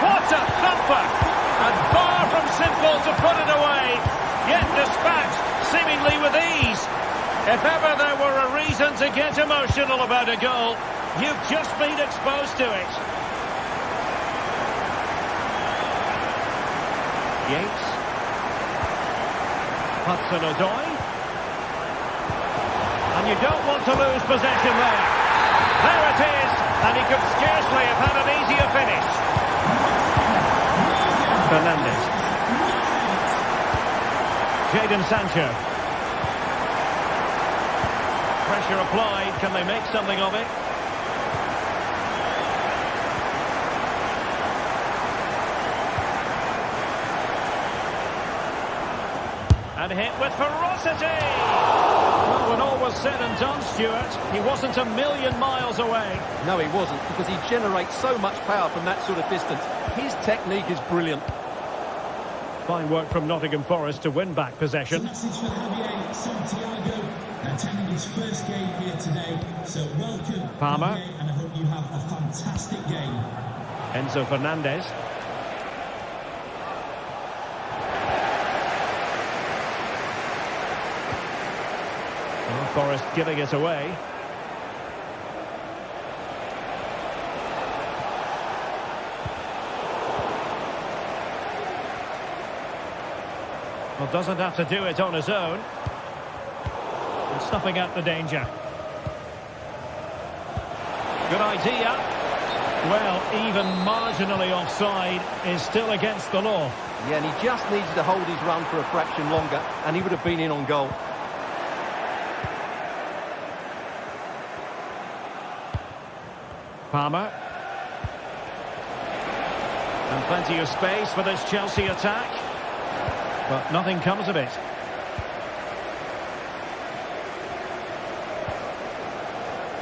What a thumper. And far from simple to put it away, yet dispatched seemingly with ease. If ever there were a reason to get emotional about a goal, you've just been exposed to it. Yates. Hudson-Odoi. And you don't want to lose possession there. There it is, and he could scarcely have had an easier finish. Fernandes. Jadon Sancho. Pressure applied. Can they make something of it? And hit with ferocity. Well, when all was said and done, Stuart, he wasn't a million miles away. No, he wasn't, because he generates so much power from that sort of distance. His technique is brilliant. Fine work from Nottingham Forest to win back possession. Message for Javier Santiago, attending his first game here today. So welcome, Palmer. Javier, and I hope you have a fantastic game. Enzo Fernandez. Forest giving it away. Well, doesn't have to do it on his own. And snuffing out the danger. Good idea. Well, even marginally offside is still against the law. Yeah, and he just needed to hold his run for a fraction longer, and he would have been in on goal. Palmer. And plenty of space for this Chelsea attack. But nothing comes of it.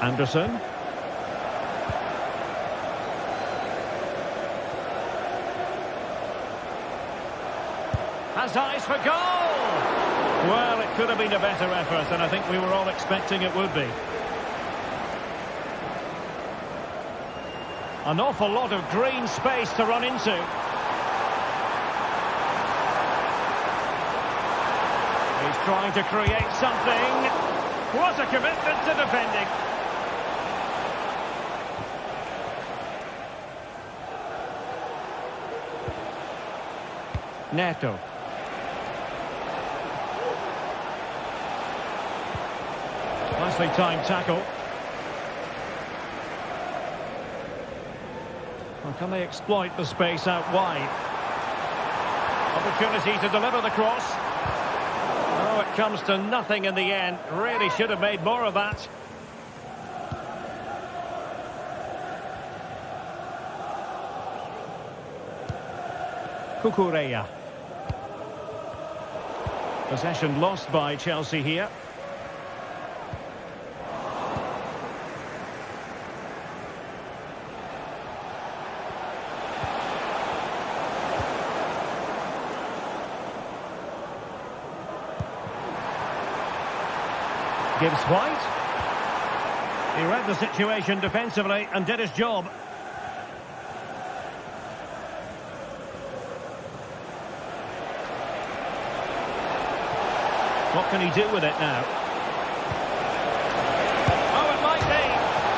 Anderson. Has eyes for goal! Well, it could have been a better effort, and I think we were all expecting it would be. An awful lot of green space to run into. He's trying to create something. What a commitment to defending. Neto. Nicely timed tackle. Well, can they exploit the space out wide? Opportunity to deliver the cross. Oh, it comes to nothing in the end. Really should have made more of that. Cucurella. Possession lost by Chelsea here. Gives White. He read the situation defensively and did his job. What can he do with it now? Oh, it might be.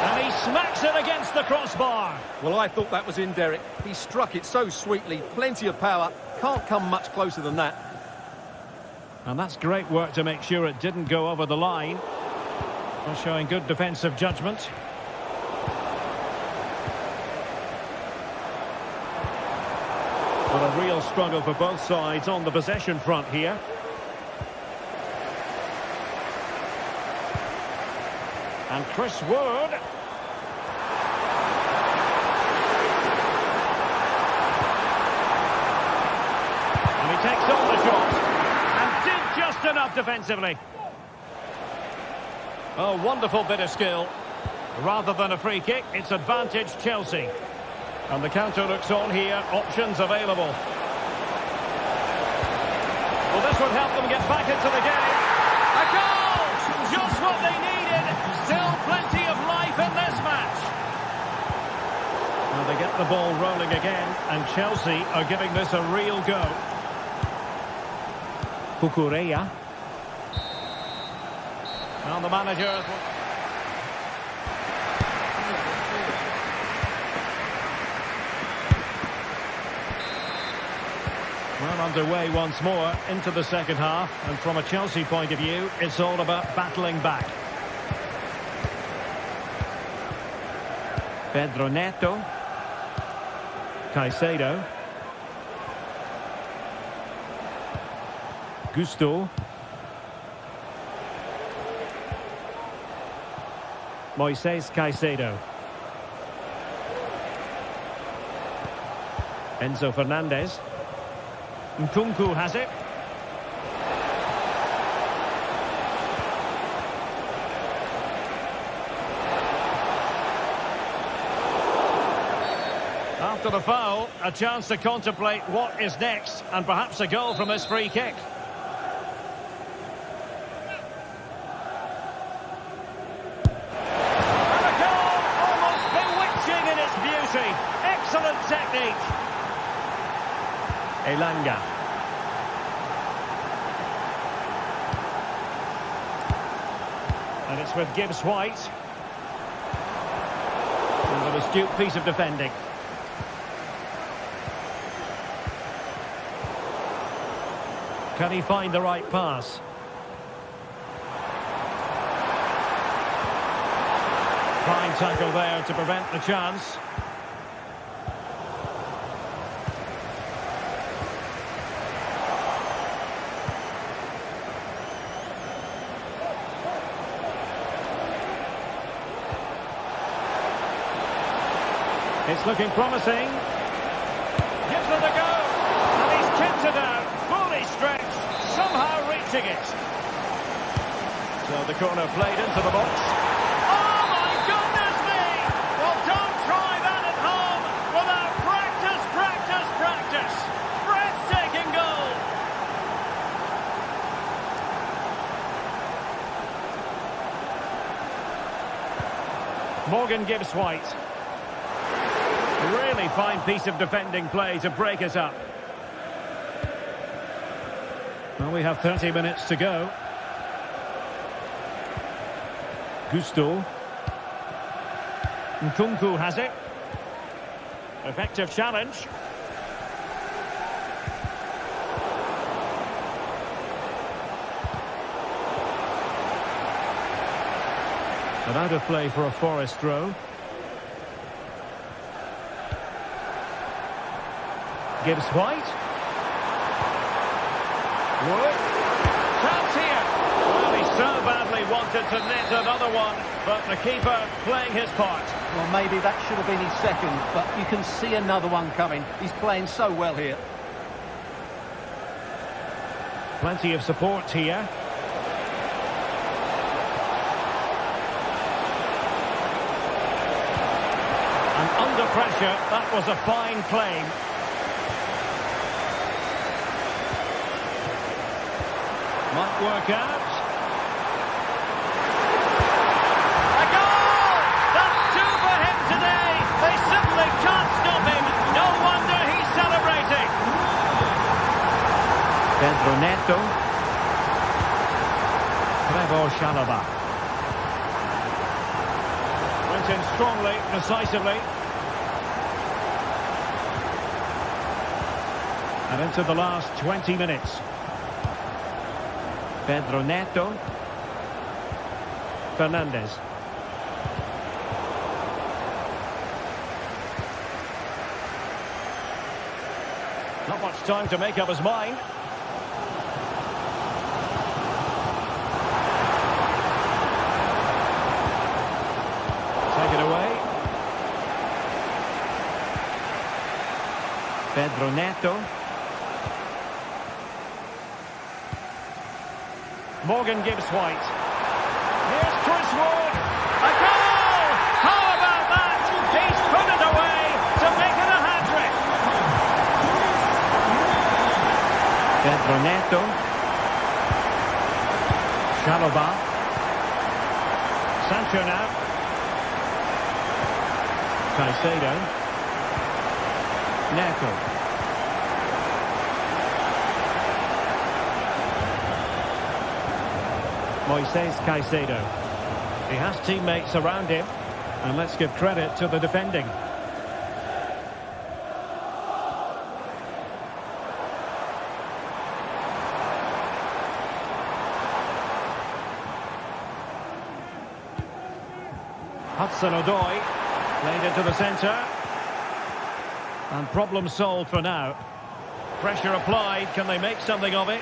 And he smacks it against the crossbar. Well, I thought that was in, Derek. He struck it so sweetly, plenty of power. Can't come much closer than that. And that's great work to make sure it didn't go over the line. Well, showing good defensive judgment. But a real struggle for both sides on the possession front here. And Chris Wood. And he takes on the shot. And did just enough defensively. Oh, wonderful bit of skill. Rather than a free kick, it's advantage Chelsea. And the counter looks on here, options available. Well, this would help them get back into the game. A goal! Just what they needed. Still plenty of life in this match. Now they get the ball rolling again, and Chelsea are giving this a real go. Cucurella. And the manager... Well, underway once more into the second half, and from a Chelsea point of view, it's all about battling back. Pedro Neto. Caicedo. Gusto. Moises Caicedo. Enzo Fernandez. Nkunku has it. After the foul, a chance to contemplate what is next, and perhaps a goal from this free kick. And a goal, almost bewitching in its beauty. Excellent technique. Elanga. And it's with Gibbs White. And an astute piece of defending. Can he find the right pass? Fine tackle there to prevent the chance. It's looking promising. Gives it a go. And he's kept it out. Fully stretched. Somehow reaching it. So the corner played into the box. Oh my goodness me! Well, don't try that at home without practice, practice, practice. Breathtaking goal. Morgan Gibbs White. Really fine piece of defending play to break us up. Well, we have 30 minutes to go. Gusto. Nkunku has it. Effective challenge. And out of play for a Forest throw. Gibbs White. Wood. Chance here. Well, he so badly wanted to net another one, but the keeper playing his part. Well, maybe that should have been his second, but you can see another one coming. He's playing so well here. Plenty of support here. And under pressure, that was a fine claim. Might work out. Pedro Neto. Trevor Chalobah. Went in strongly, decisively. And into the last 20 minutes. Pedro Neto. Fernandes. Not much time to make up his mind. Take it away. Pedro Neto. Morgan gives White. Here's Chris Wood. A goal! How about that? He's put it away to make it a hat-trick. Pedro Neto. Chalobah. Sancho now. Caicedo. Neto. Moises Caicedo. He has teammates around him, and let's give credit to the defending. Hudson-Odoi played into the centre, and problem solved for now. Pressure applied. Can they make something of it?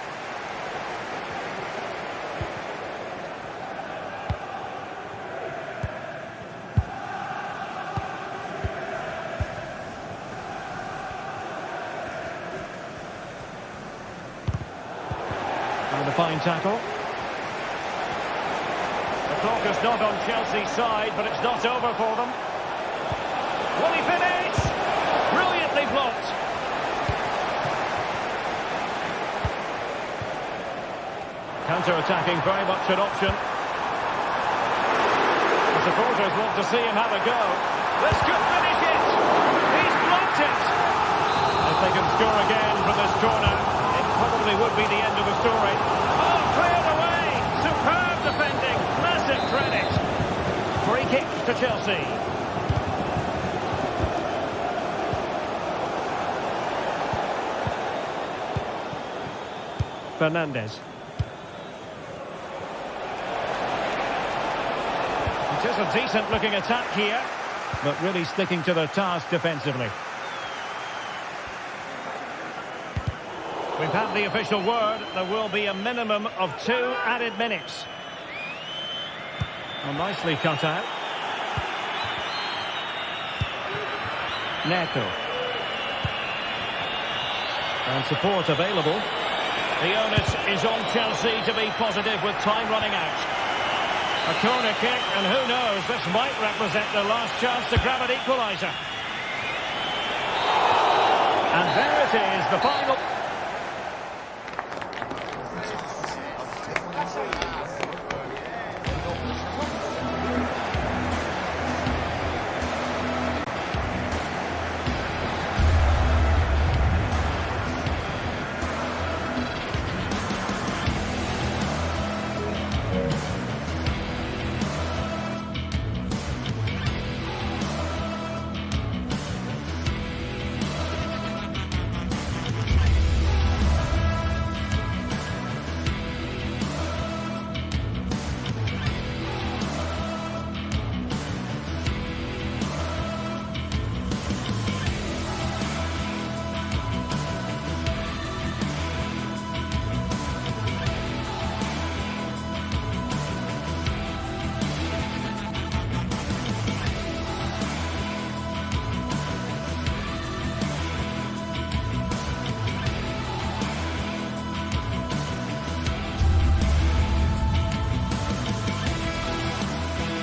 And a fine tackle. The clock is not on Chelsea's side, but it's not over for them. Will he finish? Brilliantly blocked. Counter-attacking, very much an option. The supporters want to see him have a go. This could finish it. He's blocked it. If they can score again from this corner, it probably would be the end of the story. Oh, cleared away. Superb defending. Massive credit. Free kick to Chelsea. Fernandes. It is a decent-looking attack here, but really sticking to the task defensively. We've had the official word. There will be a minimum of 2 added minutes. Oh, nicely cut out. Neto. And support available. The onus is on Chelsea to be positive with time running out. A corner kick, and who knows, this might represent their last chance to grab an equaliser. And there it is, the final...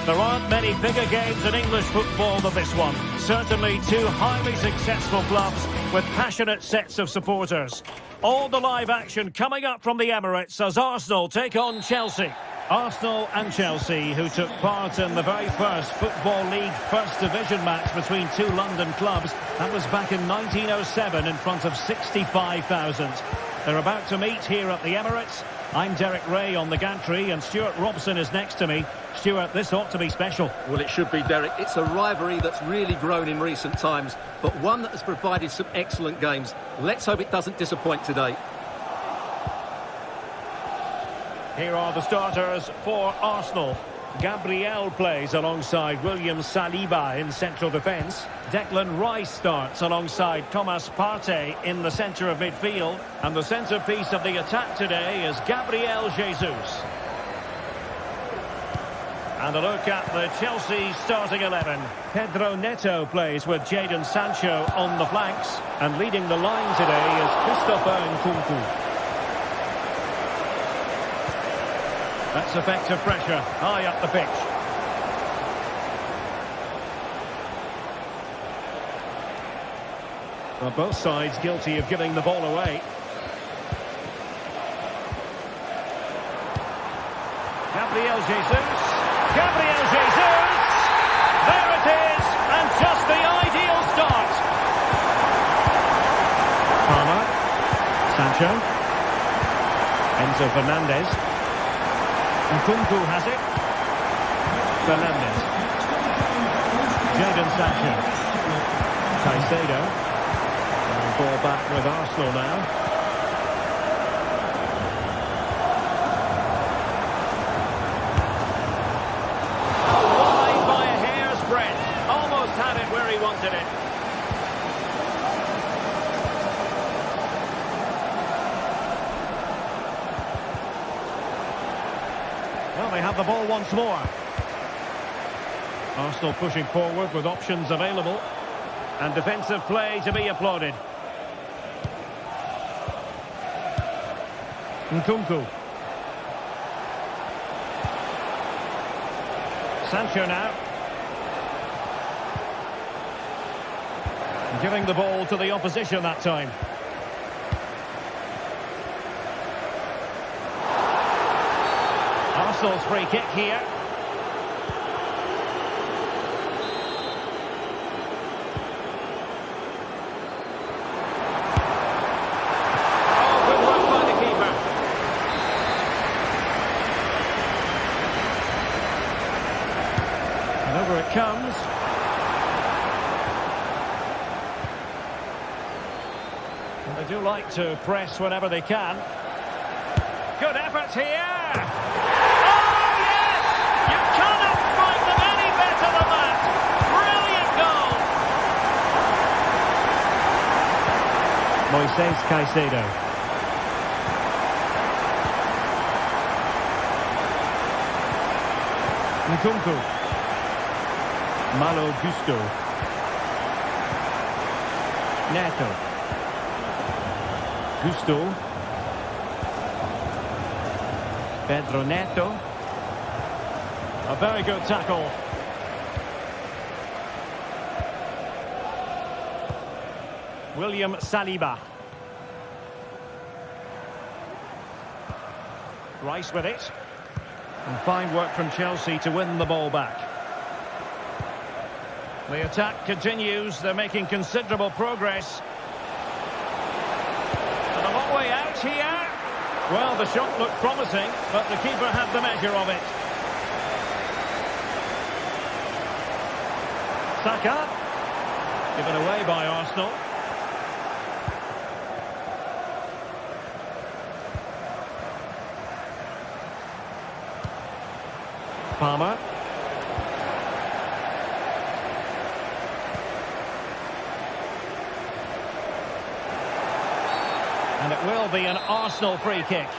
There aren't many bigger games in English football than this one. Certainly 2 highly successful clubs with passionate sets of supporters. All the live action coming up from the Emirates as Arsenal take on Chelsea. Arsenal and Chelsea, who took part in the very first Football League First Division match between 2 London clubs. That was back in 1907 in front of 65,000. They're about to meet here at the Emirates. I'm Derek Ray on the gantry, and Stuart Robson is next to me. Stuart, this ought to be special. Well, it should be, Derek. It's a rivalry that's really grown in recent times, but one that has provided some excellent games. Let's hope it doesn't disappoint today. Here are the starters for Arsenal. Gabriel plays alongside William Saliba in central defence. Declan Rice starts alongside Thomas Partey in the centre of midfield. And the centrepiece of the attack today is Gabriel Jesus. And a look at the Chelsea starting 11. Pedro Neto plays with Jadon Sancho on the flanks. And leading the line today is Christopher Nkunku. That's effective pressure, high up the pitch. Well, both sides guilty of giving the ball away. Gabriel Jesus. Gabriel Jesus! There it is, and just the ideal start. Palmer. Sancho. Enzo Fernandez. Nkunku has it. Fernandez. Jadon Sancho. Caicedo. And ball back with Arsenal now. Wide by a hair's breadth. Almost had it where he wanted it. Well, they have the ball once more. Arsenal pushing forward with options available. And defensive play to be applauded. Nkunku. Sancho now. Giving the ball to the opposition that time. Arsenal's free kick here. Oh, good work by the keeper. And over it comes. And they do like to press whenever they can. Good effort here. Moises Caicedo. Nkunku. Malo Gusto. Neto. Gusto. Pedro Neto. A very good tackle. William Saliba. Rice with it. And fine work from Chelsea to win the ball back. The attack continues. They're making considerable progress. And a long way out here. Well, the shot looked promising, but the keeper had the measure of it. Saka. Given away by Arsenal. Palmer. And it will be an Arsenal free kick.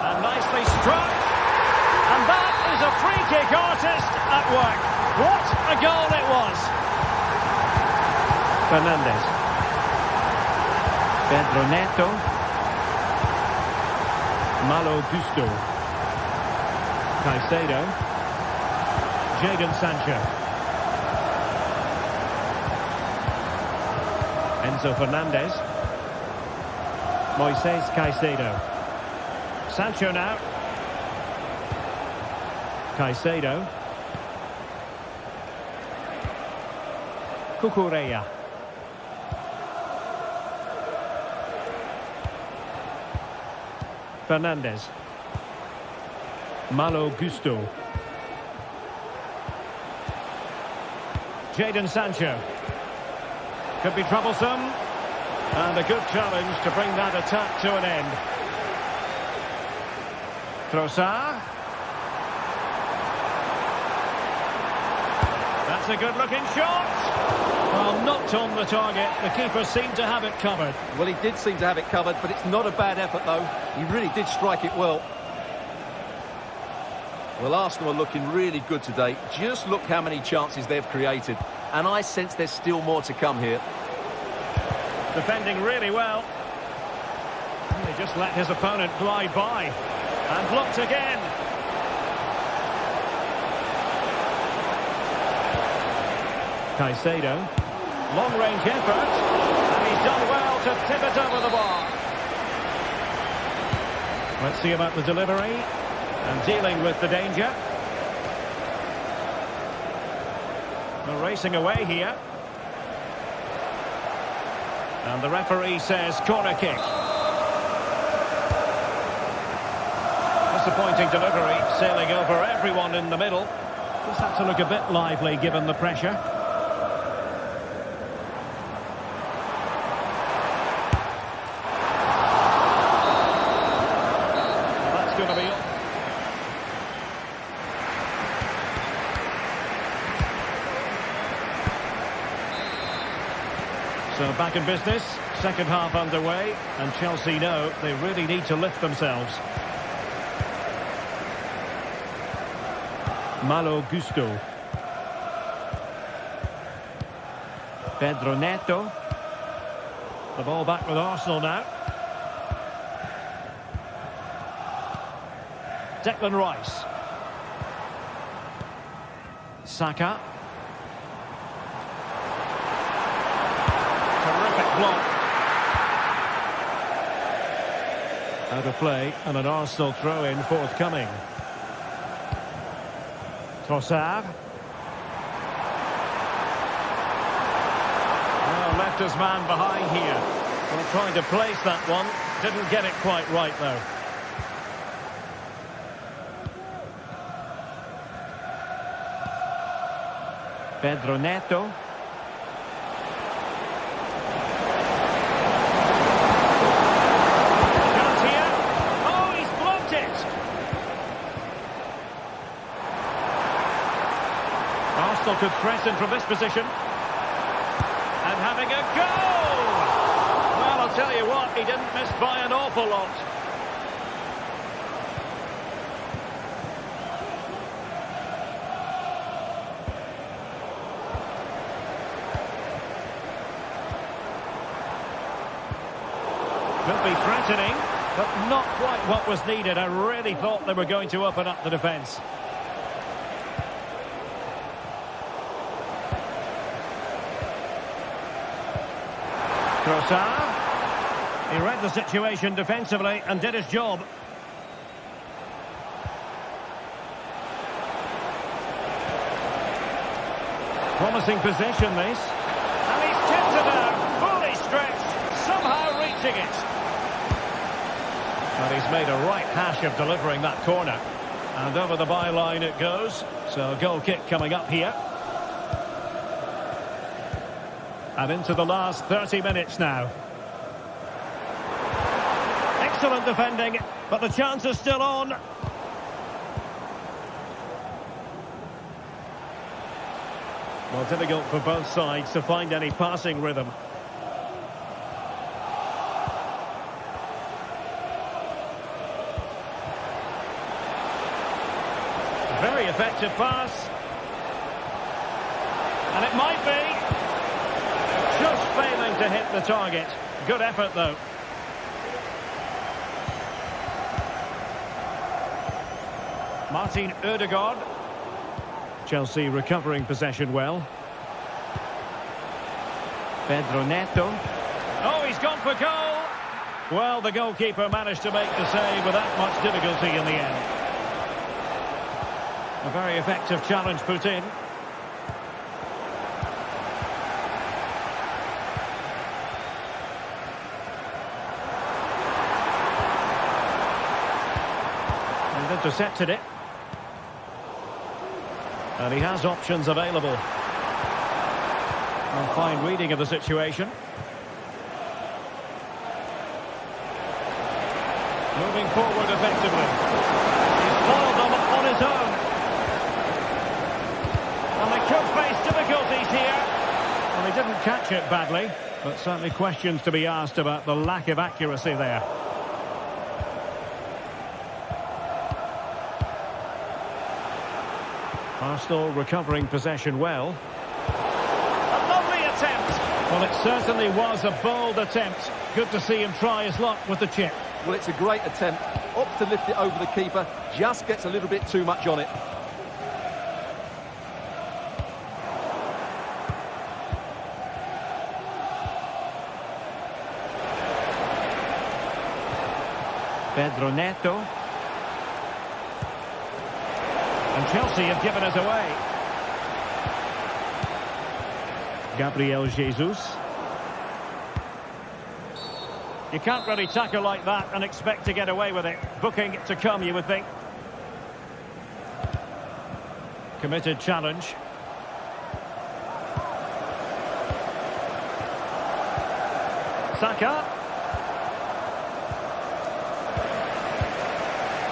And nicely struck. And that is a free kick artist at work. What a goal it was. Fernandez. Pedro Neto. Malo Gusto. Caicedo. Jadon Sancho. Enzo Fernandez. Moises Caicedo. Sancho now. Caicedo. Cucurella. Fernandes. Malo Gusto. Jadon Sancho. Could be troublesome. And a good challenge to bring that attack to an end. Trossard. That's a good-looking shot. Well, knocked on the target. The keeper seemed to have it covered. Well, he did seem to have it covered, but it's not a bad effort, though. He really did strike it well. Well, Arsenal are looking really good today. Just look how many chances they've created. And I sense there's still more to come here. Defending really well. He just let his opponent glide by. And blocked again. Caicedo. Long-range effort. And he's done well to tip it over the bar. Let's see about the delivery. And dealing with the danger. They're racing away here. And the referee says corner kick. Disappointing delivery, sailing over everyone in the middle. Just had to look a bit lively given the pressure. Well, that's going to be... So back in business, second half underway, and Chelsea know they really need to lift themselves. Malo Gusto. Pedro Neto. The ball back with Arsenal now. Declan Rice. Saka. Block. Out of play and an Arsenal throw-in forthcoming. Trossard. Well, left his man behind here. Well, trying to place that one. Didn't get it quite right, though. Pedro Neto. Arsenal could threaten from this position. And having a goal! Well, I'll tell you what, he didn't miss by an awful lot. Could be threatening, but not quite what was needed. I really thought they were going to open up the defence. Trossard. He read the situation defensively and did his job. Promising possession, this. And he's tipped it out, fully stretched, somehow reaching it. And he's made a right hash of delivering that corner. And over the byline it goes. So a goal kick coming up here. And into the last 30 minutes now. Excellent defending, but the chance is still on. Well, difficult for both sides to find any passing rhythm. Very effective pass. And it might be. Just failing to hit the target. Good effort, though. Martin Ødegaard. Chelsea recovering possession well. Pedro Neto. Oh, he's gone for goal. Well, the goalkeeper managed to make the save without much difficulty in the end. A very effective challenge put in. And intercepted it. And he has options available. A fine reading of the situation. Moving forward effectively. He's foiled them on his own. And they could face difficulties here. Well, he didn't catch it badly, but certainly questions to be asked about the lack of accuracy there. Arsenal recovering possession well. A lovely attempt. Well, it certainly was a bold attempt. Good to see him try his luck with the chip. Well, it's a great attempt. Opts to lift it over the keeper. Just gets a little bit too much on it. Pedro Neto. And Chelsea have given us away. Gabriel Jesus. You can't really tackle like that and expect to get away with it. Booking to come, you would think. Committed challenge. Saka.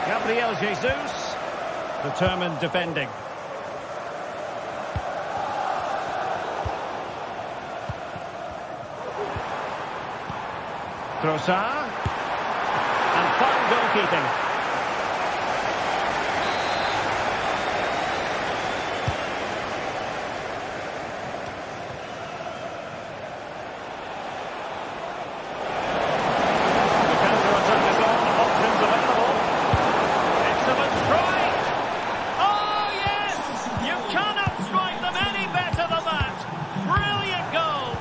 Gabriel Jesus. Determined defending. Trossard. And fine goalkeeping. The counter-attack is on. Options available. Excellent strike. Oh, yes! You cannot strike them any better than that. Brilliant goal.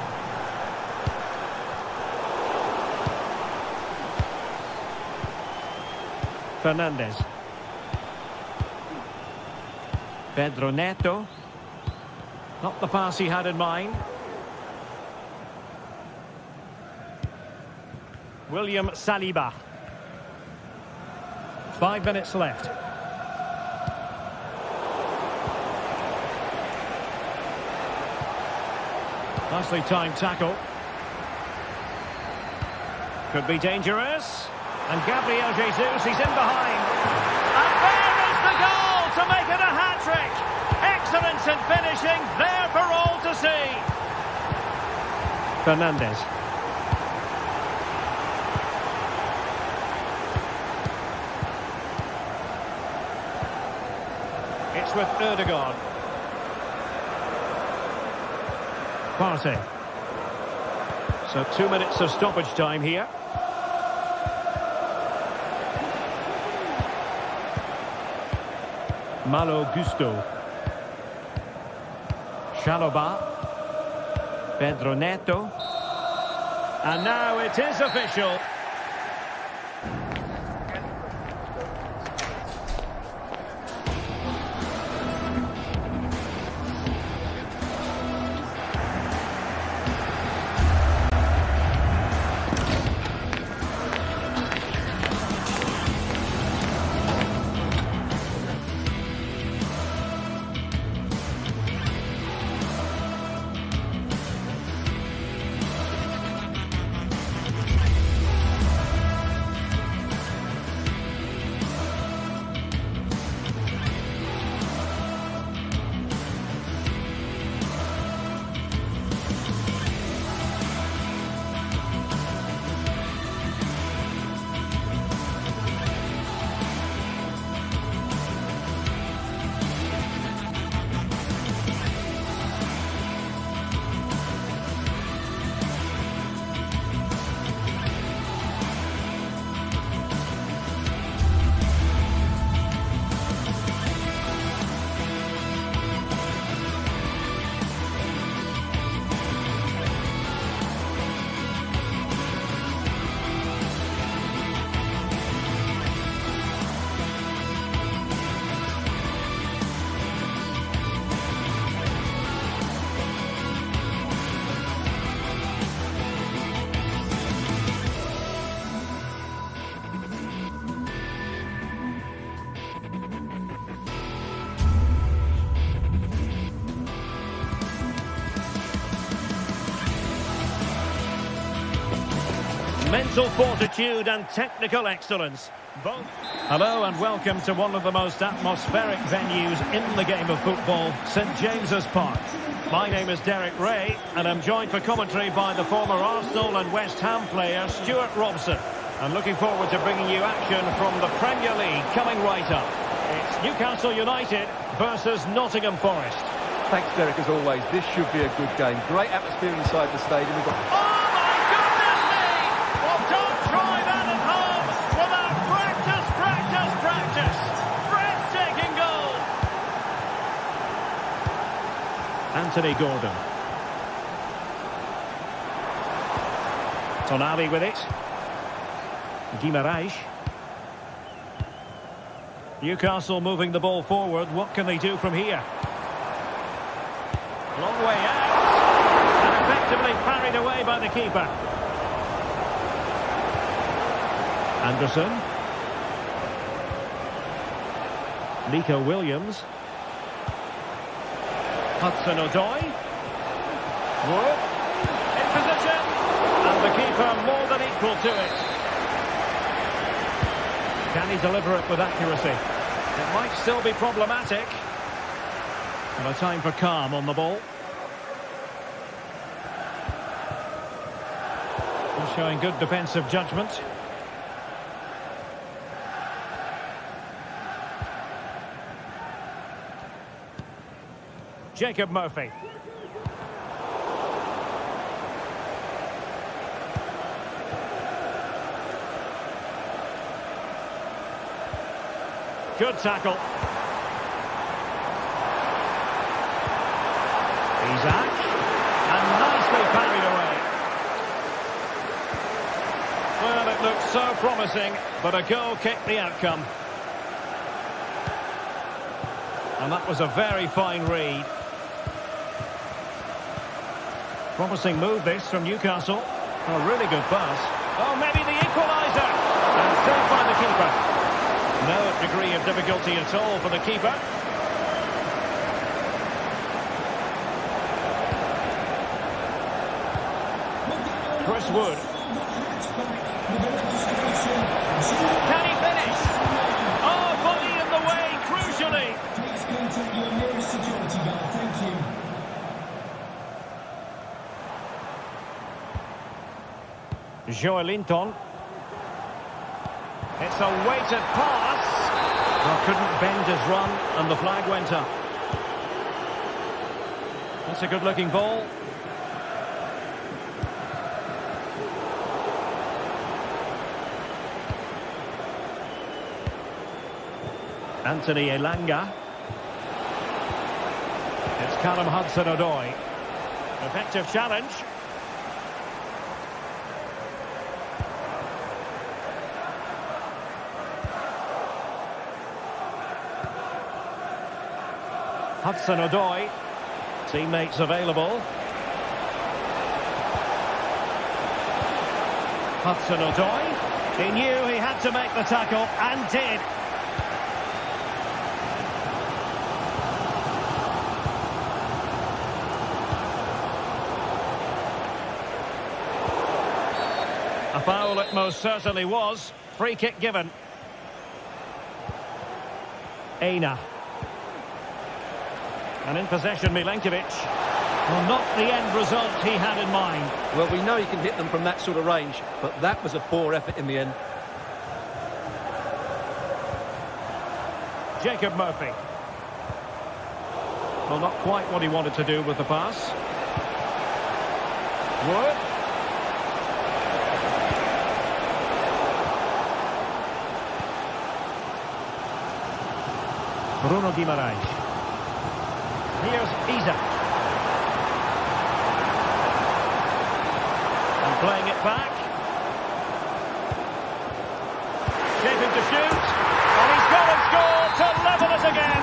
Fernandez. Pedro Neto. Not the pass he had in mind. William Saliba. 5 minutes left. Nicely timed tackle. Could be dangerous. And Gabriel Jesus, he's in behind. And there is the goal to make it a hat-trick. Excellence in finishing, there for all to see. Fernandez. It's with Erdogan. Partey. So 2 minutes of stoppage time here. Malo Gusto. Chalobah. Pedro Neto. And now it is official. Mental fortitude and technical excellence. Both. Hello and welcome to one of the most atmospheric venues in the game of football, St James's Park. My name is Derek Ray and I'm joined for commentary by the former Arsenal and West Ham player Stuart Robson. I'm looking forward to bringing you action from the Premier League coming right up. It's Newcastle United versus Nottingham Forest. Thanks, Derek, as always. This should be a good game. Great atmosphere inside the stadium. We've got... Oh, my goodness me! Well, don't try that at home without practice, practice, practice. Breathtaking goal. Anthony Gordon. Tonali with it. Guimaraes. Newcastle moving the ball forward. What can they do from here? Long way out. And effectively parried away by the keeper. Anderson. Nico Williams. Hudson-Odoi. Wood. In position. And the keeper more than equal to it. Can he deliver it with accuracy? It might still be problematic. And a time for calm on the ball. He's showing good defensive judgment. Jacob Murphy. Good tackle. Isaac. And nicely parried away. Well, it looked so promising, but a goal kicked the outcome. And that was a very fine read. Promising move this from Newcastle. A really good pass. Oh, maybe the equaliser. And saved by the keeper. No degree of difficulty at all for the keeper. Chris Wood. Can he finish? Oh, body in the way, crucially. Please contact your nearest security guard. Thank you. Joelinton. It's a weighted pass. Well, couldn't bend his run, and the flag went up. That's a good-looking ball. Anthony Elanga. It's Callum Hudson-Odoi. Effective challenge. Hudson-Odoi, teammates available. Hudson-Odoi, he knew he had to make the tackle and did. A foul it most certainly was. Free kick given. Aina. And in possession, Milenkovic. Well, not the end result he had in mind. Well, we know he can hit them from that sort of range, but that was a poor effort in the end. Jacob Murphy. Well, not quite what he wanted to do with the pass. Wood. Bruno Guimaraes. Here's Isaac. And playing it back. Shaping to shoot. And he's got and scored to level it again.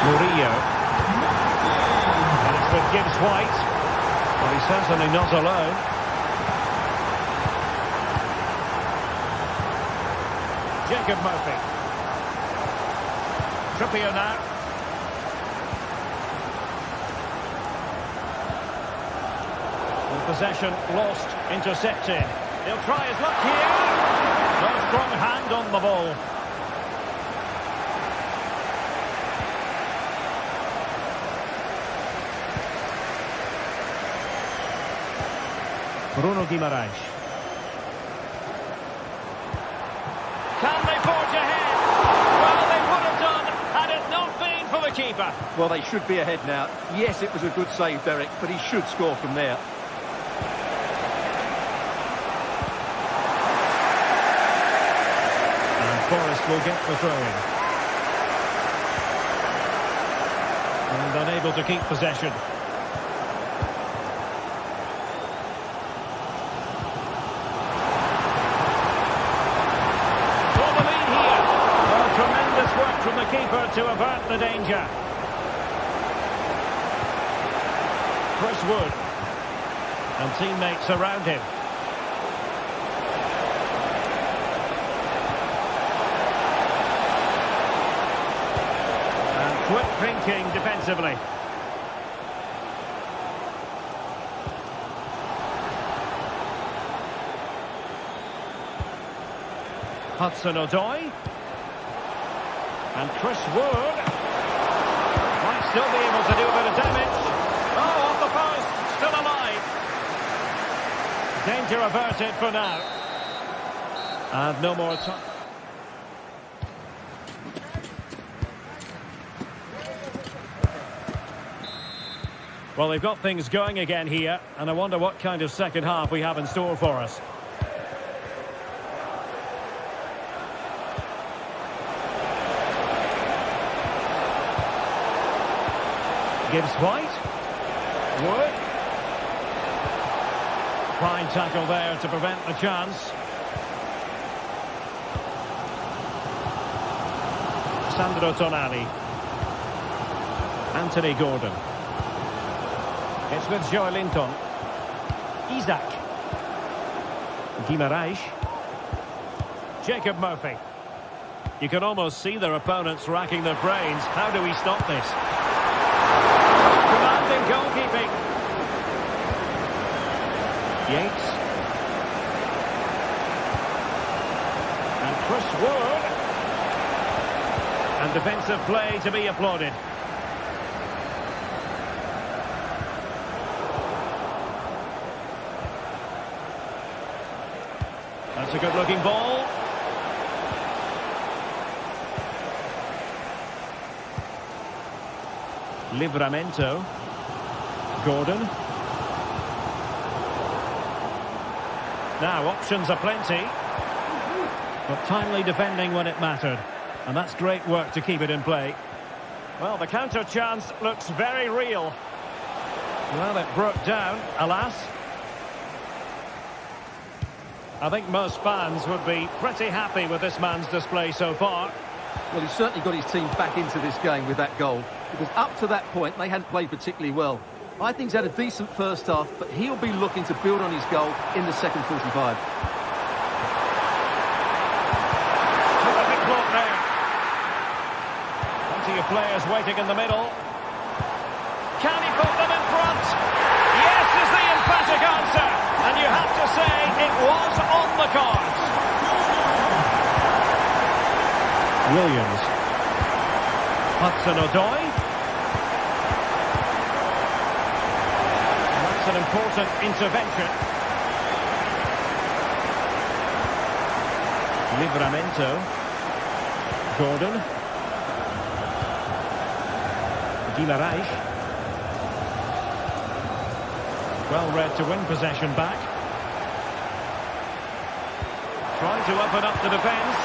Murillo. And it's with Gibbs White. Well, he's certainly not alone. Jacob Murphy. Trippier now. Possession lost, intercepted. He'll try his luck here. No strong hand on the ball. Bruno Guimaraes. Can they forge ahead? Well, they would have done had it not been for the keeper. Well, they should be ahead now. Yes, it was a good save, Derek, but he should score from there. And Forest will get the throw-in. And unable to keep possession. From the keeper to avert the danger. Chris Wood. And teammates around him. And quick thinking defensively. Hudson-Odoi. And Chris Wood might still be able to do a bit of damage. Oh, off the post, still alive. Danger averted for now. And no more time. Well, they've got things going again here, and I wonder what kind of second half we have in store for us. Gives White. Wood. Fine tackle there to prevent the chance. Sandro Tonali. Anthony Gordon. It's with Joelinton. Isaac. Guimaraes. Jacob Murphy. You can almost see their opponents racking their brains. How do we stop this? Commanding goalkeeping. Yates. And Chris Wood. And defensive play to be applauded. That's a good-looking ball. Livramento. Gordon. Now, options are plenty. But timely defending when it mattered. And that's great work to keep it in play. Well, the counter chance looks very real. Well, it broke down, alas. I think most fans would be pretty happy with this man's display so far. Well, he's certainly got his team back into this game with that goal. Because up to that point, they hadn't played particularly well. I think he's had a decent first half, but he'll be looking to build on his goal in the second 45. Terrific block there. Plenty of players waiting in the middle. Can he put them in front? Yes is the emphatic answer. And you have to say it was on the cards. Williams. Hudson-Odoi. That's an important intervention. Livramento. Gordon. Guimaraes. Well read to win possession back. Trying to open up the defence.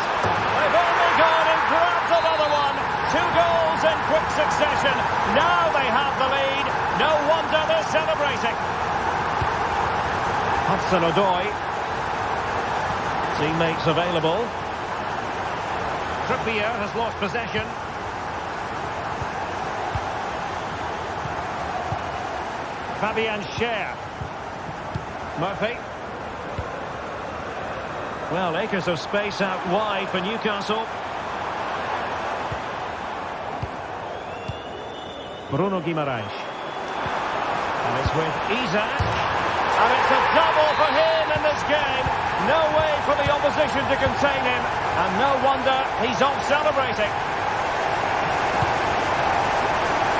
They've only gone and grabbed another one. 2 goals in quick succession. Now they have the lead. No wonder they're celebrating. Hudson-Odoi. Teammates available. Trippier has lost possession. Fabian Schär. Murphy. Well, acres of space out wide for Newcastle. Bruno Guimaraes. And it's with Isaac. And it's a double for him in this game. No way for the opposition to contain him. And no wonder he's off celebrating.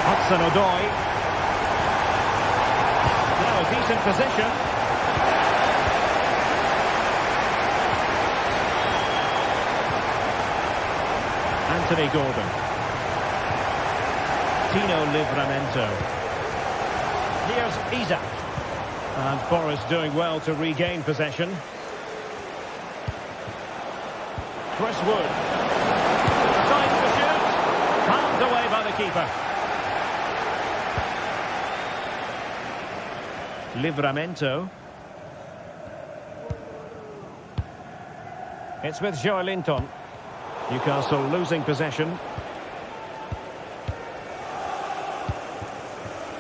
Hudson-Odoi. Now a decent position. Anthony Gordon. Tino Livramento. Here's Isak. And Forest doing well to regain possession. Chris Wood. Time to shoot. Palmed away by the keeper. Livramento. It's with Joelinton. Newcastle losing possession.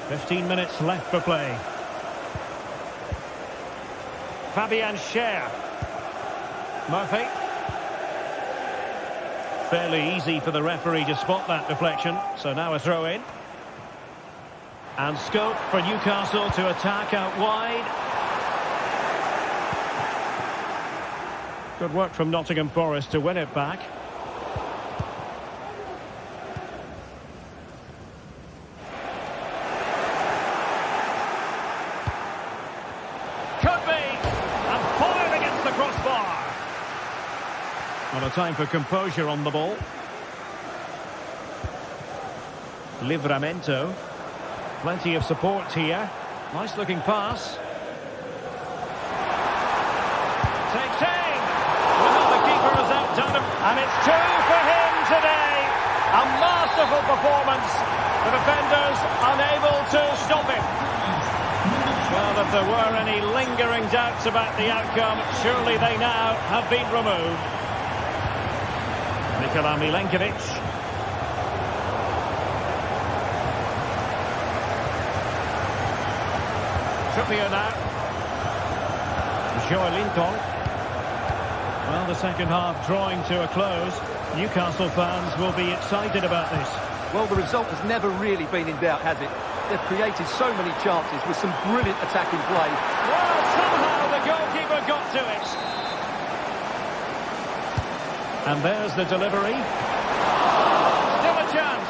15 minutes left for play. Fabian Schär. Murphy. Fairly easy for the referee to spot that deflection. So now a throw in. And scope for Newcastle to attack out wide. Good work from Nottingham Forest to win it back. Could be. And fired against the crossbar. Well, a time for composure on the ball. Livramento. Plenty of support here. Nice looking pass. Takes aim. Well, the keeper has outdone him. And it's 2 for him today. A masterful performance. The defenders unable to stop him. Well, if there were any lingering doubts about the outcome, surely they now have been removed. Nikola Milenkovic. Trippier now. Joelinton. Well, the second half drawing to a close. Newcastle fans will be excited about this. Well, the result has never really been in doubt, has it? They've created so many chances with some brilliant attacking play. Well, somehow the goalkeeper got to it. And there's the delivery. Still a chance.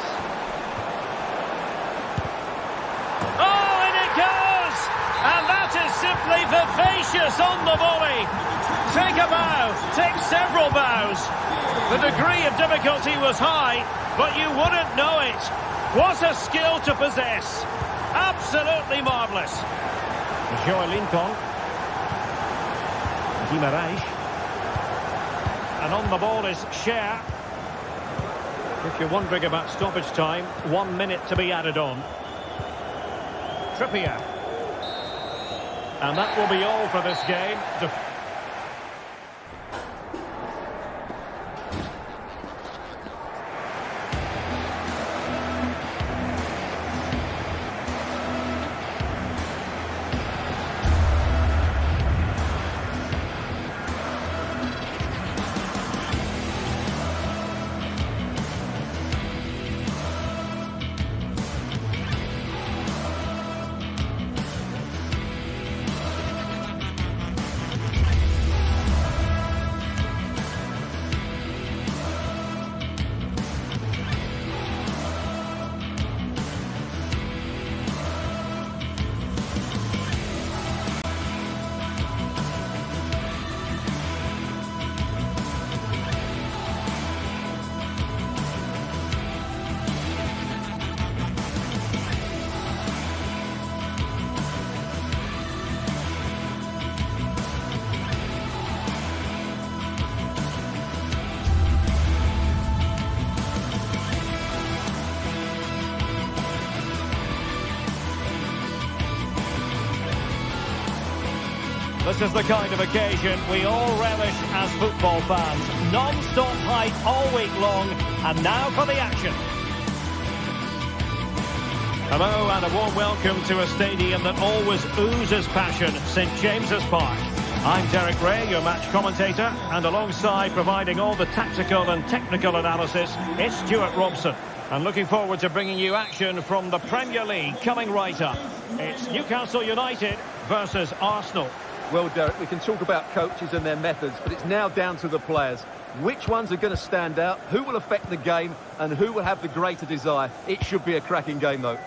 Oh, and it goes! And that is simply vivacious on the volley. Take a bow, take several bows. The degree of difficulty was high, but you wouldn't know it. What a skill to possess. Absolutely marvellous. Joelinton. Guimaraes. And on the ball is Schär. If you're wondering about stoppage time, 1 minute to be added on. Trippier. And that will be all for this game. This is the kind of occasion we all relish as football fans. Non-stop hype all week long, and now for the action. Hello and a warm welcome to a stadium that always oozes passion, St James's Park. I'm Derek Ray, your match commentator, and alongside providing all the tactical and technical analysis, it's Stuart Robson. And looking forward to bringing you action from the Premier League coming right up. It's Newcastle United versus Arsenal. Well, Derek, we can talk about coaches and their methods, but it's now down to the players. Which ones are going to stand out, who will affect the game, and who will have the greater desire? It should be a cracking game, though.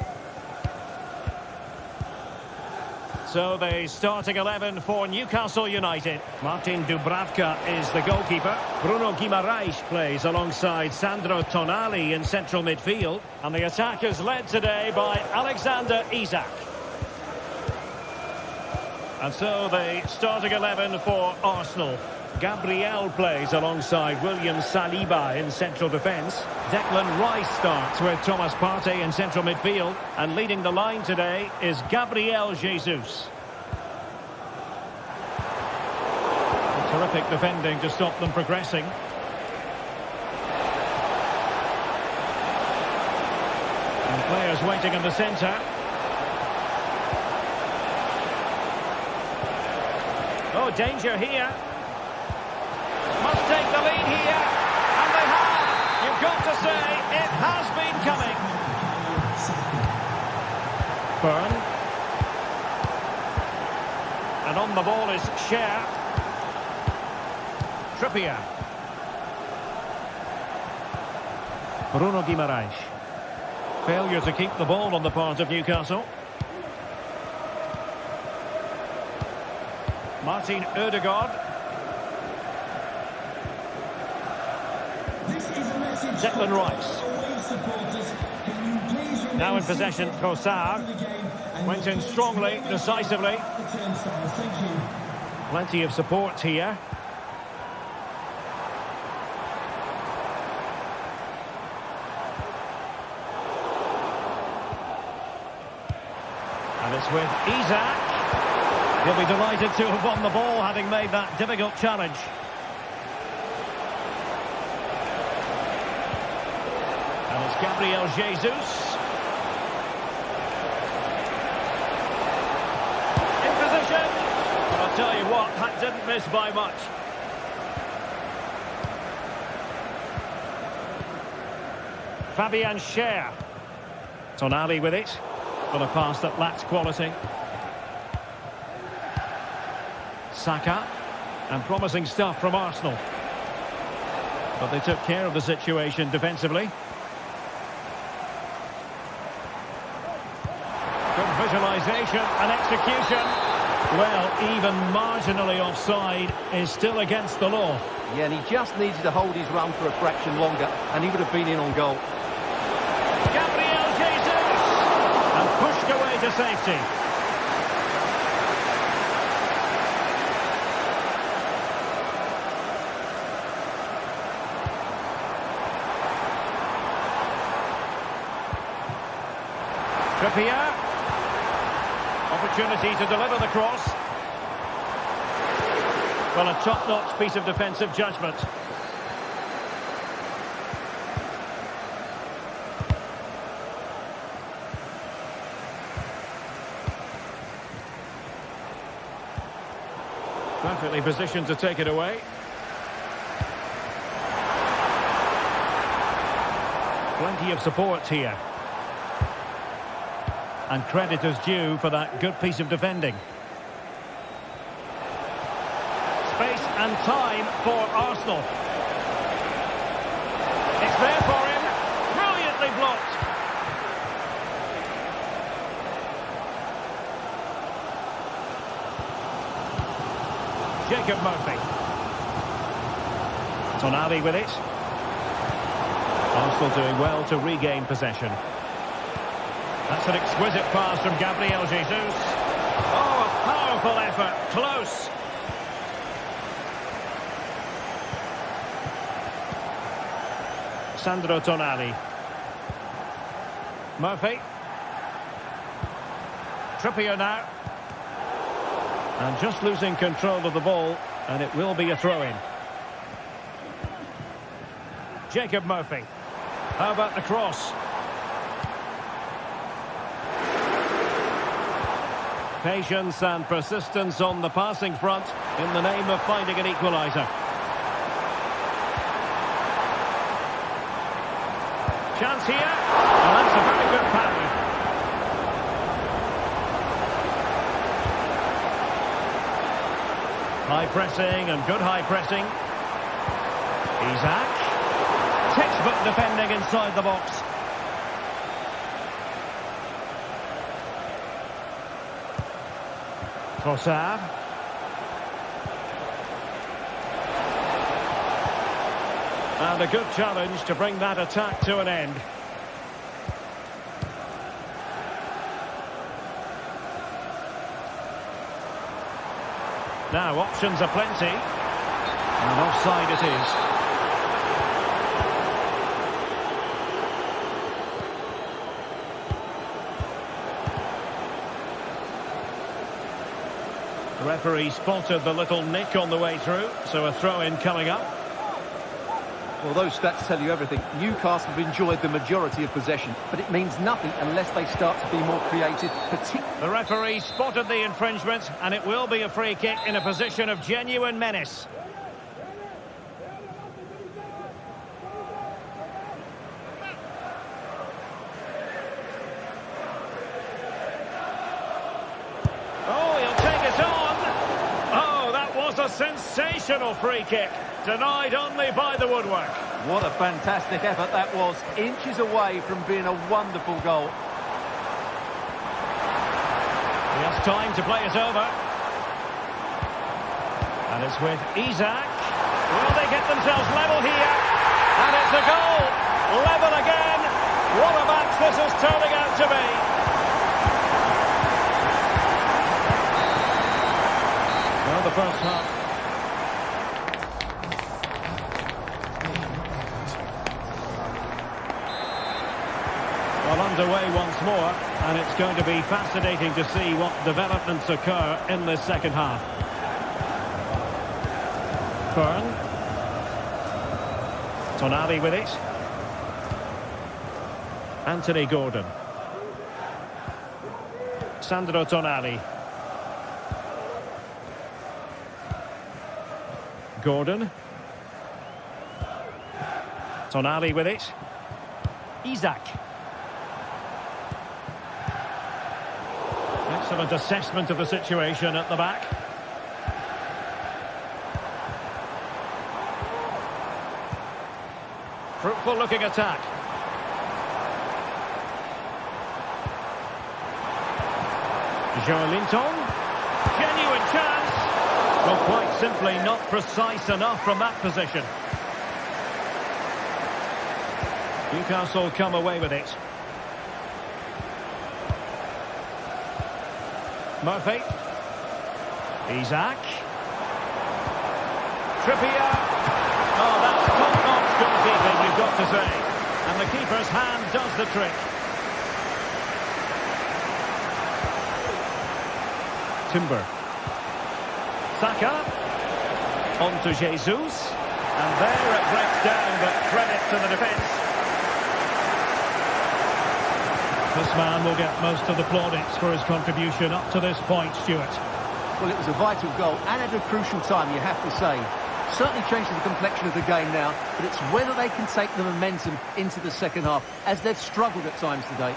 So the starting 11 for Newcastle United. Martin Dubravka is the goalkeeper. Bruno Guimaraes plays alongside Sandro Tonali in central midfield. And the attack is led today by Alexander Isak. And so the starting 11 for Arsenal. Gabriel plays alongside William Saliba in central defence. Declan Rice starts with Thomas Partey in central midfield. And leading the line today is Gabriel Jesus. Terrific defending to stop them progressing. And players waiting in the centre. Oh, danger here. Must take the lead here, and they have. You've got to say, it has been coming. Byrne. And on the ball is Cher. Trippier. Bruno Guimaraes. Failure to keep the ball on the part of Newcastle. Martin Ødegaard. Declan Rice. Now in possession, Trossard. Went in strongly, decisively. Plenty of support here. And it's with Isak. He'll be delighted to have won the ball, having made that difficult challenge. And it's Gabriel Jesus. In position. But I'll tell you what, that didn't miss by much. Fabian Cher. Tonali with it. On a pass that lacks quality. Saka. And promising stuff from Arsenal. But they took care of the situation defensively. Good visualisation and execution. Well, even marginally offside is still against the law. Yeah, and he just needed to hold his run for a fraction longer, and he would have been in on goal. Gabriel Jesus! And pushed away to safety. Trippier. Opportunity to deliver the cross. Well, a top-notch piece of defensive judgment. Perfectly positioned to take it away. Plenty of support here. And credit is due for that good piece of defending. Space and time for Arsenal. It's there for him. Brilliantly blocked. Jacob Murphy. Tonali with it. Arsenal doing well to regain possession. That's an exquisite pass from Gabriel Jesus. Oh, a powerful effort. Close. Sandro Tonali. Murphy. Trippier now. And just losing control of the ball, and it will be a throw-in. Jacob Murphy. How about the cross? Patience and persistence on the passing front in the name of finding an equaliser. Chance here, and that's a very good pass. High pressing and good high pressing. Isaac. Textbook defending inside the box. Trossard. And a good challenge to bring that attack to an end. Now, options are plenty. And offside it is. The referee spotted the little nick on the way through, so a throw-in coming up. Well, those stats tell you everything. Newcastle have enjoyed the majority of possession, but it means nothing unless they start to be more creative. The referee spotted the infringement, and it will be a free kick in a position of genuine menace. Oh, he'll take it on. Oh, that was a sensational free kick. Denied only by the woodwork. What a fantastic effort that was. Inches away from being a wonderful goal. He has time to play it over. And it's with Isaac. Will they get themselves level here? And it's a goal. Level again. What a match this is turning out to be. Well, the first half. Well, underway once more, and it's going to be fascinating to see what developments occur in this second half. Fern. Tonali with it. Anthony Gordon. Sandro Tonali. Gordon. Tonali with it. Isaac. Excellent assessment of the situation at the back. Fruitful looking attack. Joelinton. Genuine chance. Well, quite simply not precise enough from that position. Newcastle come away with it. Murphy. Isaac. Trippier. Oh, that's top-notch goalkeeping, you've got to say. And the keeper's hand does the trick. Timber. Saka. On to Jesus. And there it breaks down, but credit to the defence. This man will get most of the plaudits for his contribution up to this point, Stuart. Well, it was a vital goal and at a crucial time, you have to say. Certainly changes the complexion of the game now, but it's whether they can take the momentum into the second half, as they've struggled at times today.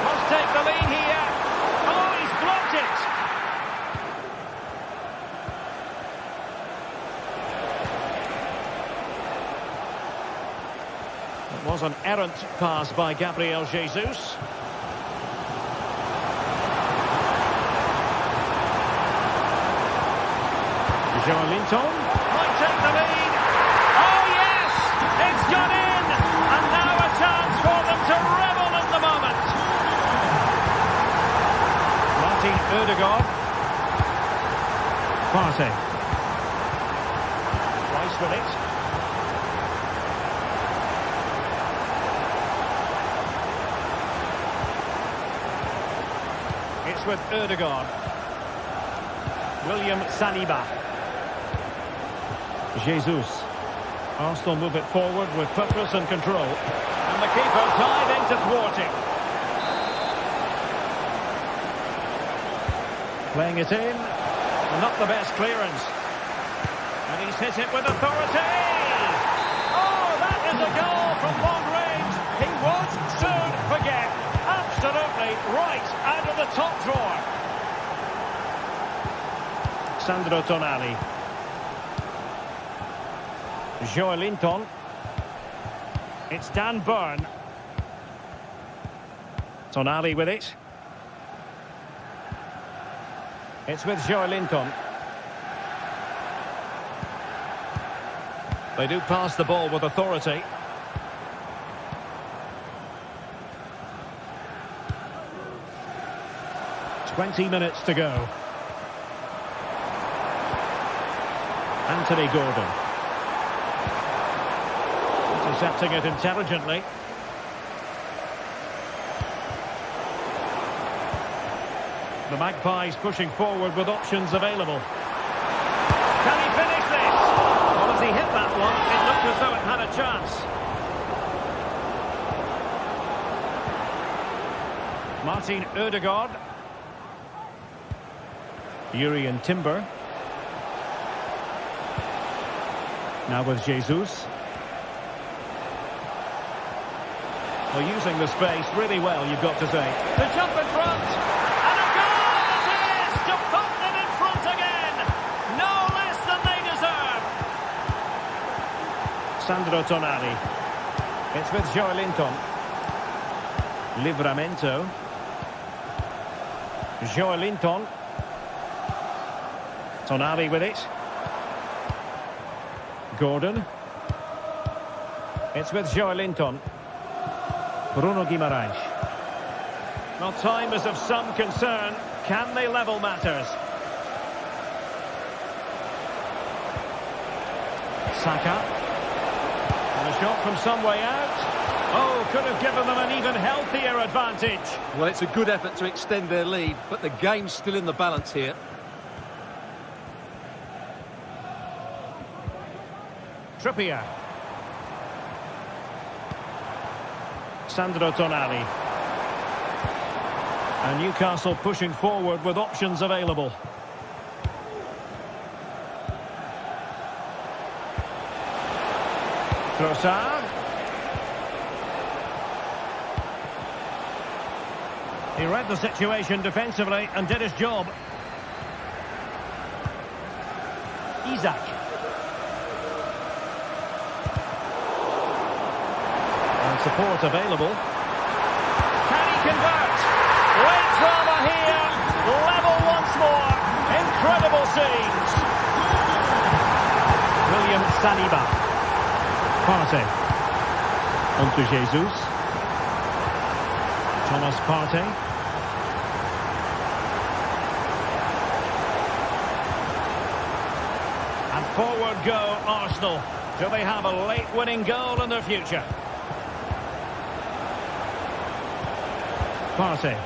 Must take the lead here. Oh, he's blocked it. It was an errant pass by Gabriel Jesus. Joelinton might take the lead. Oh yes, it's gone in, and now a chance for them to revel in the moment. Martin Ødegaard. Partey. Rice with it. It's with Ødegaard. William Saliba. Jesus. Arsenal move it forward with purpose and control. And the keeper diving to thwart it. Playing it in. Not the best clearance. And he's hit it with authority. Oh, that is a goal from long range. He won't soon forget. Absolutely right out of the top drawer. Sandro Tonali. Joelinton. It's Dan Burn. Tonali with it. It's with Joelinton. They do pass the ball with authority. "20 minutes to go. Anthony Gordon. Intercepting it intelligently. The Magpies pushing forward with options available. Can he finish this? Well, as he hit that one, it looked as though it had a chance. Martin Ødegaard. Jurriën Timber. Now with Jesus. Well, using the space really well, you've got to say. The jump in front. And a goal it is to put them in front again. No less than they deserve. Sandro Tonali. It's with Joelinton. Livramento. Joelinton. Tonali with it. Gordon. It's with Joelinton. Bruno Guimaraes. Well, time is of some concern. Can they level matters? Saka. And a shot from some way out. Oh, could have given them an even healthier advantage. Well, it's a good effort to extend their lead, but the game's still in the balance here. Trippier. Sandro Tonali. And Newcastle pushing forward with options available. Trossard. He read the situation defensively and did his job. Isak. And support available. Can he convert? Great drama here. Level once more. Incredible scenes. William Saliba. Partey. On to Jesus. Thomas Partey. And forward go Arsenal. Do they have a late winning goal in their future? Partey.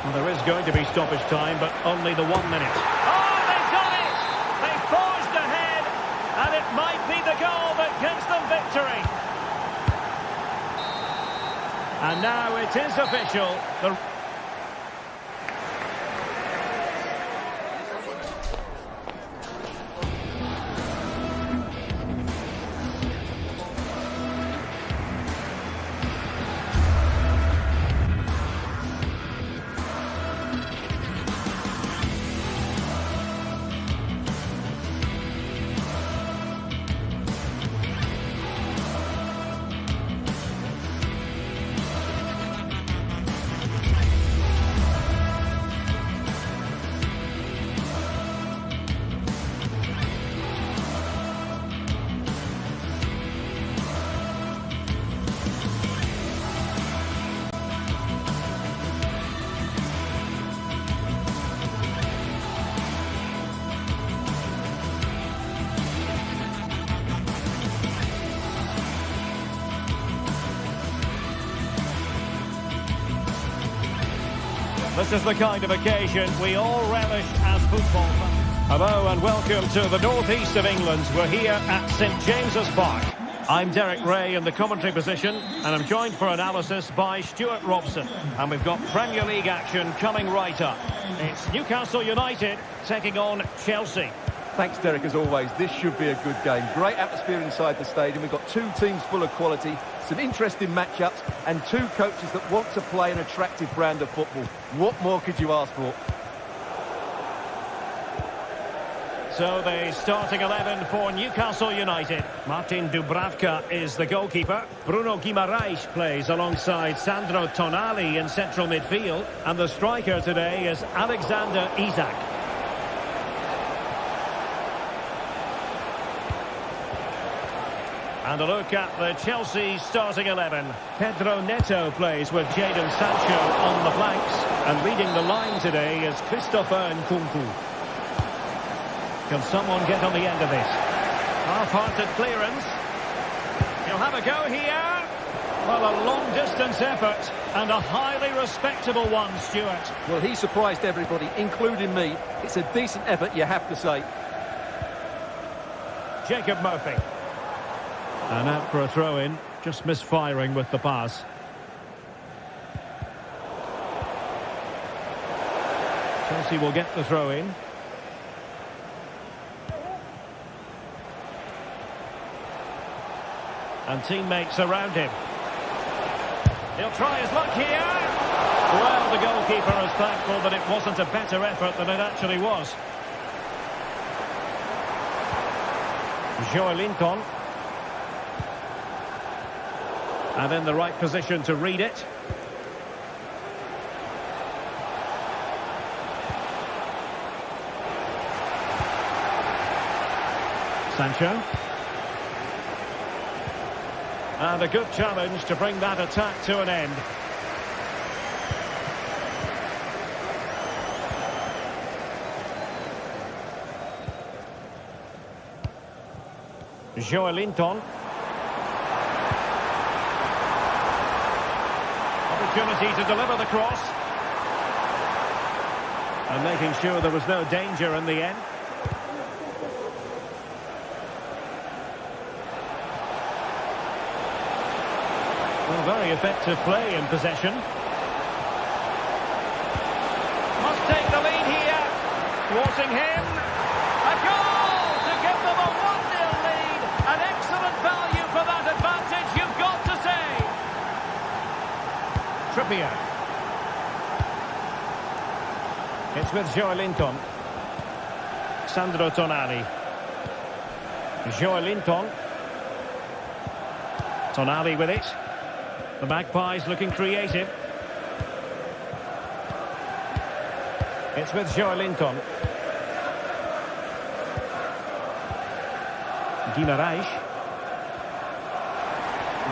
Well, there is going to be stoppage time, but only the 1 minute. Oh, they've done it! They forged ahead, and it might be the goal that gives them victory. And now it is official. This is the kind of occasion we all relish as football fans. Hello and welcome to the northeast of England. We're here at St James's Park. I'm Derek Ray in the commentary position, and I'm joined for analysis by Stuart Robson. And we've got Premier League action coming right up. It's Newcastle United taking on Chelsea. Thanks, Derek, as always. This should be a good game. Great atmosphere inside the stadium. We've got two teams full of quality, some interesting matchups, and two coaches that want to play an attractive brand of football. What more could you ask for? So the starting 11 for Newcastle United. Martin Dubravka is the goalkeeper. Bruno Guimaraes plays alongside Sandro Tonali in central midfield. And the striker today is Alexander Isak. And a look at the Chelsea starting 11. Pedro Neto plays with Jadon Sancho on the flanks. And leading the line today is Christopher Nkunku. Can someone get on the end of this? Half-hearted clearance. He'll have a go here. Well, a long-distance effort and a highly respectable one, Stuart. Well, he surprised everybody, including me. It's a decent effort, you have to say. Jacob Murphy. And out for a throw-in. Just misfiring with the pass. Chelsea will get the throw-in. And teammates around him. He'll try his luck here. Well, the goalkeeper is thankful that it wasn't a better effort than it actually was. Joelinton. And in the right position to read it. Sancho. And a good challenge to bring that attack to an end. Joelinton. Opportunity to deliver the cross. And making sure there was no danger in the end. Well, very effective play in possession. Must take the lead here. Thwarting him. A goal to give them a 1-0 lead. An excellent value for that advantage, you've got to say. Trippier. It's with Joelinton. Sandro Tonali. Joelinton. Tonali with it. The Magpies looking creative. It's with Joelinton. Guimaraes.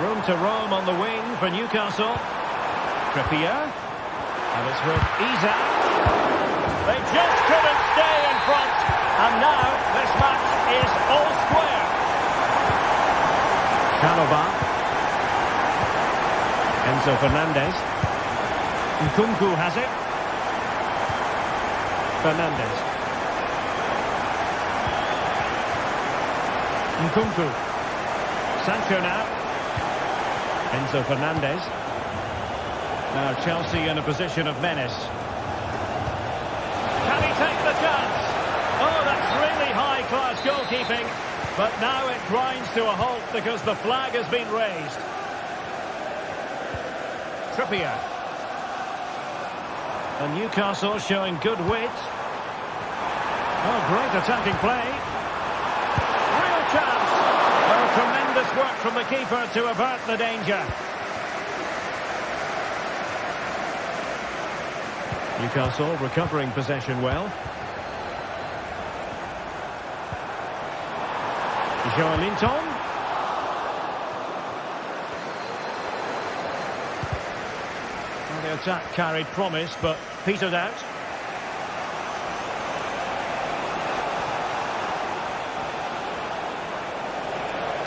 Room to roam on the wing for Newcastle. Trippier. And it's with Isak. They just couldn't stay in front. And now this match is all square. Chalobah. Enzo Fernandez. Nkunku has it. Fernandez. Nkunku. Sancho now. Enzo Fernandez. Now Chelsea in a position of menace. Can he take the chance? Oh, that's really high-class goalkeeping. But now it grinds to a halt because the flag has been raised. Trippier. And Newcastle showing good wit. Oh, great attacking play. Real chance. Oh, tremendous work from the keeper to avert the danger. Newcastle recovering possession well. Joelinton. The attack carried promise, but petered out.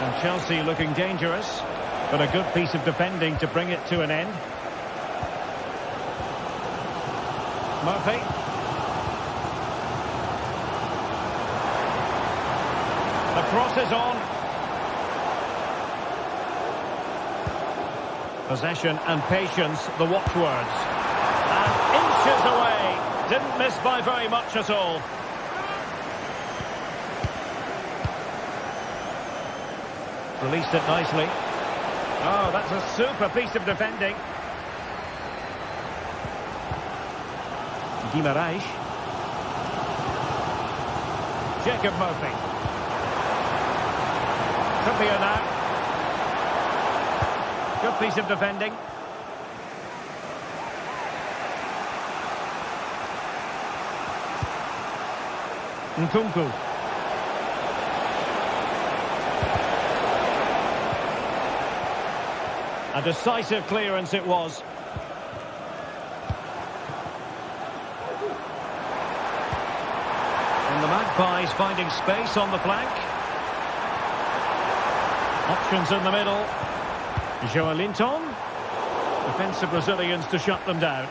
And Chelsea looking dangerous, but a good piece of defending to bring it to an end. Murphy. The cross is on. Possession and patience, the watchwords. And inches away. Didn't miss by very much at all. Released it nicely. Oh, that's a super piece of defending. Guimaraes. Jacob Murphy. Trippier now. Good piece of defending. Nkunku. A decisive clearance it was. And the Magpies finding space on the flank. Options in the middle. Joelinton. Defensive Brazilians to shut them down.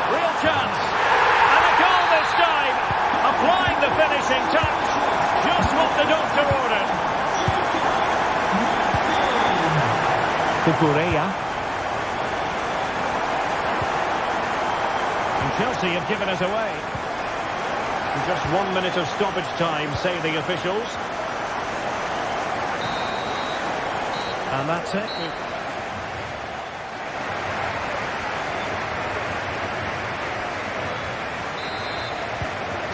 Real chance. And a goal this time. Applying the finishing touch. Just what the doctor ordered. Cucurella. Chelsea have given it away. Just 1 minute of stoppage time, say the officials. And that's it.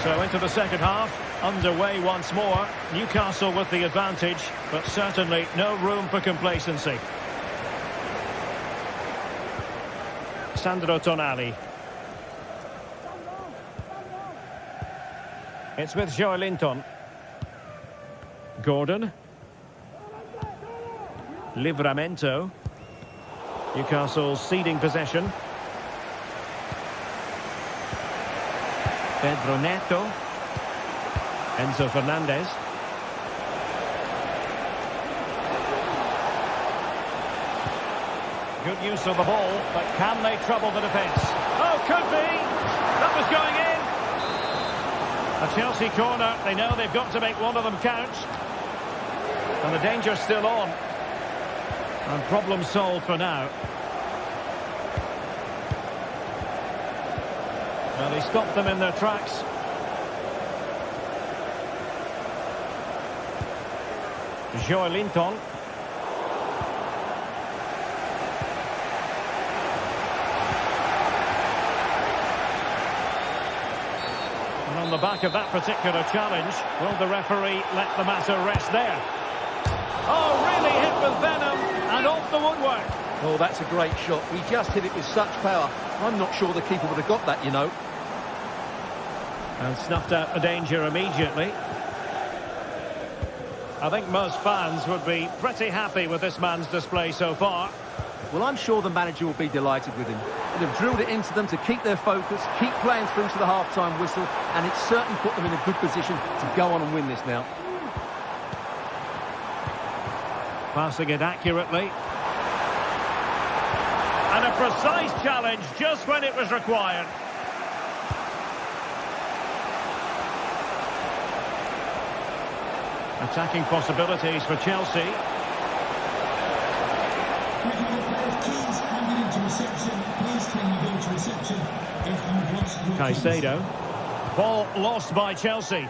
So into the second half, underway once more. Newcastle with the advantage, but certainly no room for complacency. Sandro Tonali. It's with Joelinton. Gordon. Livramento. Newcastle ceding possession. Pedro Neto. Enzo Fernandez. Good use of the ball, but can they trouble the defence? Oh, could be! That was going in! A Chelsea corner, they know they've got to make one of them count. And the danger's still on. And problem solved for now. Well, he stopped them in their tracks. Joelinton. On the back of that particular challenge, will the referee let the matter rest there? Oh, really hit with venom and off the woodwork. Oh, that's a great shot. He just hit it with such power. I'm not sure the keeper would have got that, you know. And snuffed out the danger immediately. I think most fans would be pretty happy with this man's display so far. Well, I'm sure the manager will be delighted with him. They've drilled it into them to keep their focus, keep playing through to the half-time whistle, and it's certainly put them in a good position to go on and win this now. Passing it accurately. And a precise challenge just when it was required. Attacking possibilities for Chelsea. Caicedo. Ball lost by Chelsea. Nice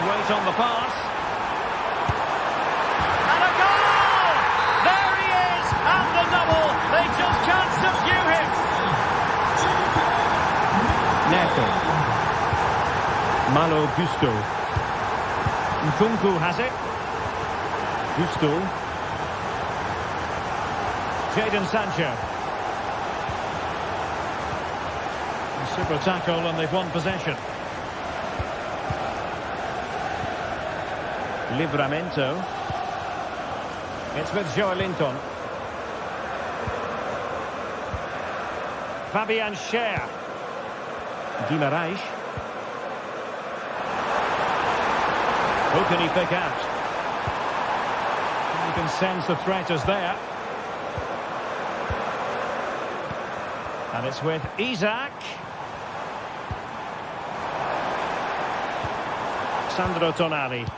weight on the pass. And a goal! There he is! And the double! They just can't subdue him! Neto. Malo Gusto. Nkunku has it. Gusto. Jadon Sancho. Super tackle and they've won possession. Livramento. It's with Joelinton. Fabian Schär. Guimaraes. Who can he pick out? You can sense the threat is there. And it's with Isaac. Sandro Tonali.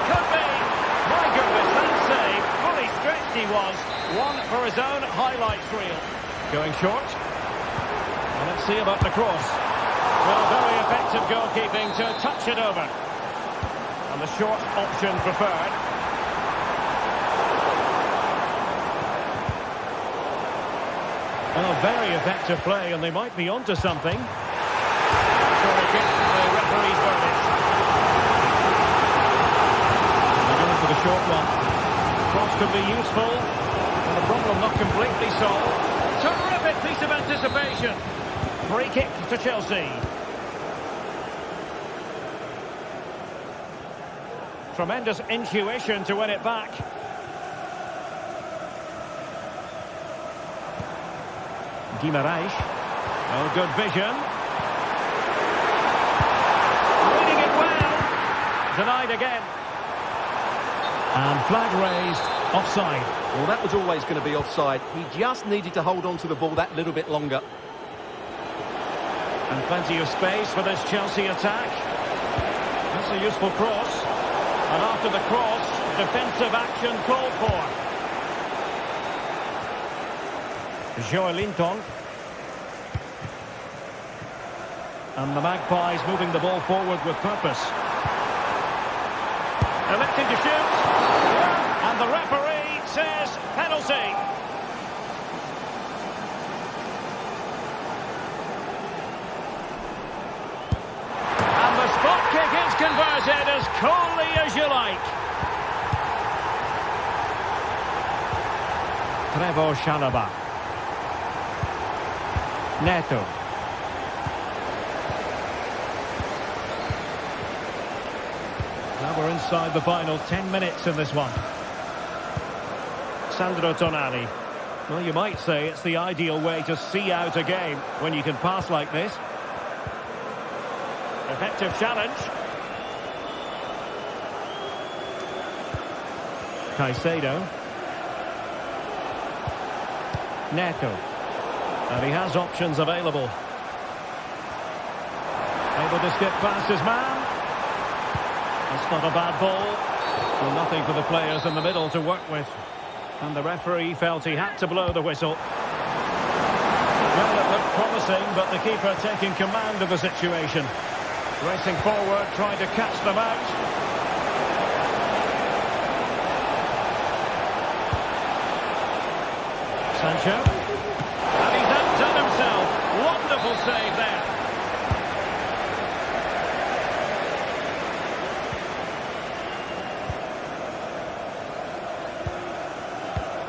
Could be! My goodness, that save. Fully stretched he was. One for his own highlights reel. Going short. And let's see about the cross. Well, very effective goalkeeping to touch it over. And And the short option preferred. Well, very effective play, and they might be onto something. Corner kick, the referee's verdict. They're going for the short one. Cross could be useful, and the problem not completely solved. Terrific piece of anticipation. Free kick to Chelsea. Tremendous intuition to win it back. Guimaraes. Oh, good vision. Reading it well. Denied again. And flag raised. Offside. Well, that was always going to be offside. He just needed to hold on to the ball that little bit longer. And plenty of space for this Chelsea attack. That's a useful cross. And after the cross, defensive action called for. Joelinton. And the Magpies moving the ball forward with purpose. Electing to shoot. And the referee says penalty. And the spot kick is converted as coolly as you like. Trevor Chalobah. Neto. Now we're inside the final 10 minutes in this one. Sandro Tonali. Well, you might say it's the ideal way to see out a game when you can pass like this. Effective challenge. Caicedo. Neto. And he has options available. Able to skip past his man. That's not a bad ball. Well, nothing for the players in the middle to work with. And the referee felt he had to blow the whistle. Well, it looked promising, but the keeper taking command of the situation. Racing forward, trying to catch them out. Sancho. And he's outdone himself. Wonderful save there.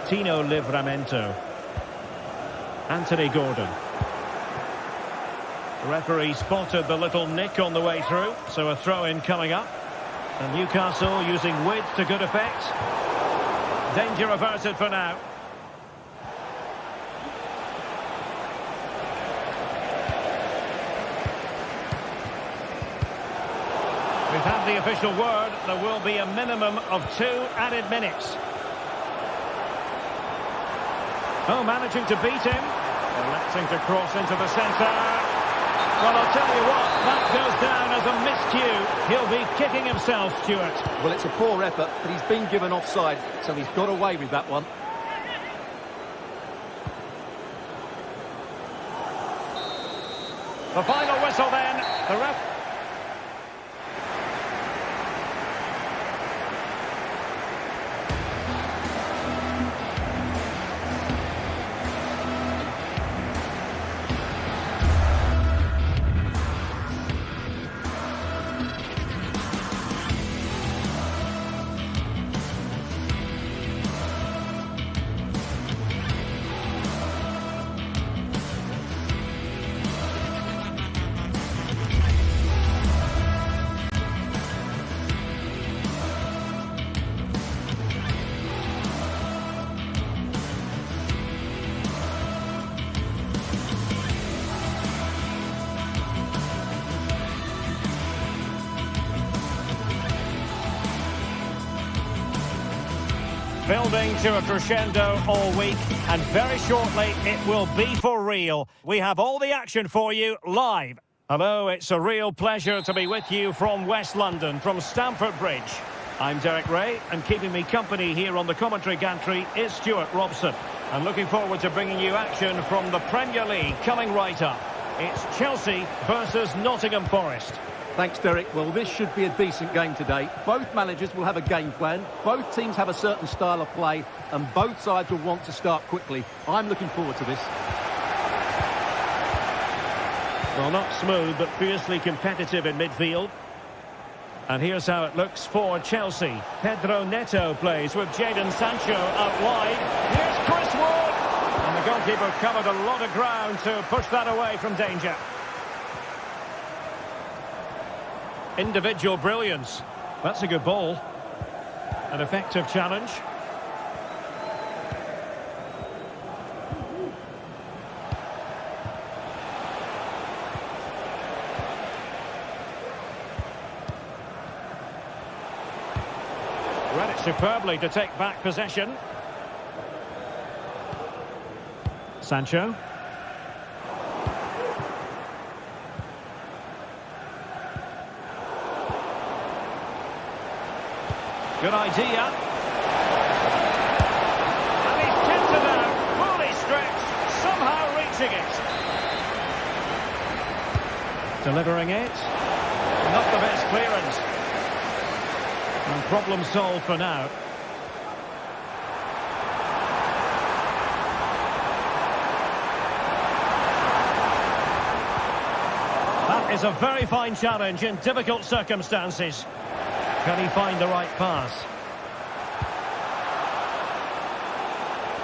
Tino Livramento. Anthony Gordon. The referee spotted the little nick on the way through, so a throw-in coming up. And Newcastle using width to good effect. Danger averted for now. We've had the official word. There will be a minimum of 2 added minutes. Oh, managing to beat him. Electing to cross into the centre. Well, I'll tell you what, that goes down as a miscue. He'll be kicking himself, Stuart. Well, it's a poor effort, but he's been given offside, so he's got away with that one. The final whistle then. The ref... Building to a crescendo all week, and very shortly it will be for real. We have all the action for you live. Hello, it's a real pleasure to be with you from West London, from Stamford Bridge. I'm Derek Ray, and keeping me company here on the commentary gantry is Stuart Robson. I'm looking forward to bringing you action from the Premier League coming right up. It's Chelsea versus Nottingham Forest. Thanks, Derek. Well, this should be a decent game today. Both managers will have a game plan. Both teams have a certain style of play, and both sides will want to start quickly. I'm looking forward to this. Well, not smooth, but fiercely competitive in midfield. And here's how it looks for Chelsea. Pedro Neto plays with Jadon Sancho out wide. Here's Chris Wood. And the goalkeeper covered a lot of ground to push that away from danger. Individual brilliance. That's a good ball. An effective challenge. Read it superbly to take back possession. Sancho. Good idea. And he's kept it out. Fully stretched. Somehow reaching it. Delivering it. Not the best clearance. And problem solved for now. That is a very fine challenge in difficult circumstances. Can he find the right pass?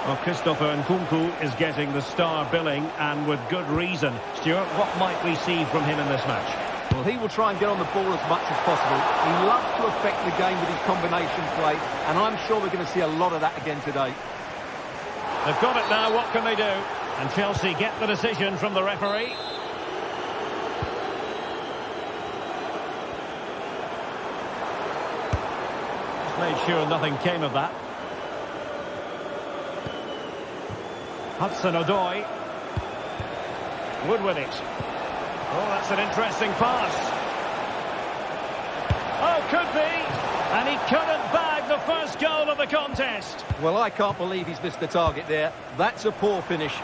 Well, Christopher Nkunku is getting the star billing, and with good reason. Stuart, what might we see from him in this match? Well, he will try and get on the ball as much as possible. He loves to affect the game with his combination play, and I'm sure we're going to see a lot of that again today. They've got it now, what can they do? And Chelsea get the decision from the referee. Just made sure nothing came of that. Hudson-Odoi. Wood with it. Oh, that's an interesting pass. Oh, could be. And he couldn't bag the first goal of the contest. Well, I can't believe he's missed the target there. That's a poor finish.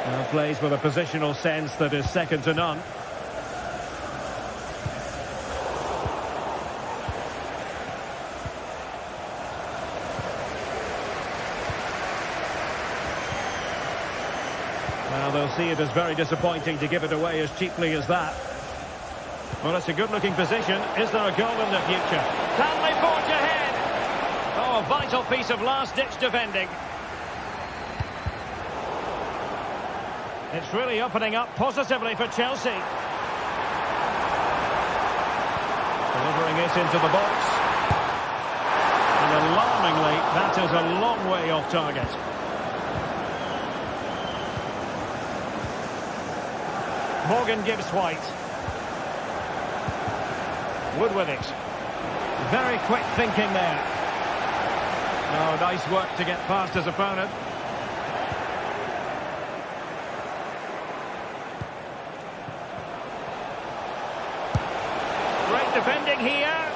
Now plays with a positional sense that is second to none. Well, they'll see it as very disappointing to give it away as cheaply as that. Well, it's a good-looking position. Is there a goal in the future? Can they forge ahead? Oh, a vital piece of last-ditch defending. It's really opening up positively for Chelsea. Delivering it into the box. And alarmingly, that is a long way off target. Morgan gives White. Wood with it. Very quick thinking there. Oh, nice work to get past his opponent. Great defending here.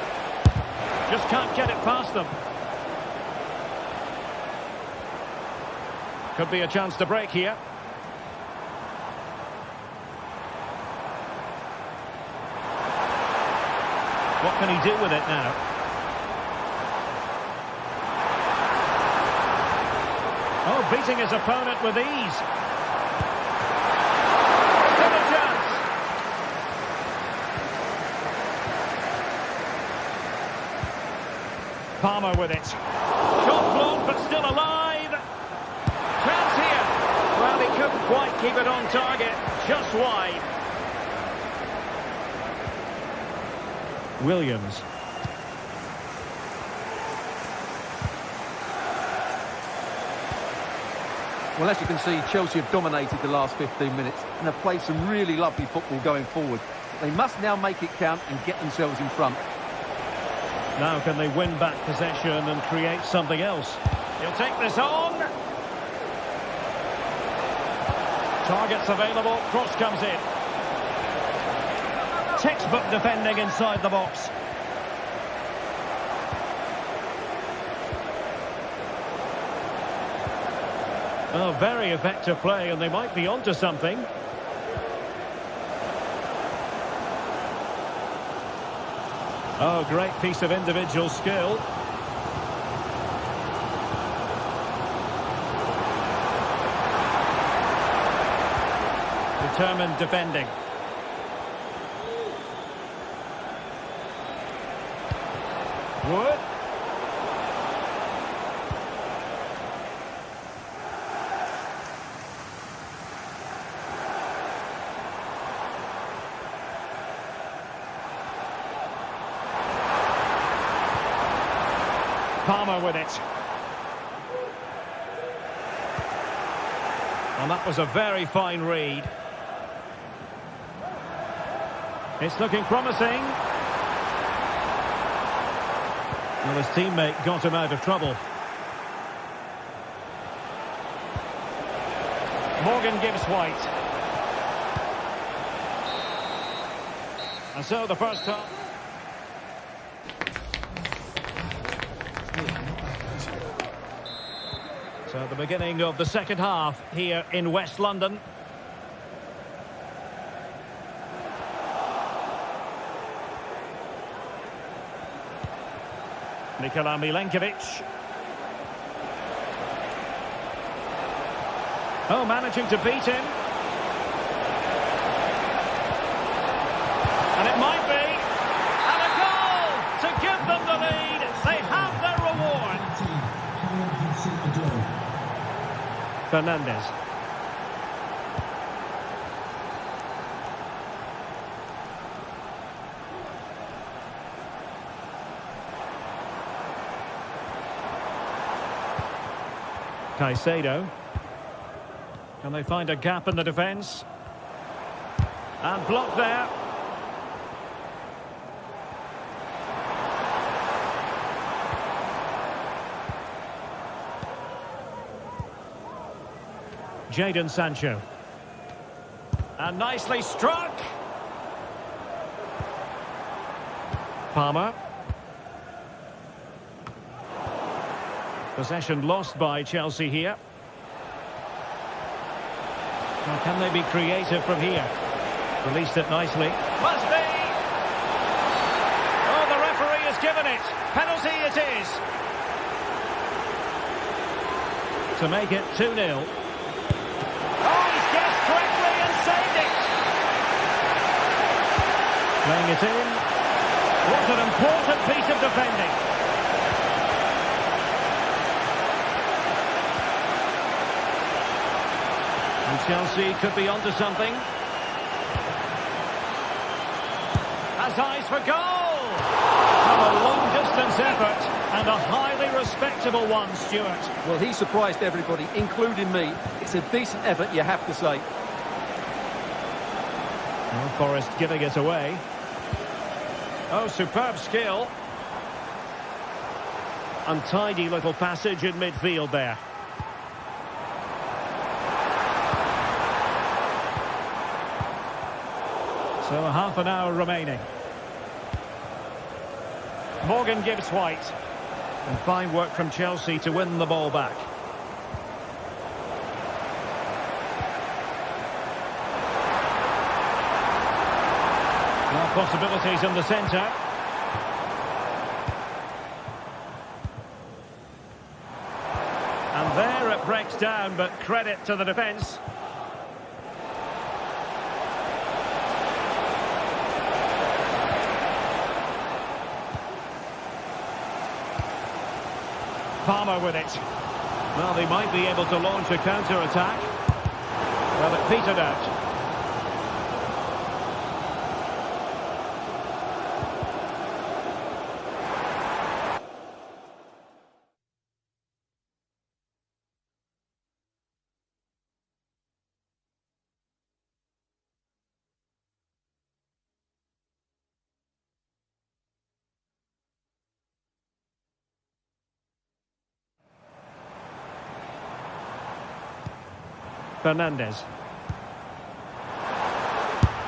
Just can't get it past them. Could be a chance to break here. What can he do with it now? Oh, beating his opponent with ease. Still a chance. Palmer with it. Shot blocked, but still alive. Chance here. Well, he couldn't quite keep it on target. Just wide. Williams. Well, as you can see, Chelsea have dominated the last 15 minutes and have played some really lovely football going forward. They must now make it count and get themselves in front. Now can they win back possession and create something else? He'll take this on. Targets available, cross comes in. Textbook defending inside the box. Oh, very effective play, and they might be onto something. Oh, great piece of individual skill. Determined defending. Wood. Palmer with it. And that was a very fine read. It's looking promising. Well, his teammate got him out of trouble. Morgan gives White. And so the first half. So the beginning of the second half here in West London. Nikola Milenkovic. Oh, managing to beat him. And it might be. And a goal to give them the lead. They have their reward. Fernandez. Caicedo. Can they find a gap in the defence? And blocked there. Jadon Sancho. And nicely struck. Palmer. Possession lost by Chelsea here. Now, can they be creative from here? Released it nicely. Must be! Oh, the referee has given it. Penalty it is. To make it 2-0. Oh, he's guessed correctly and saved it. Playing it in. What an important piece of defending. Chelsea could be onto something. Has eyes for goal! From a long-distance effort, and a highly respectable one, Stuart. Well, he surprised everybody, including me. It's a decent effort, you have to say. Well, Forest giving it away. Oh, superb skill. Untidy little passage in midfield there. So a half an hour remaining. Morgan gives White. And fine work from Chelsea to win the ball back. Now possibilities in the centre. And there it breaks down, but credit to the defence. Palmer with it. Well, they might be able to launch a counter-attack. Well, it petered out. Fernandez.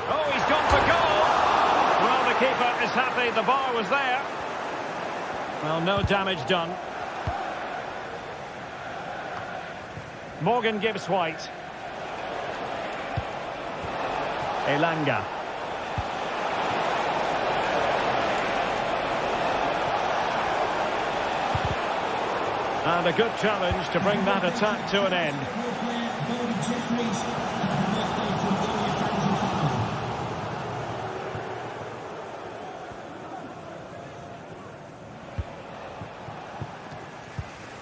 Oh, he's gone for goal! Well, the keeper is happy the bar was there. Well, no damage done. Morgan gives White. Elanga. And a good challenge to bring that attack to an end.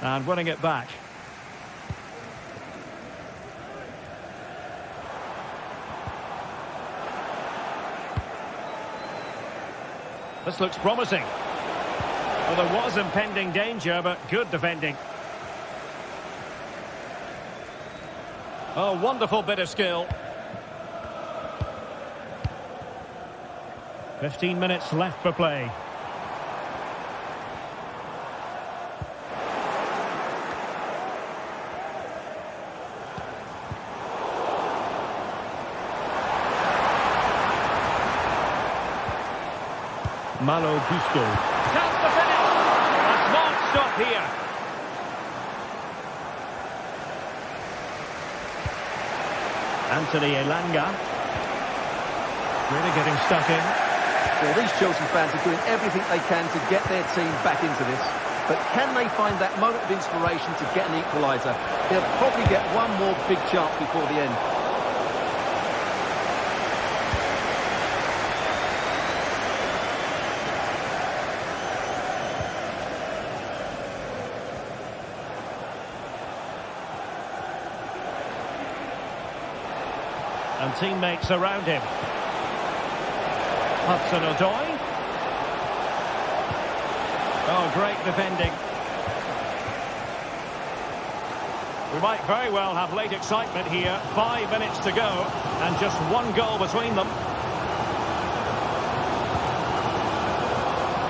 And winning it back. This looks promising. Well, there was impending danger, but good defending. Oh, wonderful bit of skill. 15 minutes left for play. Malo Gusto. Chance to finish. A smart stop here. Anthony Elanga. Really getting stuck in. Well, these Chelsea fans are doing everything they can to get their team back into this. But can they find that moment of inspiration to get an equaliser? They'll probably get one more big chance before the end. And teammates around him. Hudson-Odoi. Oh, great defending. We might very well have late excitement here. 5 minutes to go, and just one goal between them.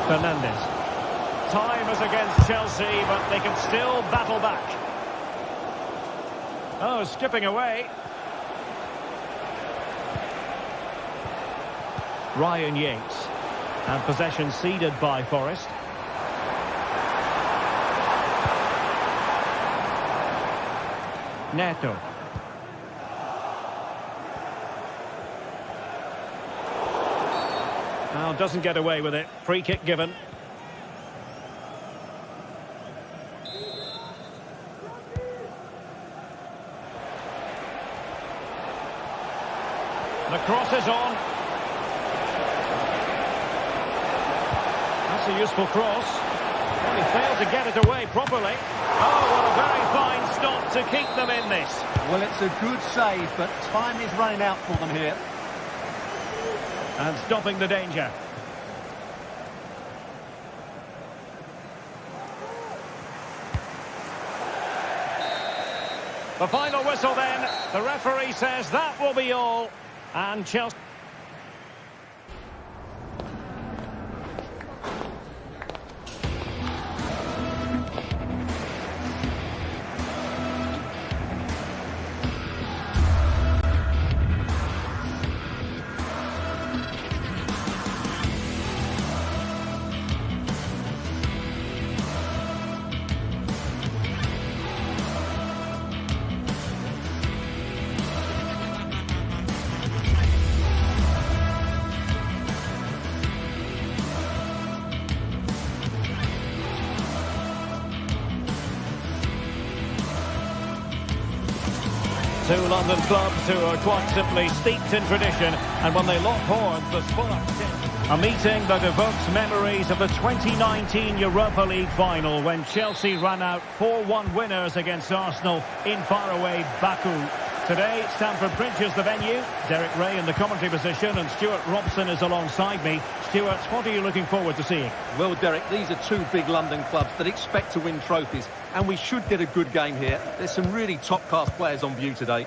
Fernandes. Time is against Chelsea, but they can still battle back. Oh, skipping away. Ryan Yates. And possession ceded by Forest. Neto. Now doesn't get away with it. Free kick given. The cross is on. That's a useful cross. Well, he failed to get it away properly. Oh, what a very fine stop to keep them in this. Well, it's a good save, but time is running out for them here. And stopping the danger. The final whistle then. The referee says that will be all. And Chelsea... Two London clubs who are quite simply steeped in tradition, and when they lock horns, the spark. A meeting that evokes memories of the 2019 Europa League final when Chelsea ran out 4-1 winners against Arsenal in faraway Baku. Today, Stamford Bridge is the venue. Derek Ray in the commentary position, and Stuart Robson is alongside me. Stuart, what are you looking forward to seeing? Well, Derek, these are two big London clubs that expect to win trophies, and we should get a good game here. There's some really top-class players on view today.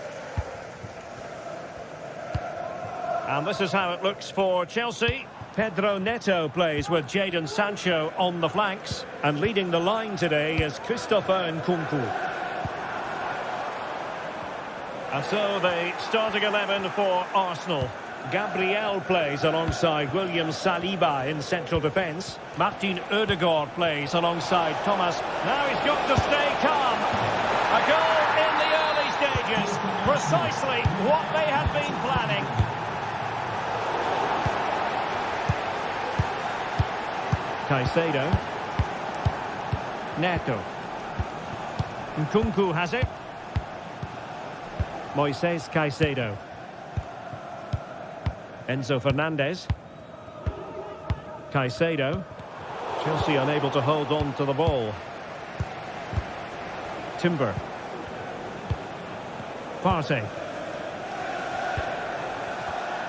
And this is how it looks for Chelsea. Pedro Neto plays with Jadon Sancho on the flanks, and leading the line today is Christopher Nkunku. And so the starting 11 for Arsenal. Gabriel plays alongside William Saliba in central defence. Martin Ødegaard plays alongside Thomas. Now he's got to stay calm. A goal in the early precisely what they had been planning. Caicedo. Neto. Nkunku has it. Moises Caicedo. Enzo Fernandez. Caicedo. Chelsea unable to hold on to the ball. Timber. Partey.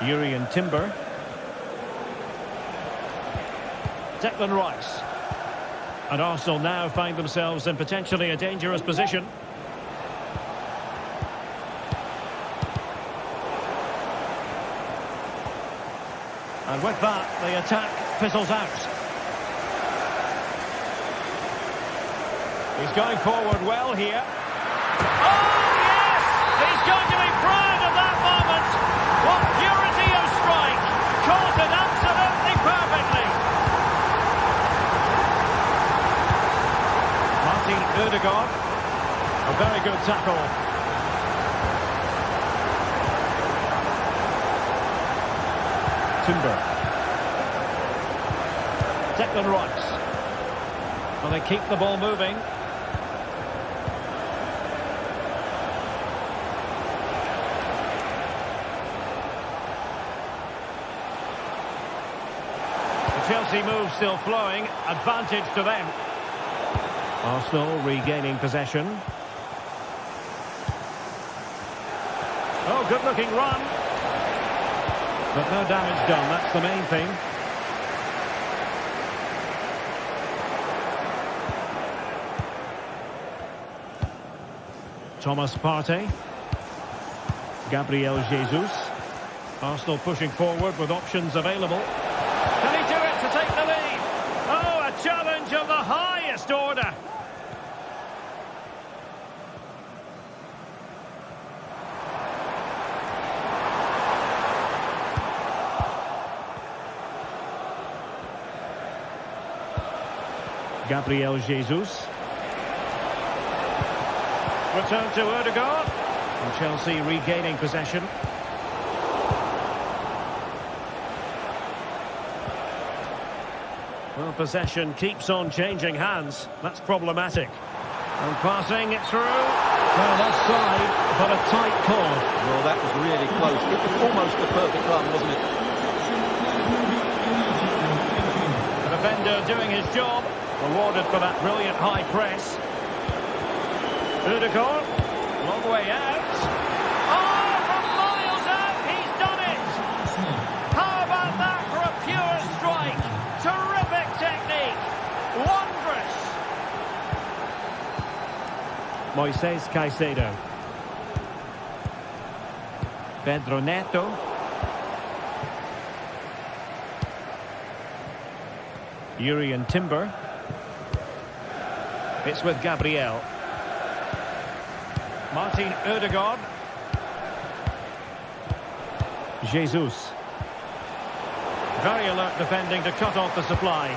Urian Timber. Declan Rice. And Arsenal now find themselves in potentially a dangerous position. And with that, the attack fizzles out. He's going forward well here. Oh, yes! He's going to be proud of that moment. What purity of strike. Caught it absolutely perfectly. Martin Ødegaard. A very good tackle. Timber. Declan Rice. And they keep the ball moving. The Chelsea move still flowing. Advantage to them. Arsenal regaining possession. Oh, good looking run. But no damage done, that's the main thing. Thomas Partey. Gabriel Jesus. Arsenal pushing forward with options available. Can he do it to take the lead? Oh, a challenge of the highest order. Gabriel Jesus. Return to Ødegaard. And Chelsea regaining possession. Well, possession keeps on changing hands. That's problematic. And passing it through. Well, offside, but a tight call. Well, that was really close. It was almost a perfect run, wasn't it? The defender doing his job. Rewarded for that brilliant high press. Ødegaard, long way out. Oh, from miles out, he's done it! How about that for a pure strike? Terrific technique. Wondrous. Moises Caicedo. Pedro Neto. Urian Timber. It's with Gabriel. Martin Ødegaard. Jesus. Very alert defending to cut off the supply.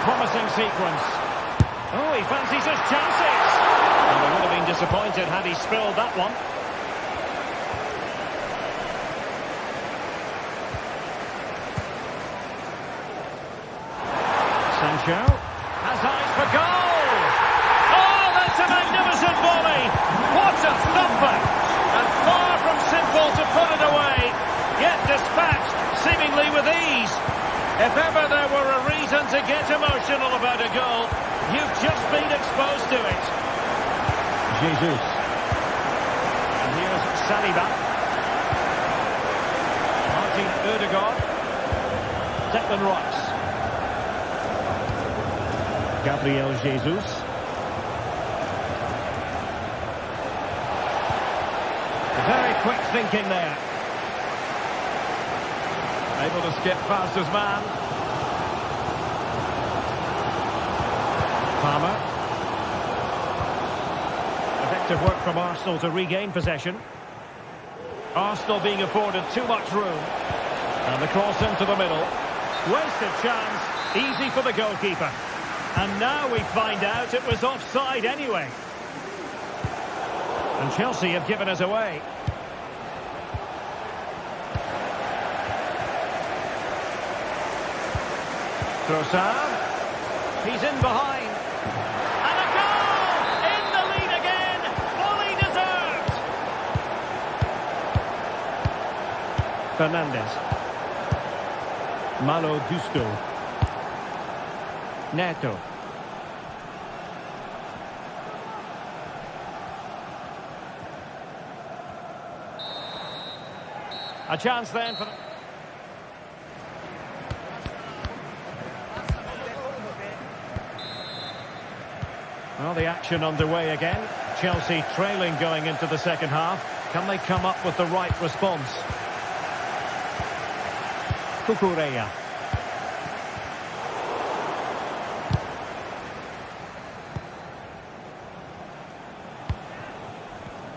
Promising sequence. Oh, he fancies his chances. Well, they would have been disappointed had he spilled that one. Sancho has eyes for goal. Oh, that's a magnificent volley. What a thumper. And far from simple to put it away, yet dispatched seemingly with ease. If ever there were a reason to get emotional about a goal, you've just been exposed to it. Jesus. And here's Saliba. Martin Ødegaard. Declan Rice. Gabriel Jesus. Very quick thinking there. Able to skip past his man. Palmer. Effective work from Arsenal to regain possession. Arsenal being afforded too much room. And the cross into the middle. Wasted chance. Easy for the goalkeeper. And now we find out it was offside anyway. And Chelsea have given us away. Trossard. He's in behind. And a goal! In the lead again! Fully deserved! Fernandes. Malo Gusto. Neto. A chance then for... Well, the action underway again. Chelsea trailing going into the second half. Can they come up with the right response? Cucurella.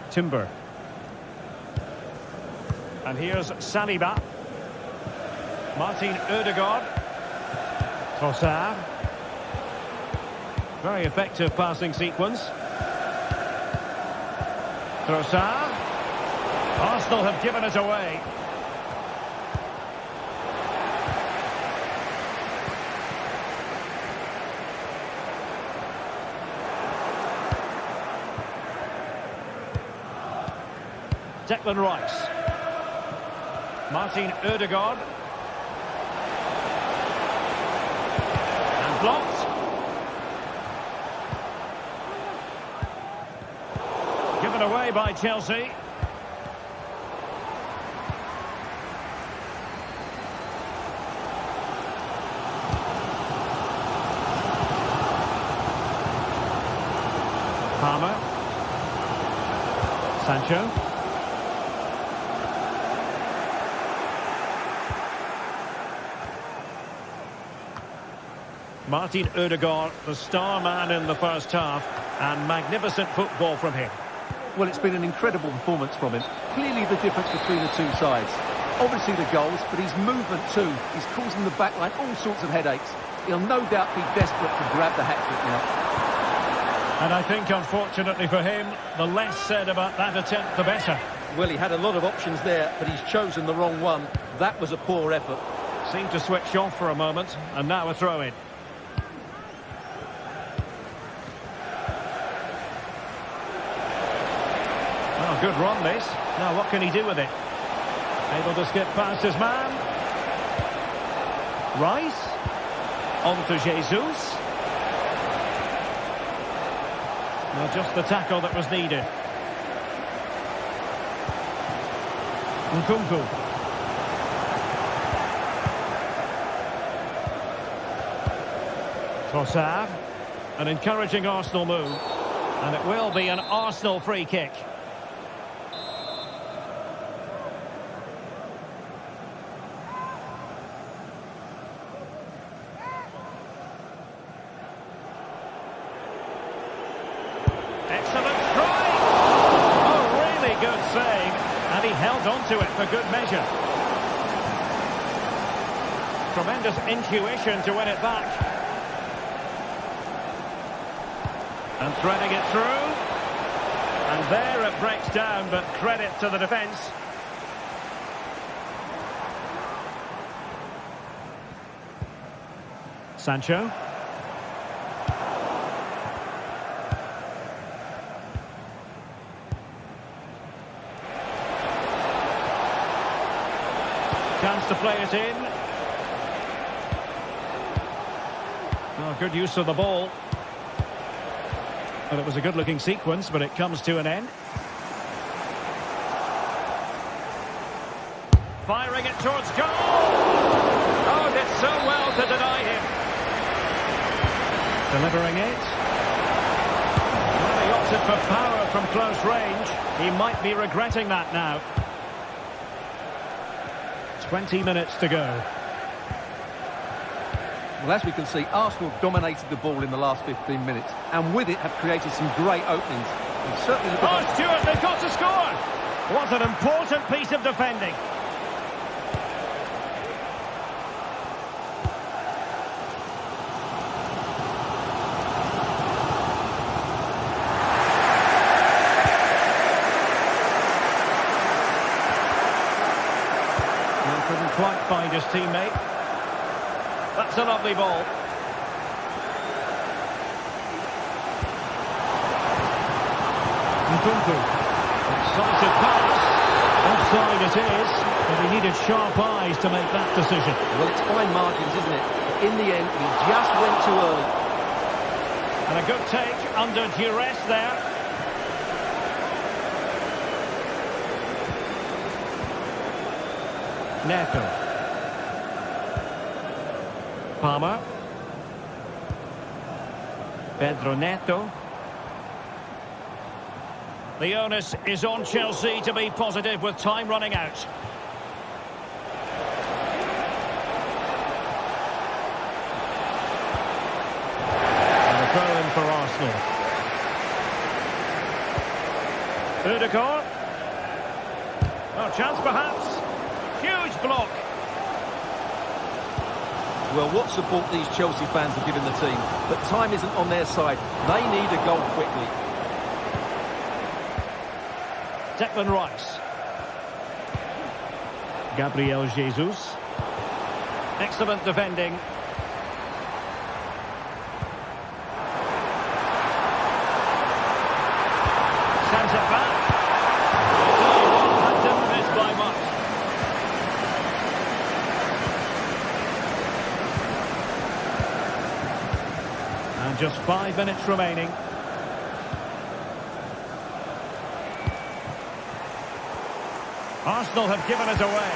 Timber. And here's Saliba. Martin Odegaard. Trossard. Very effective passing sequence. Trossard. Arsenal have given it away. Declan Rice. Martin Odegaard. And blocked. Given away by Chelsea. Palmer. Sancho. Martin Odegaard, the star man in the first half, and magnificent football from him. Well, it's been an incredible performance from him. Clearly the difference between the two sides. Obviously the goals, but his movement too. He's causing the backline all sorts of headaches. He'll no doubt be desperate to grab the hat-trick now. And I think, unfortunately for him, the less said about that attempt, the better. Well, he had a lot of options there, but he's chosen the wrong one. That was a poor effort. Seemed to switch off for a moment, and now a throw-in. Oh, good run, this. Now, what can he do with it? Able to skip past his man. Rice. On to Jesus. Well, just the tackle that was needed. Nkunku. Trossard. An encouraging Arsenal move. And it will be an Arsenal free kick. Excellent strike! Oh, really good save. And he held on to it for good measure. Tremendous intuition to win it back. And threading it through. And there it breaks down, but credit to the defence. Sancho. Chance to play it in. Oh, good use of the ball. Well, it was a good-looking sequence, but it comes to an end. Firing it towards goal! Oh, did so well to deny him. Delivering it. Well, he opted for power from close range. He might be regretting that now. 20 minutes to go. Well, as we can see, Arsenal dominated the ball in the last 15 minutes, and with it have created some great openings. Certainly oh, Stuart, they've got to score! What an important piece of defending. flanked by his teammate. That's a lovely ball. Nkunku. Decisive pass. Offside it is, but he needed sharp eyes to make that decision. Well, it's fine margins, isn't it? In the end, he just went too early. And a good take under duress there. Neto. Palmer. Pedro Neto. The onus is on Chelsea to be positive with time running out. And a throw in for Arsenal. Udegaard. Oh, chance perhaps. Huge block. Well, what support these Chelsea fans have given the team. But time isn't on their side. They need a goal quickly. Declan Rice. Gabriel Jesus. Excellent defending. Sends it back. Didn't miss by much. And just 5 minutes remaining. Arsenal have given it away.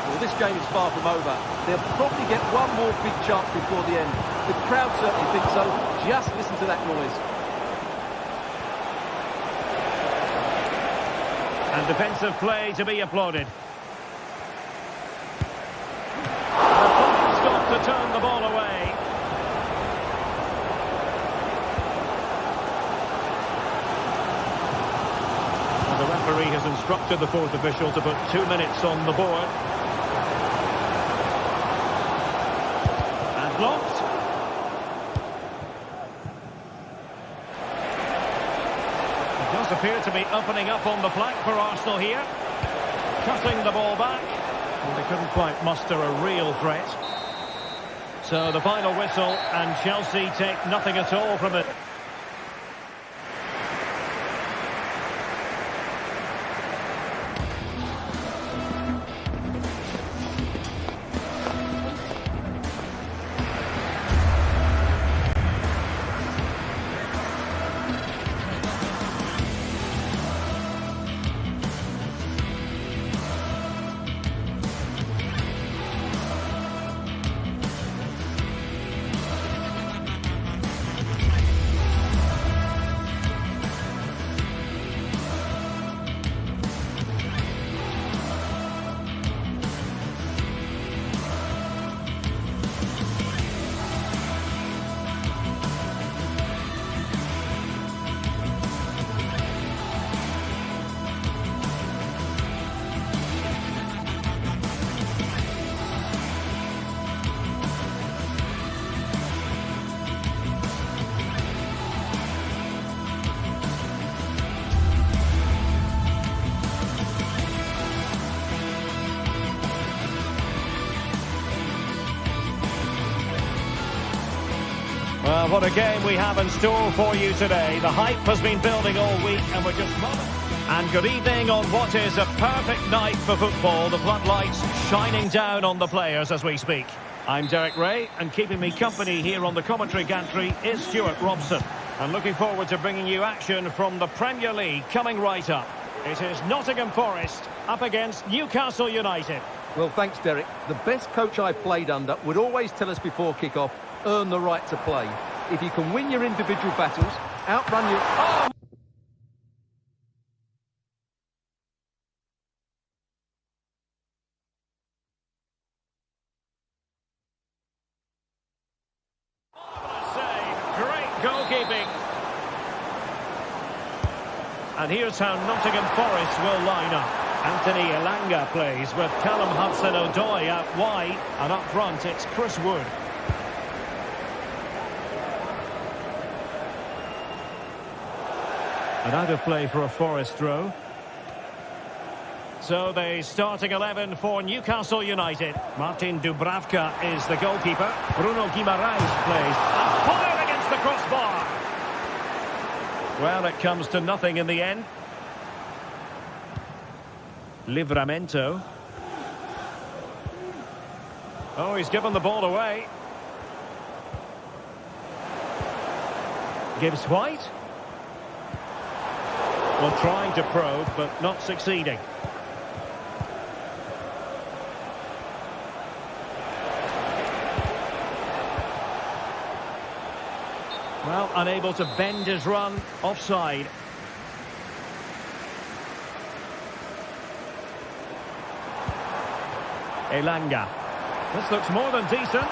Well, this game is far from over. They'll probably get one more big chance before the end. The crowd certainly think so. Just listen to that noise. And defensive play to be applauded. The clock stopped to turn the ball away. The referee has instructed the fourth official to put 2 minutes on the board. And blocked. It does appear to be opening up on the flank for Arsenal here. Cutting the ball back. And they couldn't quite muster a real threat. So the final whistle, and Chelsea take nothing at all from it. Well, what a game we have in store for you today. The hype has been building all week and we're just... And good evening on what is a perfect night for football. The floodlights shining down on the players as we speak. I'm Derek Ray, and keeping me company here on the commentary gantry is Stuart Robson. And looking forward to bringing you action from the Premier League coming right up. It is Nottingham Forest up against Newcastle United. Well, thanks, Derek. The best coach I played under would always tell us before kick-off, earn the right to play. If you can win your individual battles, outrun your... Oh! Goalkeeping. And here's how Nottingham Forest will line up. Anthony Elanga plays with Callum Hudson-Odoi out wide, and up front it's Chris Wood. And out of play for a Forest throw. So the starting 11 for Newcastle United. Martin Dubravka is the goalkeeper. Bruno Guimaraes plays. And fired against the crossbar. Well, it comes to nothing in the end. Livramento. Oh, he's given the ball away. Gibbs White. Well, trying to probe, but not succeeding. Well, unable to bend his run, offside. Elanga. This looks more than decent.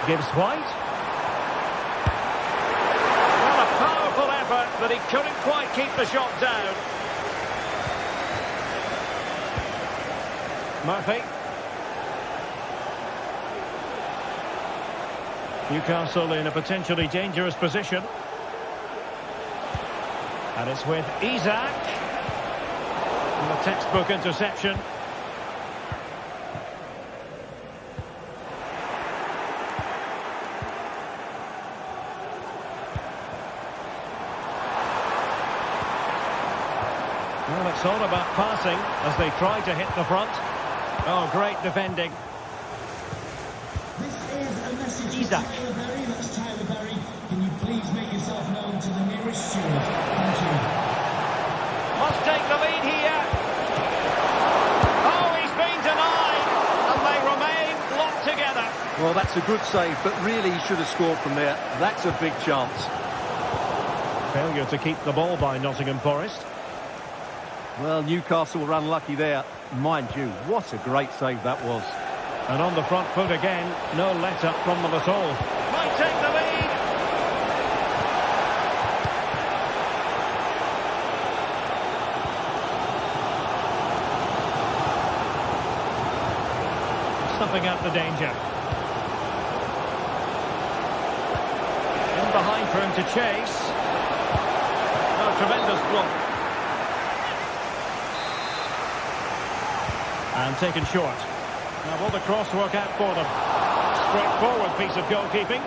Gibbs White. Well, a powerful effort, but he couldn't quite keep the shot down. Murphy. Newcastle in a potentially dangerous position. And it's with Isak. And a textbook interception. Well, it's all about passing as they try to hit the front. Oh, great defending. Isak. That's Tyler Berry. Can you please make yourself known to the nearest steward? Thank you. Must take the lead here. Oh, he's been denied. And they remain locked together. Well, that's a good save, but really he should have scored from there. That's a big chance. Failure to keep the ball by Nottingham Forest. Well, Newcastle were unlucky there. Mind you, what a great save that was. And on the front foot again, no let-up from them at all. Might take the lead. Stuffing out the danger. In behind for him to chase. Oh, tremendous block. And taken short. Now will the cross work out for them? Straightforward piece of goalkeeping.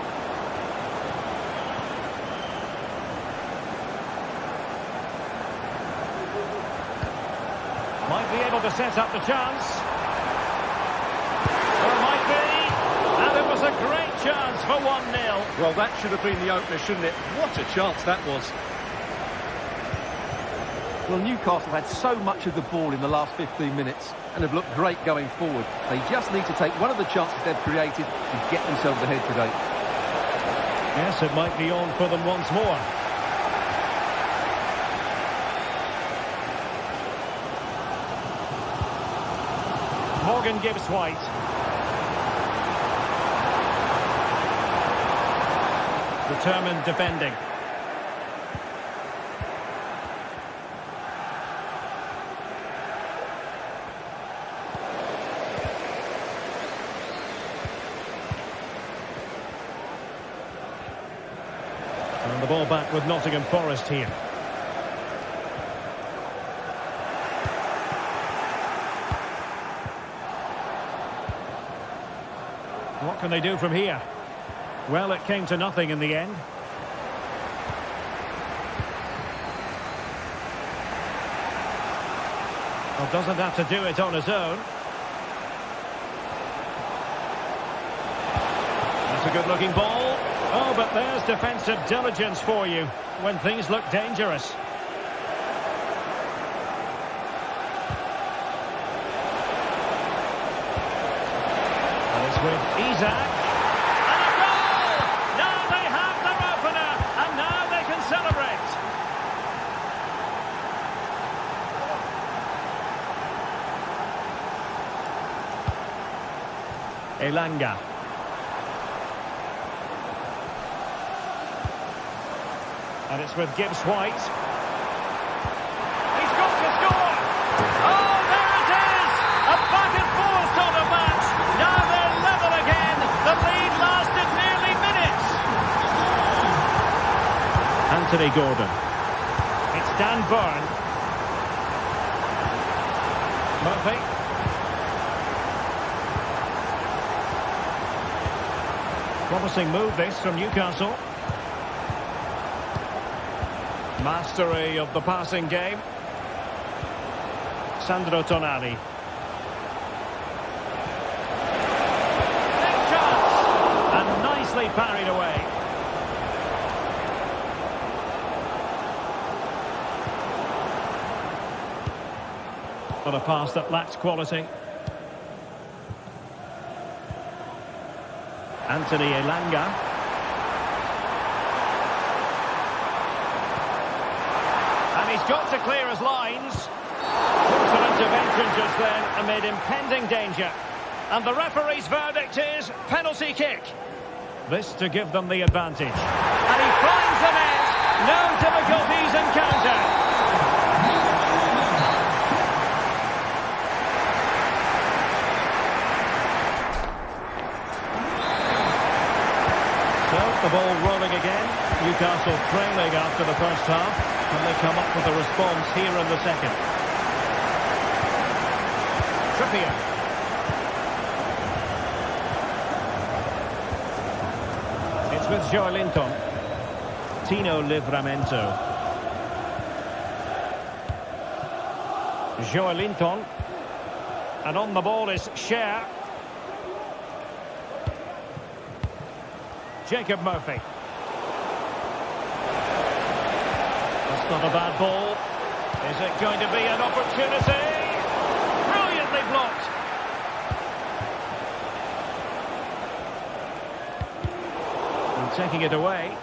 Might be able to set up the chance. Or might be. And it was a great chance for 1-0. Well, that should have been the opener, shouldn't it? What a chance that was. Well, Newcastle had so much of the ball in the last 15 minutes and have looked great going forward. They just need to take one of the chances they've created to get themselves ahead today. Yes, it might be on for them once more. Morgan Gibbs White. Determined defending. And the ball back with Nottingham Forest here. What can they do from here? Well, it came to nothing in the end. Well, doesn't have to do it on his own. That's a good-looking ball. Oh, but there's defensive diligence for you when things look dangerous. And it's with Isak. And a goal! Now they have their opener, and now they can celebrate. Elanga. And it's with Gibbs White. He's got to score! Oh, there it is! A back and forth sort of match. Now they're level again. The lead lasted nearly minutes. Anthony Gordon. It's Dan Burn. Murphy. Promising move this from Newcastle. Mastery of the passing game. Sandro Tonali. Big chance! And nicely parried away. But a pass that lacks quality. Anthony Elanga. And he's got to clear his lines. An intervention just then amid impending danger. And the referee's verdict is penalty kick. This to give them the advantage. And he finds the net. No difficulties encountered. So the ball rolling again. Newcastle trailing after the first half. And they come up with a response here in the second. Trippier. It's with Joelinton. Tino Livramento. Joelinton. And on the ball is Scher. Jacob Murphy. That's not a bad ball. Is it going to be an opportunity? Brilliantly blocked. And taking it away.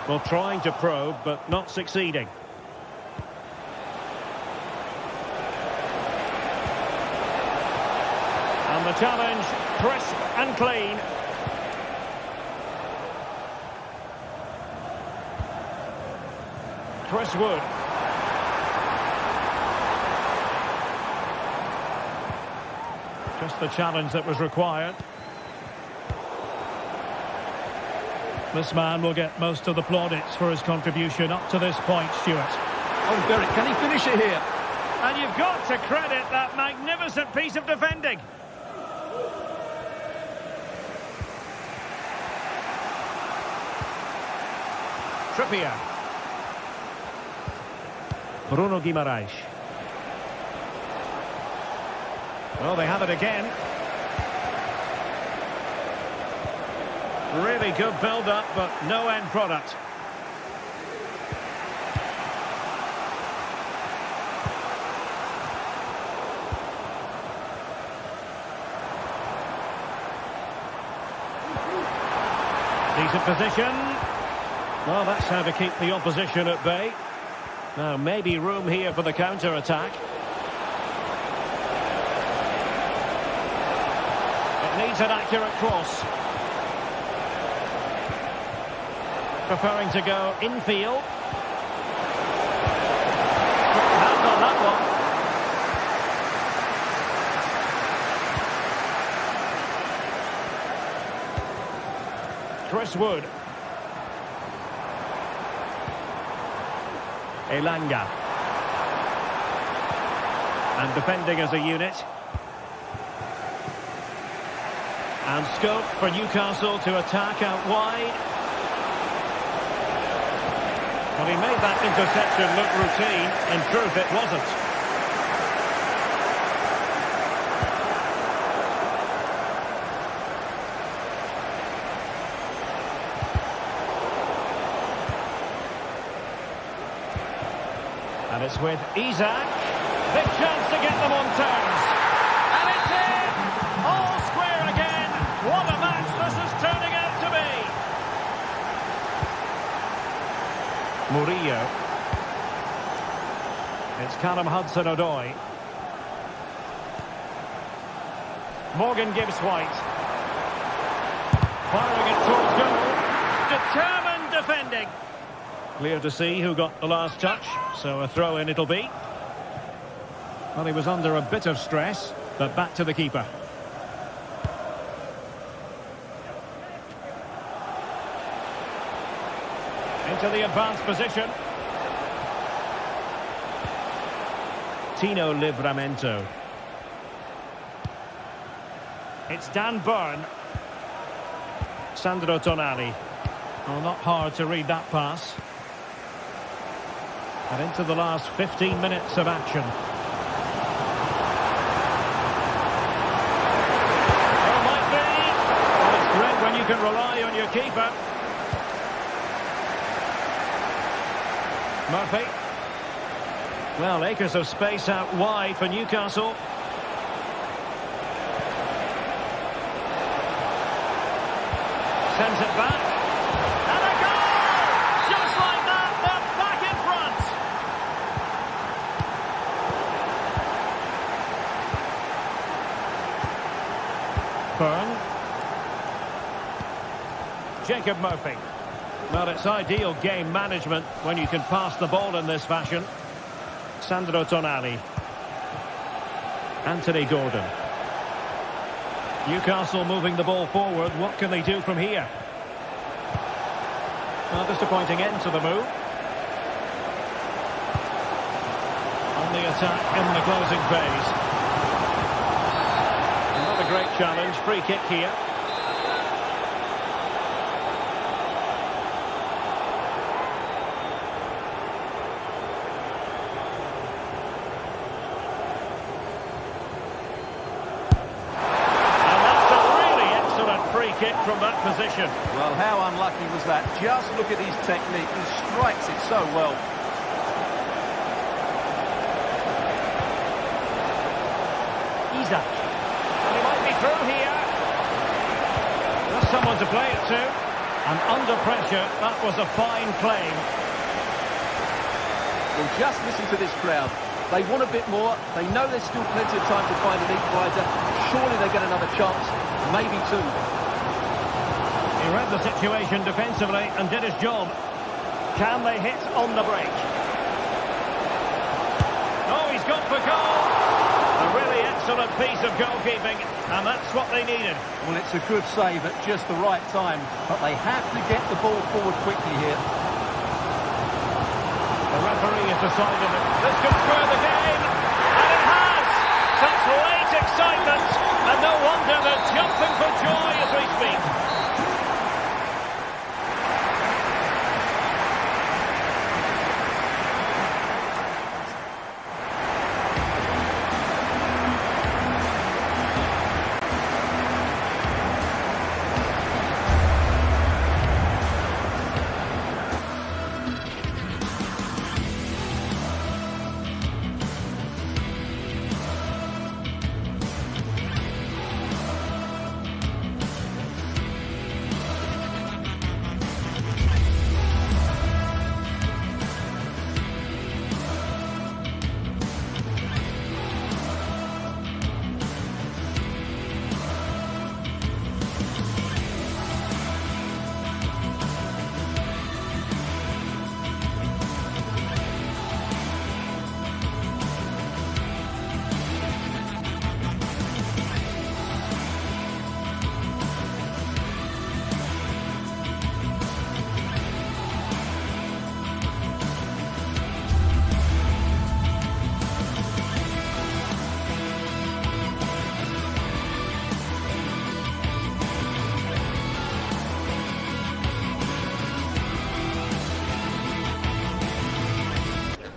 Well, trying to probe, but not succeeding. And the challenge, crisp and clean. Chris Wood. Just the challenge that was required. This man will get most of the plaudits for his contribution up to this point, Stuart. Oh, Derek, can he finish it here? And you've got to credit that magnificent piece of defending. Trippier. Bruno Guimaraes. Well, they have it again. Really good build-up, but no end product. Decent position. Well, that's how to keep the opposition at bay. Now, maybe room here for the counter-attack. It needs an accurate cross. Preferring to go infield. That's on that one. Chris Wood. Elanga. And defending as a unit. And scope for Newcastle to attack out wide. Well, he made that interception look routine. In truth, it wasn't. And it's with Isak. Big chance to get them on terms. And it's in! All square again. What a match this is turning out to be. Murillo. It's Callum Hudson-Odoi. Morgan Gibbs-White. Firing it towards goal. Determined defending. Clear to see who got the last touch, so a throw-in it'll be. Well, he was under a bit of stress, but back to the keeper. into the advanced position. Tino Livramento. It's Dan Burn. Sandro Tonali. Oh, not hard to read that pass. And into the last 15 minutes of action. Oh, might be. Well, it's great when you can rely on your keeper. Murphy. Well, acres of space out wide for Newcastle. Sends it back. And a goal! Just like that, they're back in front. Byrne. Jacob Murphy. Well, it's ideal game management when you can pass the ball in this fashion. Sandro Tonali. Anthony Gordon. Newcastle moving the ball forward. What can they do from here? Well, disappointing end to the move. On the attack in the closing phase. Another great challenge. Free kick here. Kick from that position. Well, how unlucky was that? Just look at his technique. He strikes it so well. Isaac. And he might be through here. That's someone to play it to. And under pressure, that was a fine claim. Well, just listen to this crowd. They want a bit more. They know there's still plenty of time to find an equaliser. Surely they get another chance. Maybe two. He read the situation defensively and did his job. Can they hit on the break? Oh, he's gone for goal. A really excellent piece of goalkeeping, and that's what they needed. Well, it's a good save at just the right time, but they have to get the ball forward quickly here. The referee has decided that this could square the game, and it has! Such late excitement, and no wonder they're jumping for joy as we speak.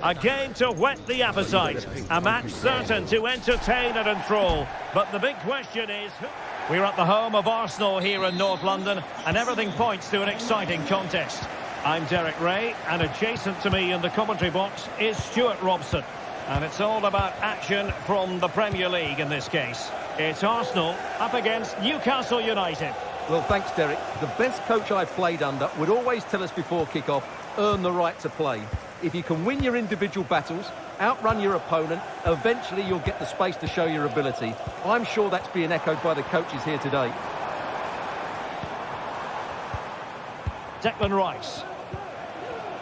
A game to whet the appetite. A match certain to entertain and enthrall. But the big question is... We're at the home of Arsenal here in North London, and everything points to an exciting contest. I'm Derek Ray, and adjacent to me in the commentary box is Stuart Robson. And it's all about action from the Premier League in this case. It's Arsenal up against Newcastle United. Well, thanks, Derek. The best coach I've played under would always tell us before kick-off, earn the right to play. If you can win your individual battles, outrun your opponent, eventually you'll get the space to show your ability. I'm sure that's being echoed by the coaches here today. Declan Rice.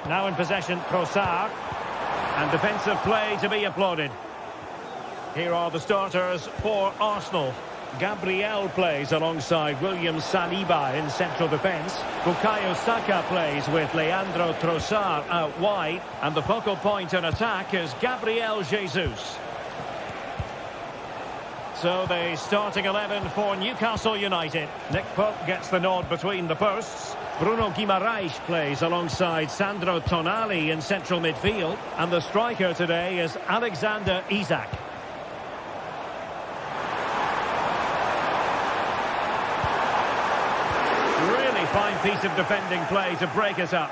Now in possession, Trossard. And defensive play to be applauded. Here are the starters for Arsenal. Gabriel plays alongside William Saliba in central defence. Bukayo Saka plays with Leandro Trossard out wide. And the focal point in attack is Gabriel Jesus. So the starting 11 for Newcastle United. Nick Pope gets the nod between the posts. Bruno Guimaraes plays alongside Sandro Tonali in central midfield. And the striker today is Alexander Isak. Really fine piece of defending play to break it up.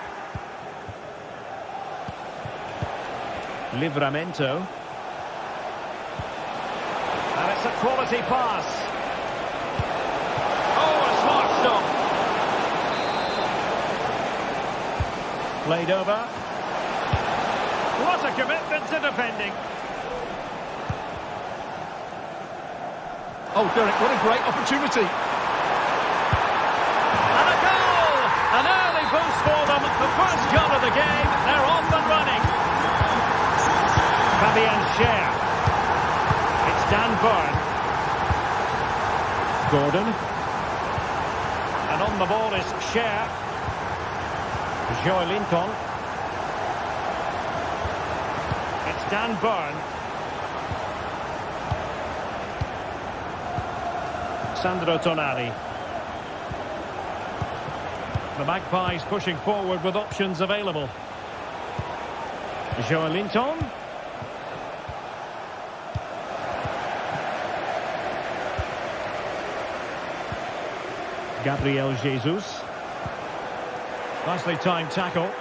Livramento. And it's a quality pass. Oh, a smart stop. Played over. What a commitment to defending. Oh, Derek, what a great opportunity. And a goal! An early boost for them. The first goal of the game. They're off and running. Fabian Schär. It's Dan Burn. Gordon. And on the ball is Schär. Joelinton. It's Dan Burn. Sandro Tonali. The Magpies pushing forward with options available. Joelinton. Gabriel Jesus. Nicely timed tackle.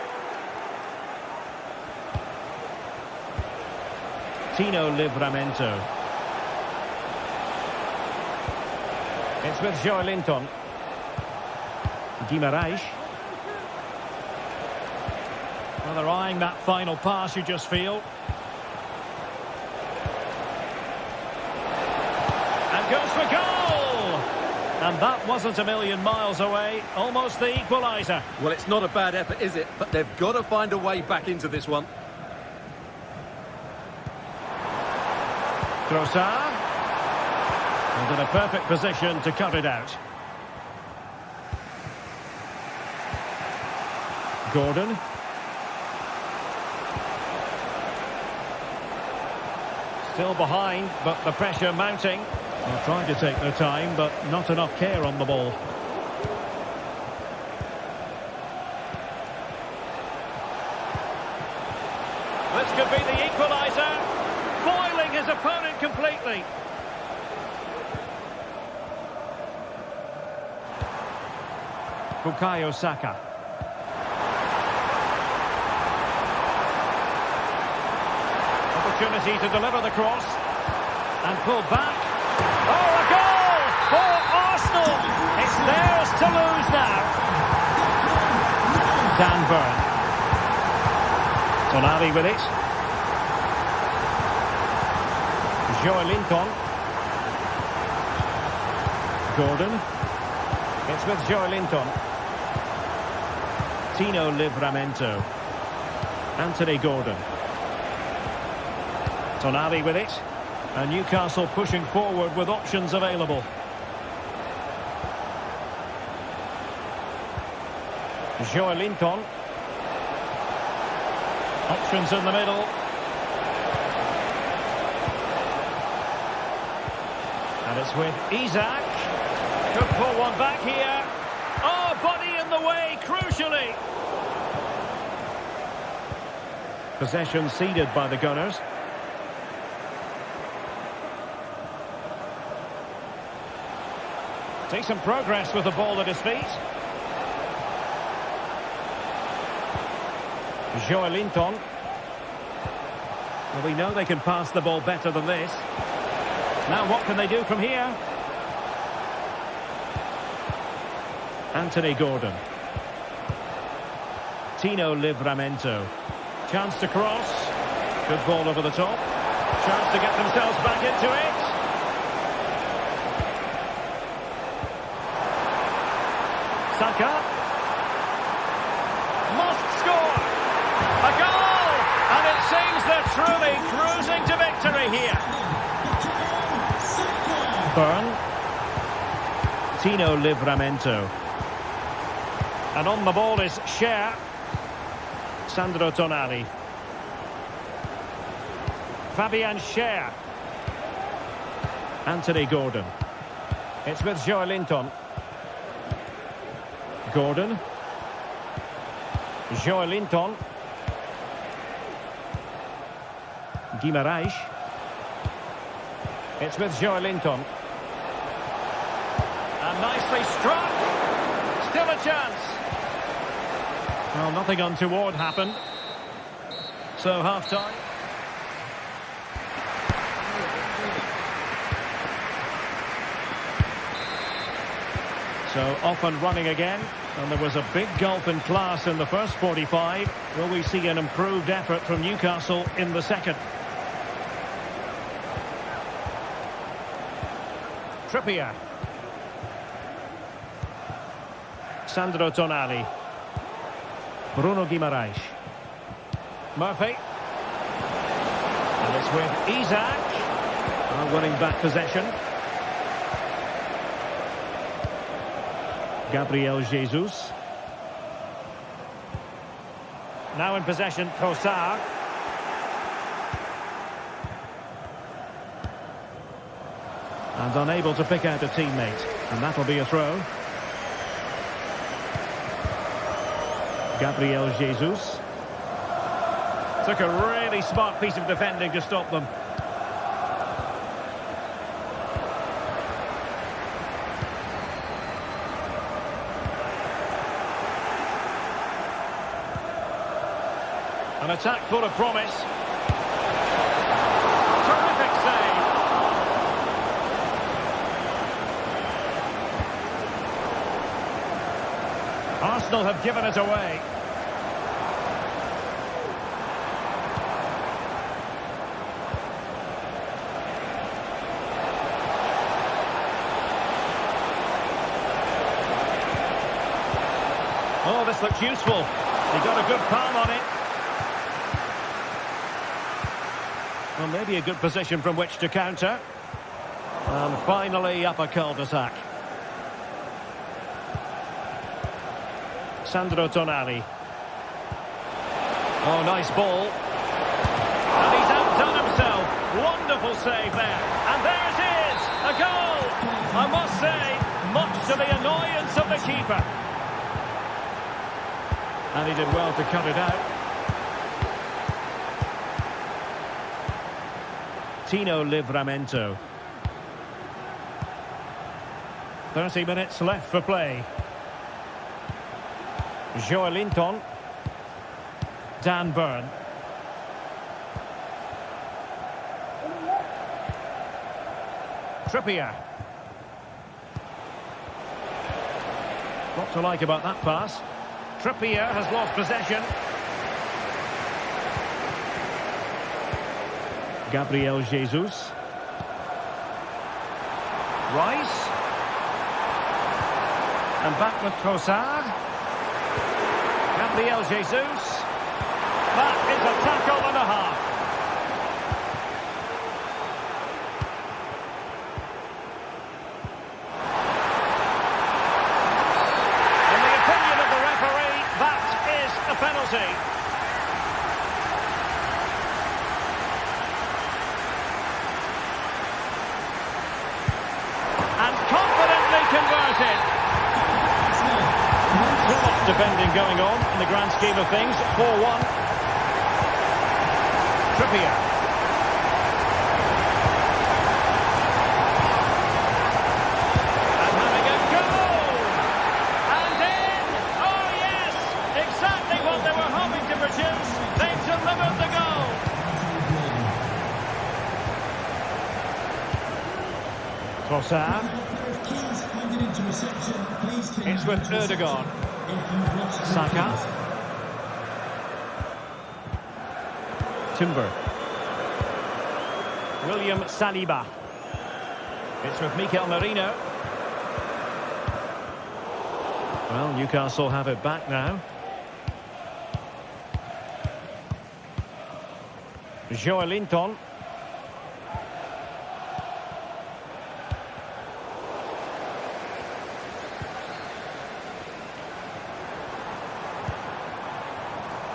Tino Livramento. It's with Joelinton. Guimaraes. Well, they're eyeing that final pass, you just feel. And goes for goal! And that wasn't a million miles away. Almost the equaliser. Well, it's not a bad effort, is it? But they've got to find a way back into this one. Trossard. And in a perfect position to cut it out. Gordon. Still behind, but the pressure mounting. They're trying to take their time, but not enough care on the ball. This could be the equaliser. Foiling his opponent completely. Bukayo Saka. Opportunity to deliver the cross. And pull back. Oh, a goal for Arsenal. It's theirs to lose now. Dan Burn. Tonali with it. Joelinton. Gordon. It's with Joelinton. Tino Livramento. Anthony Gordon. Tonali with it. And Newcastle pushing forward with options available. Joelinton. Options in the middle. And it's with Isak. Could pull one back here. Oh, body in the way, crucially. Possession ceded by the Gunners. Decent progress with the ball at his feet. Joelinton. Well, we know they can pass the ball better than this. Now what can they do from here? Anthony Gordon. Tino Livramento. Chance to cross. Good ball over the top. Chance to get themselves back into it. Saka. Must score. A goal! And it seems they're truly cruising to victory here. Burn. Tino Livramento. And on the ball is Scher. Sandro Tonali. Fabian Scher. Anthony Gordon. It's with Joelinton. Gordon. Joelinton. Guimarães. It's with Joelinton. And nicely struck. Still a chance. Well, nothing untoward happened. So half-time. So off and running again. And there was a big gulf in class in the first 45. Will we see an improved effort from Newcastle in the second? Trippier. Sandro Tonali. Bruno Guimarães. Murphy. And it's with Isak. Winning back possession. Gabriel Jesus. Now in possession, Trossard. And unable to pick out a teammate. And that'll be a throw. Gabriel Jesus. Took a really smart piece of defending to stop them. An attack full of promise. Terrific save. Arsenal have given it away. Oh, this looks useful. He got a good palm on it. Well, maybe a good position from which to counter. And finally up a cul-de-sac. Sandro Tonali. Oh, nice ball. And he's outdone himself. Wonderful save there. And there it is, a goal. I must say, much to the annoyance of the keeper. And he did well to cut it out. Tino Livramento. 30 minutes left for play. Joelinton. Dan Burn. Trippier. What to like about that pass? Trippier has lost possession. Gabriel Jesus. Rice. And back with Trossard. Gabriel Jesus. That is a tackle and a half. In the opinion of the referee, that is a penalty. And confidently converted. Too much defending going on in the grand scheme of things. 4-1. Trippier. And having a goal! And in! Oh yes! Exactly what they were hoping to produce. They've delivered the goal. Trossard. It's with Erdogan. Saka. Timber. William Saliba. It's with Mikel Merino. Well, Newcastle have it back now. Joelinton.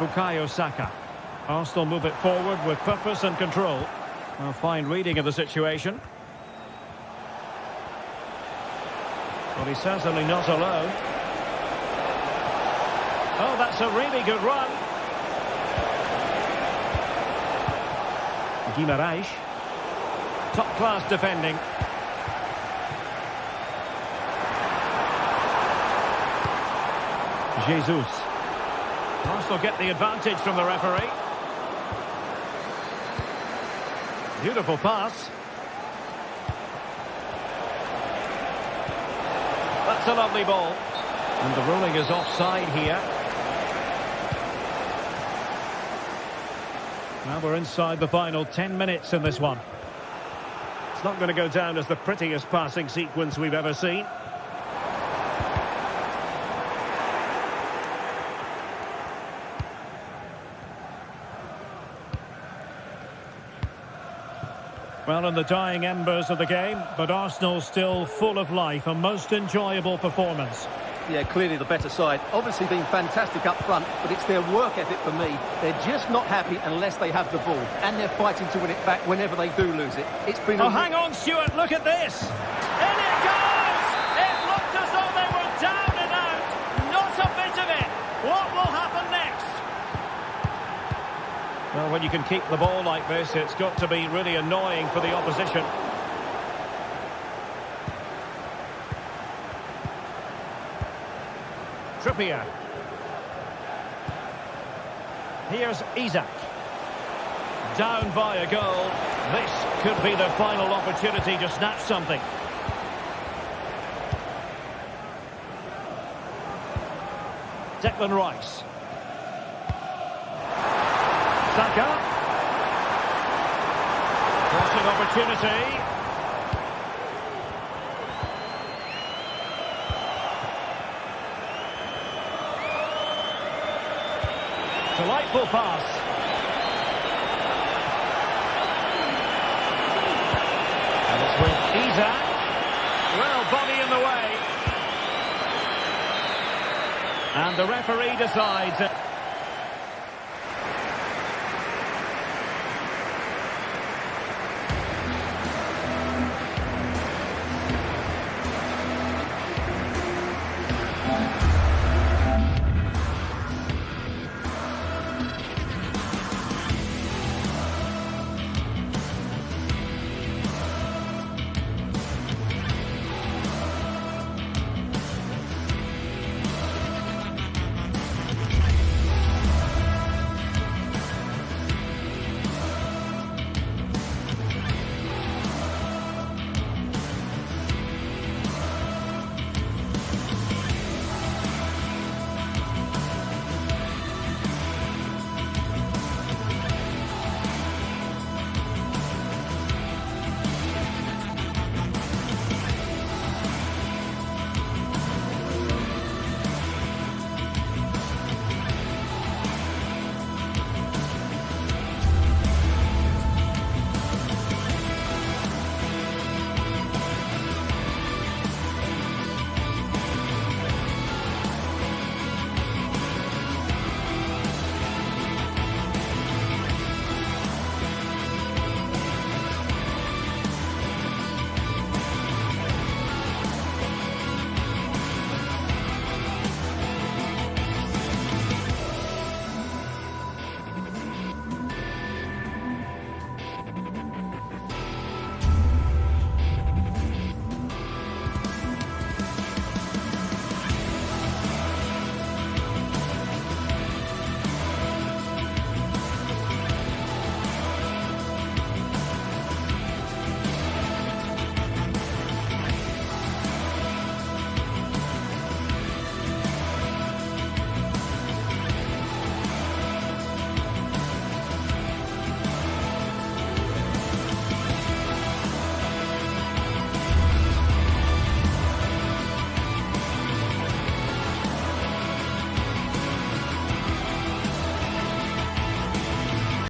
Bukayo Saka. Arsenal move it forward with purpose and control. A fine reading of the situation. But he's certainly not alone. Oh, that's a really good run. Guimaraes. Top-class defending. Jesus. Arsenal get the advantage from the referee. Beautiful pass. That's a lovely ball. And the ruling is offside here. Now we're inside the final 10 minutes in this one. It's not going to go down as the prettiest passing sequence we've ever seen. Well, in the dying embers of the game, but Arsenal still full of life, a most enjoyable performance. Yeah, clearly the better side. Obviously been fantastic up front, but it's their work ethic for me. They're just not happy unless they have the ball, and they're fighting to win it back whenever they do lose it. It's been. Oh, hang on, Stuart! Look at this! In it goes! It looked as though they were down and out. Not a bit of it. What will happen next? Well, when you can keep the ball like this, it's got to be really annoying for the opposition. Trippier. Here's Isak. Down by a goal. This could be the final opportunity to snatch something. Declan Rice. Saka. Crossing opportunity. Delightful pass. And it's with Isak. Well, body in the way. And the referee decides.